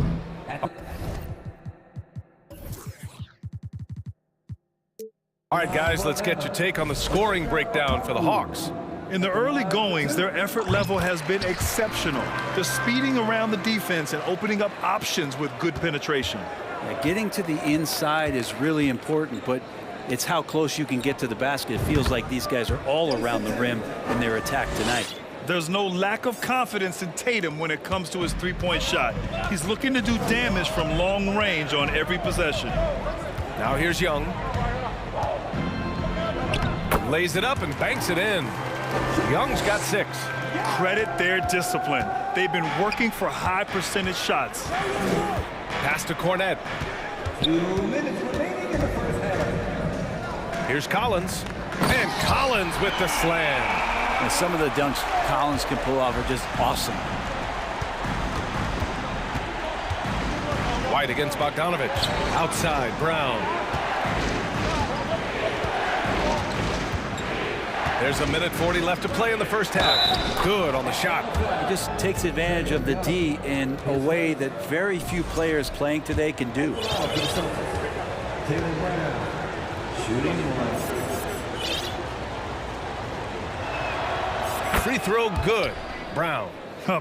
All right, guys, let's get your take on the scoring breakdown for the Hawks. In the early goings, their effort level has been exceptional. They're speeding around the defense and opening up options with good penetration. Yeah, getting to the inside is really important, but it's how close you can get to the basket. It feels like these guys are all around the rim in their attack tonight. There's no lack of confidence in Tatum when it comes to his three-point shot. He's looking to do damage from long range on every possession. Now here's Young. Lays it up and banks it in. Young's got 6. Credit their discipline. They've been working for high percentage shots. Pass to Cornette. 2 minutes remaining in the first half. Here's Collins. And Collins with the slam. And some of the dunks Collins can pull off are just awesome. White against Bogdanovich. Outside, Brown. There's 1:40 left to play in the first half. Good on the shot. He just takes advantage of the D in a way that very few players playing today can do. Free throw good. Brown.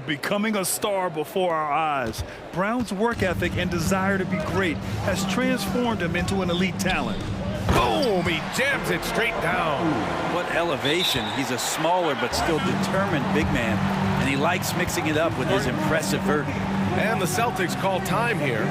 Becoming a star before our eyes. Brown's work ethic and desire to be great has transformed him into an elite talent. Boom! He jams it straight down. What elevation. He's a smaller but still determined big man, and he likes mixing it up with his impressive vert. And the Celtics call time here.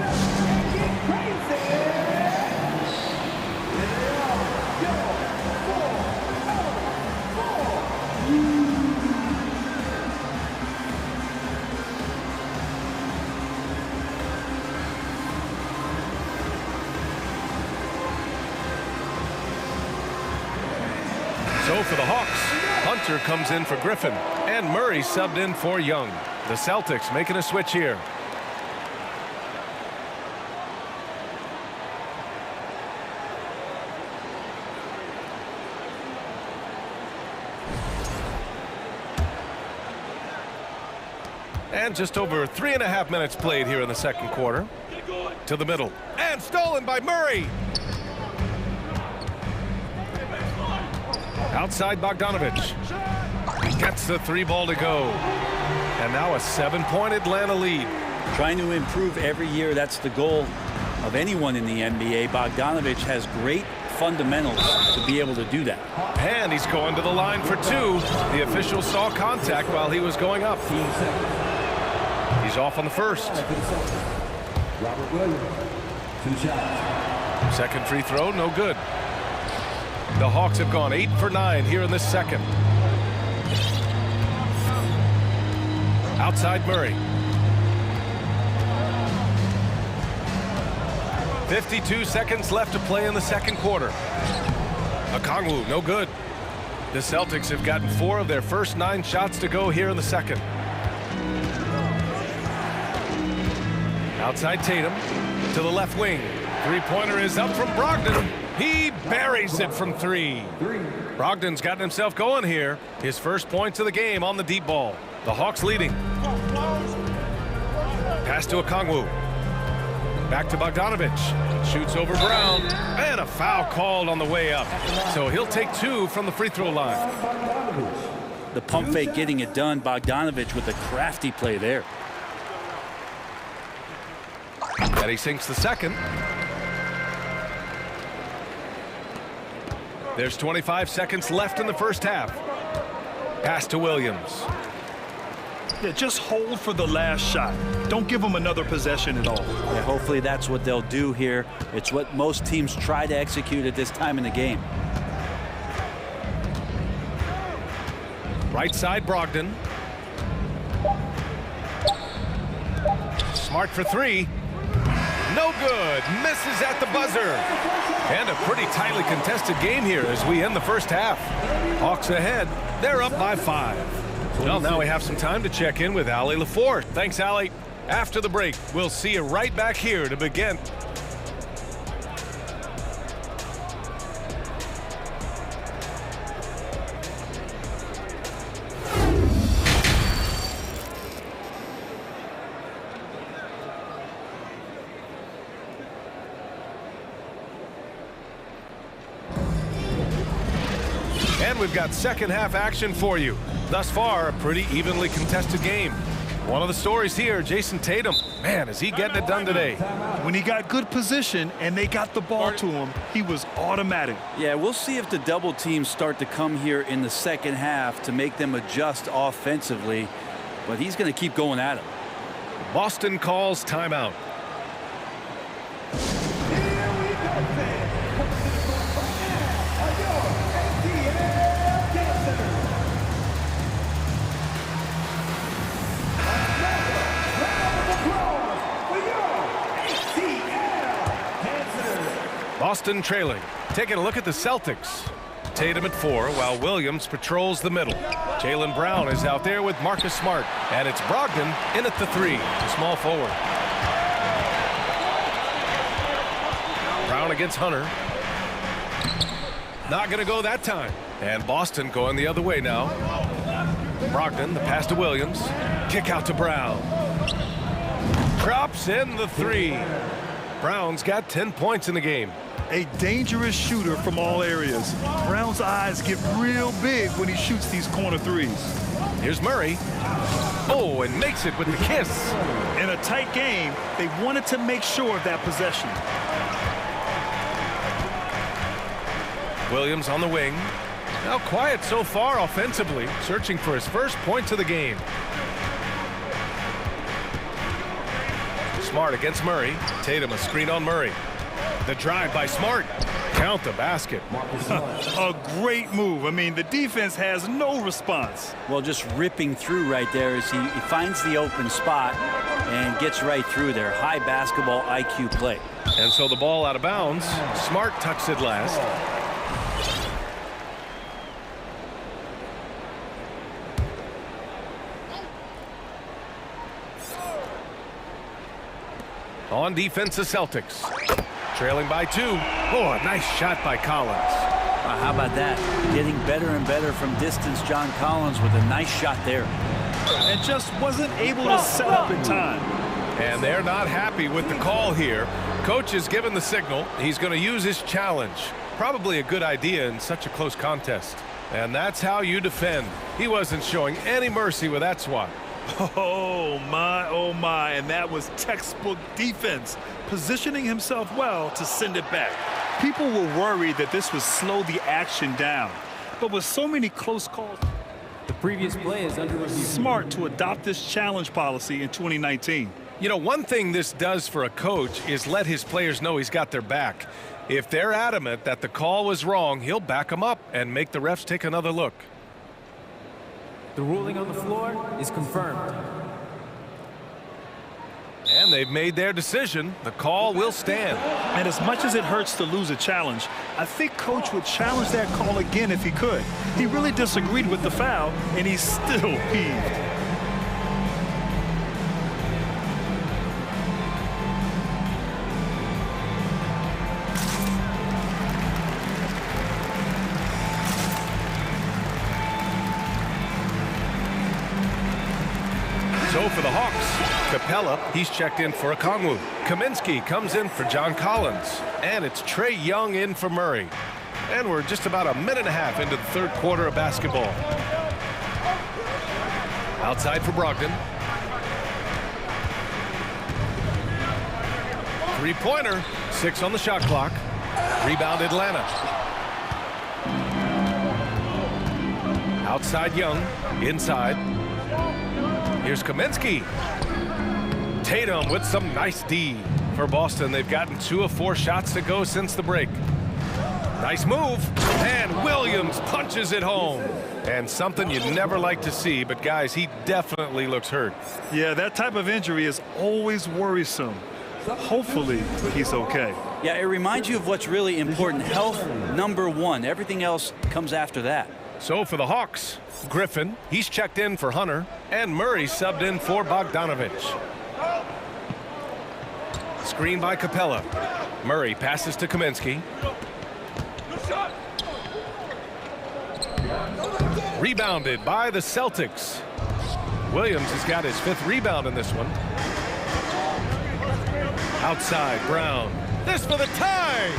So for the Hawks, Hunter comes in for Griffin, and Murray subbed in for Young. The Celtics making a switch here. And just over 3.5 minutes played here in the second quarter. To the middle, and stolen by Murray. Outside Bogdanovich. Gets the 3 ball to go. And now a 7-point Atlanta lead. Trying to improve every year, that's the goal of anyone in the NBA. Bogdanovich has great fundamentals to be able to do that. And he's going to the line for 2. The official saw contact while he was going up. He's off on the first. Robert Williams, 2 shots. Second free throw, no good. The Hawks have gone 8 for 9 here in this second. Outside Murray. 52 seconds left to play in the second quarter. Okongwu, no good. The Celtics have gotten 4 of their first 9 shots to go here in the second. Outside Tatum to the left wing. 3-pointer is up from Brogdon. He buries it from 3. Brogdon's gotten himself going here. His first points of the game on the deep ball. The Hawks leading. Pass to Okongwu. Back to Bogdanovich. Shoots over Brown. And a foul called on the way up. So he'll take 2 from the free throw line. The pump fake getting it done. Bogdanovich with a crafty play there. And he sinks the second. There's 25 seconds left in the first half. Pass to Williams. Yeah, just hold for the last shot. Don't give them another possession at all. Yeah, hopefully that's what they'll do here. It's what most teams try to execute at this time in the game. Right side, Brogdon. Smart for three. No good. Misses at the buzzer. And a pretty tightly contested game here as we end the first half. Hawks ahead. They're up by 5. Well, now we have some time to check in with Allie LaFour. Thanks, Allie. After the break, we'll see you right back here to begin. And we've got second half action for you. Thus far, a pretty evenly contested game. One of the stories here, Jason Tatum. Man, is he getting it done today. When he got good position and they got the ball to him, he was automatic. Yeah, we'll see if the double teams start to come here in the second half to make them adjust offensively. But he's going to keep going at it. Boston calls timeout. Boston trailing. Taking a look at the Celtics. Tatum at 4 while Williams patrols the middle. Jaylen Brown is out there with Marcus Smart. And it's Brogdon in at the 3, the small forward. Brown against Hunter. Not going to go that time. And Boston going the other way now. Brogdon, the pass to Williams. Kick out to Brown. Drops in the 3. Brown's got 10 points in the game. A dangerous shooter from all areas. Brown's eyes get real big when he shoots these corner threes. Here's Murray. Oh, and makes it with the kiss. In a tight game, they wanted to make sure of that possession. Williams on the wing. Now quiet so far offensively, searching for his first points of the game. Smart against Murray. Tatum a screen on Murray. The drive by Smart. Count the basket. A great move. I mean, the defense has no response. Well, just ripping through right there as he finds the open spot and gets right through there. High basketball IQ play. And so the ball out of bounds. Smart tucks it last. On defense, the Celtics. Trailing by 2. Oh, a nice shot by Collins. How about that? Getting better and better from distance, John Collins with a nice shot there. And just wasn't able to set up in time. And they're not happy with the call here. Coach has given the signal. He's going to use his challenge. Probably a good idea in such a close contest. And that's how you defend. He wasn't showing any mercy with that swat. Oh my, and that was textbook defense, positioning himself well to send it back. People were worried that this would slow the action down, but with so many close calls, the previous play is under review. Smart to adopt this challenge policy in 2019. You know, one thing this does for a coach is let his players know he's got their back. If they're adamant that the call was wrong, he'll back them up and make the refs take another look. The ruling on the floor is confirmed. And they've made their decision. The call will stand. And as much as it hurts to lose a challenge, I think Coach would challenge that call again if he could. He really disagreed with the foul, and he's still peeved. So for the Hawks, Capella, he's checked in for Okongwu. Kaminsky comes in for John Collins. And it's Trae Young in for Murray. And we're just about a minute and a half into the third quarter of basketball. Outside for Brogdon. Three-pointer, 6 on the shot clock. Rebound Atlanta. Outside Young, inside. Here's Kaminsky. Tatum with some nice D. For Boston, they've gotten 2 of 4 shots to go since the break. Nice move. And Williams punches it home. And something you never like to see, but guys, he definitely looks hurt. Yeah, that type of injury is always worrisome. Hopefully, he's okay. Yeah, it reminds you of what's really important. Health, #1. Everything else comes after that. So for the Hawks, Griffin, he's checked in for Hunter, and Murray subbed in for Bogdanovich. Screen by Capella. Murray passes to Kaminsky. Rebounded by the Celtics. Williams has got his 5th rebound in this one. Outside, Brown. This for the tie!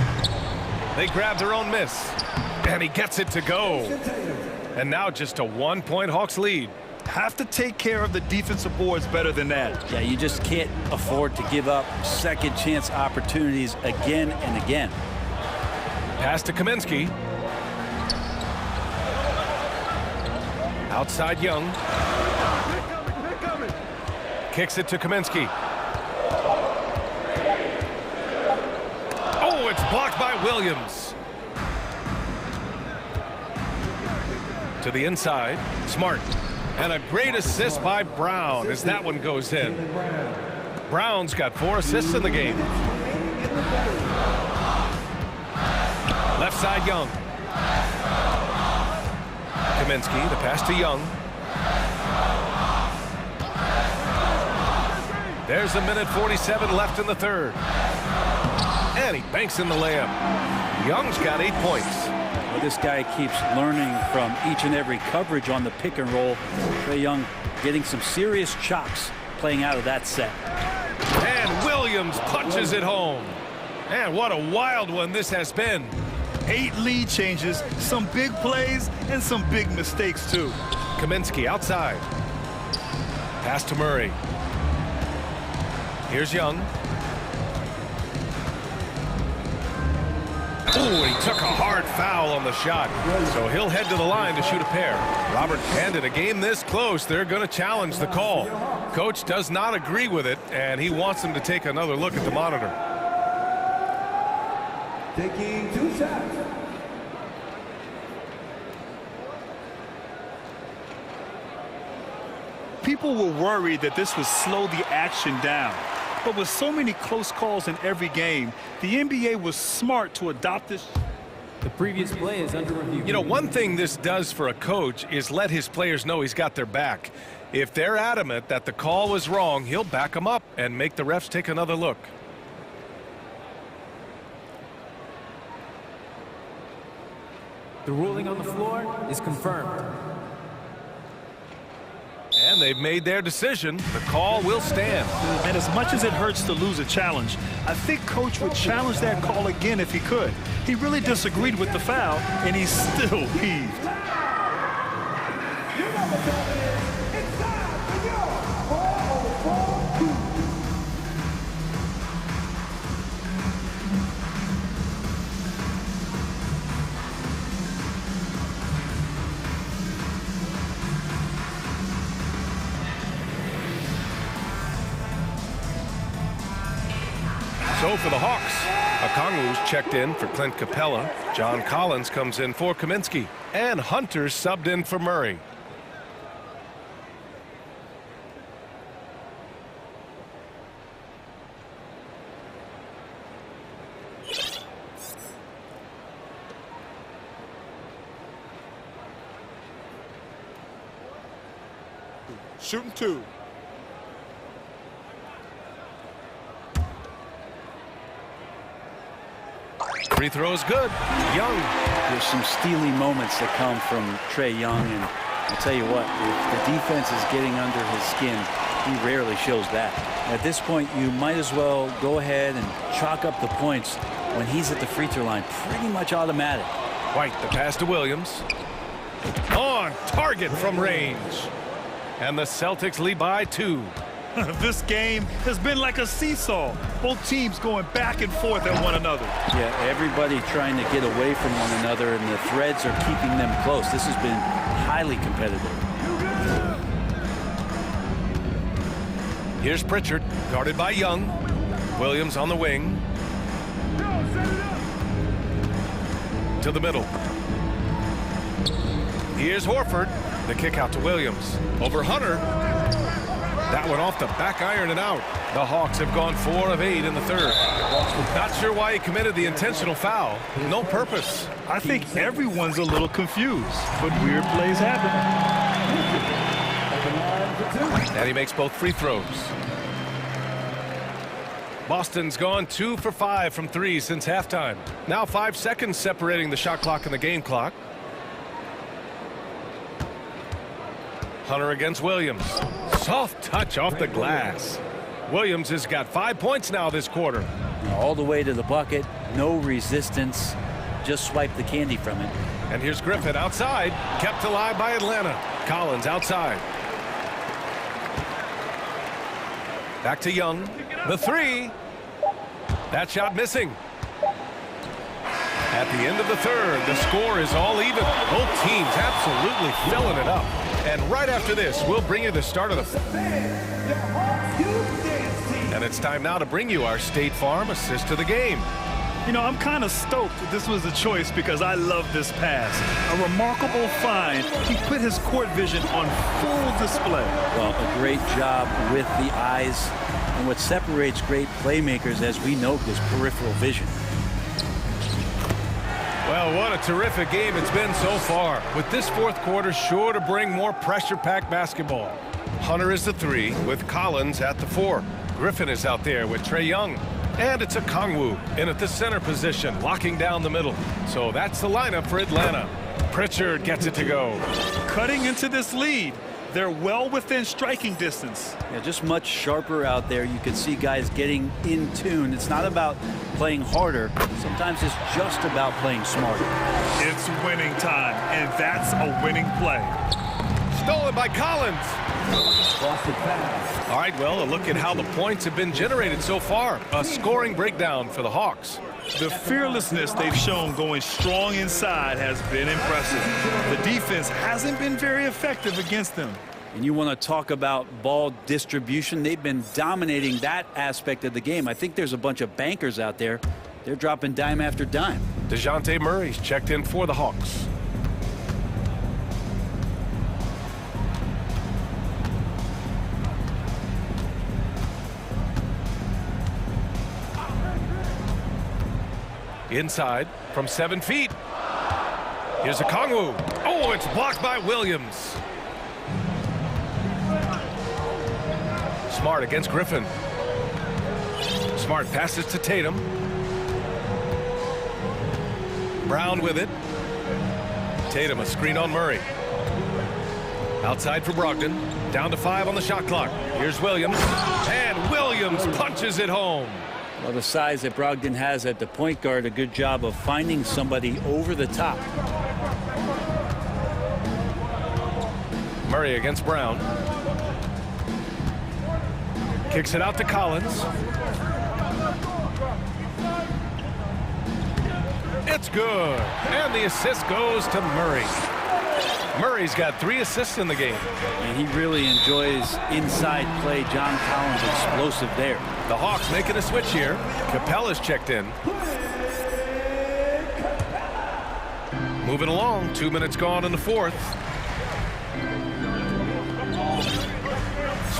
They grab their own miss, and he gets it to go. And now just a 1-point Hawks lead. Have to take care of the defensive boards better than that. Yeah, you just can't afford to give up second chance opportunities again and again. Pass to Kaminsky. Outside Young. Kicks it to Kaminsky. Oh, it's blocked by Williams. To the inside, Smart. And a great assist by Brown as that one goes in. Brown's got 4 assists in the game. Left side, Young. Kaminsky, the pass to Young. There's 1:47 left in the 3rd. And he banks in the layup. Young's got 8 points. Well, this guy keeps learning from each and every coverage on the pick and roll. Trae Young getting some serious chops playing out of that set. And Williams punches it home. And what a wild one this has been. 8 lead changes, some big plays, and some big mistakes, too. Kaminsky outside. Pass to Murray. Here's Young. Oh, he took a hard foul on the shot. So he'll head to the line to shoot a pair. Robert handed a game this close. They're going to challenge the call. Coach does not agree with it, and he wants them to take another look at the monitor. Taking 2 shots. People were worried that this would slow the action down. But with so many close calls in every game, the NBA was smart to adopt this. The previous play is under review. You know, one thing this does for a coach is let his players know he's got their back. If they're adamant that the call was wrong, he'll back them up and make the refs take another look. The ruling on the floor is confirmed. And they've made their decision. The call will stand. And as much as it hurts to lose a challenge, I think Coach would challenge that call again if he could. He really disagreed with the foul, and he still heaved. So for the Hawks, Okongwu's checked in for Clint Capella. John Collins comes in for Kaminsky. And Hunter subbed in for Murray. Shooting 2. Free throw's good. Young. There's some steely moments that come from Trae Young, and I'll tell you what, if the defense is getting under his skin, he rarely shows that. At this point, you might as well go ahead and chalk up the points when he's at the free throw line. Pretty much automatic. White, the pass to Williams. On target from range. And the Celtics lead by 2. This game has been like a seesaw. Both teams going back and forth at one another. Yeah, everybody trying to get away from one another, and the threads are keeping them close. This has been highly competitive. Here's Pritchard, guarded by Young. Williams on the wing. to the middle. Here's Horford. The kick out to Williams. Over Hunter. That one off the back iron and out. The Hawks have gone 4 of 8 in the third. Not sure why he committed the intentional foul. No purpose. I think everyone's a little confused, but weird plays happen. And he makes both free throws. Boston's gone 2 for 5 from 3 since halftime. Now 5 seconds separating the shot clock and the game clock. Hunter against Williams. Soft touch off the glass. Williams has got 5 points now this quarter. All the way to the bucket. No resistance. Just swipe the candy from it. And here's Griffin outside. Kept alive by Atlanta. Collins outside. Back to Young. The three. That shot missing. At the end of the third, the score is all even. Both teams absolutely filling it up. And right after this, we'll bring you the start of the... And it's time now to bring you our State Farm assist to the game. You know, I'm kind of stoked that this was a choice because I love this pass. A remarkable find. He put his court vision on full display. Well, a great job with the eyes. And what separates great playmakers, as we know, is peripheral vision. Well, what a terrific game it's been so far. With this fourth quarter sure to bring more pressure-packed basketball. Hunter is the three with Collins at the 4. Griffin is out there with Trae Young. And it's a Kongwu in at the center position, locking down the middle. So that's the lineup for Atlanta. Pritchard gets it to go. Cutting into this lead. They're well within striking distance. Yeah, just much sharper out there. You can see guys getting in tune. It's not about playing harder. Sometimes it's just about playing smarter. It's winning time, and that's a winning play. Stolen by Collins. All right, well, a look at how the points have been generated so far. A scoring breakdown for the Hawks. The fearlessness they've shown going strong inside has been impressive. The defense hasn't been very effective against them. And you want to talk about ball distribution. They've been dominating that aspect of the game. I think there's a bunch of bankers out there. They're dropping dime after dime. DeJounte Murray's checked in for the Hawks. Inside from 7 feet. Here's a Kongwu. Oh, it's blocked by Williams. Smart against Griffin. Smart passes to Tatum. Brown with it. Tatum a screen on Murray. Outside for Brogdon. Down to 5 on the shot clock. Here's Williams. And Williams punches it home. Well, the size that Brogdon has at the point guard, a good job of finding somebody over the top. Murray against Brown. Kicks it out to Collins. It's good. And the assist goes to Murray. Murray's got 3 assists in the game. And he really enjoys inside play. John Collins explosive there. The Hawks making a switch here. Capella's checked in. Moving along. 2 minutes gone in the fourth.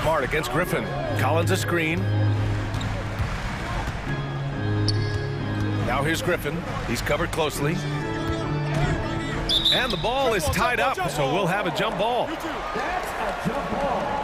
Smart against Griffin. Collins a screen. Now here's Griffin. He's covered closely. And the ball is tied up, so we'll have a jump ball. That's a jump ball.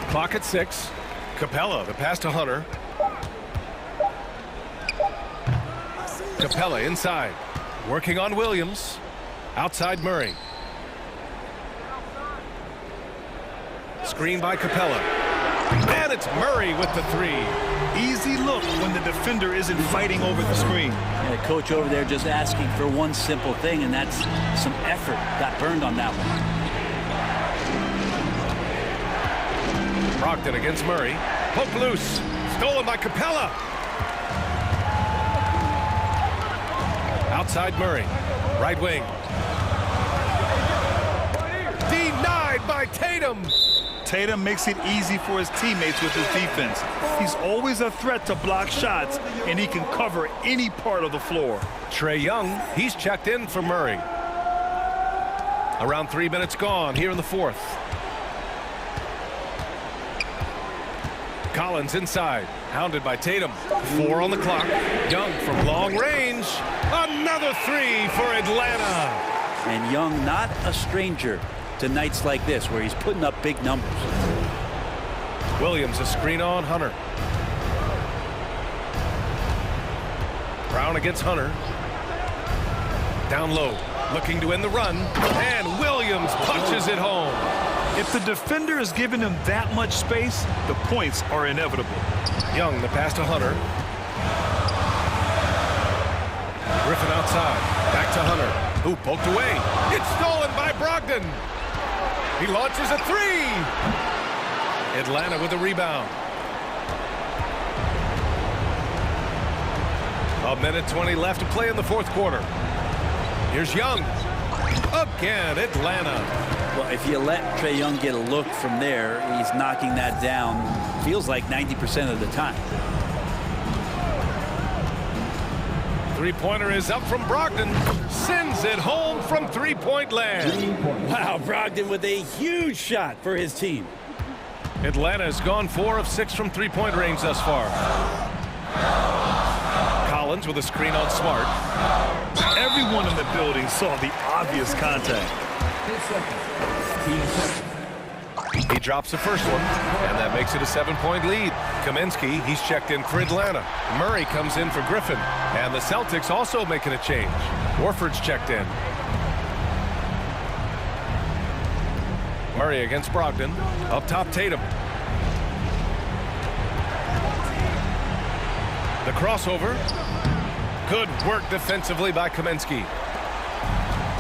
Clock at 6. Capella, the pass to Hunter. Capella inside. Working on Williams. Outside Murray. Screen by Capella. And it's Murray with the 3. Easy look when the defender isn't fighting over the screen. And the coach over there just asking for one simple thing, and that's some effort. Got burned on that one. Brogdon against Murray. Poke loose. Stolen by Capella. Outside Murray. Right wing. Denied by Tatum. Tatum makes it easy for his teammates with his defense. He's always a threat to block shots, and he can cover any part of the floor. Trae Young, he's checked in for Murray. Around 3 minutes gone here in the fourth. Collins inside, hounded by Tatum. 4 on the clock. Young from long range. Another three for Atlanta. And Young not a stranger to nights like this where he's putting up big numbers. Williams a screen on Hunter. Brown against Hunter. Down low, looking to end the run, and Williams punches it home. If the defender is giving him that much space, the points are inevitable. Young, the pass to Hunter. Griffin outside, back to Hunter, who poked away. It's stolen by Brogdon. He launches a three. Atlanta with a rebound. A minute 20 left to play in the fourth quarter. Here's Young. Again, Atlanta. Well, if you let Trae Young get a look from there, he's knocking that down, feels like 90% of the time. Three-pointer is up from Brogdon. Sends it home from three-point land. Wow, Brogdon with a huge shot for his team. Atlanta has gone 4 of 6 from three-point range thus far. Collins with a screen on Smart. Everyone in the building saw the obvious contact. He drops the first one, and that makes it a 7-point lead. Kaminsky, he's checked in for Atlanta. Murray comes in for Griffin, and the Celtics also making a change. Warford's checked in. Murray against Brogdon. Up top, Tatum. The crossover. Good work defensively by Kaminsky.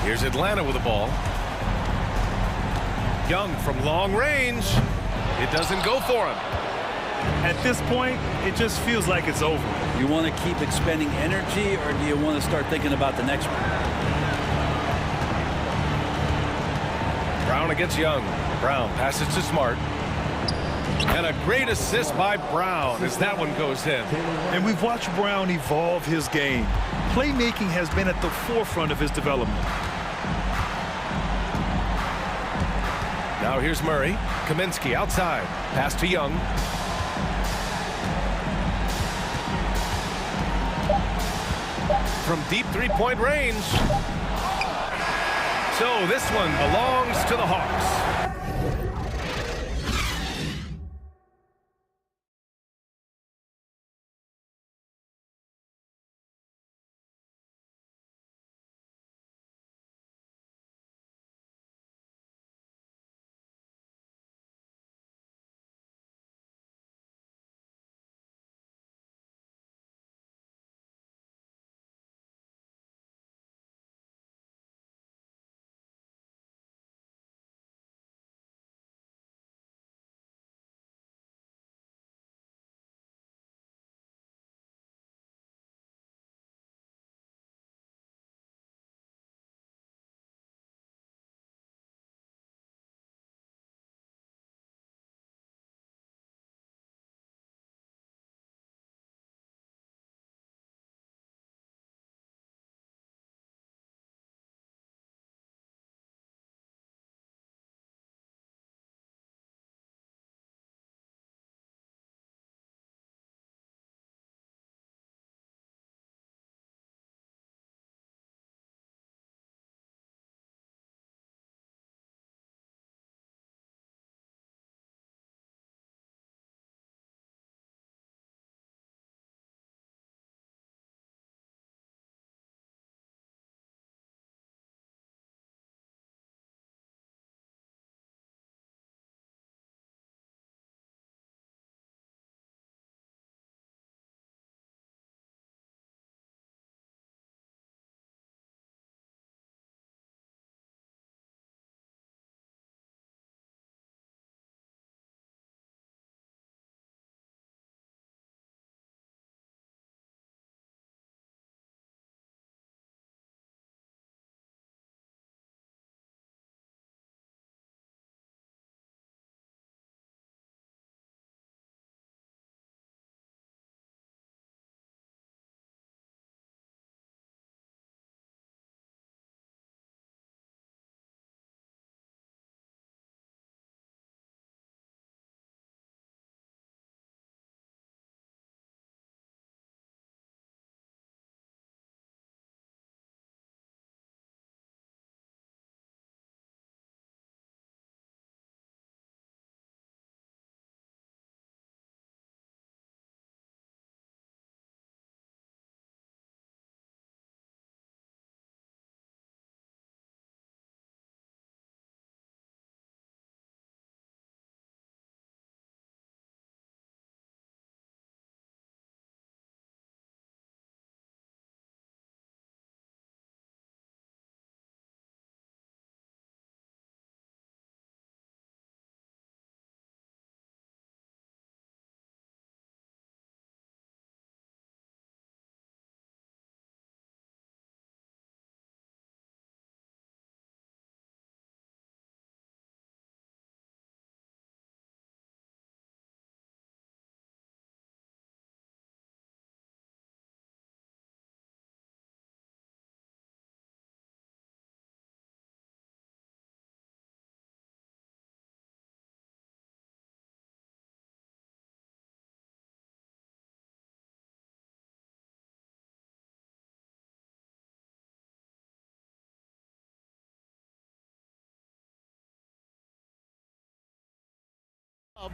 Here's Atlanta with the ball. Young from long range. It doesn't go for him. At this point, it just feels like it's over. You want to keep expending energy, or do you want to start thinking about the next one? Brown against Young. Brown passes to Smart. And a great assist by Brown as that one goes in. And we've watched Brown evolve his game. Playmaking has been at the forefront of his development. Now here's Murray. Kaminsky outside. Pass to Young. From deep three-point range. So this one belongs to the Hawks.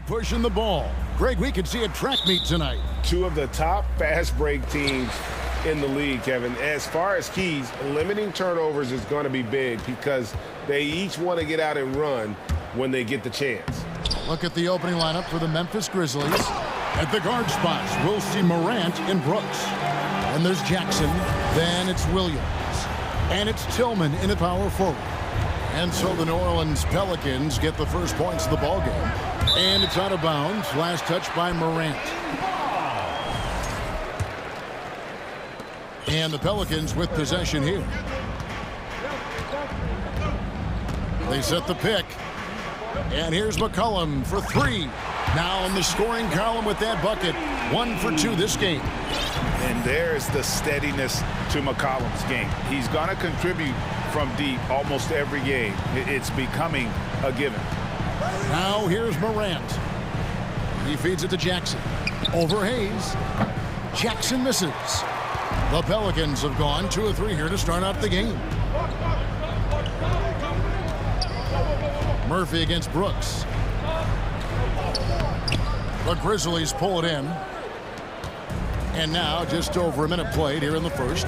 Pushing the ball. Greg, we could see a track meet tonight. Two of the top fast break teams in the league, Kevin. As far as keys, limiting turnovers is going to be big because they each want to get out and run when they get the chance. Look at the opening lineup for the Memphis Grizzlies. At the guard spots, we'll see Morant and Brooks. And there's Jackson. Then it's Williams. And it's Tillman in the power forward. And so the New Orleans Pelicans get the first points of the ballgame. And it's out of bounds. Last touch by Morant. And the Pelicans with possession here. They set the pick. And here's McCollum for three. Now in the scoring column with that bucket. 1 for 2 this game. And there's the steadiness to McCollum's game. He's going to contribute from deep almost every game. It's becoming a given. Now here's Morant. He feeds it to Jackson. Over Hayes. Jackson misses. The Pelicans have gone 2 of 3 here to start out the game. Murphy against Brooks. The Grizzlies pull it in. And now just over a minute played here in the first.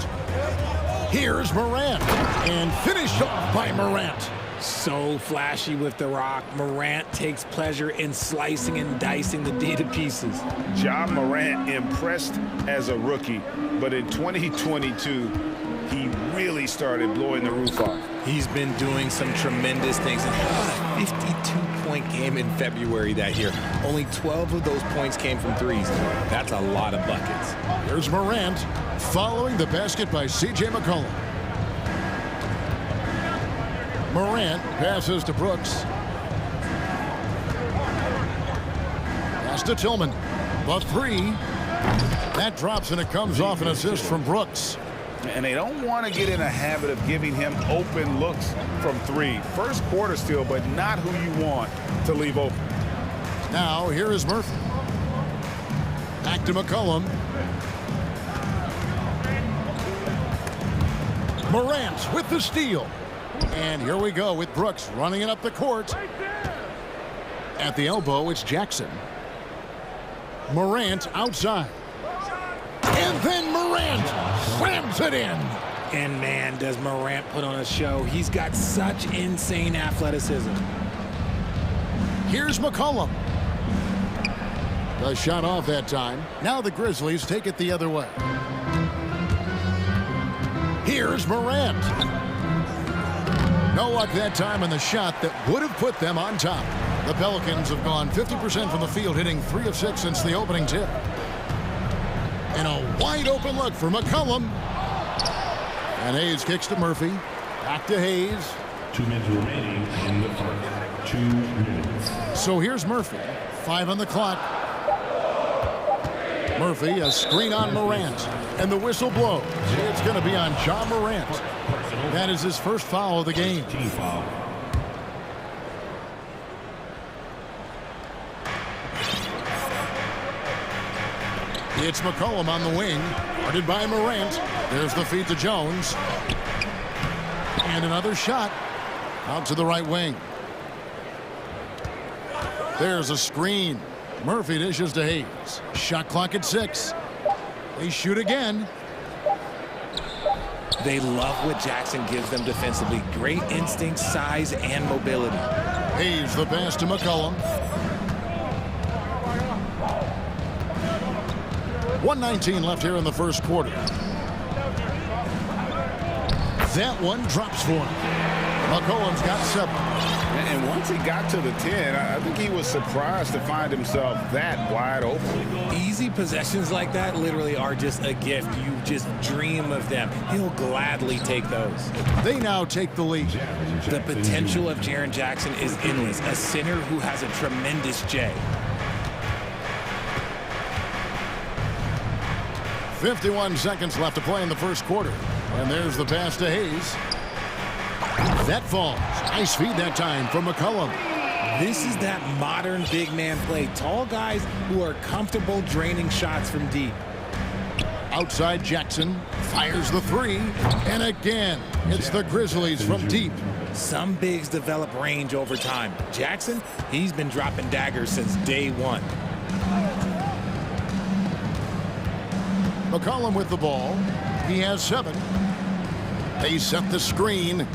Here's Morant. And finished off by Morant. So flashy with the rock. Morant takes pleasure in slicing and dicing the D to pieces. Ja Morant impressed as a rookie, but in 2022, he really started blowing the roof off. He's been doing some tremendous things. And how about a 52-point game in February that year? Only 12 of those points came from threes. That's a lot of buckets. Here's Morant following the basket by C.J. McCollum. Morant passes to Brooks. Pass to Tillman. The three. That drops and it comes off an assist from Brooks. And they don't want to get in a habit of giving him open looks from three. First quarter still, but not who you want to leave open. Now here is Murphy. Back to McCollum. Morant with the steal. And here we go with Brooks running it up the court. At the elbow, it's Jackson. Morant outside. And then Morant slams it in. And man, does Morant put on a show. He's got such insane athleticism. Here's McCollum. The shot off that time. Now the Grizzlies take it the other way. Here's Morant. No luck that time on the shot that would have put them on top. The Pelicans have gone 50% from the field, hitting 3 of 6 since the opening tip. And a wide open look for McCollum. And Hayes kicks to Murphy. Back to Hayes. 2 minutes remaining in the first. 2 minutes. So here's Murphy. 5 on the clock. Murphy, a screen on Morant. And the whistle blows. It's going to be on Ja Morant. That is his first foul of the game. Team foul. It's McCollum on the wing. Guarded by Morant. There's the feed to Jones. And another shot. Out to the right wing. There's a screen. Murphy dishes to Hayes. Shot clock at 6. They shoot again. They love what Jackson gives them defensively. Great instinct, size, and mobility. Hayes the pass to McCollum. 1:19 left here in the first quarter. That one drops for him. McCollum's got 7. And once he got to the 10, I think he was surprised to find himself that wide open. Easy possessions like that literally are just a gift. You just dream of them. He'll gladly take those. They now take the lead. The potential of Jaren Jackson is endless. A center who has a tremendous J. 51 seconds left to play in the first quarter. And there's the pass to Hayes. That falls. Nice feed that time from McCollum. This is that modern big man play. Tall guys who are comfortable draining shots from deep. Outside Jackson fires the 3. And again, it's the Grizzlies from deep. Some bigs develop range over time. Jackson, he's been dropping daggers since day one. McCollum with the ball. He has 7. They set the screen.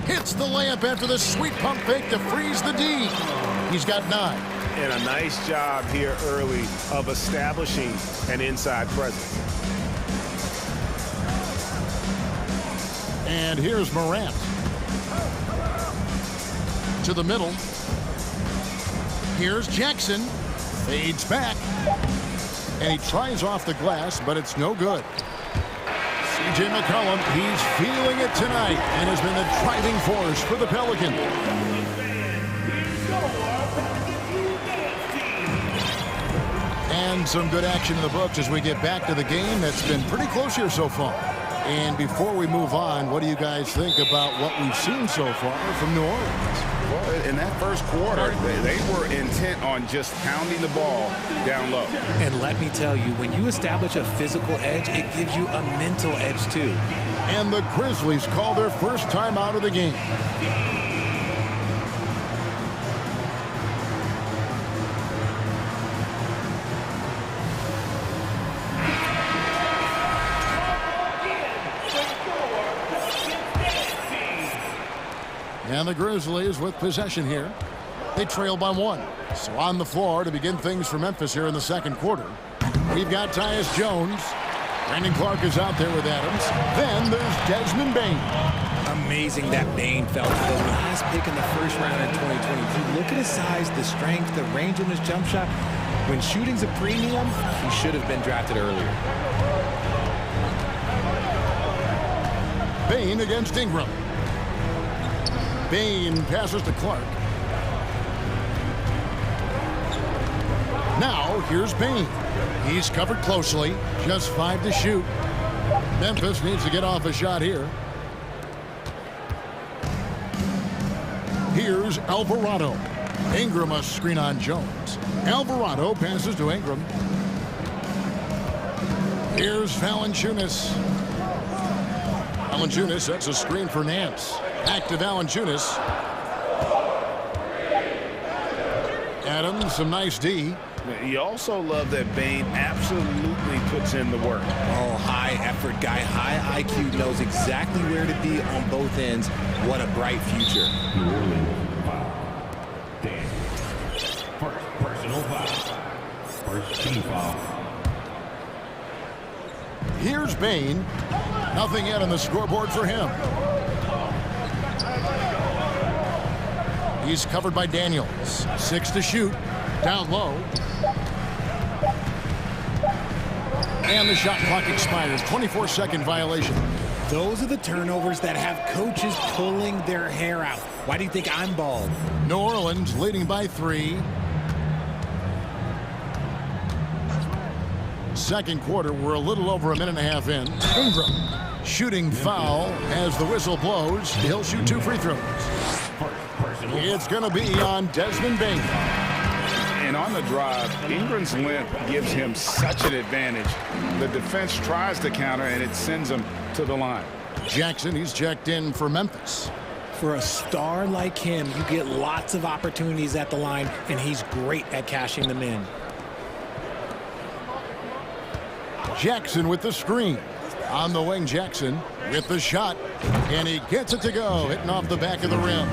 Hits the layup after the sweet pump fake to freeze the D. He's got 9. And a nice job here early of establishing an inside presence. And here's Morant. To the middle. Here's Jackson. Fades back. And he tries off the glass, but it's no good. C.J. McCollum, he's feeling it tonight and has been the driving force for the Pelicans. And some good action in the books as we get back to the game that's been pretty close here so far. And before we move on, what do you guys think about what we've seen so far from New Orleans? Well, in that first quarter, they were intent on just pounding the ball down low. And let me tell you, when you establish a physical edge, it gives you a mental edge too. And the Grizzlies call their first time out of the game. And the Grizzlies with possession here. They trail by 1. So on the floor to begin things for Memphis here in the second quarter. We've got Tyus Jones. Brandon Clark is out there with Adams. Then there's Desmond Bane. Amazing that Bane fell to the last pick in the first round in 2022. Look at his size, the strength, the range in his jump shot. When shooting's a premium, he should have been drafted earlier. Bane against Ingram. Bane passes to Clark. Now, here's Bane. He's covered closely. Just 5 to shoot. Memphis needs to get off a shot here. Here's Alvarado. Ingram a screen on Jones. Alvarado passes to Ingram. Here's Valanciunas. Valanciunas sets a screen for Nance. Back to Valanciunas. Adams, some nice D. You also love that Bane absolutely puts in the work. Oh, high effort guy, high IQ, knows exactly where to be on both ends. What a bright future. First personal foul. First team foul. Here's Bane. Nothing yet on the scoreboard for him. He's covered by Daniels. 6 to shoot. Down low. And the shot clock expires. 24-second violation. Those are the turnovers that have coaches pulling their hair out. Why do you think I'm bald? New Orleans leading by 3. Second quarter, we're a little over a minute and a half in. Ingram, shooting foul as the whistle blows. He'll shoot 2 free throws. It's going to be on Desmond Bane. And on the drive, Ingram's length gives him such an advantage. The defense tries to counter, and it sends him to the line. Jackson, he's checked in for Memphis. For a star like him, you get lots of opportunities at the line, and he's great at cashing them in. Jackson with the screen. On the wing, Jackson with the shot. And he gets it to go, hitting off the back of the rim.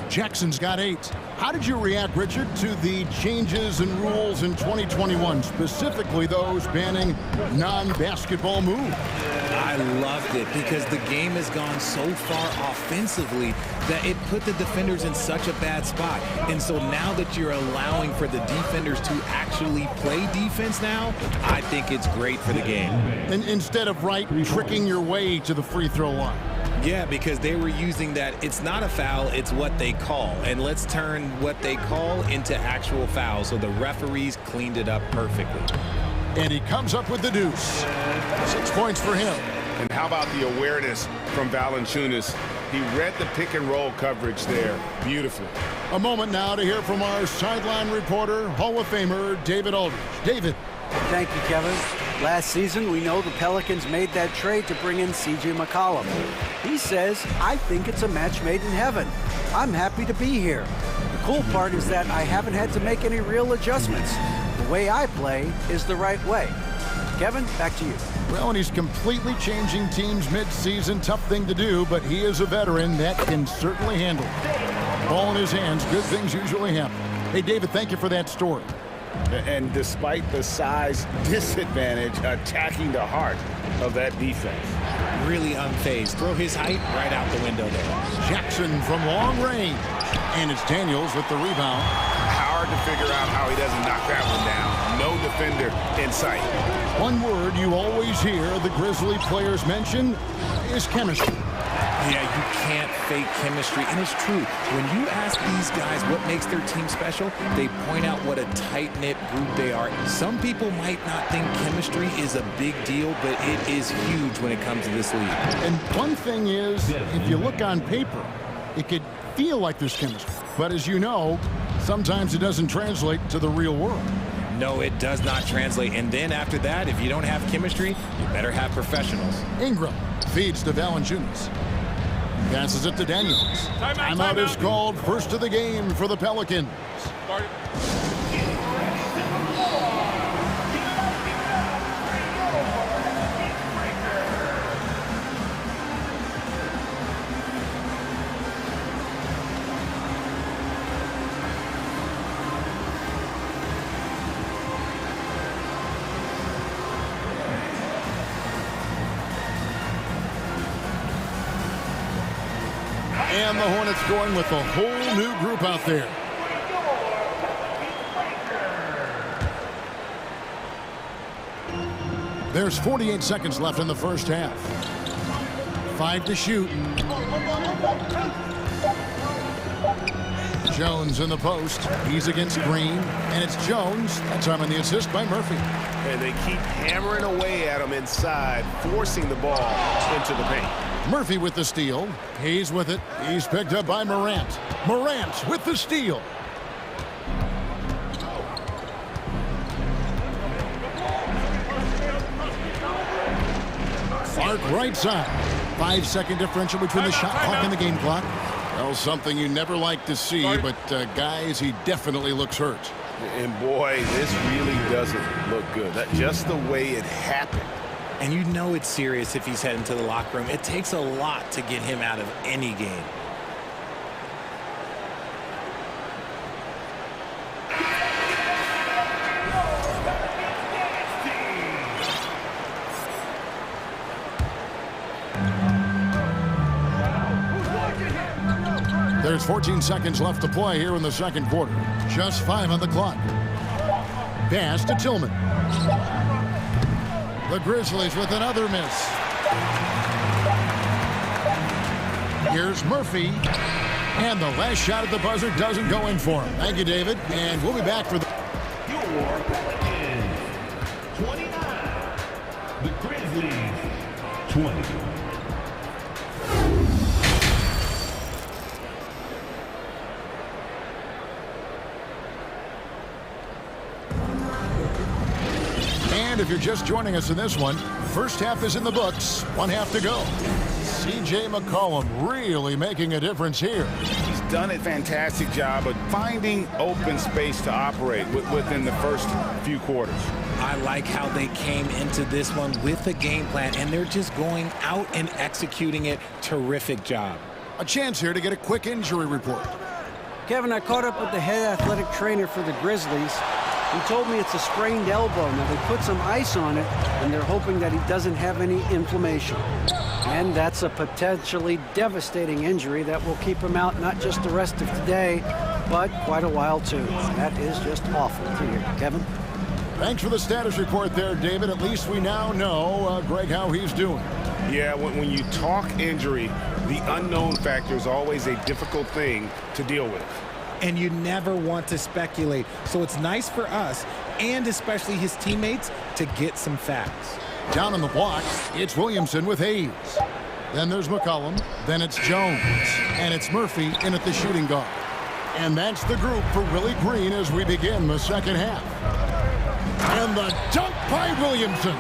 Jackson's got 8. How did you react, Richard, to the changes and rules in 2021, specifically those banning non-basketball moves? I loved it because the game has gone so far offensively that it put the defenders in such a bad spot. And so now that you're allowing for the defenders to actually play defense now, I think it's great for the game. And instead of tricking your way to the free throw line. Yeah, because they were using that it's not a foul, it's what they call. And let's turn what they call into actual fouls. So the referees cleaned it up perfectly. And he comes up with the deuce. 6 points for him. And how about the awareness from Valanciunas? He read the pick and roll coverage there beautifully. A moment now to hear from our sideline reporter, Hall of Famer David Aldridge. David. Thank you, Kevin. Last season, we know the Pelicans made that trade to bring in C.J. McCollum. He says, I think it's a match made in heaven. I'm happy to be here. The cool part is that I haven't had to make any real adjustments. The way I play is the right way. Kevin, back to you. Well, and he's completely changing teams mid-season. Tough thing to do, but he is a veteran that can certainly handle it. Ball in his hands, good things usually happen. Hey, David, thank you for that story. And despite the size disadvantage, attacking the heart of that defense. Really unfazed. Throw his height right out the window there. Jackson from long range. And it's Daniels with the rebound. Hard to figure out how he doesn't knock that one down. No defender in sight. One word you always hear the Grizzly players mention is chemistry. Yeah, you can't fake chemistry, and it's true. When you ask these guys what makes their team special, they point out what a tight-knit group they are. Some people might not think chemistry is a big deal, but it is huge when it comes to this league. And one thing is, if you look on paper, it could feel like there's chemistry. But as you know, sometimes it doesn't translate to the real world. No, it does not translate. And then after that, if you don't have chemistry, you better have professionals. Ingram feeds to Valanciunas. Passes it to Daniels. Timeout is called. First of the game for the Pelicans. And the Hornets going with a whole new group out there. There's 48 seconds left in the first half. 5 to shoot. Jones in the post. He's against Green. And it's Jones. That time on the assist by Murphy. And they keep hammering away at him inside, forcing the ball into the paint. Murphy with the steal. He's with it. He's picked up by Morant. Morant with the steal. Clark right side. 5-second differential between the shot clock and the game clock. Well, something you never like to see, but guys, he definitely looks hurt. And boy, this really doesn't look good. Just the way it happened. And you know it's serious if he's heading to the locker room. It takes a lot to get him out of any game. There's 14 seconds left to play here in the second quarter. Just 5 on the clock. Pass to Tillman. The Grizzlies with another miss. Here's Murphy. And the last shot at the buzzer doesn't go in for him. Thank you, David. And we'll be back for the... Your Pelicans, 29. The Grizzlies, 20. And if you're just joining us in this one, first half is in the books. 1 half to go. C.J. McCollum really making a difference here. He's done a fantastic job of finding open space to operate within the first few quarters. I like how they came into this one with a game plan, and they're just going out and executing it. Terrific job. A chance here to get a quick injury report. Kevin, I caught up with the head athletic trainer for the Grizzlies. He told me it's a sprained elbow. Now, they put some ice on it, and they're hoping that he doesn't have any inflammation. And that's a potentially devastating injury that will keep him out not just the rest of today, but quite a while, too. That is just awful to hear. Kevin? Thanks for the status report there, David. At least we now know, Greg, how he's doing. Yeah, when you talk injury, the unknown factor is always a difficult thing to deal with. And you never want to speculate. So it's nice for us, and especially his teammates, to get some facts. Down on the block, it's Williamson with Hayes. Then there's McCollum. Then it's Jones. And it's Murphy in at the shooting guard. And that's the group for Willie Green as we begin the second half. And the dunk by Williamson.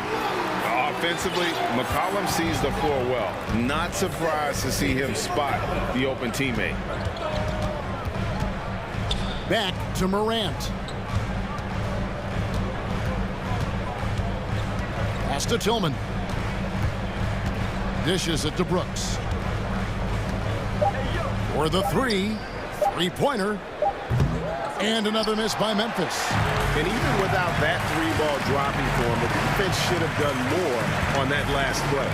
Offensively, McCollum sees the floor well. Not surprised to see him spot the open teammate. Back to Morant. Pass to Tillman. Dishes it to Brooks. For the three-pointer. And another miss by Memphis. And even without that three-ball dropping for him, the defense should have done more on that last play.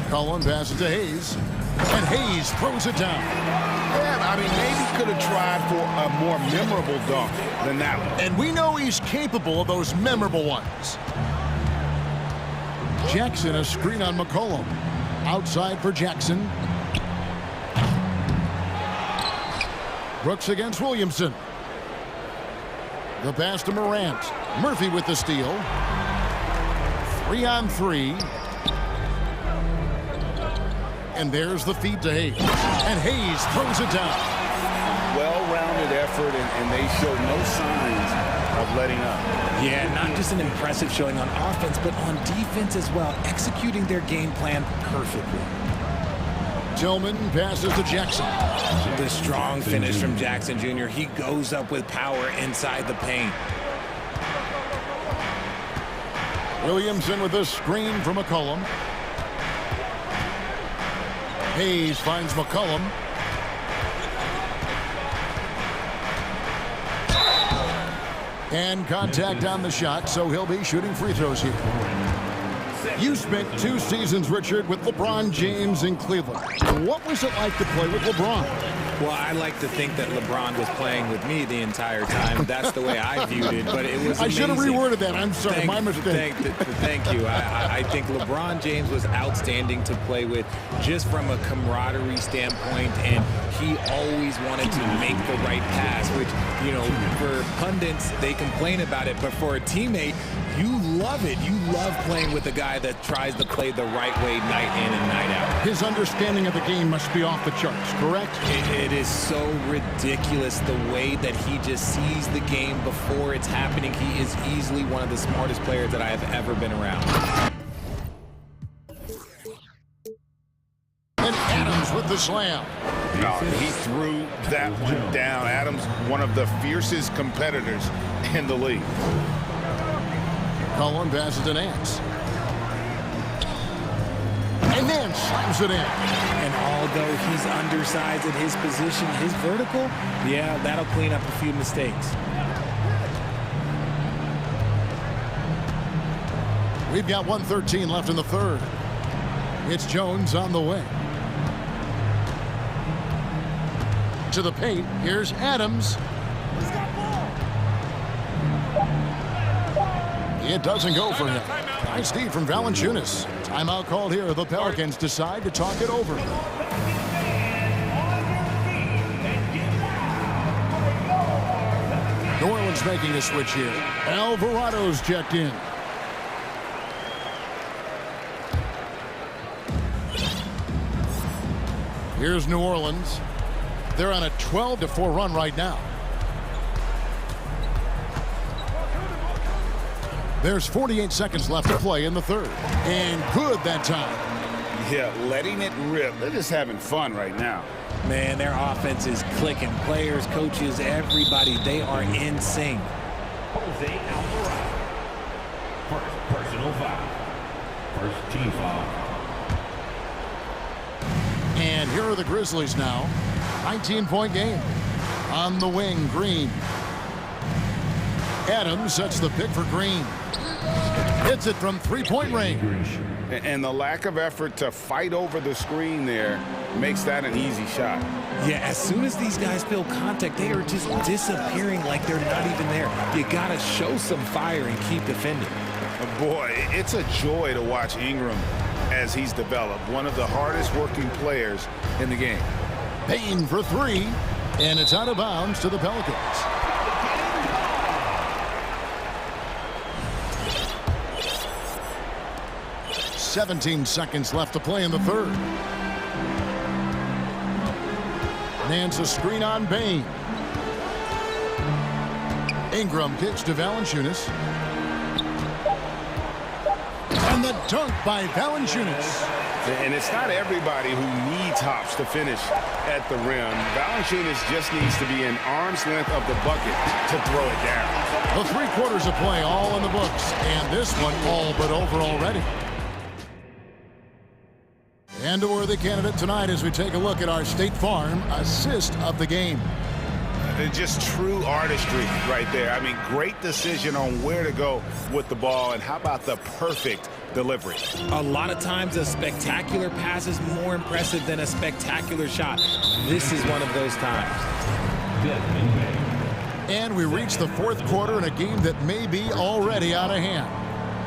Cullen passes to Hayes. And Hayes throws it down. Yeah, I mean, maybe could have tried for a more memorable dunk than that one. And we know he's capable of those memorable ones. Jackson, a screen on McCollum. Outside for Jackson. Brooks against Williamson. The pass to Morant. Murphy with the steal. 3-on-3. And there's the feed to Hayes. And Hayes throws it down. Well-rounded effort, and they show no signs of letting up. Yeah, not just an impressive showing on offense, but on defense as well, executing their game plan perfectly. Tillman passes to Jackson. The strong finish from Jackson Jr. He goes up with power inside the paint. Williamson with a screen from McCollum. Hayes finds McCollum. And contact on the shot, so he'll be shooting free throws here. You spent 2 seasons, Richard, with LeBron James in Cleveland. What was it like to play with LeBron? Well, I like to think that LeBron was playing with me the entire time. That's the way I viewed it, but it was amazing. I should have reworded that. I'm sorry, my mistake. Thank you. I think LeBron James was outstanding to play with just from a camaraderie standpoint, and he always wanted to make the right pass, which, you know, for pundits, they complain about it, but for a teammate, you love it. You love playing with a guy that tries to play the right way night in and night out. His understanding of the game must be off the charts, correct? It is so ridiculous the way that he just sees the game before it's happening. He is easily one of the smartest players that I have ever been around. And Adams with the slam. No, he threw that one down. Adams, one of the fiercest competitors in the league. Cullen passes to Nance. And Nance slams it in. And although he's undersized at his position, his vertical, yeah, that'll clean up a few mistakes. We've got 1:13 left in the third. It's Jones on the way. To the paint, here's Adams. It doesn't go for him. Nice D from Valanciunas. Timeout called here. The Pelicans decide to talk it over. New Orleans making a switch here. Alvarado's checked in. Here's New Orleans. They're on a 12-4 run right now. There's 48 seconds left to play in the third. And good that time. Yeah, letting it rip. They're just having fun right now. Man, their offense is clicking. Players, coaches, everybody, they are in sync. Jose Alvarado. First personal foul. First team foul. And here are the Grizzlies now. 19-point game. On the wing, Green. Adams sets the pick for Green. Hits it from three-point range. And the lack of effort to fight over the screen there makes that an easy shot. Yeah, as soon as these guys feel contact, they are just disappearing like they're not even there. You got to show some fire and keep defending. Boy, it's a joy to watch Ingram as he's developed. One of the hardest working players in the game. Payne for three, and it's out of bounds to the Pelicans. "17 seconds left to play in the third. Nance a screen on Payne. Ingram kicks to Valanciunas. And the dunk by Valanciunas. And it's not everybody who needs hops to finish at the rim. Valanciunas just needs to be an arm's length of the bucket to throw it down. The 3 quarters of play all in the books, and this one all but over already. And a worthy candidate tonight as we take a look at our State Farm assist of the game. Just true artistry right there. I mean, great decision on where to go with the ball, and how about the perfect delivery? A lot of times a spectacular pass is more impressive than a spectacular shot. This is one of those times. And we reach the 4th quarter in a game that may be already out of hand.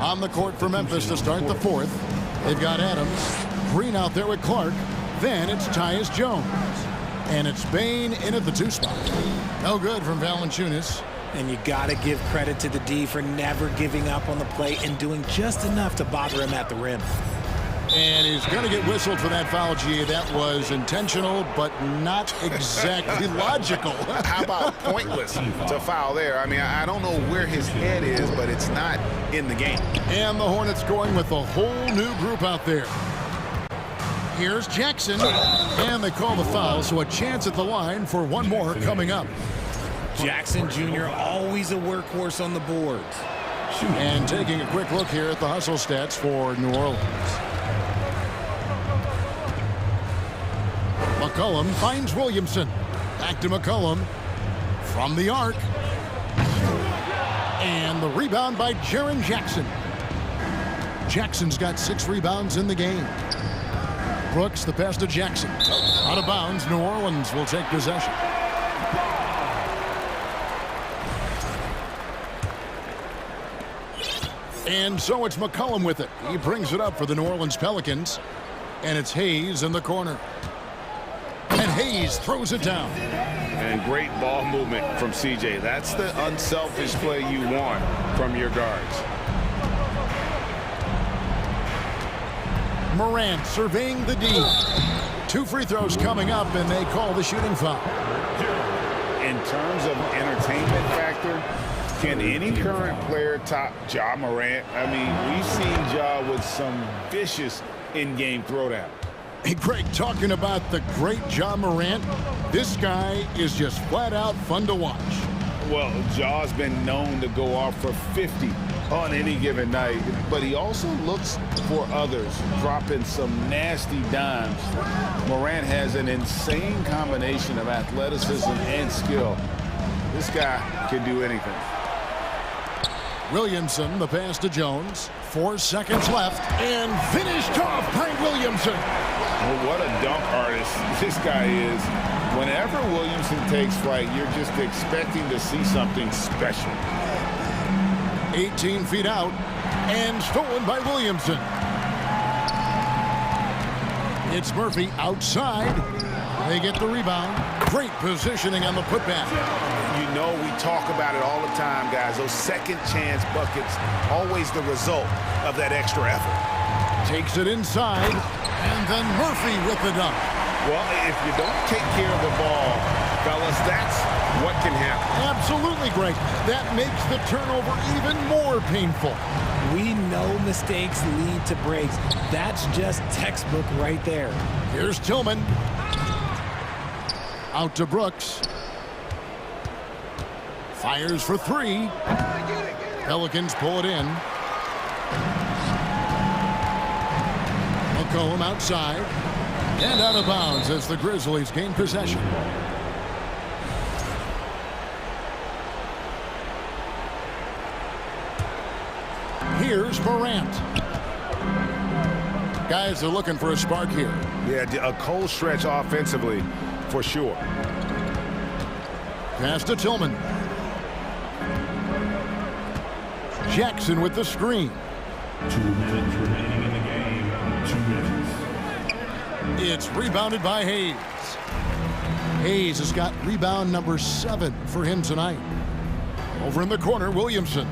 On the court for Memphis to start the 4th. They've got Adams, Green out there with Clark. Then it's Tyus Jones. And it's Bain in at the 2 spot. No good from Valanciunas. And you got to give credit to the D for never giving up on the play and doing just enough to bother him at the rim. And he's going to get whistled for that foul, G. That was intentional, but not exactly logical. How about pointless to foul there? I mean, I don't know where his head is, but it's not in the game. And the Hornets going with a whole new group out there. Here's Jackson, and they call the foul, so a chance at the line for one more coming up. Jackson Jr. always a workhorse on the boards. And taking a quick look here at the hustle stats for New Orleans. McCollum finds Williamson. Back to McCollum from the arc. And the rebound by Jaren Jackson. Jackson's got 6 rebounds in the game. Brooks, the pass to Jackson. Out of bounds, New Orleans will take possession. And so it's McCollum with it. He brings it up for the New Orleans Pelicans. And it's Hayes in the corner. And Hayes throws it down. And great ball movement from CJ. That's the unselfish play you want from your guards. Morant surveying the D. 2 free throws coming up, and they call the shooting foul. In terms of entertainment factor, can any current player top Ja Morant? I mean, we've seen Ja with some vicious in-game throwdown. Hey, Greg, talking about the great Ja Morant, this guy is just flat out fun to watch. Well, Ja's been known to go off for 50 on any given night, but he also looks for others, dropping some nasty dimes. Morant has an insane combination of athleticism and skill. This guy can do anything. Williamson, the pass to Jones. 4 seconds left, and finished off by Williamson. Well, what a dunk artist this guy is. Whenever Williamson takes flight, you're just expecting to see something special. 18 feet out, and stolen by Williamson. It's Murphy outside. They get the rebound. Great positioning on the putback. You know, we talk about it all the time, guys. Those second chance buckets, always the result of that extra effort. Takes it inside, and then Murphy with the dunk. Well, if you don't take care of the ball, fellas, that's what can happen. Absolutely, Greg. That makes the turnover even more painful. We know mistakes lead to breaks. That's just textbook right there. Here's Tillman. Out to Brooks. Fires for 3. Pelicans pull it in. McCollum outside. And out of bounds as the Grizzlies gain possession. Here's Morant. Guys are looking for a spark here. Yeah, a cold stretch offensively, for sure. Pass to Tillman. Jackson with the screen. 2 minutes remaining in the game. 2 minutes. It's rebounded by Hayes. Hayes has got rebound number 7 for him tonight. Over in the corner, Williamson.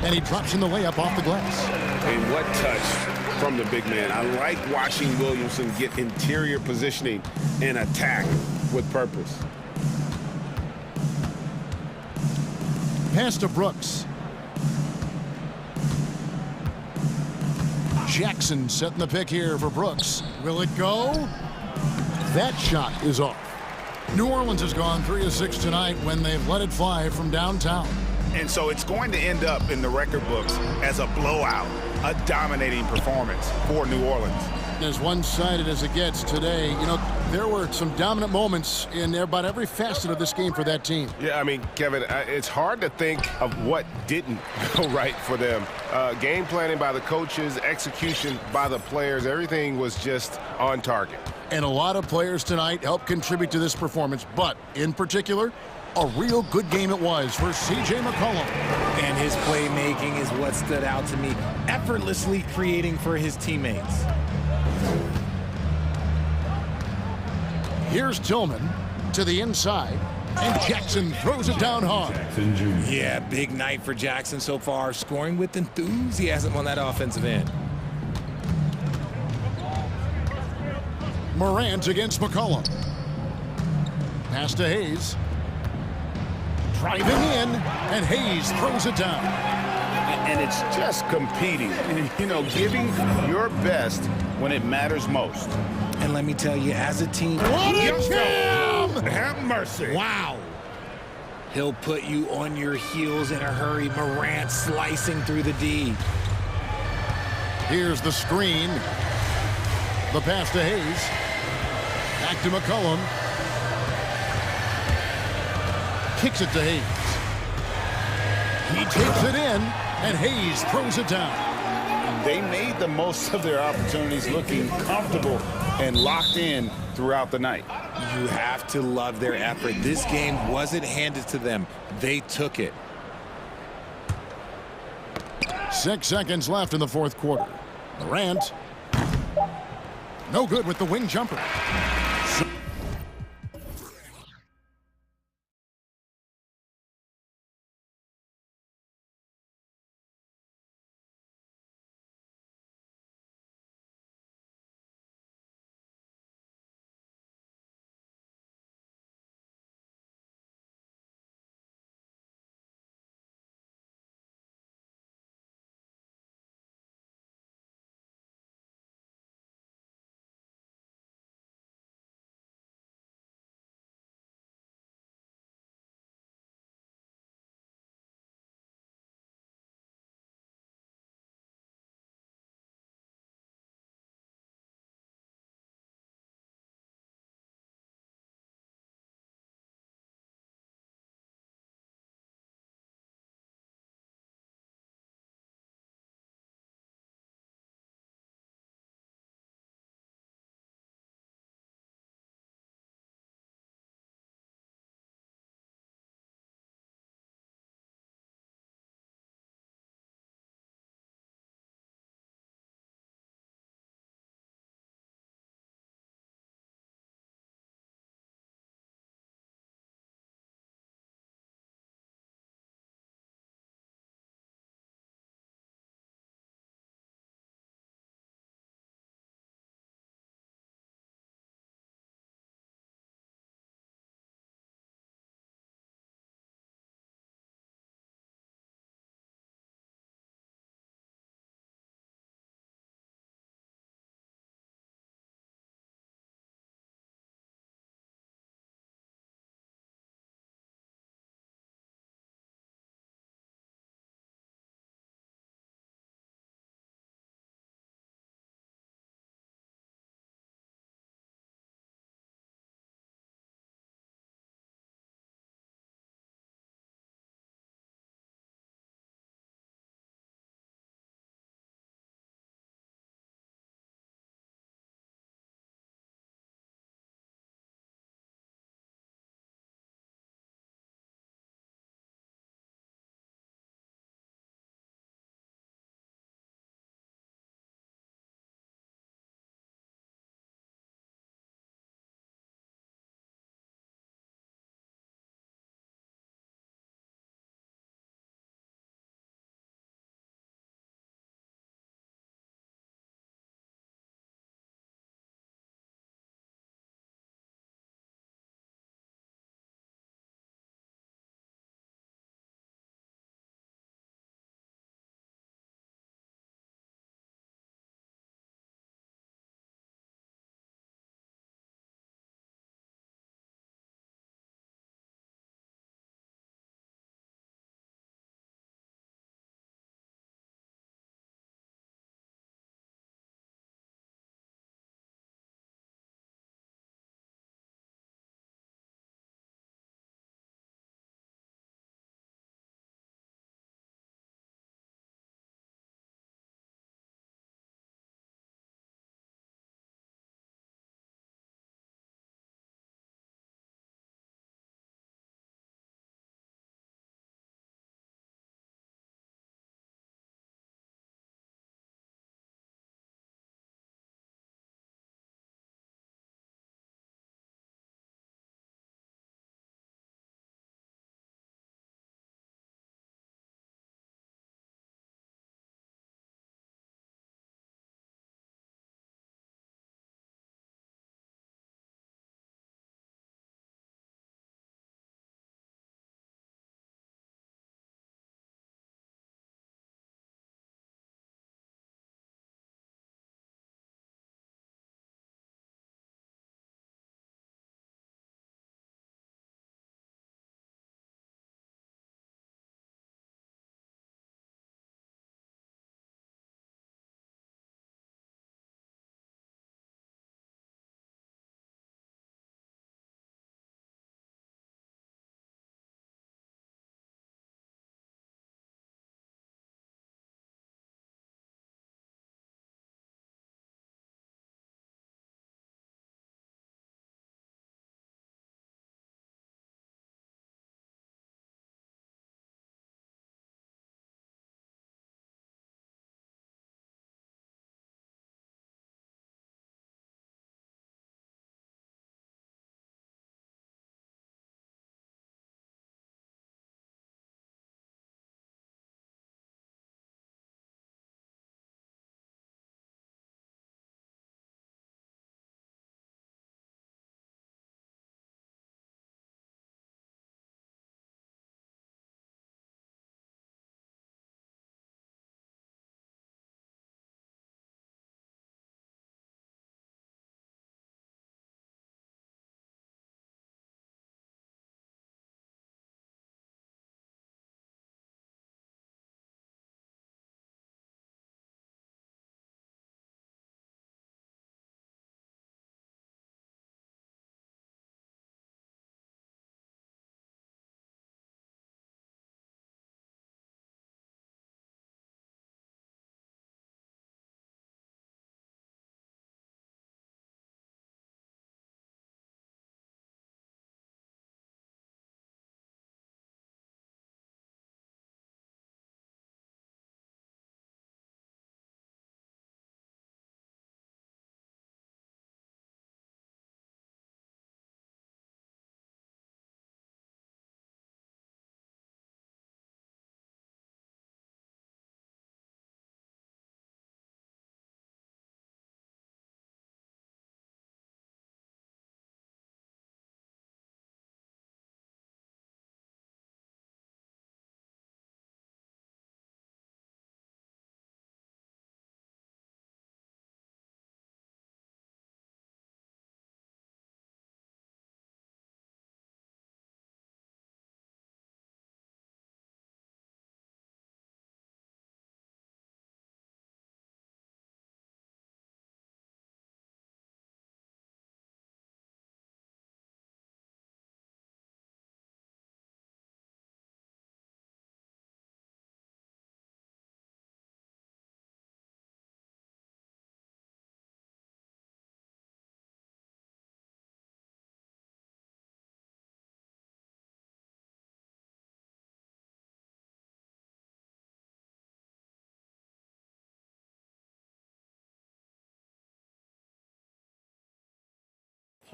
And he drops in the layup off the glass. And what touch from the big man. I like watching Williamson get interior positioning and attack with purpose. Pass to Brooks. Jackson setting the pick here for Brooks. Will it go? That shot is off. New Orleans has gone 3 of 6 tonight when they've let it fly from downtown. And so it's going to end up in the record books as a blowout, a dominating performance for New Orleans. As one-sided as it gets today, you know, there were some dominant moments in about every facet of this game for that team. Yeah, I mean, Kevin, it's hard to think of what didn't go right for them. Game planning by the coaches, execution by the players, everything was just on target. And a lot of players tonight helped contribute to this performance, but in particular, a real good game it was for C.J. McCollum. And his playmaking is what stood out to me, effortlessly creating for his teammates. Here's Tillman to the inside, and Jackson throws it down hard. Yeah, big night for Jackson so far, scoring with enthusiasm on that offensive end. Morant against McCollum. Pass to Hayes. Driving in, and Hayes throws it down. And it's just competing, you know, giving your best when it matters most. And let me tell you, as a team, what a jam! Have mercy. Wow. He'll put you on your heels in a hurry. Morant slicing through the D. Here's the screen. The pass to Hayes. Back to McCollum. Kicks it to Hayes. He takes it in, and Hayes throws it down. They made the most of their opportunities, looking comfortable and locked in throughout the night. You have to love their effort. This game wasn't handed to them. They took it. 6 seconds left in the fourth quarter. Morant. No good with the wing jumper.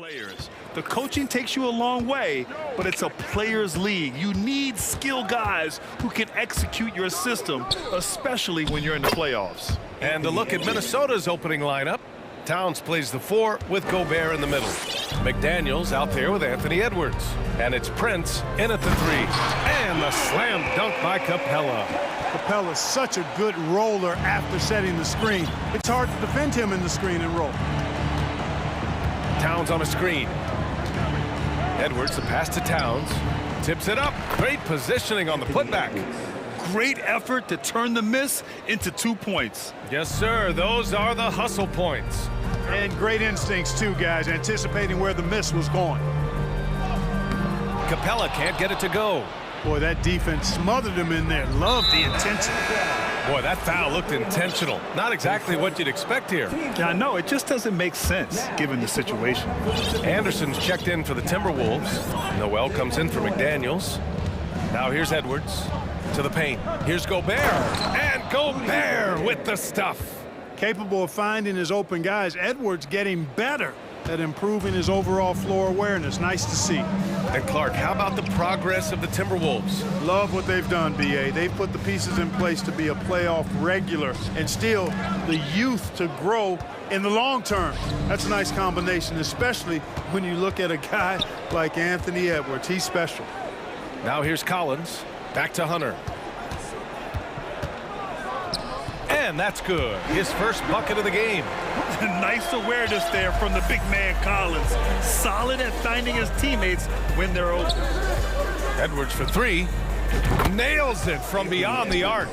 players. The coaching takes you a long way, but it's a players' league. You need skilled guys who can execute your system, especially when you're in the playoffs. And a look at Minnesota's opening lineup. Towns plays the 4 with Gobert in the middle. McDaniels out there with Anthony Edwards. And it's Prince in at the 3. And the slam dunk by Capella. Capella's such a good roller after setting the screen. It's hard to defend him in the screen and roll. Towns on a screen. Edwards, the pass to Towns. Tips it up. Great positioning on the putback. Great effort to turn the miss into 2 points. Yes, sir. Those are the hustle points. And great instincts, too, guys, anticipating where the miss was going. Capella can't get it to go. Boy, that defense smothered him in there. Love the intensity. Boy, that foul looked intentional. Not exactly what you'd expect here. Yeah, I know. It just doesn't make sense, given the situation. Anderson's checked in for the Timberwolves. Noel comes in for McDaniels. Now here's Edwards to the paint. Here's Gobert. And Gobert with the stuff. Capable of finding his open guys. Edwards getting better at improving his overall floor awareness. Nice to see. And Clark, how about the progress of the Timberwolves? Love what they've done, B.A. They've put the pieces in place to be a playoff regular and still the youth to grow in the long term. That's a nice combination, especially when you look at a guy like Anthony Edwards. He's special. Now here's Collins. Back to Hunter. And that's good. His first bucket of the game. Nice awareness there from the big man Collins. Solid at finding his teammates when they're open. Edwards for 3. Nails it from beyond the arc.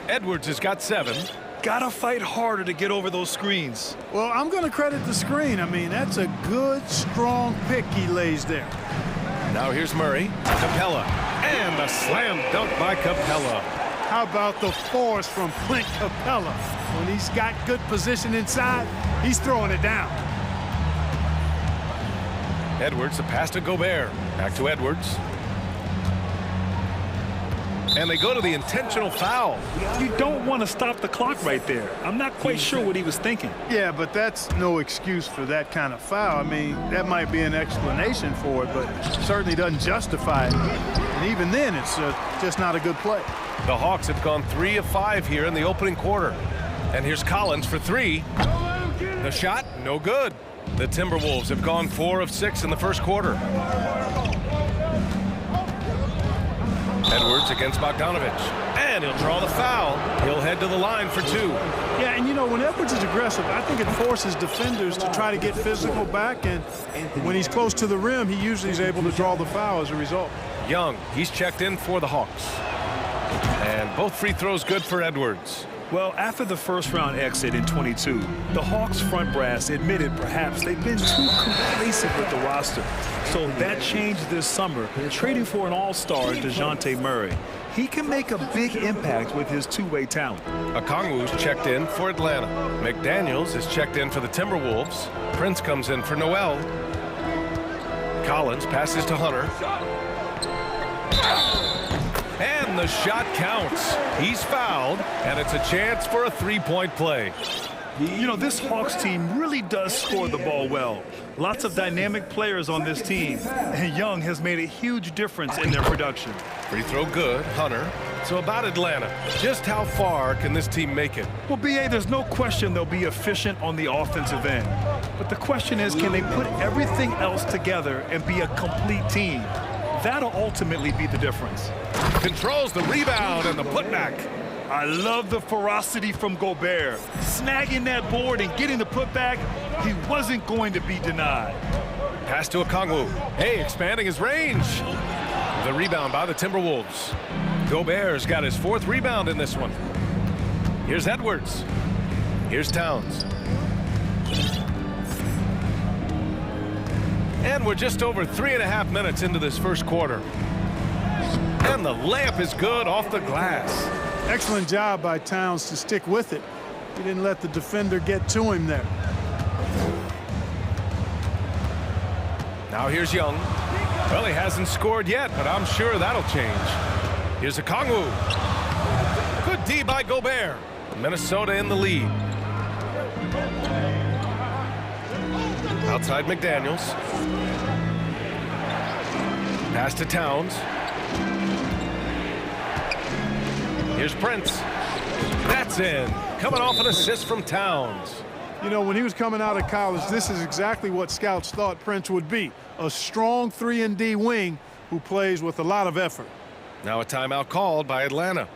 Edwards has got 7. Gotta fight harder to get over those screens. Well, I'm going to credit the screen. I mean, that's a good, strong pick he lays there. Now here's Murray. Capella. And the slam dunk by Capella. How about the force from Clint Capella? When he's got good position inside, he's throwing it down. Edwards, the pass to Gobert. Back to Edwards. And they go to the intentional foul. You don't want to stop the clock right there. I'm not quite sure what he was thinking. Yeah, but that's no excuse for that kind of foul. I mean, that might be an explanation for it, but certainly doesn't justify it. And even then, it's just not a good play. The Hawks have gone 3 of 5 here in the opening quarter. And here's Collins for 3. The shot, no good. The Timberwolves have gone 4 of 6 in the first quarter. Edwards against Bogdanovich. And he'll draw the foul. He'll head to the line for 2. Yeah, and you know, when Edwards is aggressive, I think it forces defenders to try to get physical back. And when he's close to the rim, he usually is able to draw the foul as a result. Young, he's checked in for the Hawks. And both free throws good for Edwards. Well, after the first-round exit in 22, the Hawks front brass admitted perhaps they've been too complacent with the roster. So that changed this summer, trading for an all-star, DeJounte Murray. He can make a big impact with his two-way talent. Okongwu's checked in for Atlanta. McDaniels is checked in for the Timberwolves. Prince comes in for Noel. Collins passes to Hunter. And the shot counts. He's fouled, and it's a chance for a three-point play. You know, this Hawks team really does score the ball well. Lots of dynamic players on this team, and Young has made a huge difference in their production. Free throw good, Hunter. So about Atlanta, just how far can this team make it? Well, B.A., there's no question they'll be efficient on the offensive end. But the question is, can they put everything else together and be a complete team? That'll ultimately be the difference. Controls the rebound and the putback. I love the ferocity from Gobert. Snagging that board and getting the putback, he wasn't going to be denied. Pass to Okongwu. Hey, expanding his range. The rebound by the Timberwolves. Gobert's got his 4th rebound in this one. Here's Edwards. Here's Towns. And we're just over 3.5 minutes into this first quarter. And the layup is good off the glass. Excellent job by Towns to stick with it. He didn't let the defender get to him there. Now here's Young. Well, he hasn't scored yet, but I'm sure that'll change. Here's Okongwu. Good D by Gobert. Minnesota in the lead. Outside McDaniels. Pass to Towns. Here's Prince. That's in. Coming off an assist from Towns. You know, when he was coming out of college, this is exactly what scouts thought Prince would be. A strong 3-and-D wing who plays with a lot of effort. Now a timeout called by Atlanta.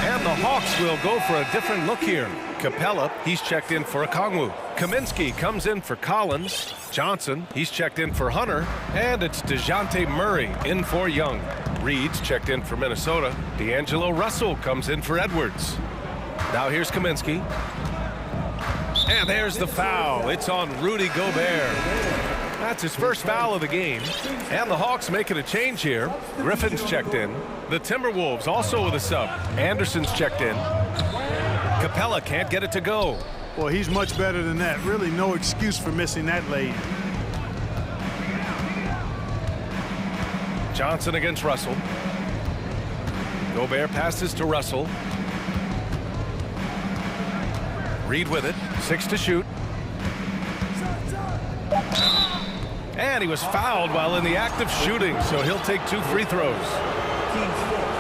And the Hawks will go for a different look here. Capella, he's checked in for Okongwu. Kaminsky comes in for Collins. Johnson, he's checked in for Hunter. And it's DeJounte Murray in for Young. Reed's checked in for Minnesota. D'Angelo Russell comes in for Edwards. Now here's Kaminsky. And there's the foul. It's on Rudy Gobert. That's his first foul of the game. And the Hawks making a change here. Griffin's checked in. The Timberwolves also with a sub. Anderson's checked in. Capella can't get it to go. Well, he's much better than that. Really no excuse for missing that lane. Johnson against Russell. Gobert passes to Russell. Reed with it. 6 to shoot. And he was fouled while in the act of shooting, so he'll take 2 free throws.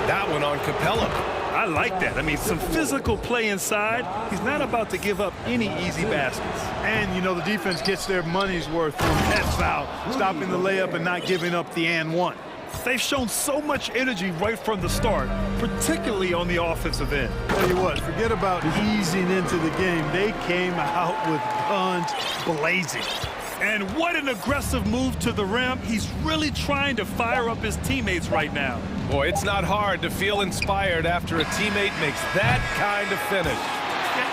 That one on Capella. I like that. I mean, some physical play inside. He's not about to give up any easy baskets. And, you know, the defense gets their money's worth from that foul, stopping the layup and not giving up the and one. They've shown so much energy right from the start, particularly on the offensive end. Tell you what, forget about easing into the game. They came out with guns blazing. And what an aggressive move to the rim. He's really trying to fire up his teammates right now. Boy, it's not hard to feel inspired after a teammate makes that kind of finish.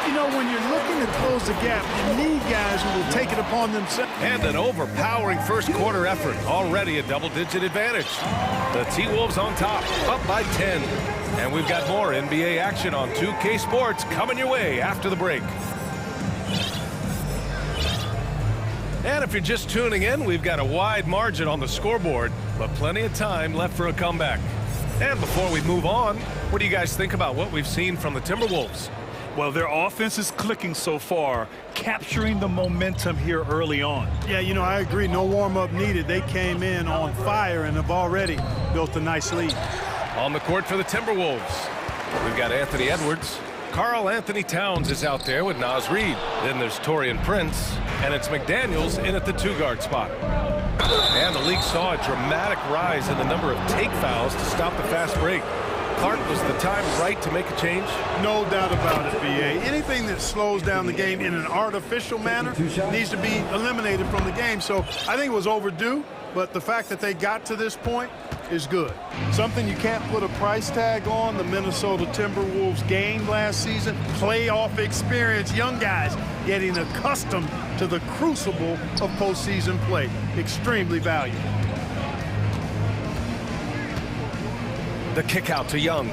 You know, when you're looking to close the gap, you need guys who will take it upon themselves. And an overpowering first quarter effort. Already a double-digit advantage. The T-Wolves on top, up by 10. And we've got more NBA action on 2K Sports coming your way after the break. And if you're just tuning in, we've got a wide margin on the scoreboard, but plenty of time left for a comeback. And before we move on, what do you guys think about what we've seen from the Timberwolves? Well, their offense is clicking so far, capturing the momentum here early on. Yeah, you know, I agree. No warm-up needed. They came in on fire and have already built a nice lead. On the court for the Timberwolves, we've got Anthony Edwards. Karl Anthony Towns is out there with Naz Reid. Then there's Taurean Prince, and it's McDaniels in at the 2-guard spot. And the league saw a dramatic rise in the number of take fouls to stop the fast break. Clark, was the time right to make a change? No doubt about it, B.A. Anything that slows down the game in an artificial manner needs to be eliminated from the game. So I think it was overdue, but the fact that they got to this point is good. Something you can't put a price tag on. The Minnesota Timberwolves gained last season. Playoff experience, young guys getting accustomed to the crucible of postseason play. Extremely valuable. The kick out to Young.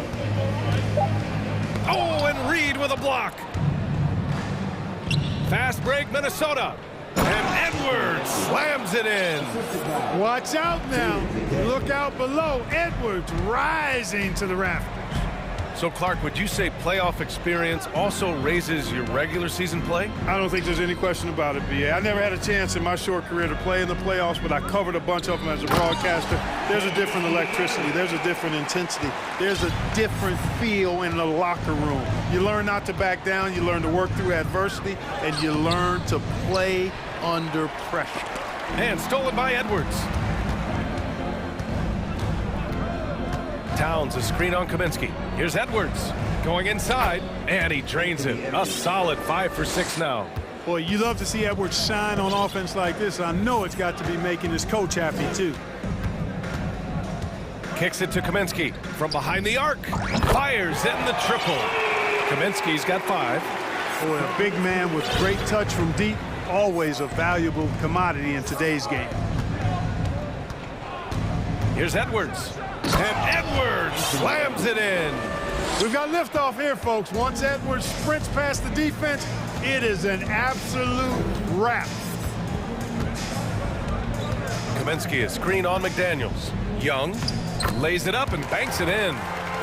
Oh, and Reed with a block. Fast break, Minnesota. And Edwards slams it in. Watch out now. Look out below. Edwards rising to the rafters. So, Clark, would you say playoff experience also raises your regular season play? I don't think there's any question about it, B.A. I never had a chance in my short career to play in the playoffs, but I covered a bunch of them as a broadcaster. There's a different electricity. There's a different intensity. There's a different feel in the locker room. You learn not to back down. You learn to work through adversity, and you learn to play under pressure. And stolen by Edwards. Towns, a screen on Kaminsky. Here's Edwards going inside, and he drains it. A solid 5 for 6 now. Boy, you love to see Edwards shine on offense like this. I know it's got to be making his coach happy, too. Kicks it to Kaminsky from behind the arc. Fires in the triple. Kaminsky's got 5. Boy, a big man with great touch from deep, always a valuable commodity in today's game. Here's Edwards. And Edwards slams it in. We've got liftoff here, folks. Once Edwards sprints past the defense, it is an absolute wrap. Kaminsky is screen on McDaniels. Young lays it up and banks it in.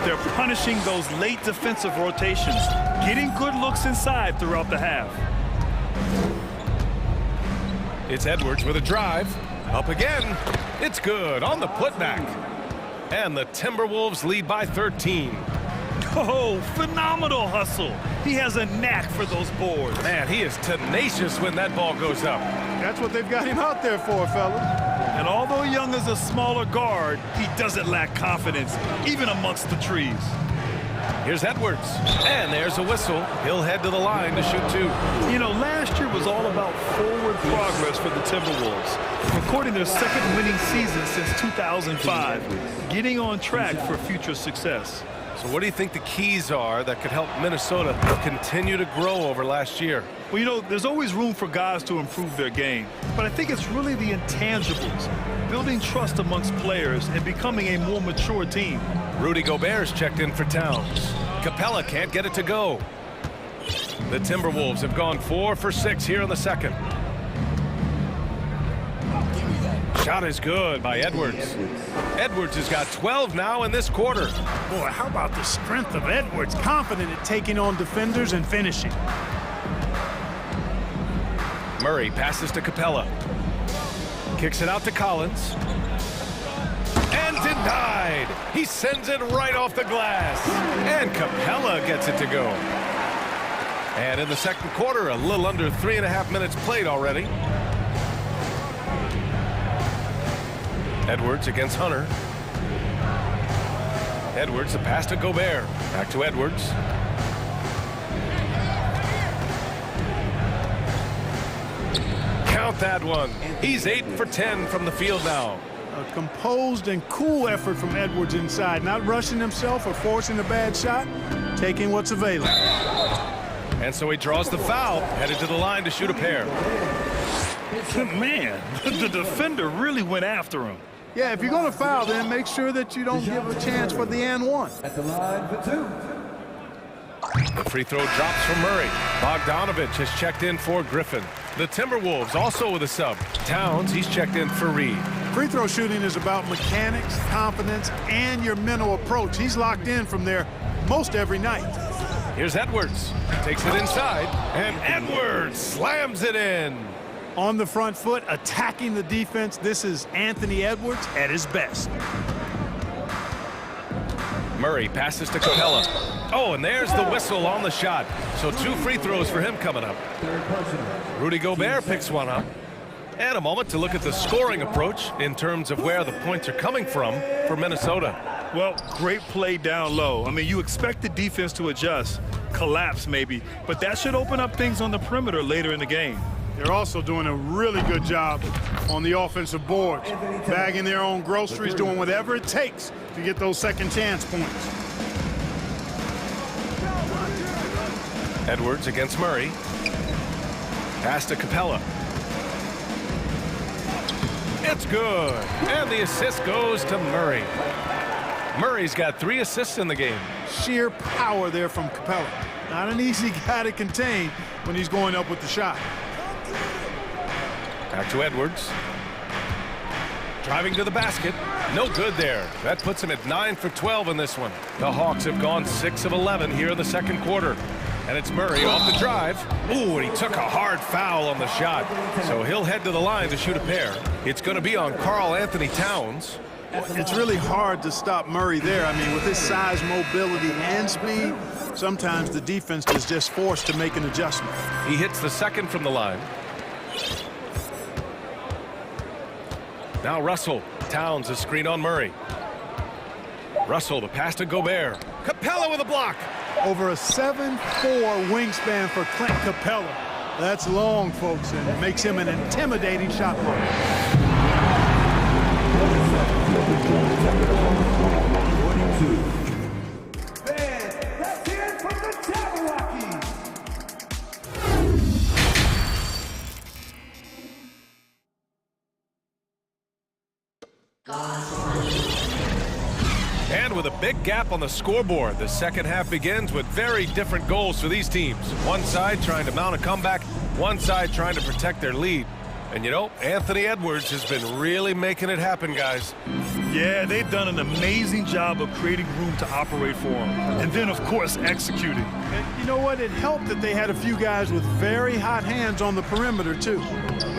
They're punishing those late defensive rotations, getting good looks inside throughout the half. It's Edwards with a drive. Up again. It's good on the putback. And the Timberwolves lead by 13. Oh, phenomenal hustle. He has a knack for those boards. Man, he is tenacious when that ball goes up. That's what they've got him out there for, fellas. And although Young is a smaller guard, he doesn't lack confidence, even amongst the trees. Here's Edwards. And there's a whistle. He'll head to the line to shoot two. You know, last year was all about forward progress for the Timberwolves, recording their second winning season since 2005, getting on track for future success. So what do you think the keys are that could help Minnesota continue to grow over last year? Well, you know, there's always room for guys to improve their game, but I think it's really the intangibles, building trust amongst players and becoming a more mature team. Rudy Gobert's checked in for Towns. Capella can't get it to go. The Timberwolves have gone 4 for 6 here in the second. Shot is good by Edwards. Edwards has got 12 now in this quarter. Boy, how about the strength of Edwards, confident at taking on defenders and finishing. Murray passes to Capella. Kicks it out to Collins. And denied. He sends it right off the glass. And Capella gets it to go. And in the second quarter, a little under 3.5 minutes played already. Edwards against Hunter. Edwards, the pass to Gobert. Back to Edwards. Count that one. He's 8 for 10 from the field now. A composed and cool effort from Edwards inside, not rushing himself or forcing a bad shot, taking what's available. And so he draws the foul, headed to the line to shoot a pair. Man, the defender really went after him. Yeah, if you're going to foul, then make sure that you don't give a chance for the and one. At the line for two. The free throw drops from Murray. Bogdanovich has checked in for Griffin. The Timberwolves also with a sub. Towns, he's checked in for Reed. Free throw shooting is about mechanics, confidence, and your mental approach. He's locked in from there most every night. Here's Edwards. Takes it inside, and Edwards slams it in. On the front foot, attacking the defense. This is Anthony Edwards at his best. Murray passes to Capella. Oh, and there's the whistle on the shot. So 2 free throws for him coming up. Rudy Gobert picks one up. And a moment to look at the scoring approach in terms of where the points are coming from for Minnesota. Well, great play down low. I mean, you expect the defense to adjust, collapse maybe, but that should open up things on the perimeter later in the game. They're also doing a really good job on the offensive boards, bagging their own groceries, doing whatever it takes to get those second chance points. Edwards against Murray. Pass to Capella. It's good. And the assist goes to Murray. Murray's got 3 assists in the game. Sheer power there from Capella. Not an easy guy to contain when he's going up with the shot. Back to Edwards. Driving to the basket. No good there. That puts him at 9 for 12 in this one. The Hawks have gone 6 of 11 here in the second quarter. And it's Murray off the drive. Ooh, and he took a hard foul on the shot. So he'll head to the line to shoot a pair. It's going to be on Karl Anthony Towns. It's really hard to stop Murray there. I mean, with his size, mobility, and speed, sometimes the defense is just forced to make an adjustment. He hits the second from the line. Now Russell. Towns is screen on Murray. Russell, the pass to Gobert. Capella with a block. Over a 7'4" wingspan for Clint Capella. That's long, folks, and makes him an intimidating shot blocker. And with a big gap on the scoreboard, the second half begins with very different goals for these teams. One side trying to mount a comeback, one side trying to protect their lead. And you know, Anthony Edwards has been really making it happen, guys. Yeah, they've done an amazing job of creating room to operate for him. And then, of course, executing. And you know what? It helped that they had a few guys with very hot hands on the perimeter, too.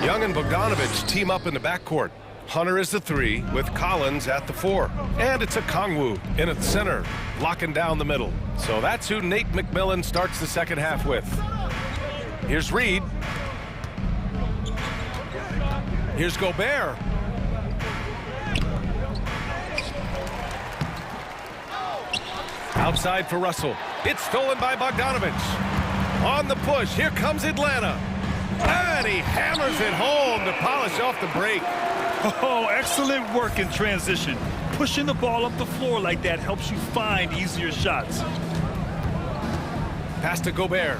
Young and Bogdanovich team up in the backcourt. Hunter is the 3 with Collins at the 4. And it's a Kongwu in at the center, locking down the middle. So that's who Nate McMillan starts the second half with. Here's Reed. Here's Gobert. Outside for Russell. It's stolen by Bogdanovich. On the push, here comes Atlanta. And he hammers it home to polish off the break. Oh, excellent work in transition. Pushing the ball up the floor like that helps you find easier shots. Pass to Gobert.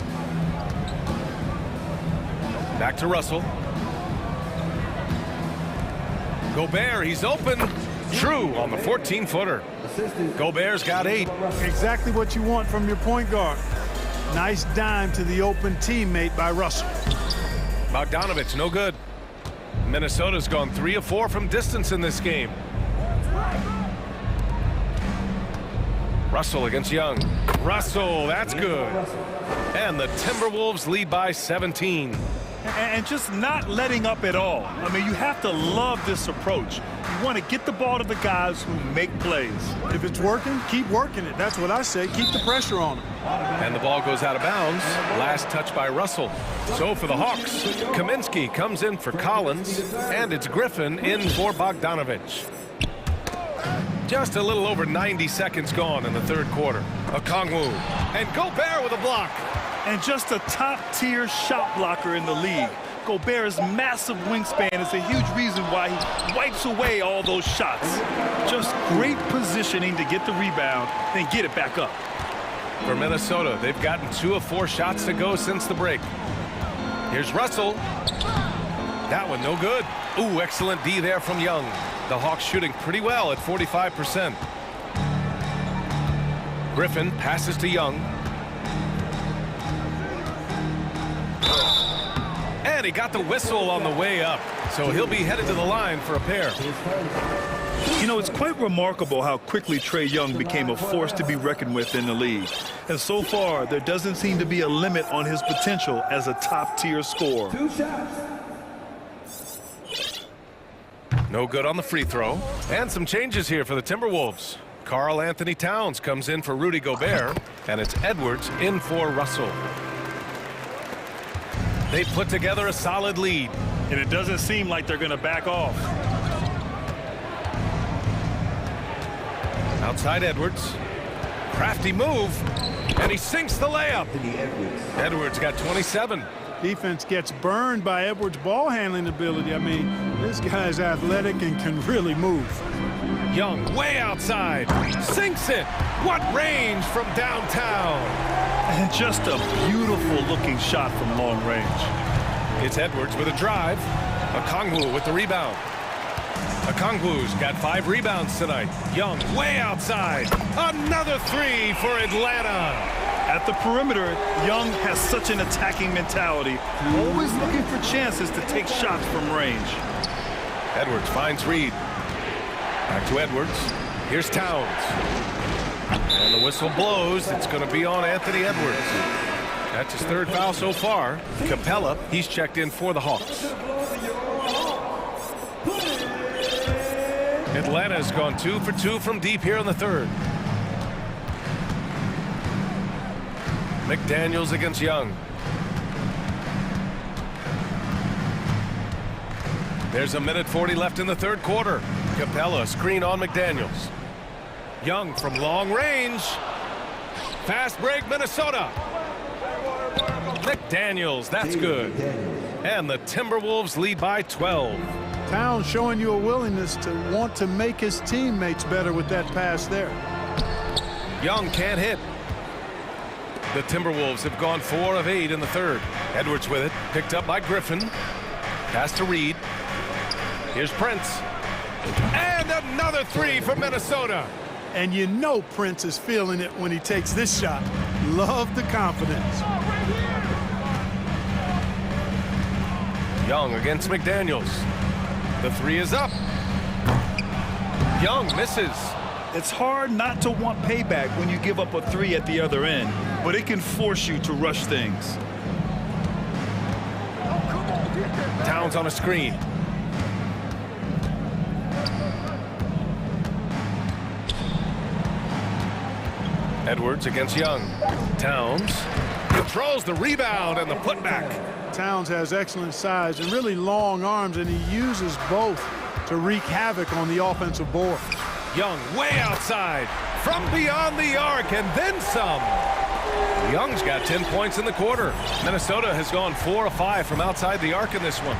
Back to Russell. Gobert, he's open. True on the 14-footer. Gobert's got 8. Exactly what you want from your point guard. Nice dime to the open teammate by Russell. Bogdanovich, no good. Minnesota's gone 3 of 4 from distance in this game. Russell against Young. Russell, that's good. And the Timberwolves lead by 17. And just not letting up at all. I mean, you have to love this approach. You want to get the ball to the guys who make plays. If it's working, keep working it. That's what I say. Keep the pressure on them. And the ball goes out of bounds. Last touch by Russell. So for the Hawks, Kaminsky comes in for Collins, and it's Griffin in for Bogdanovich. Just a little over 90 seconds gone in the third quarter. Okongwu and Gobert with a block. And just a top-tier shot blocker in the league. Gobert's massive wingspan is a huge reason why he wipes away all those shots. Just great positioning to get the rebound, then get it back up. For Minnesota, they've gotten 2 of 4 shots to go since the break. Here's Russell. That one no good. Ooh, excellent D there from Young. The Hawks shooting pretty well at 45%. Griffin passes to Young. And he got the whistle on the way up. So he'll be headed to the line for a pair. You know, it's quite remarkable how quickly Trae Young became a force to be reckoned with in the league. And so far, there doesn't seem to be a limit on his potential as a top-tier scorer. 2 shots. No good on the free throw. And some changes here for the Timberwolves. Karl Anthony Towns comes in for Rudy Gobert, and it's Edwards in for Russell. They put together a solid lead. And it doesn't seem like they're going to back off. Outside Edwards. Crafty move. And he sinks the layup. Edwards got 27. Defense gets burned by Edwards' ball handling ability. I mean, this guy's athletic and can really move. Young way outside. Sinks it. What range from downtown. And just a beautiful looking shot from long range. It's Edwards with a drive. Okongwu with the rebound. Okongwu's got 5 rebounds tonight. Young way outside. Another 3 for Atlanta. At the perimeter, Young has such an attacking mentality, always looking for chances to take shots from range. Edwards finds Reed. Back to Edwards. Here's Towns. And the whistle blows. It's going to be on Anthony Edwards. That's his 3rd foul so far. Capella, he's checked in for the Hawks. Atlanta's gone 2 for 2 from deep here in the 3rd. McDaniels against Young. There's 1:40 left in the 3rd quarter. Capella screen on McDaniels. Young from long range. Fast break, Minnesota. McDaniels, that's good. And the Timberwolves lead by 12. Towns showing you a willingness to want to make his teammates better with that pass there. Young can't hit. The Timberwolves have gone 4 of 8 in the 3rd. Edwards with it, picked up by Griffin. Pass to Reed. Here's Prince. And another three for Minnesota. And you know Prince is feeling it when he takes this shot. Love the confidence. Young against McDaniels. The three is up. Young misses. It's hard not to want payback when you give up a three at the other end, but it can force you to rush things. Towns on a screen. Edwards against Young. Towns controls the rebound and the putback. Towns has excellent size and really long arms, and he uses both to wreak havoc on the offensive board. Young way outside from beyond the arc and then some. Young's got 10 points in the quarter. Minnesota has gone 4 of 5 from outside the arc in this one.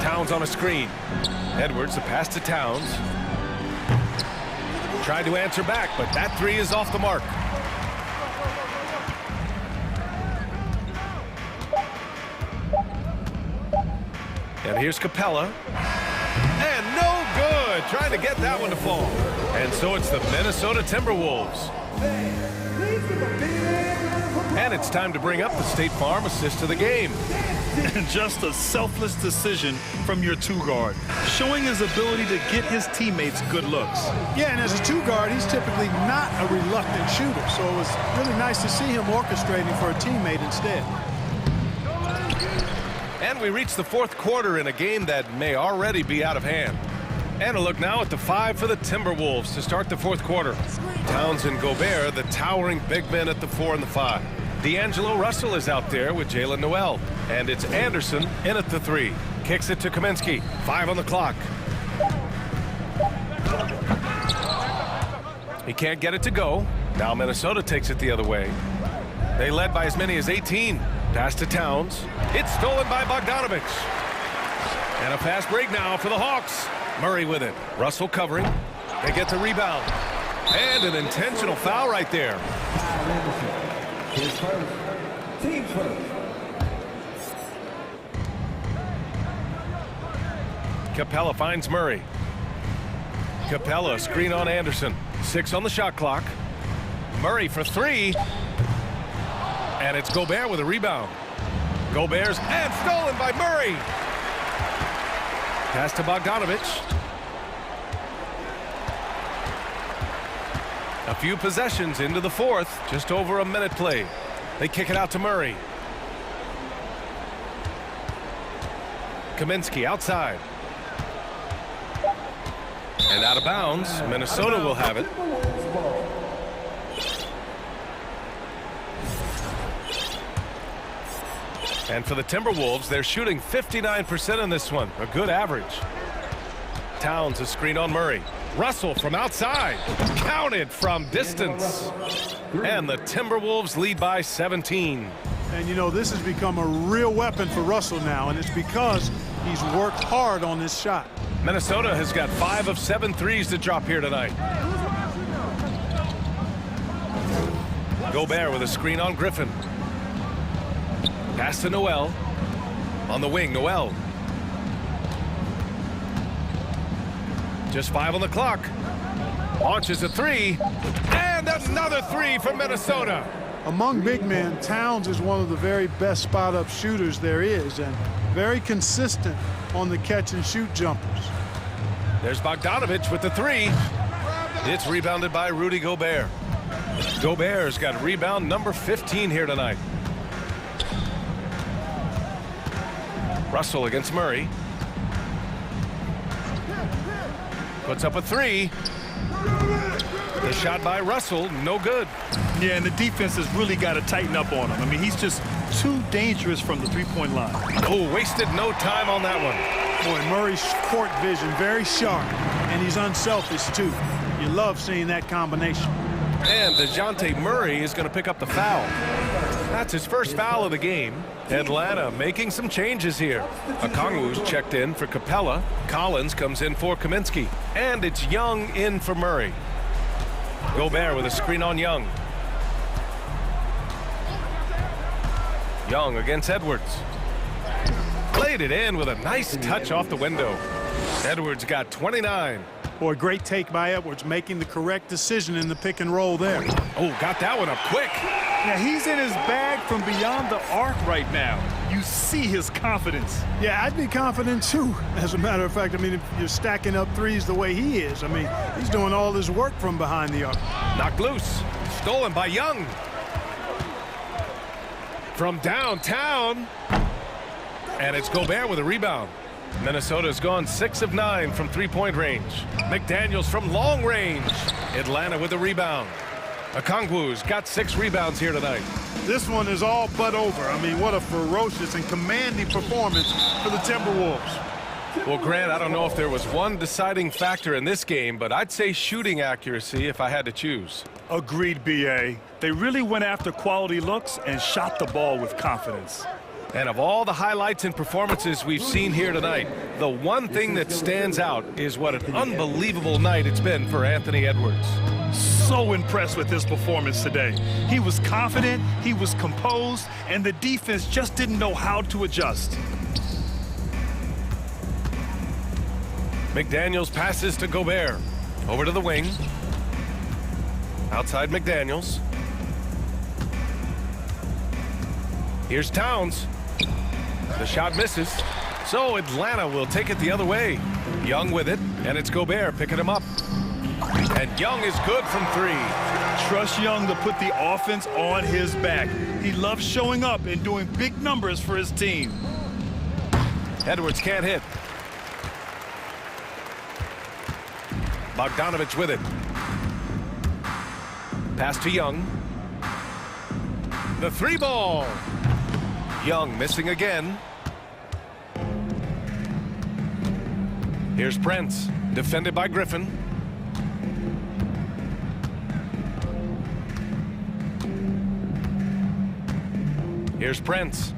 Towns on a screen. Edwards, a pass to Towns. Tried to answer back, but that three is off the mark. And here's Capella. And no good. Trying to get that one to fall. And so it's the Minnesota Timberwolves. And it's time to bring up the State Farm assist of the game. Just a selfless decision from your two-guard, showing his ability to get his teammates good looks. Yeah, and as a two-guard, he's typically not a reluctant shooter, so it was really nice to see him orchestrating for a teammate instead. And we reach the fourth quarter in a game that may already be out of hand. And a look now at the 5 for the Timberwolves to start the fourth quarter. Towns and Gobert, the towering big men at the 4 and the 5. D'Angelo Russell is out there with Jalen Noel. And it's Anderson in at the 3. Kicks it to Kaminsky. 5 on the clock. He can't get it to go. Now Minnesota takes it the other way. They led by as many as 18. Pass to Towns. It's stolen by Bogdanovich. And a fast break now for the Hawks. Murray with it. Russell covering. They get the rebound. And an intentional foul right there. His first. Team first. Capella finds Murray. Capella, screen on Anderson. 6 on the shot clock. Murray for 3. And it's Gobert with a rebound. Gobert's and stolen by Murray. Pass to Bogdanovich. A few possessions into the fourth. Just over a minute played. They kick it out to Murray. Kaminsky outside. And out of bounds. Minnesota will have it. And for the Timberwolves, they're shooting 59% in this one. A good average. Towns a screen on Murray. Russell from outside. Counted from distance. And the Timberwolves lead by 17. And you know, this has become a real weapon for Russell now, and it's because he's worked hard on this shot. Minnesota has got 5 of 7 threes to drop here tonight. Gobert with a screen on Griffin. Pass to Noel. On the wing, Noel. Just 5 on the clock. Launches a 3. And another 3 for Minnesota. Among big men, Towns is one of the very best spot-up shooters there is, and very consistent on the catch-and-shoot jumpers. There's Bogdanovich with the 3. It's rebounded by Rudy Gobert. Gobert's got rebound number 15 here tonight. Russell against Murray. Puts up a 3. The shot by Russell, no good. Yeah, and the defense has really got to tighten up on him. I mean, he's just too dangerous from the three-point line. Oh, wasted no time on that one. Boy, Murray's court vision very sharp, and he's unselfish too. You love seeing that combination. And DeJounte Murray is going to pick up the foul. That's his first foul of the game. Atlanta making some changes here. Okongwu's checked in for Capella. Collins comes in for Kaminsky. And it's Young in for Murray. Gobert with a screen on Young. Young against Edwards. Played it in with a nice touch off the window. Edwards got 29. Boy, great take by Edwards, making the correct decision in the pick and roll there. Oh, got that one up quick. Yeah, he's in his bag from beyond the arc right now. You see his confidence. Yeah, I'd be confident too. As a matter of fact, I mean, if you're stacking up threes the way he is, I mean, he's doing all his work from behind the arc. Knocked loose. Stolen by Young. From downtown. And it's Gobert with a rebound. Minnesota's gone 6 of 9 from three-point range. McDaniels from long range. Atlanta with a rebound. Okongwu's got 6 rebounds here tonight. This one is all but over. I mean, what a ferocious and commanding performance for the Timberwolves. Well, Grant, I don't know if there was one deciding factor in this game, but I'd say shooting accuracy if I had to choose. Agreed, B.A. They really went after quality looks and shot the ball with confidence. And of all the highlights and performances we've seen here tonight, the one thing that stands out is what an unbelievable night it's been for Anthony Edwards. So impressed with his performance today. He was confident, he was composed, and the defense just didn't know how to adjust. McDaniels passes to Gobert. Over to the wing. Outside McDaniels. Here's Towns. The shot misses. So Atlanta will take it the other way. Young with it, and it's Gobert picking him up. And Young is good from 3. Trust Young to put the offense on his back. He loves showing up and doing big numbers for his team. Edwards can't hit. Bogdanovich with it. Pass to Young. The 3 ball. Young missing again. Here's Prince, defended by Griffin. Here's Prince.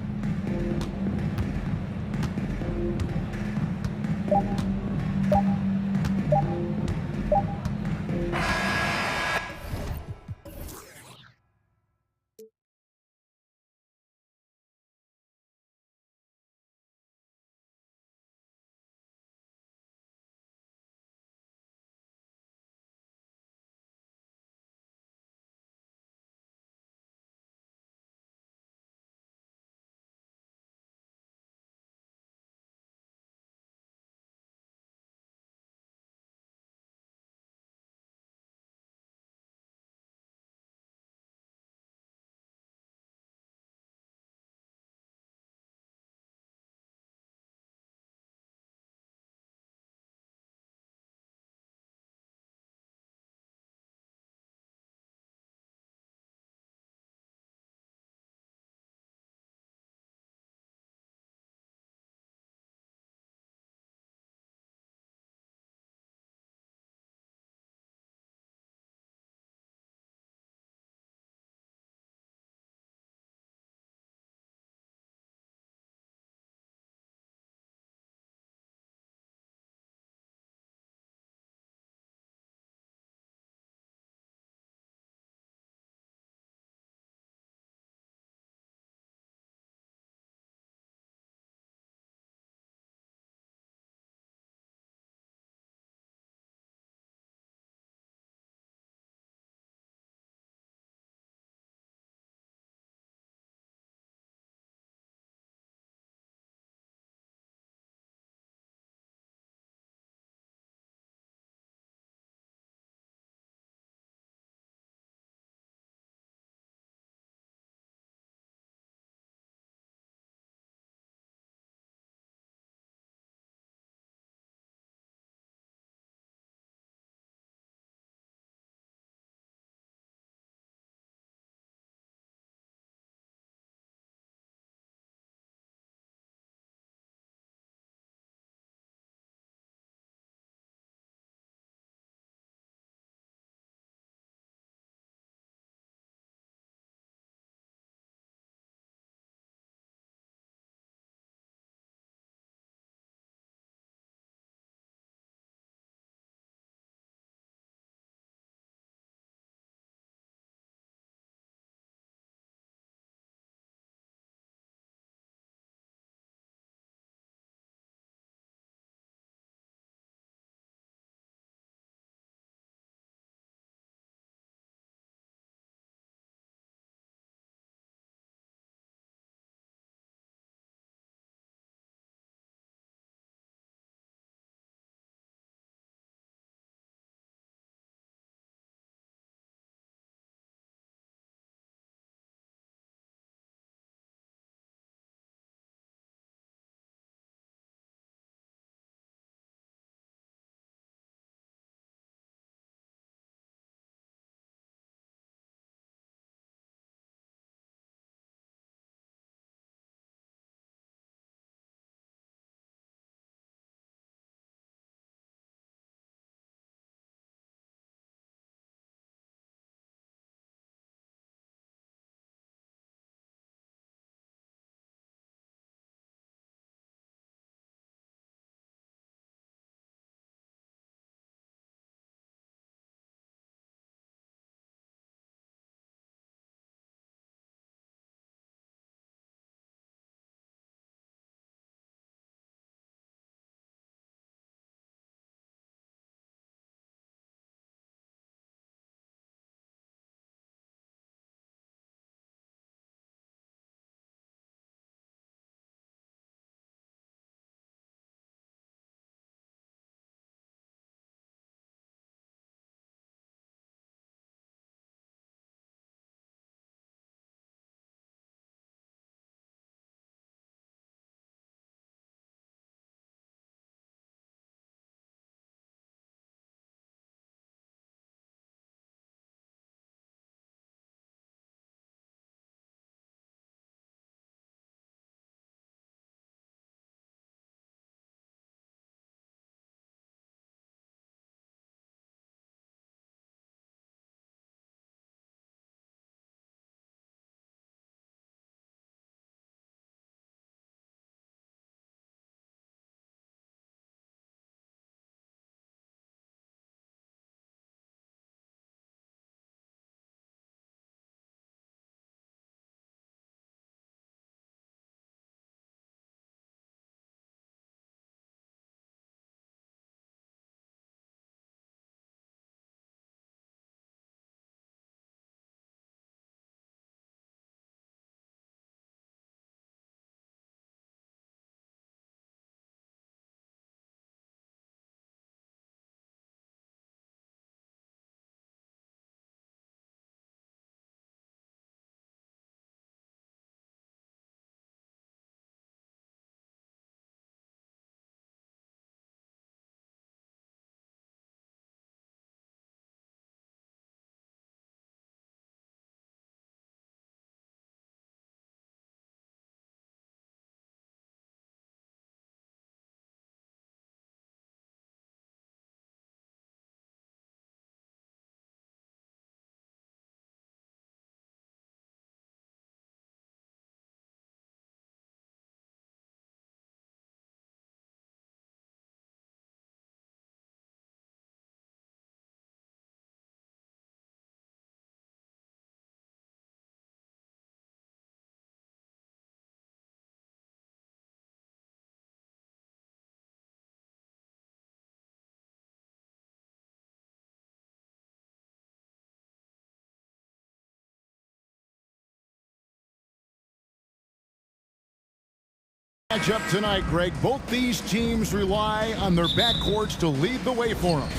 Matchup tonight, Greg. Both these teams rely on their backcourts to lead the way for them.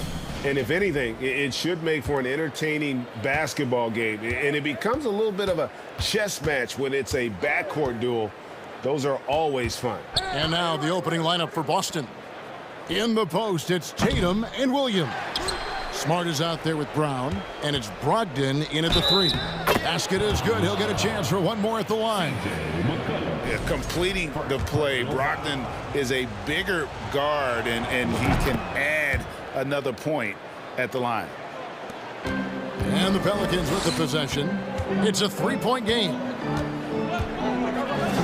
And if anything, it should make for an entertaining basketball game. And it becomes a little bit of a chess match when it's a backcourt duel. Those are always fun. And now the opening lineup for Boston. In the post, it's Tatum and Williams. Smart is out there with Brown, and it's Brogdon in at the 3. Basket is good. He'll get a chance for one more at the line. Yeah, completing the play. Brogdon is a bigger guard, and he can add another point at the line. And the Pelicans with the possession. It's a 3-point game.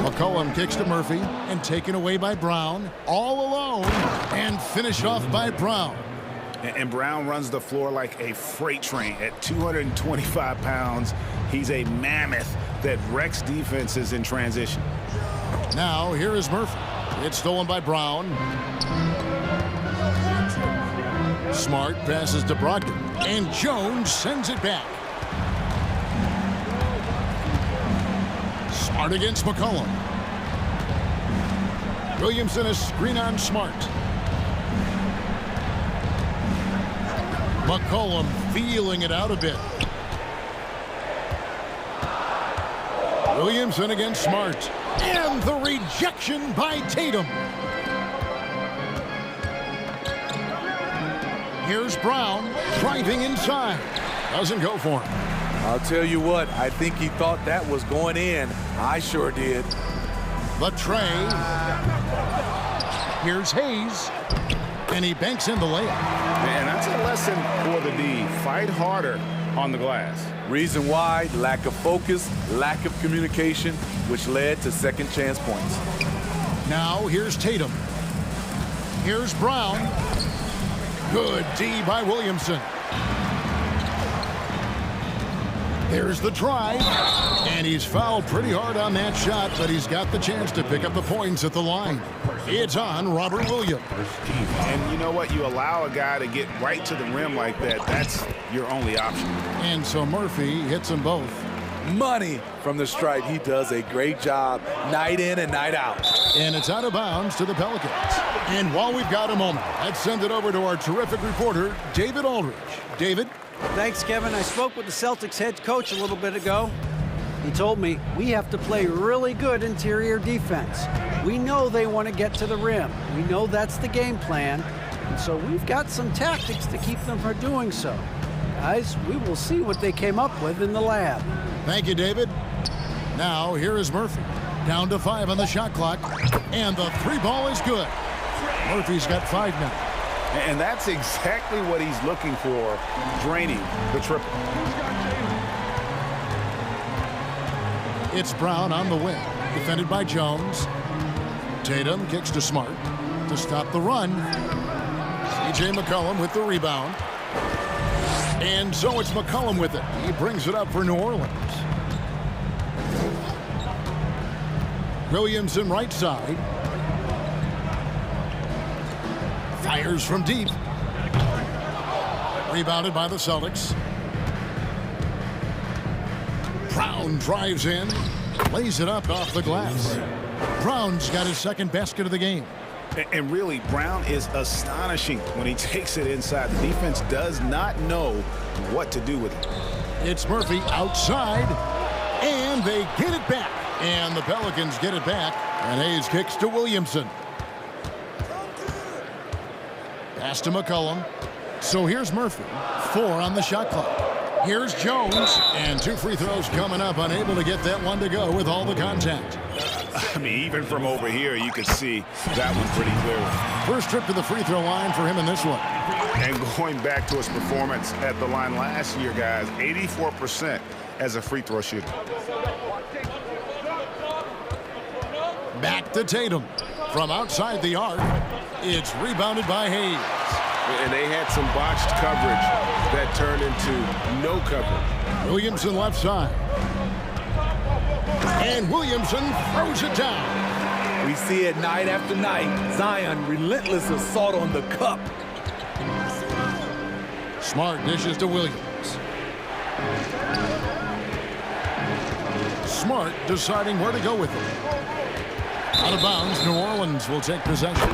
McCollum kicks to Murphy and taken away by Brown. All alone and finished off by Brown. And Brown runs the floor like a freight train. At 225 pounds, he's a mammoth that wrecks defenses in transition. Now here is Murphy. It's stolen by Brown. Smart passes to Brogdon, and Jones sends it back. Smart against McCollum. Williamson is screen on Smart. McCollum feeling it out a bit. Williamson against Smart. And the rejection by Tatum. Here's Brown driving inside. Doesn't go for him. I'll tell you what, I think he thought that was going in. I sure did. The tray. Here's Hayes. And he banks in the layup. Man, that's a lesson for the D. Fight harder on the glass. Reason why, lack of focus, lack of communication, which led to second chance points. Now here's Tatum. Here's Brown. Good D by Williamson. There's the drive. And he's fouled pretty hard on that shot, but he's got the chance to pick up the points at the line. It's on Robert Williams. And you know what? You allow a guy to get right to the rim like that. That's your only option. And so Murphy hits them both. Money from the stripe. He does a great job night in and night out. And it's out of bounds to the Pelicans. And while we've got a moment, let's send it over to our terrific reporter, David Aldridge. David? Thanks, Kevin. I spoke with the Celtics head coach a little bit ago. He told me we have to play really good interior defense. We know they want to get to the rim. We know that's the game plan. And so we've got some tactics to keep them from doing so. Guys, we will see what they came up with in the lab. Thank you, David. Now, here is Murphy. Down to 5 on the shot clock. And the 3 ball is good. Murphy's got 5 now. And that's exactly what he's looking for, draining the triple. It's Brown on the wing, defended by Jones. Tatum kicks to Smart to stop the run. C.J. McCollum with the rebound. And so it's McCollum with it. He brings it up for New Orleans. Williamson right side. Fires from deep. Rebounded by the Celtics. Brown drives in, lays it up off the glass. Brown's got his second basket of the game. And really, Brown is astonishing when he takes it inside. The defense does not know what to do with it. It's Murphy outside, and they get it back. And the Pelicans get it back, and Hayes kicks to Williamson. Pass to McCollum. So here's Murphy, 4 on the shot clock. Here's Jones, and 2 free throws coming up, unable to get that one to go with all the contact. I mean, even from over here, you could see that one pretty clearly. First trip to the free throw line for him in this one. And going back to his performance at the line last year, guys, 84% as a free throw shooter. Back to Tatum. From outside the arc, it's rebounded by Hayes. And they had some botched coverage that turned into no coverage. Williamson left side. And Williamson throws it down. We see it night after night. Zion, relentless assault on the cup. Smart dishes to Williams. Smart deciding where to go with it. Out of bounds, New Orleans will take possession.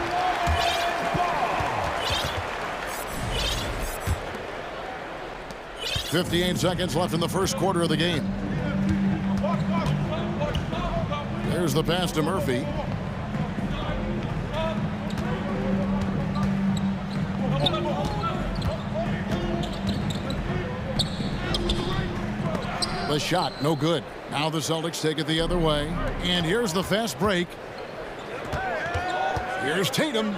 .58 seconds left in the first quarter of the game. There's the pass to Murphy. The shot, no good. Now the Celtics take it the other way. And here's the fast break. Here's Tatum.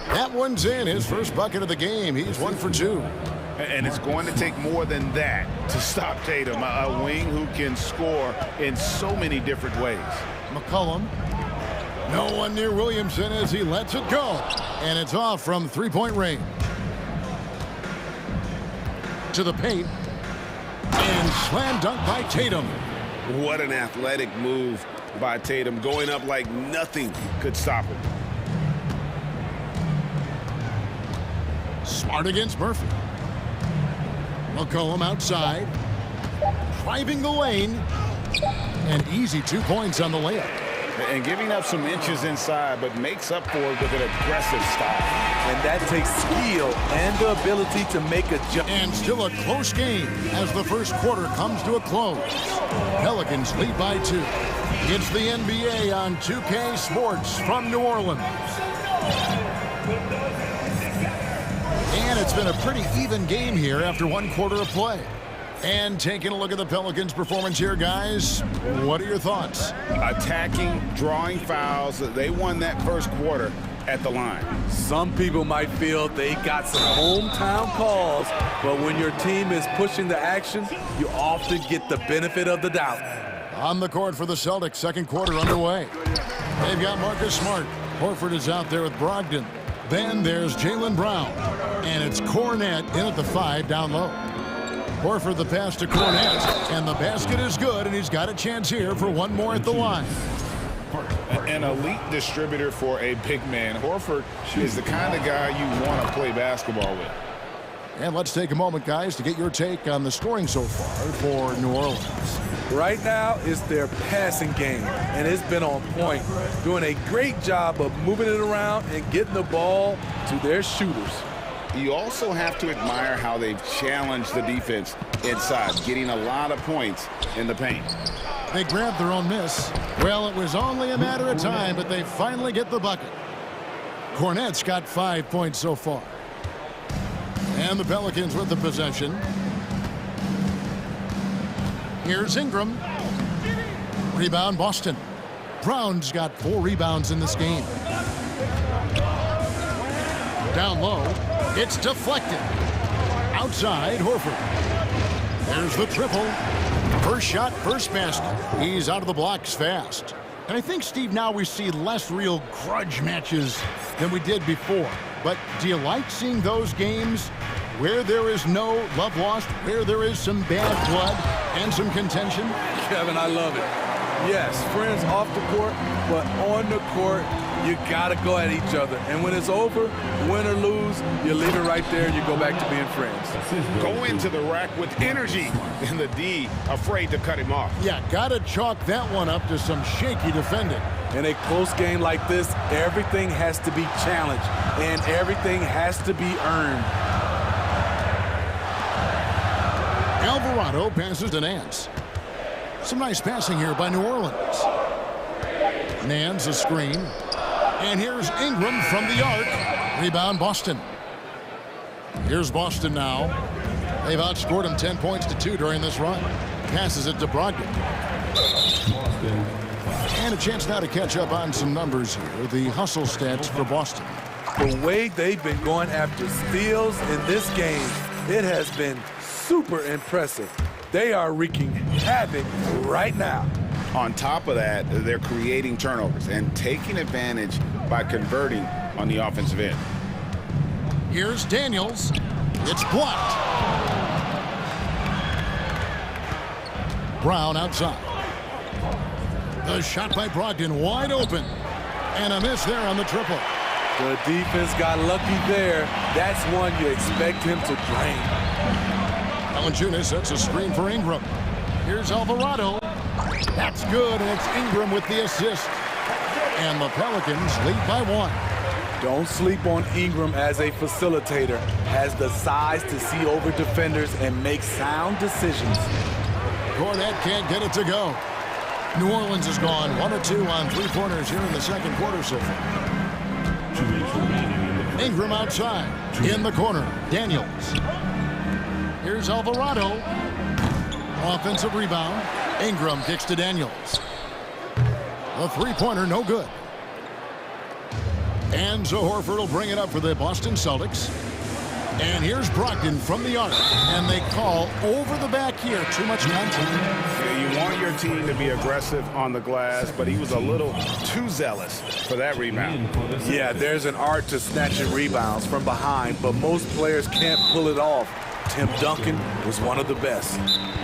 That one's in. His first bucket of the game. He's 1 for 2. And it's going to take more than that to stop Tatum, a wing who can score in so many different ways. McCollum. No one near Williamson as he lets it go. And it's off from three-point range. To the paint. And slam dunk by Tatum. What an athletic move by Tatum, going up like nothing could stop him. Smart against Murphy. McCollum outside. Driving the lane. And easy 2 points on the layup. And giving up some inches inside, but makes up for it with an aggressive style. And that takes skill and the ability to make a jump. And still a close game as the first quarter comes to a close. Pelicans lead by 2. It's the NBA on 2K Sports from New Orleans. And it's been a pretty even game here after 1 quarter of play. And taking a look at the Pelicans' performance here, guys, what are your thoughts? Attacking, drawing fouls. They won that first quarter at the line. Some people might feel they got some hometown calls, but when your team is pushing the action, you often get the benefit of the doubt. On the court for the Celtics, second quarter underway. They've got Marcus Smart. Horford is out there with Brogdon. Then there's Jaylen Brown. And it's Cornette in at the 5 down low. Horford the pass to Cornette, and the basket is good, and he's got a chance here for one more at the line. An elite distributor for a big man. Horford is the kind of guy you want to play basketball with. And let's take a moment, guys, to get your take on the scoring so far for New Orleans. Right now, it's their passing game, and it's been on point, doing a great job of moving it around and getting the ball to their shooters. You also have to admire how they've challenged the defense inside, getting a lot of points in the paint. They grabbed their own miss. Well, it was only a matter of time, but they finally get the bucket. Cornette's got 5 points so far. And the Pelicans with the possession. Here's Ingram. Rebound, Boston. Brown's got 4 rebounds in this game. Down low. It's deflected. Outside, Horford. There's the triple. First shot, first basket. He's out of the blocks fast. And I think, Steve, now we see less real grudge matches than we did before. But do you like seeing those games where there is no love lost, where there is some bad blood and some contention? Kevin, I love it. Yes, friends off the court, but on the court, you got to go at each other. And when it's over, win or lose, you leave it right there and you go back to being friends. Go into the rack with energy, and the D afraid to cut him off. Yeah, got to chalk that one up to some shaky defending. In a close game like this, everything has to be challenged, and everything has to be earned. Alvarado passes to Nance. Some nice passing here by New Orleans. Nance a screen. And here's Ingram from the arc. Rebound, Boston. Here's Boston now. They've outscored him 10 points to 2 during this run. Passes it to Brogdon. And a chance now to catch up on some numbers here. The hustle stats for Boston. The way they've been going after steals in this game, it has been super impressive. They are wreaking havoc right now. On top of that, they're creating turnovers and taking advantage by converting on the offensive end. Here's Daniels. It's blocked. Brown outside. The shot by Brogdon wide open. And a miss there on the triple. The defense got lucky there. That's one you expect him to drain. Valanciunas sets a screen for Ingram. Here's Alvarado. That's good, and it's Ingram with the assist. And the Pelicans lead by 1. Don't sleep on Ingram as a facilitator. Has the size to see over defenders and make sound decisions. Cornette can't get it to go. New Orleans has gone 1 of 2 on three-pointers here in the second quarter so far. Ingram outside. In the corner, Daniels. Here's Alvarado. Offensive rebound. Ingram kicks to Daniels. The three-pointer, no good. And so Horford will bring it up for the Boston Celtics. And here's Brogdon from the arc. And they call over the back here. Too much contact. Yeah, you want your team to be aggressive on the glass, but he was a little too zealous for that rebound. Yeah, there's an art to snatching rebounds from behind, but most players can't pull it off. Tim Duncan was one of the best.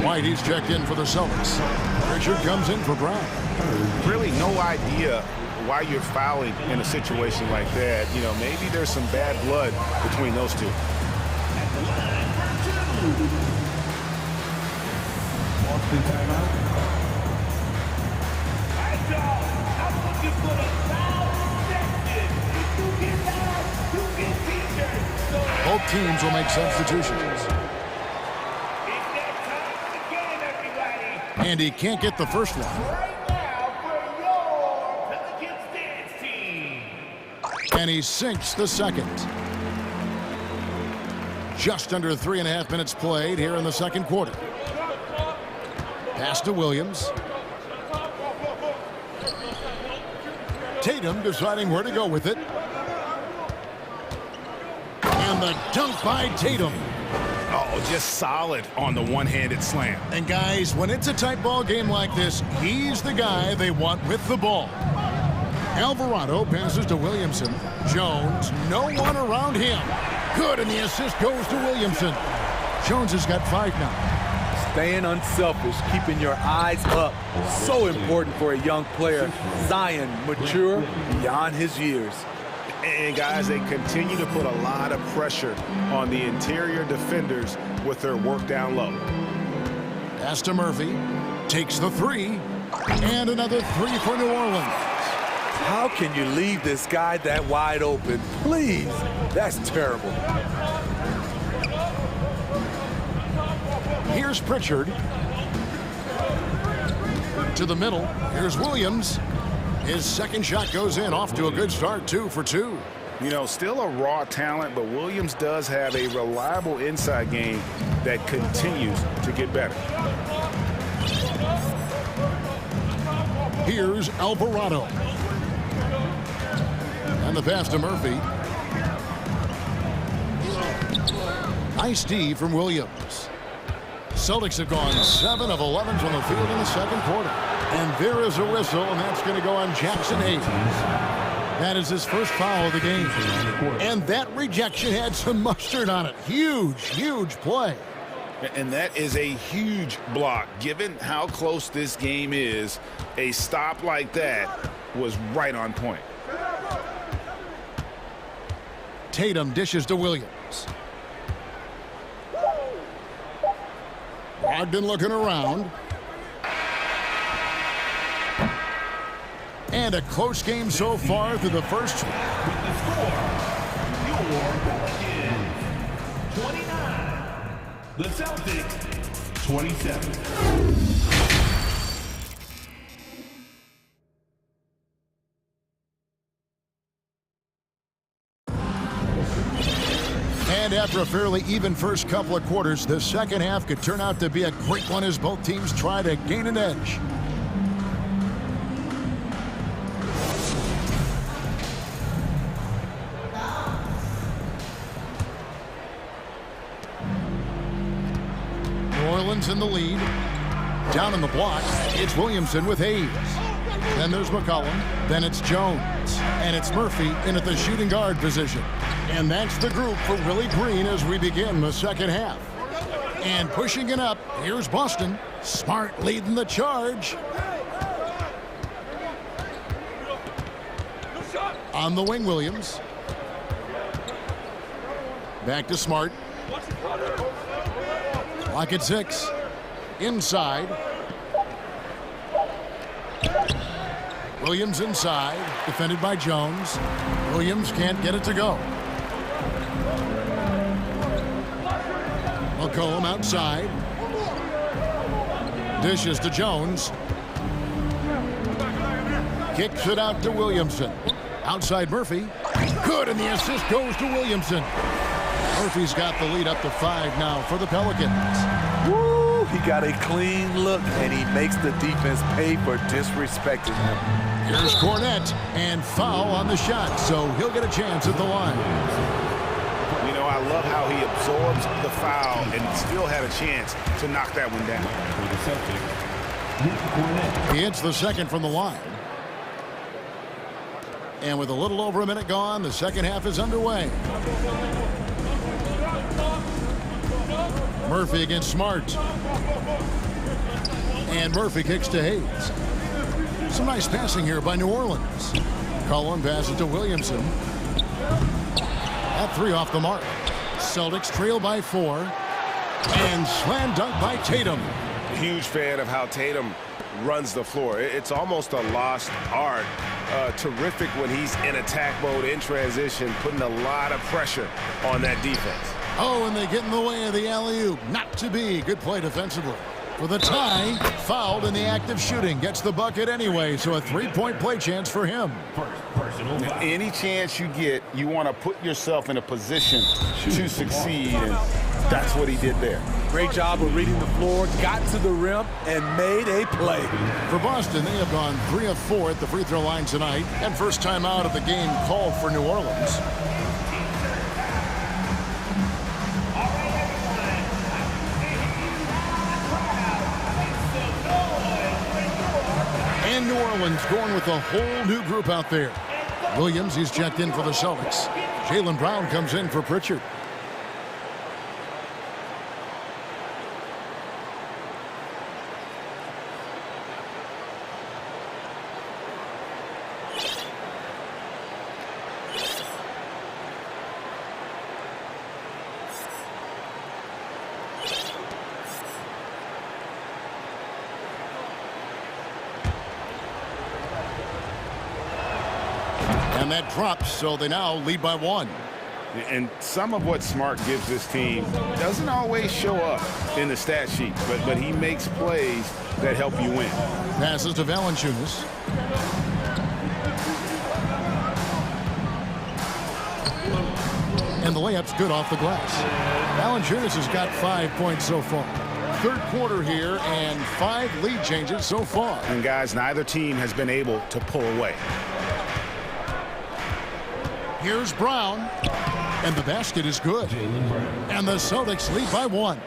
White, he's checked in for the Celtics. Richard comes in for Brown. Really no idea why you're fouling in a situation like that. You know, maybe there's some bad blood between those two. Both teams will make substitutions. And he can't get the first one. And he sinks the second. Just under 3.5 minutes played here in the second quarter. Pass to Williams. Tatum deciding where to go with it. And the dunk by Tatum. Oh, just solid on the one-handed slam. And guys, when it's a tight ball game like this, he's the guy they want with the ball. Alvarado passes to Williamson. Jones, no one around him. Good, and the assist goes to Williamson. Jones has got 5 now. Staying unselfish, keeping your eyes up. So important for a young player. Zion, mature beyond his years. And guys, they continue to put a lot of pressure on the interior defenders with their work down low. Pass to Murphy. Takes the 3. And another 3 for New Orleans. How can you leave this guy that wide open? Please. That's terrible. Here's Pritchard. To the middle. Here's Williams. His second shot goes in, off to a good start, 2 for 2. You know, still a raw talent, but Williams does have a reliable inside game that continues to get better. Here's Alvarado. And the pass to Murphy. Nice D from Williams. Celtics have gone 7 of 11 from the field in the second quarter. And there is a whistle, and that's going to go on Jackson Hayes. That is his first foul of the game. And that rejection had some mustard on it. Huge, huge play. And that is a huge block. Given how close this game is, a stop like that was right on point. Tatum dishes to Williams. Brogdon looking around. And a close game so far through the first. With the score, your Pelicans 29, the Celtics 27. And after a fairly even first couple of quarters, the second half could turn out to be a great one as both teams try to gain an edge. New Orleans in the lead. Down in the block, it's Williamson with Hayes. Then there's McCollum. Then it's Jones. And it's Murphy in at the shooting guard position. And that's the group for Willie Green as we begin the second half. And pushing it up, here's Boston. Smart leading the charge. On the wing, Williams. Back to Smart. Clock at 6. Inside. Williams inside, defended by Jones. Williams can't get it to go. McCollum outside. Dishes to Jones. Kicks it out to Williamson. Outside Murphy. Good, and the assist goes to Williamson. Murphy's got the lead up to 5 now for the Pelicans. Woo! He got a clean look, and he makes the defense pay for disrespecting him. Here's Cornette, and foul on the shot, so he'll get a chance at the line. You know, I love how he absorbs the foul and still had a chance to knock that one down. He hits the second from the line. And with a little over a minute gone, the second half is underway. Murphy against Smart. And Murphy kicks to Hayes. Some nice passing here by New Orleans. Cullen passes to Williamson. That 3 off the mark. Celtics trail by 4. And slam dunk by Tatum. Huge fan of how Tatum runs the floor. It's almost a lost art. Terrific when he's in attack mode, in transition, putting a lot of pressure on that defense. Oh, and they get in the way of the alley-oop. Not to be. Good play defensively. For the tie, fouled in the act of shooting. Gets the bucket anyway, so a 3-point play chance for him. Any chance you get, you want to put yourself in a position to succeed, and that's what he did there. Great job of reading the floor, got to the rim, and made a play. For Boston, they have gone 3 of 4 at the free throw line tonight, and first time out of the game called for New Orleans. And New Orleans going with a whole new group out there. Williams, he's checked in for the Celtics. Jaylen Brown comes in for Pritchard. And that drops, so they now lead by 1. And some of what Smart gives this team doesn't always show up in the stat sheet, but he makes plays that help you win. Passes to Valanciunas. And the layup's good off the glass. Valanciunas has got 5 points so far. Third quarter here, and 5 lead changes so far. And guys, neither team has been able to pull away. Here's Brown, and the basket is good. And the Celtics lead by 1.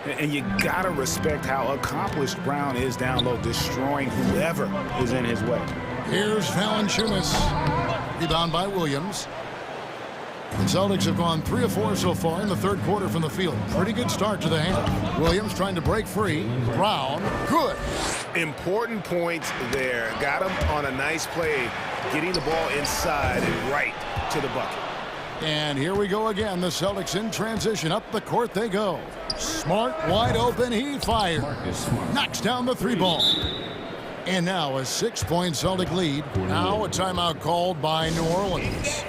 And you gotta respect how accomplished Brown is down low, destroying whoever is in his way. Here's Valanciunas. Rebound by Williams. The Celtics have gone 3 of 4 so far in the third quarter from the field. Pretty good start to the half. Williams trying to break free. Brown, good. Important points there. Got him on a nice play, getting the ball inside and right to the bucket. And here we go again. The Celtics in transition. Up the court they go. Smart wide open. He fires. Knocks down the 3-ball. And now a 6-point Celtic lead. Now a timeout called by New Orleans.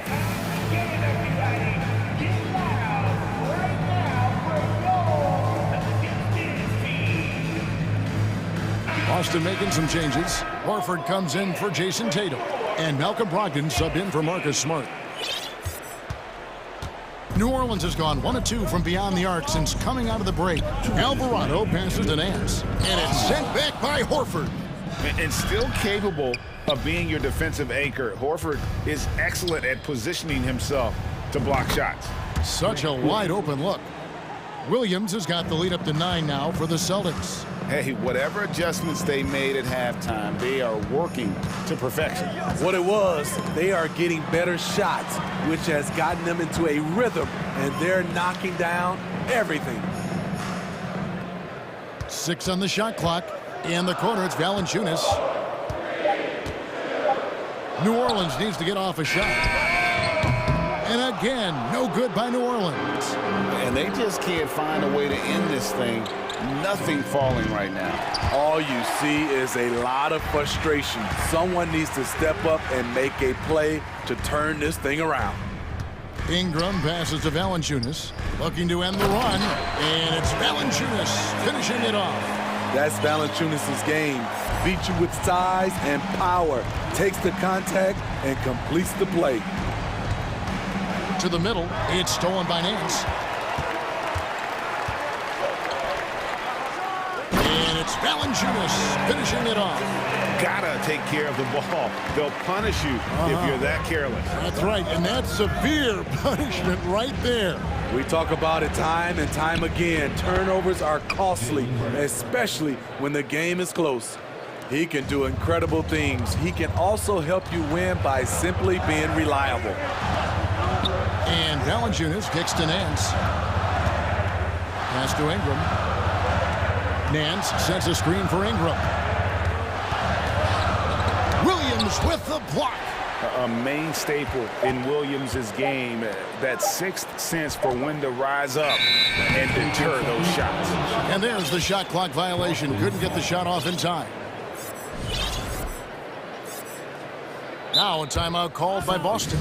Boston making some changes. Horford comes in for Jason Tatum. And Malcolm Brogdon subbed in for Marcus Smart. New Orleans has gone 1 of 2 from beyond the arc since coming out of the break. Alvarado passes to Nance. And it's sent back by Horford. And still capable of being your defensive anchor. Horford is excellent at positioning himself to block shots. Such a wide open look. Williams has got the lead up to 9 now for the Celtics. Hey, whatever adjustments they made at halftime, they are working to perfection. What it was, they are getting better shots, which has gotten them into a rhythm, and they're knocking down everything. 6 on the shot clock. In the corner, it's Valanciunas. New Orleans needs to get off a shot. And again, again. No good by New Orleans. And they just can't find a way to end this thing. Nothing falling right now. All you see is a lot of frustration. Someone needs to step up and make a play to turn this thing around. Ingram passes to Valanciunas, looking to end the run, and it's Valanciunas finishing it off. That's Valanciunas' game. Beats you with size and power. Takes the contact and completes the play. To the middle, it's stolen by Nance. And it's Valanciunas finishing it off. Gotta take care of the ball. They'll punish you if you're that careless. That's right, and that's severe punishment right there. We talk about it time and time again. Turnovers are costly, especially when the game is close. He can do incredible things. He can also help you win by simply being reliable. And Valanciunas kicks to Nance. Pass to Ingram. Nance sets a screen for Ingram. Williams with the block. A main staple in Williams' game, that sixth sense for when to rise up and deter those shots. And there's the shot clock violation. Couldn't get the shot off in time. Now a timeout called by Boston.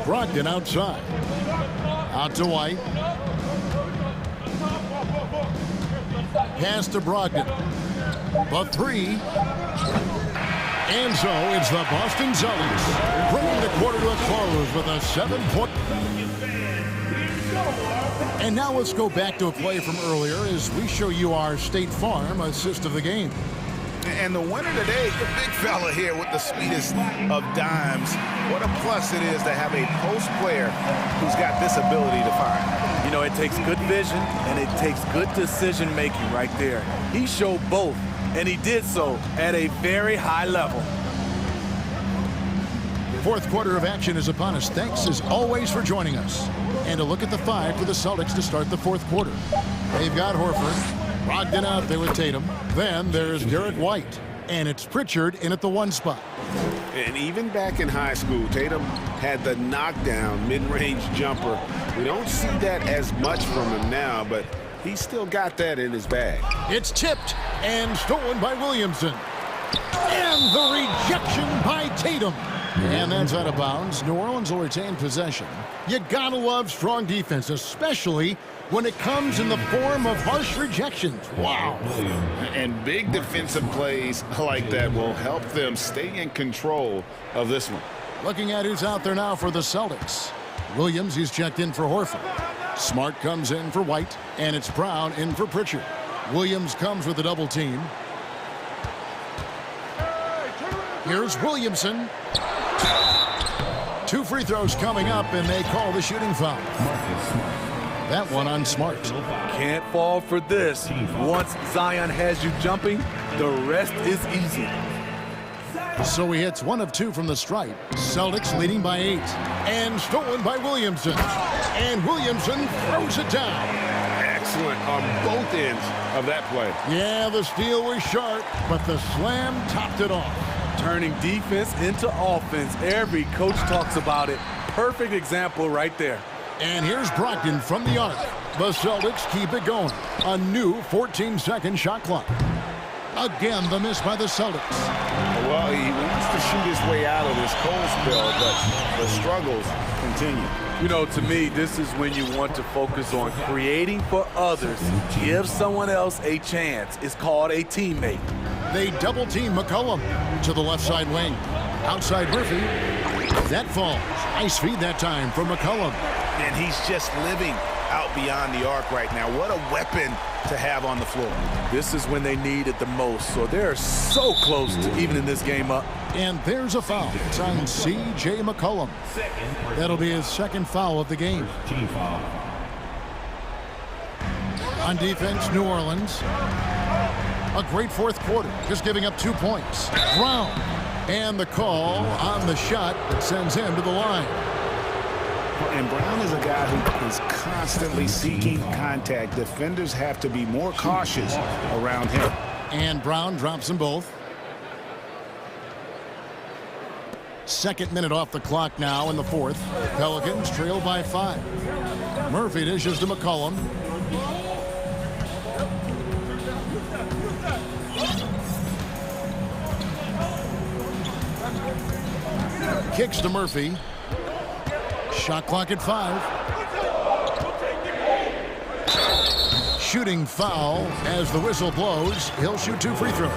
Brogdon outside. Out to White. Pass to Brogdon. The three. And so it's the Boston Celtics bringing the quarter to a close with a 7-point. And now let's go back to a play from earlier as we show you our State Farm assist of the game. And the winner today, the big fella here with the sweetest of dimes. What a plus it is to have a post player who's got this ability to fire. You know, it takes good vision and it takes good decision making right there. He showed both, and he did so at a very high level. Fourth quarter of action is upon us. Thanks as always for joining us. And a look at the five for the Celtics to start the fourth quarter. They've got Horford. Brogdon out there with Tatum. Then there's Derek White. And it's Pritchard in at the one spot. And even back in high school, Tatum had the knockdown mid-range jumper. We don't see that as much from him now, but he's still got that in his bag. It's tipped and stolen by Williamson. And the rejection by Tatum. And that's out of bounds. New Orleans will retain possession. You gotta love strong defense, especially when it comes in the form of harsh rejections. Wow. And big defensive plays like that will help them stay in control of this one. Looking at who's out there now for the Celtics. Williams, he's checked in for Horford. Smart comes in for White, and it's Brown in for Pritchard. Williams comes with a double team. Here's Williamson. 2 free throws coming up, and they call the shooting foul. That one on Smart. Can't fall for this. Once Zion has you jumping, the rest is easy. So he hits 1 of 2 from the stripe. Celtics leading by 8. And stolen by Williamson. And Williamson throws it down. Excellent on both ends of that play. Yeah, the steal was sharp, but the slam topped it off. Turning defense into offense. Every coach talks about it. Perfect example right there. And here's Brogdon from the arc. The Celtics keep it going. A new 14-second shot clock. Again, the miss by the Celtics. Well, he wants to shoot his way out of this cold spell, but the struggles continue. You know, to me, this is when you want to focus on creating for others. Give someone else a chance. It's called a teammate. They double team McCollum to the left side wing. Outside Murphy. That falls. Nice feed that time from McCollum. And he's just living out beyond the arc right now. What a weapon to have on the floor. This is when they need it the most, so they're so close to evening this game up. And there's a foul. It's on C.J. McCollum. That'll be his second foul of the game. On defense, New Orleans. A great fourth quarter, just giving up 2 points. Brown. And the call on the shot that sends him to the line. And Brown is a guy who is constantly seeking contact. Defenders have to be more cautious around him. And Brown drops them both. Second minute off the clock now in the fourth. Pelicans trail by 5. Murphy dishes to McCollum. Kicks to Murphy. Shot clock at 5. Shooting foul as the whistle blows. He'll shoot 2 free throws.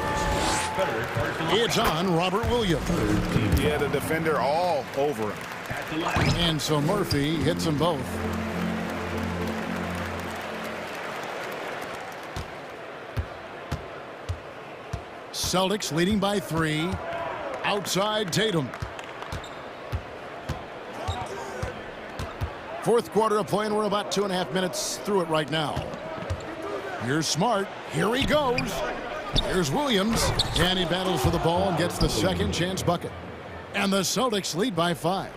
It's on Robert Williams. Yeah, the defender all over him. And so Murphy hits them both. Celtics leading by 3. Outside Tatum. Fourth quarter of play, and we're about 2.5 minutes through it right now. Here's Smart. Here he goes. Here's Williams. And he battles for the ball and gets the second chance bucket. And the Celtics lead by 5.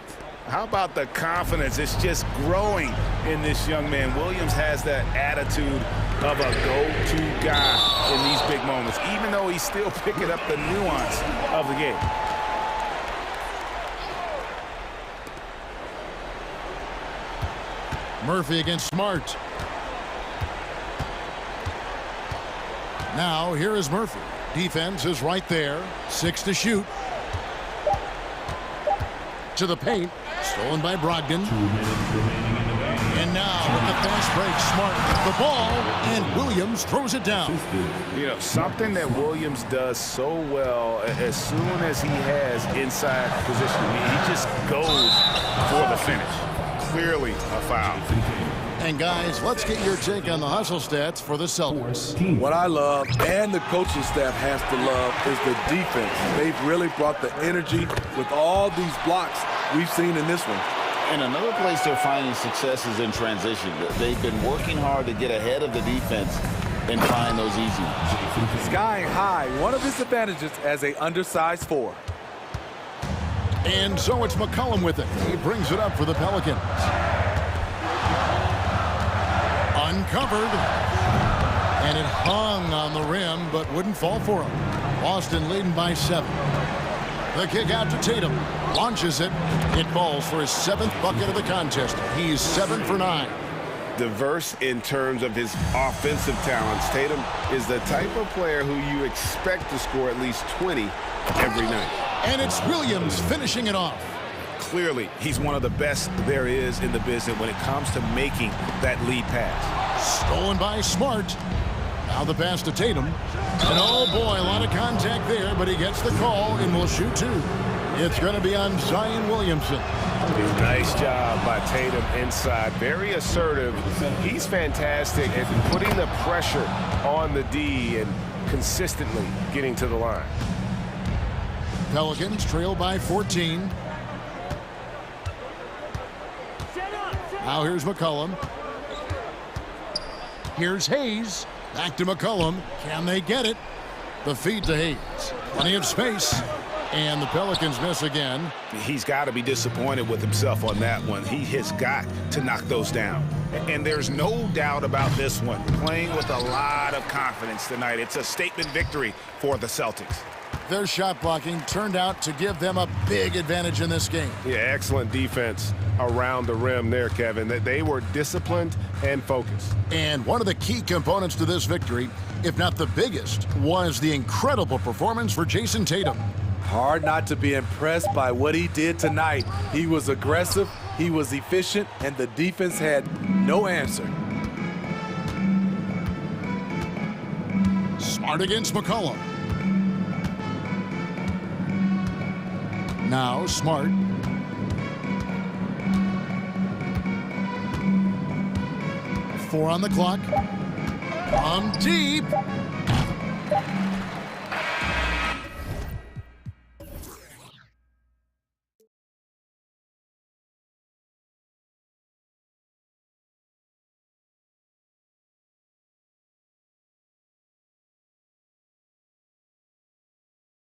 How about the confidence? It's just growing in this young man. Williams has that attitude of a go-to guy in these big moments, even though he's still picking up the nuance of the game. Murphy against Smart. Now here is Murphy. Defense is right there. 6 to shoot. To the paint. Stolen by Brogdon. And now with the fast break, Smart with the ball, and Williams throws it down. You know, something that Williams does so well as soon as he has inside position, he just goes for the finish. Clearly a foul. And guys, let's get your take on the hustle stats for the Celtics. What I love, and the coaching staff has to love, is the defense. They've really brought the energy with all these blocks we've seen in this one. And another place they're finding success is in transition. They've been working hard to get ahead of the defense and find those easy ones. Skying high, one of his advantages as a undersized 4. And so it's McCollum with it. He brings it up for the Pelicans. Uncovered. And it hung on the rim, but wouldn't fall for him. Boston leading by 7. The kick out to Tatum. Launches it. It falls for his 7th bucket of the contest. He's 7 for 9. Diverse in terms of his offensive talents. Tatum is the type of player who you expect to score at least 20 every night. And it's Williams finishing it off. Clearly, he's one of the best there is in the business when it comes to making that lead pass. Stolen by Smart. Now the pass to Tatum. And oh boy, a lot of contact there, but he gets the call and will shoot 2. It's going to be on Zion Williamson. Nice job by Tatum inside. Very assertive. He's fantastic at putting the pressure on the D and consistently getting to the line. Pelicans trail by 14. Now here's McCollum. Here's Hayes. Back to McCollum. Can they get it? The feed to Hayes. Plenty of space. And the Pelicans miss again. He's got to be disappointed with himself on that one. He has got to knock those down. And there's no doubt about this one. Playing with a lot of confidence tonight. It's a statement victory for the Celtics. Their shot blocking turned out to give them a big advantage in this game. Yeah, excellent defense around the rim there, Kevin. They were disciplined and focused. And one of the key components to this victory, if not the biggest, was the incredible performance for Jason Tatum. Hard not to be impressed by what he did tonight. He was aggressive, he was efficient, and the defense had no answer. Smart against McCollum. Now Smart. 4 on the clock. From deep.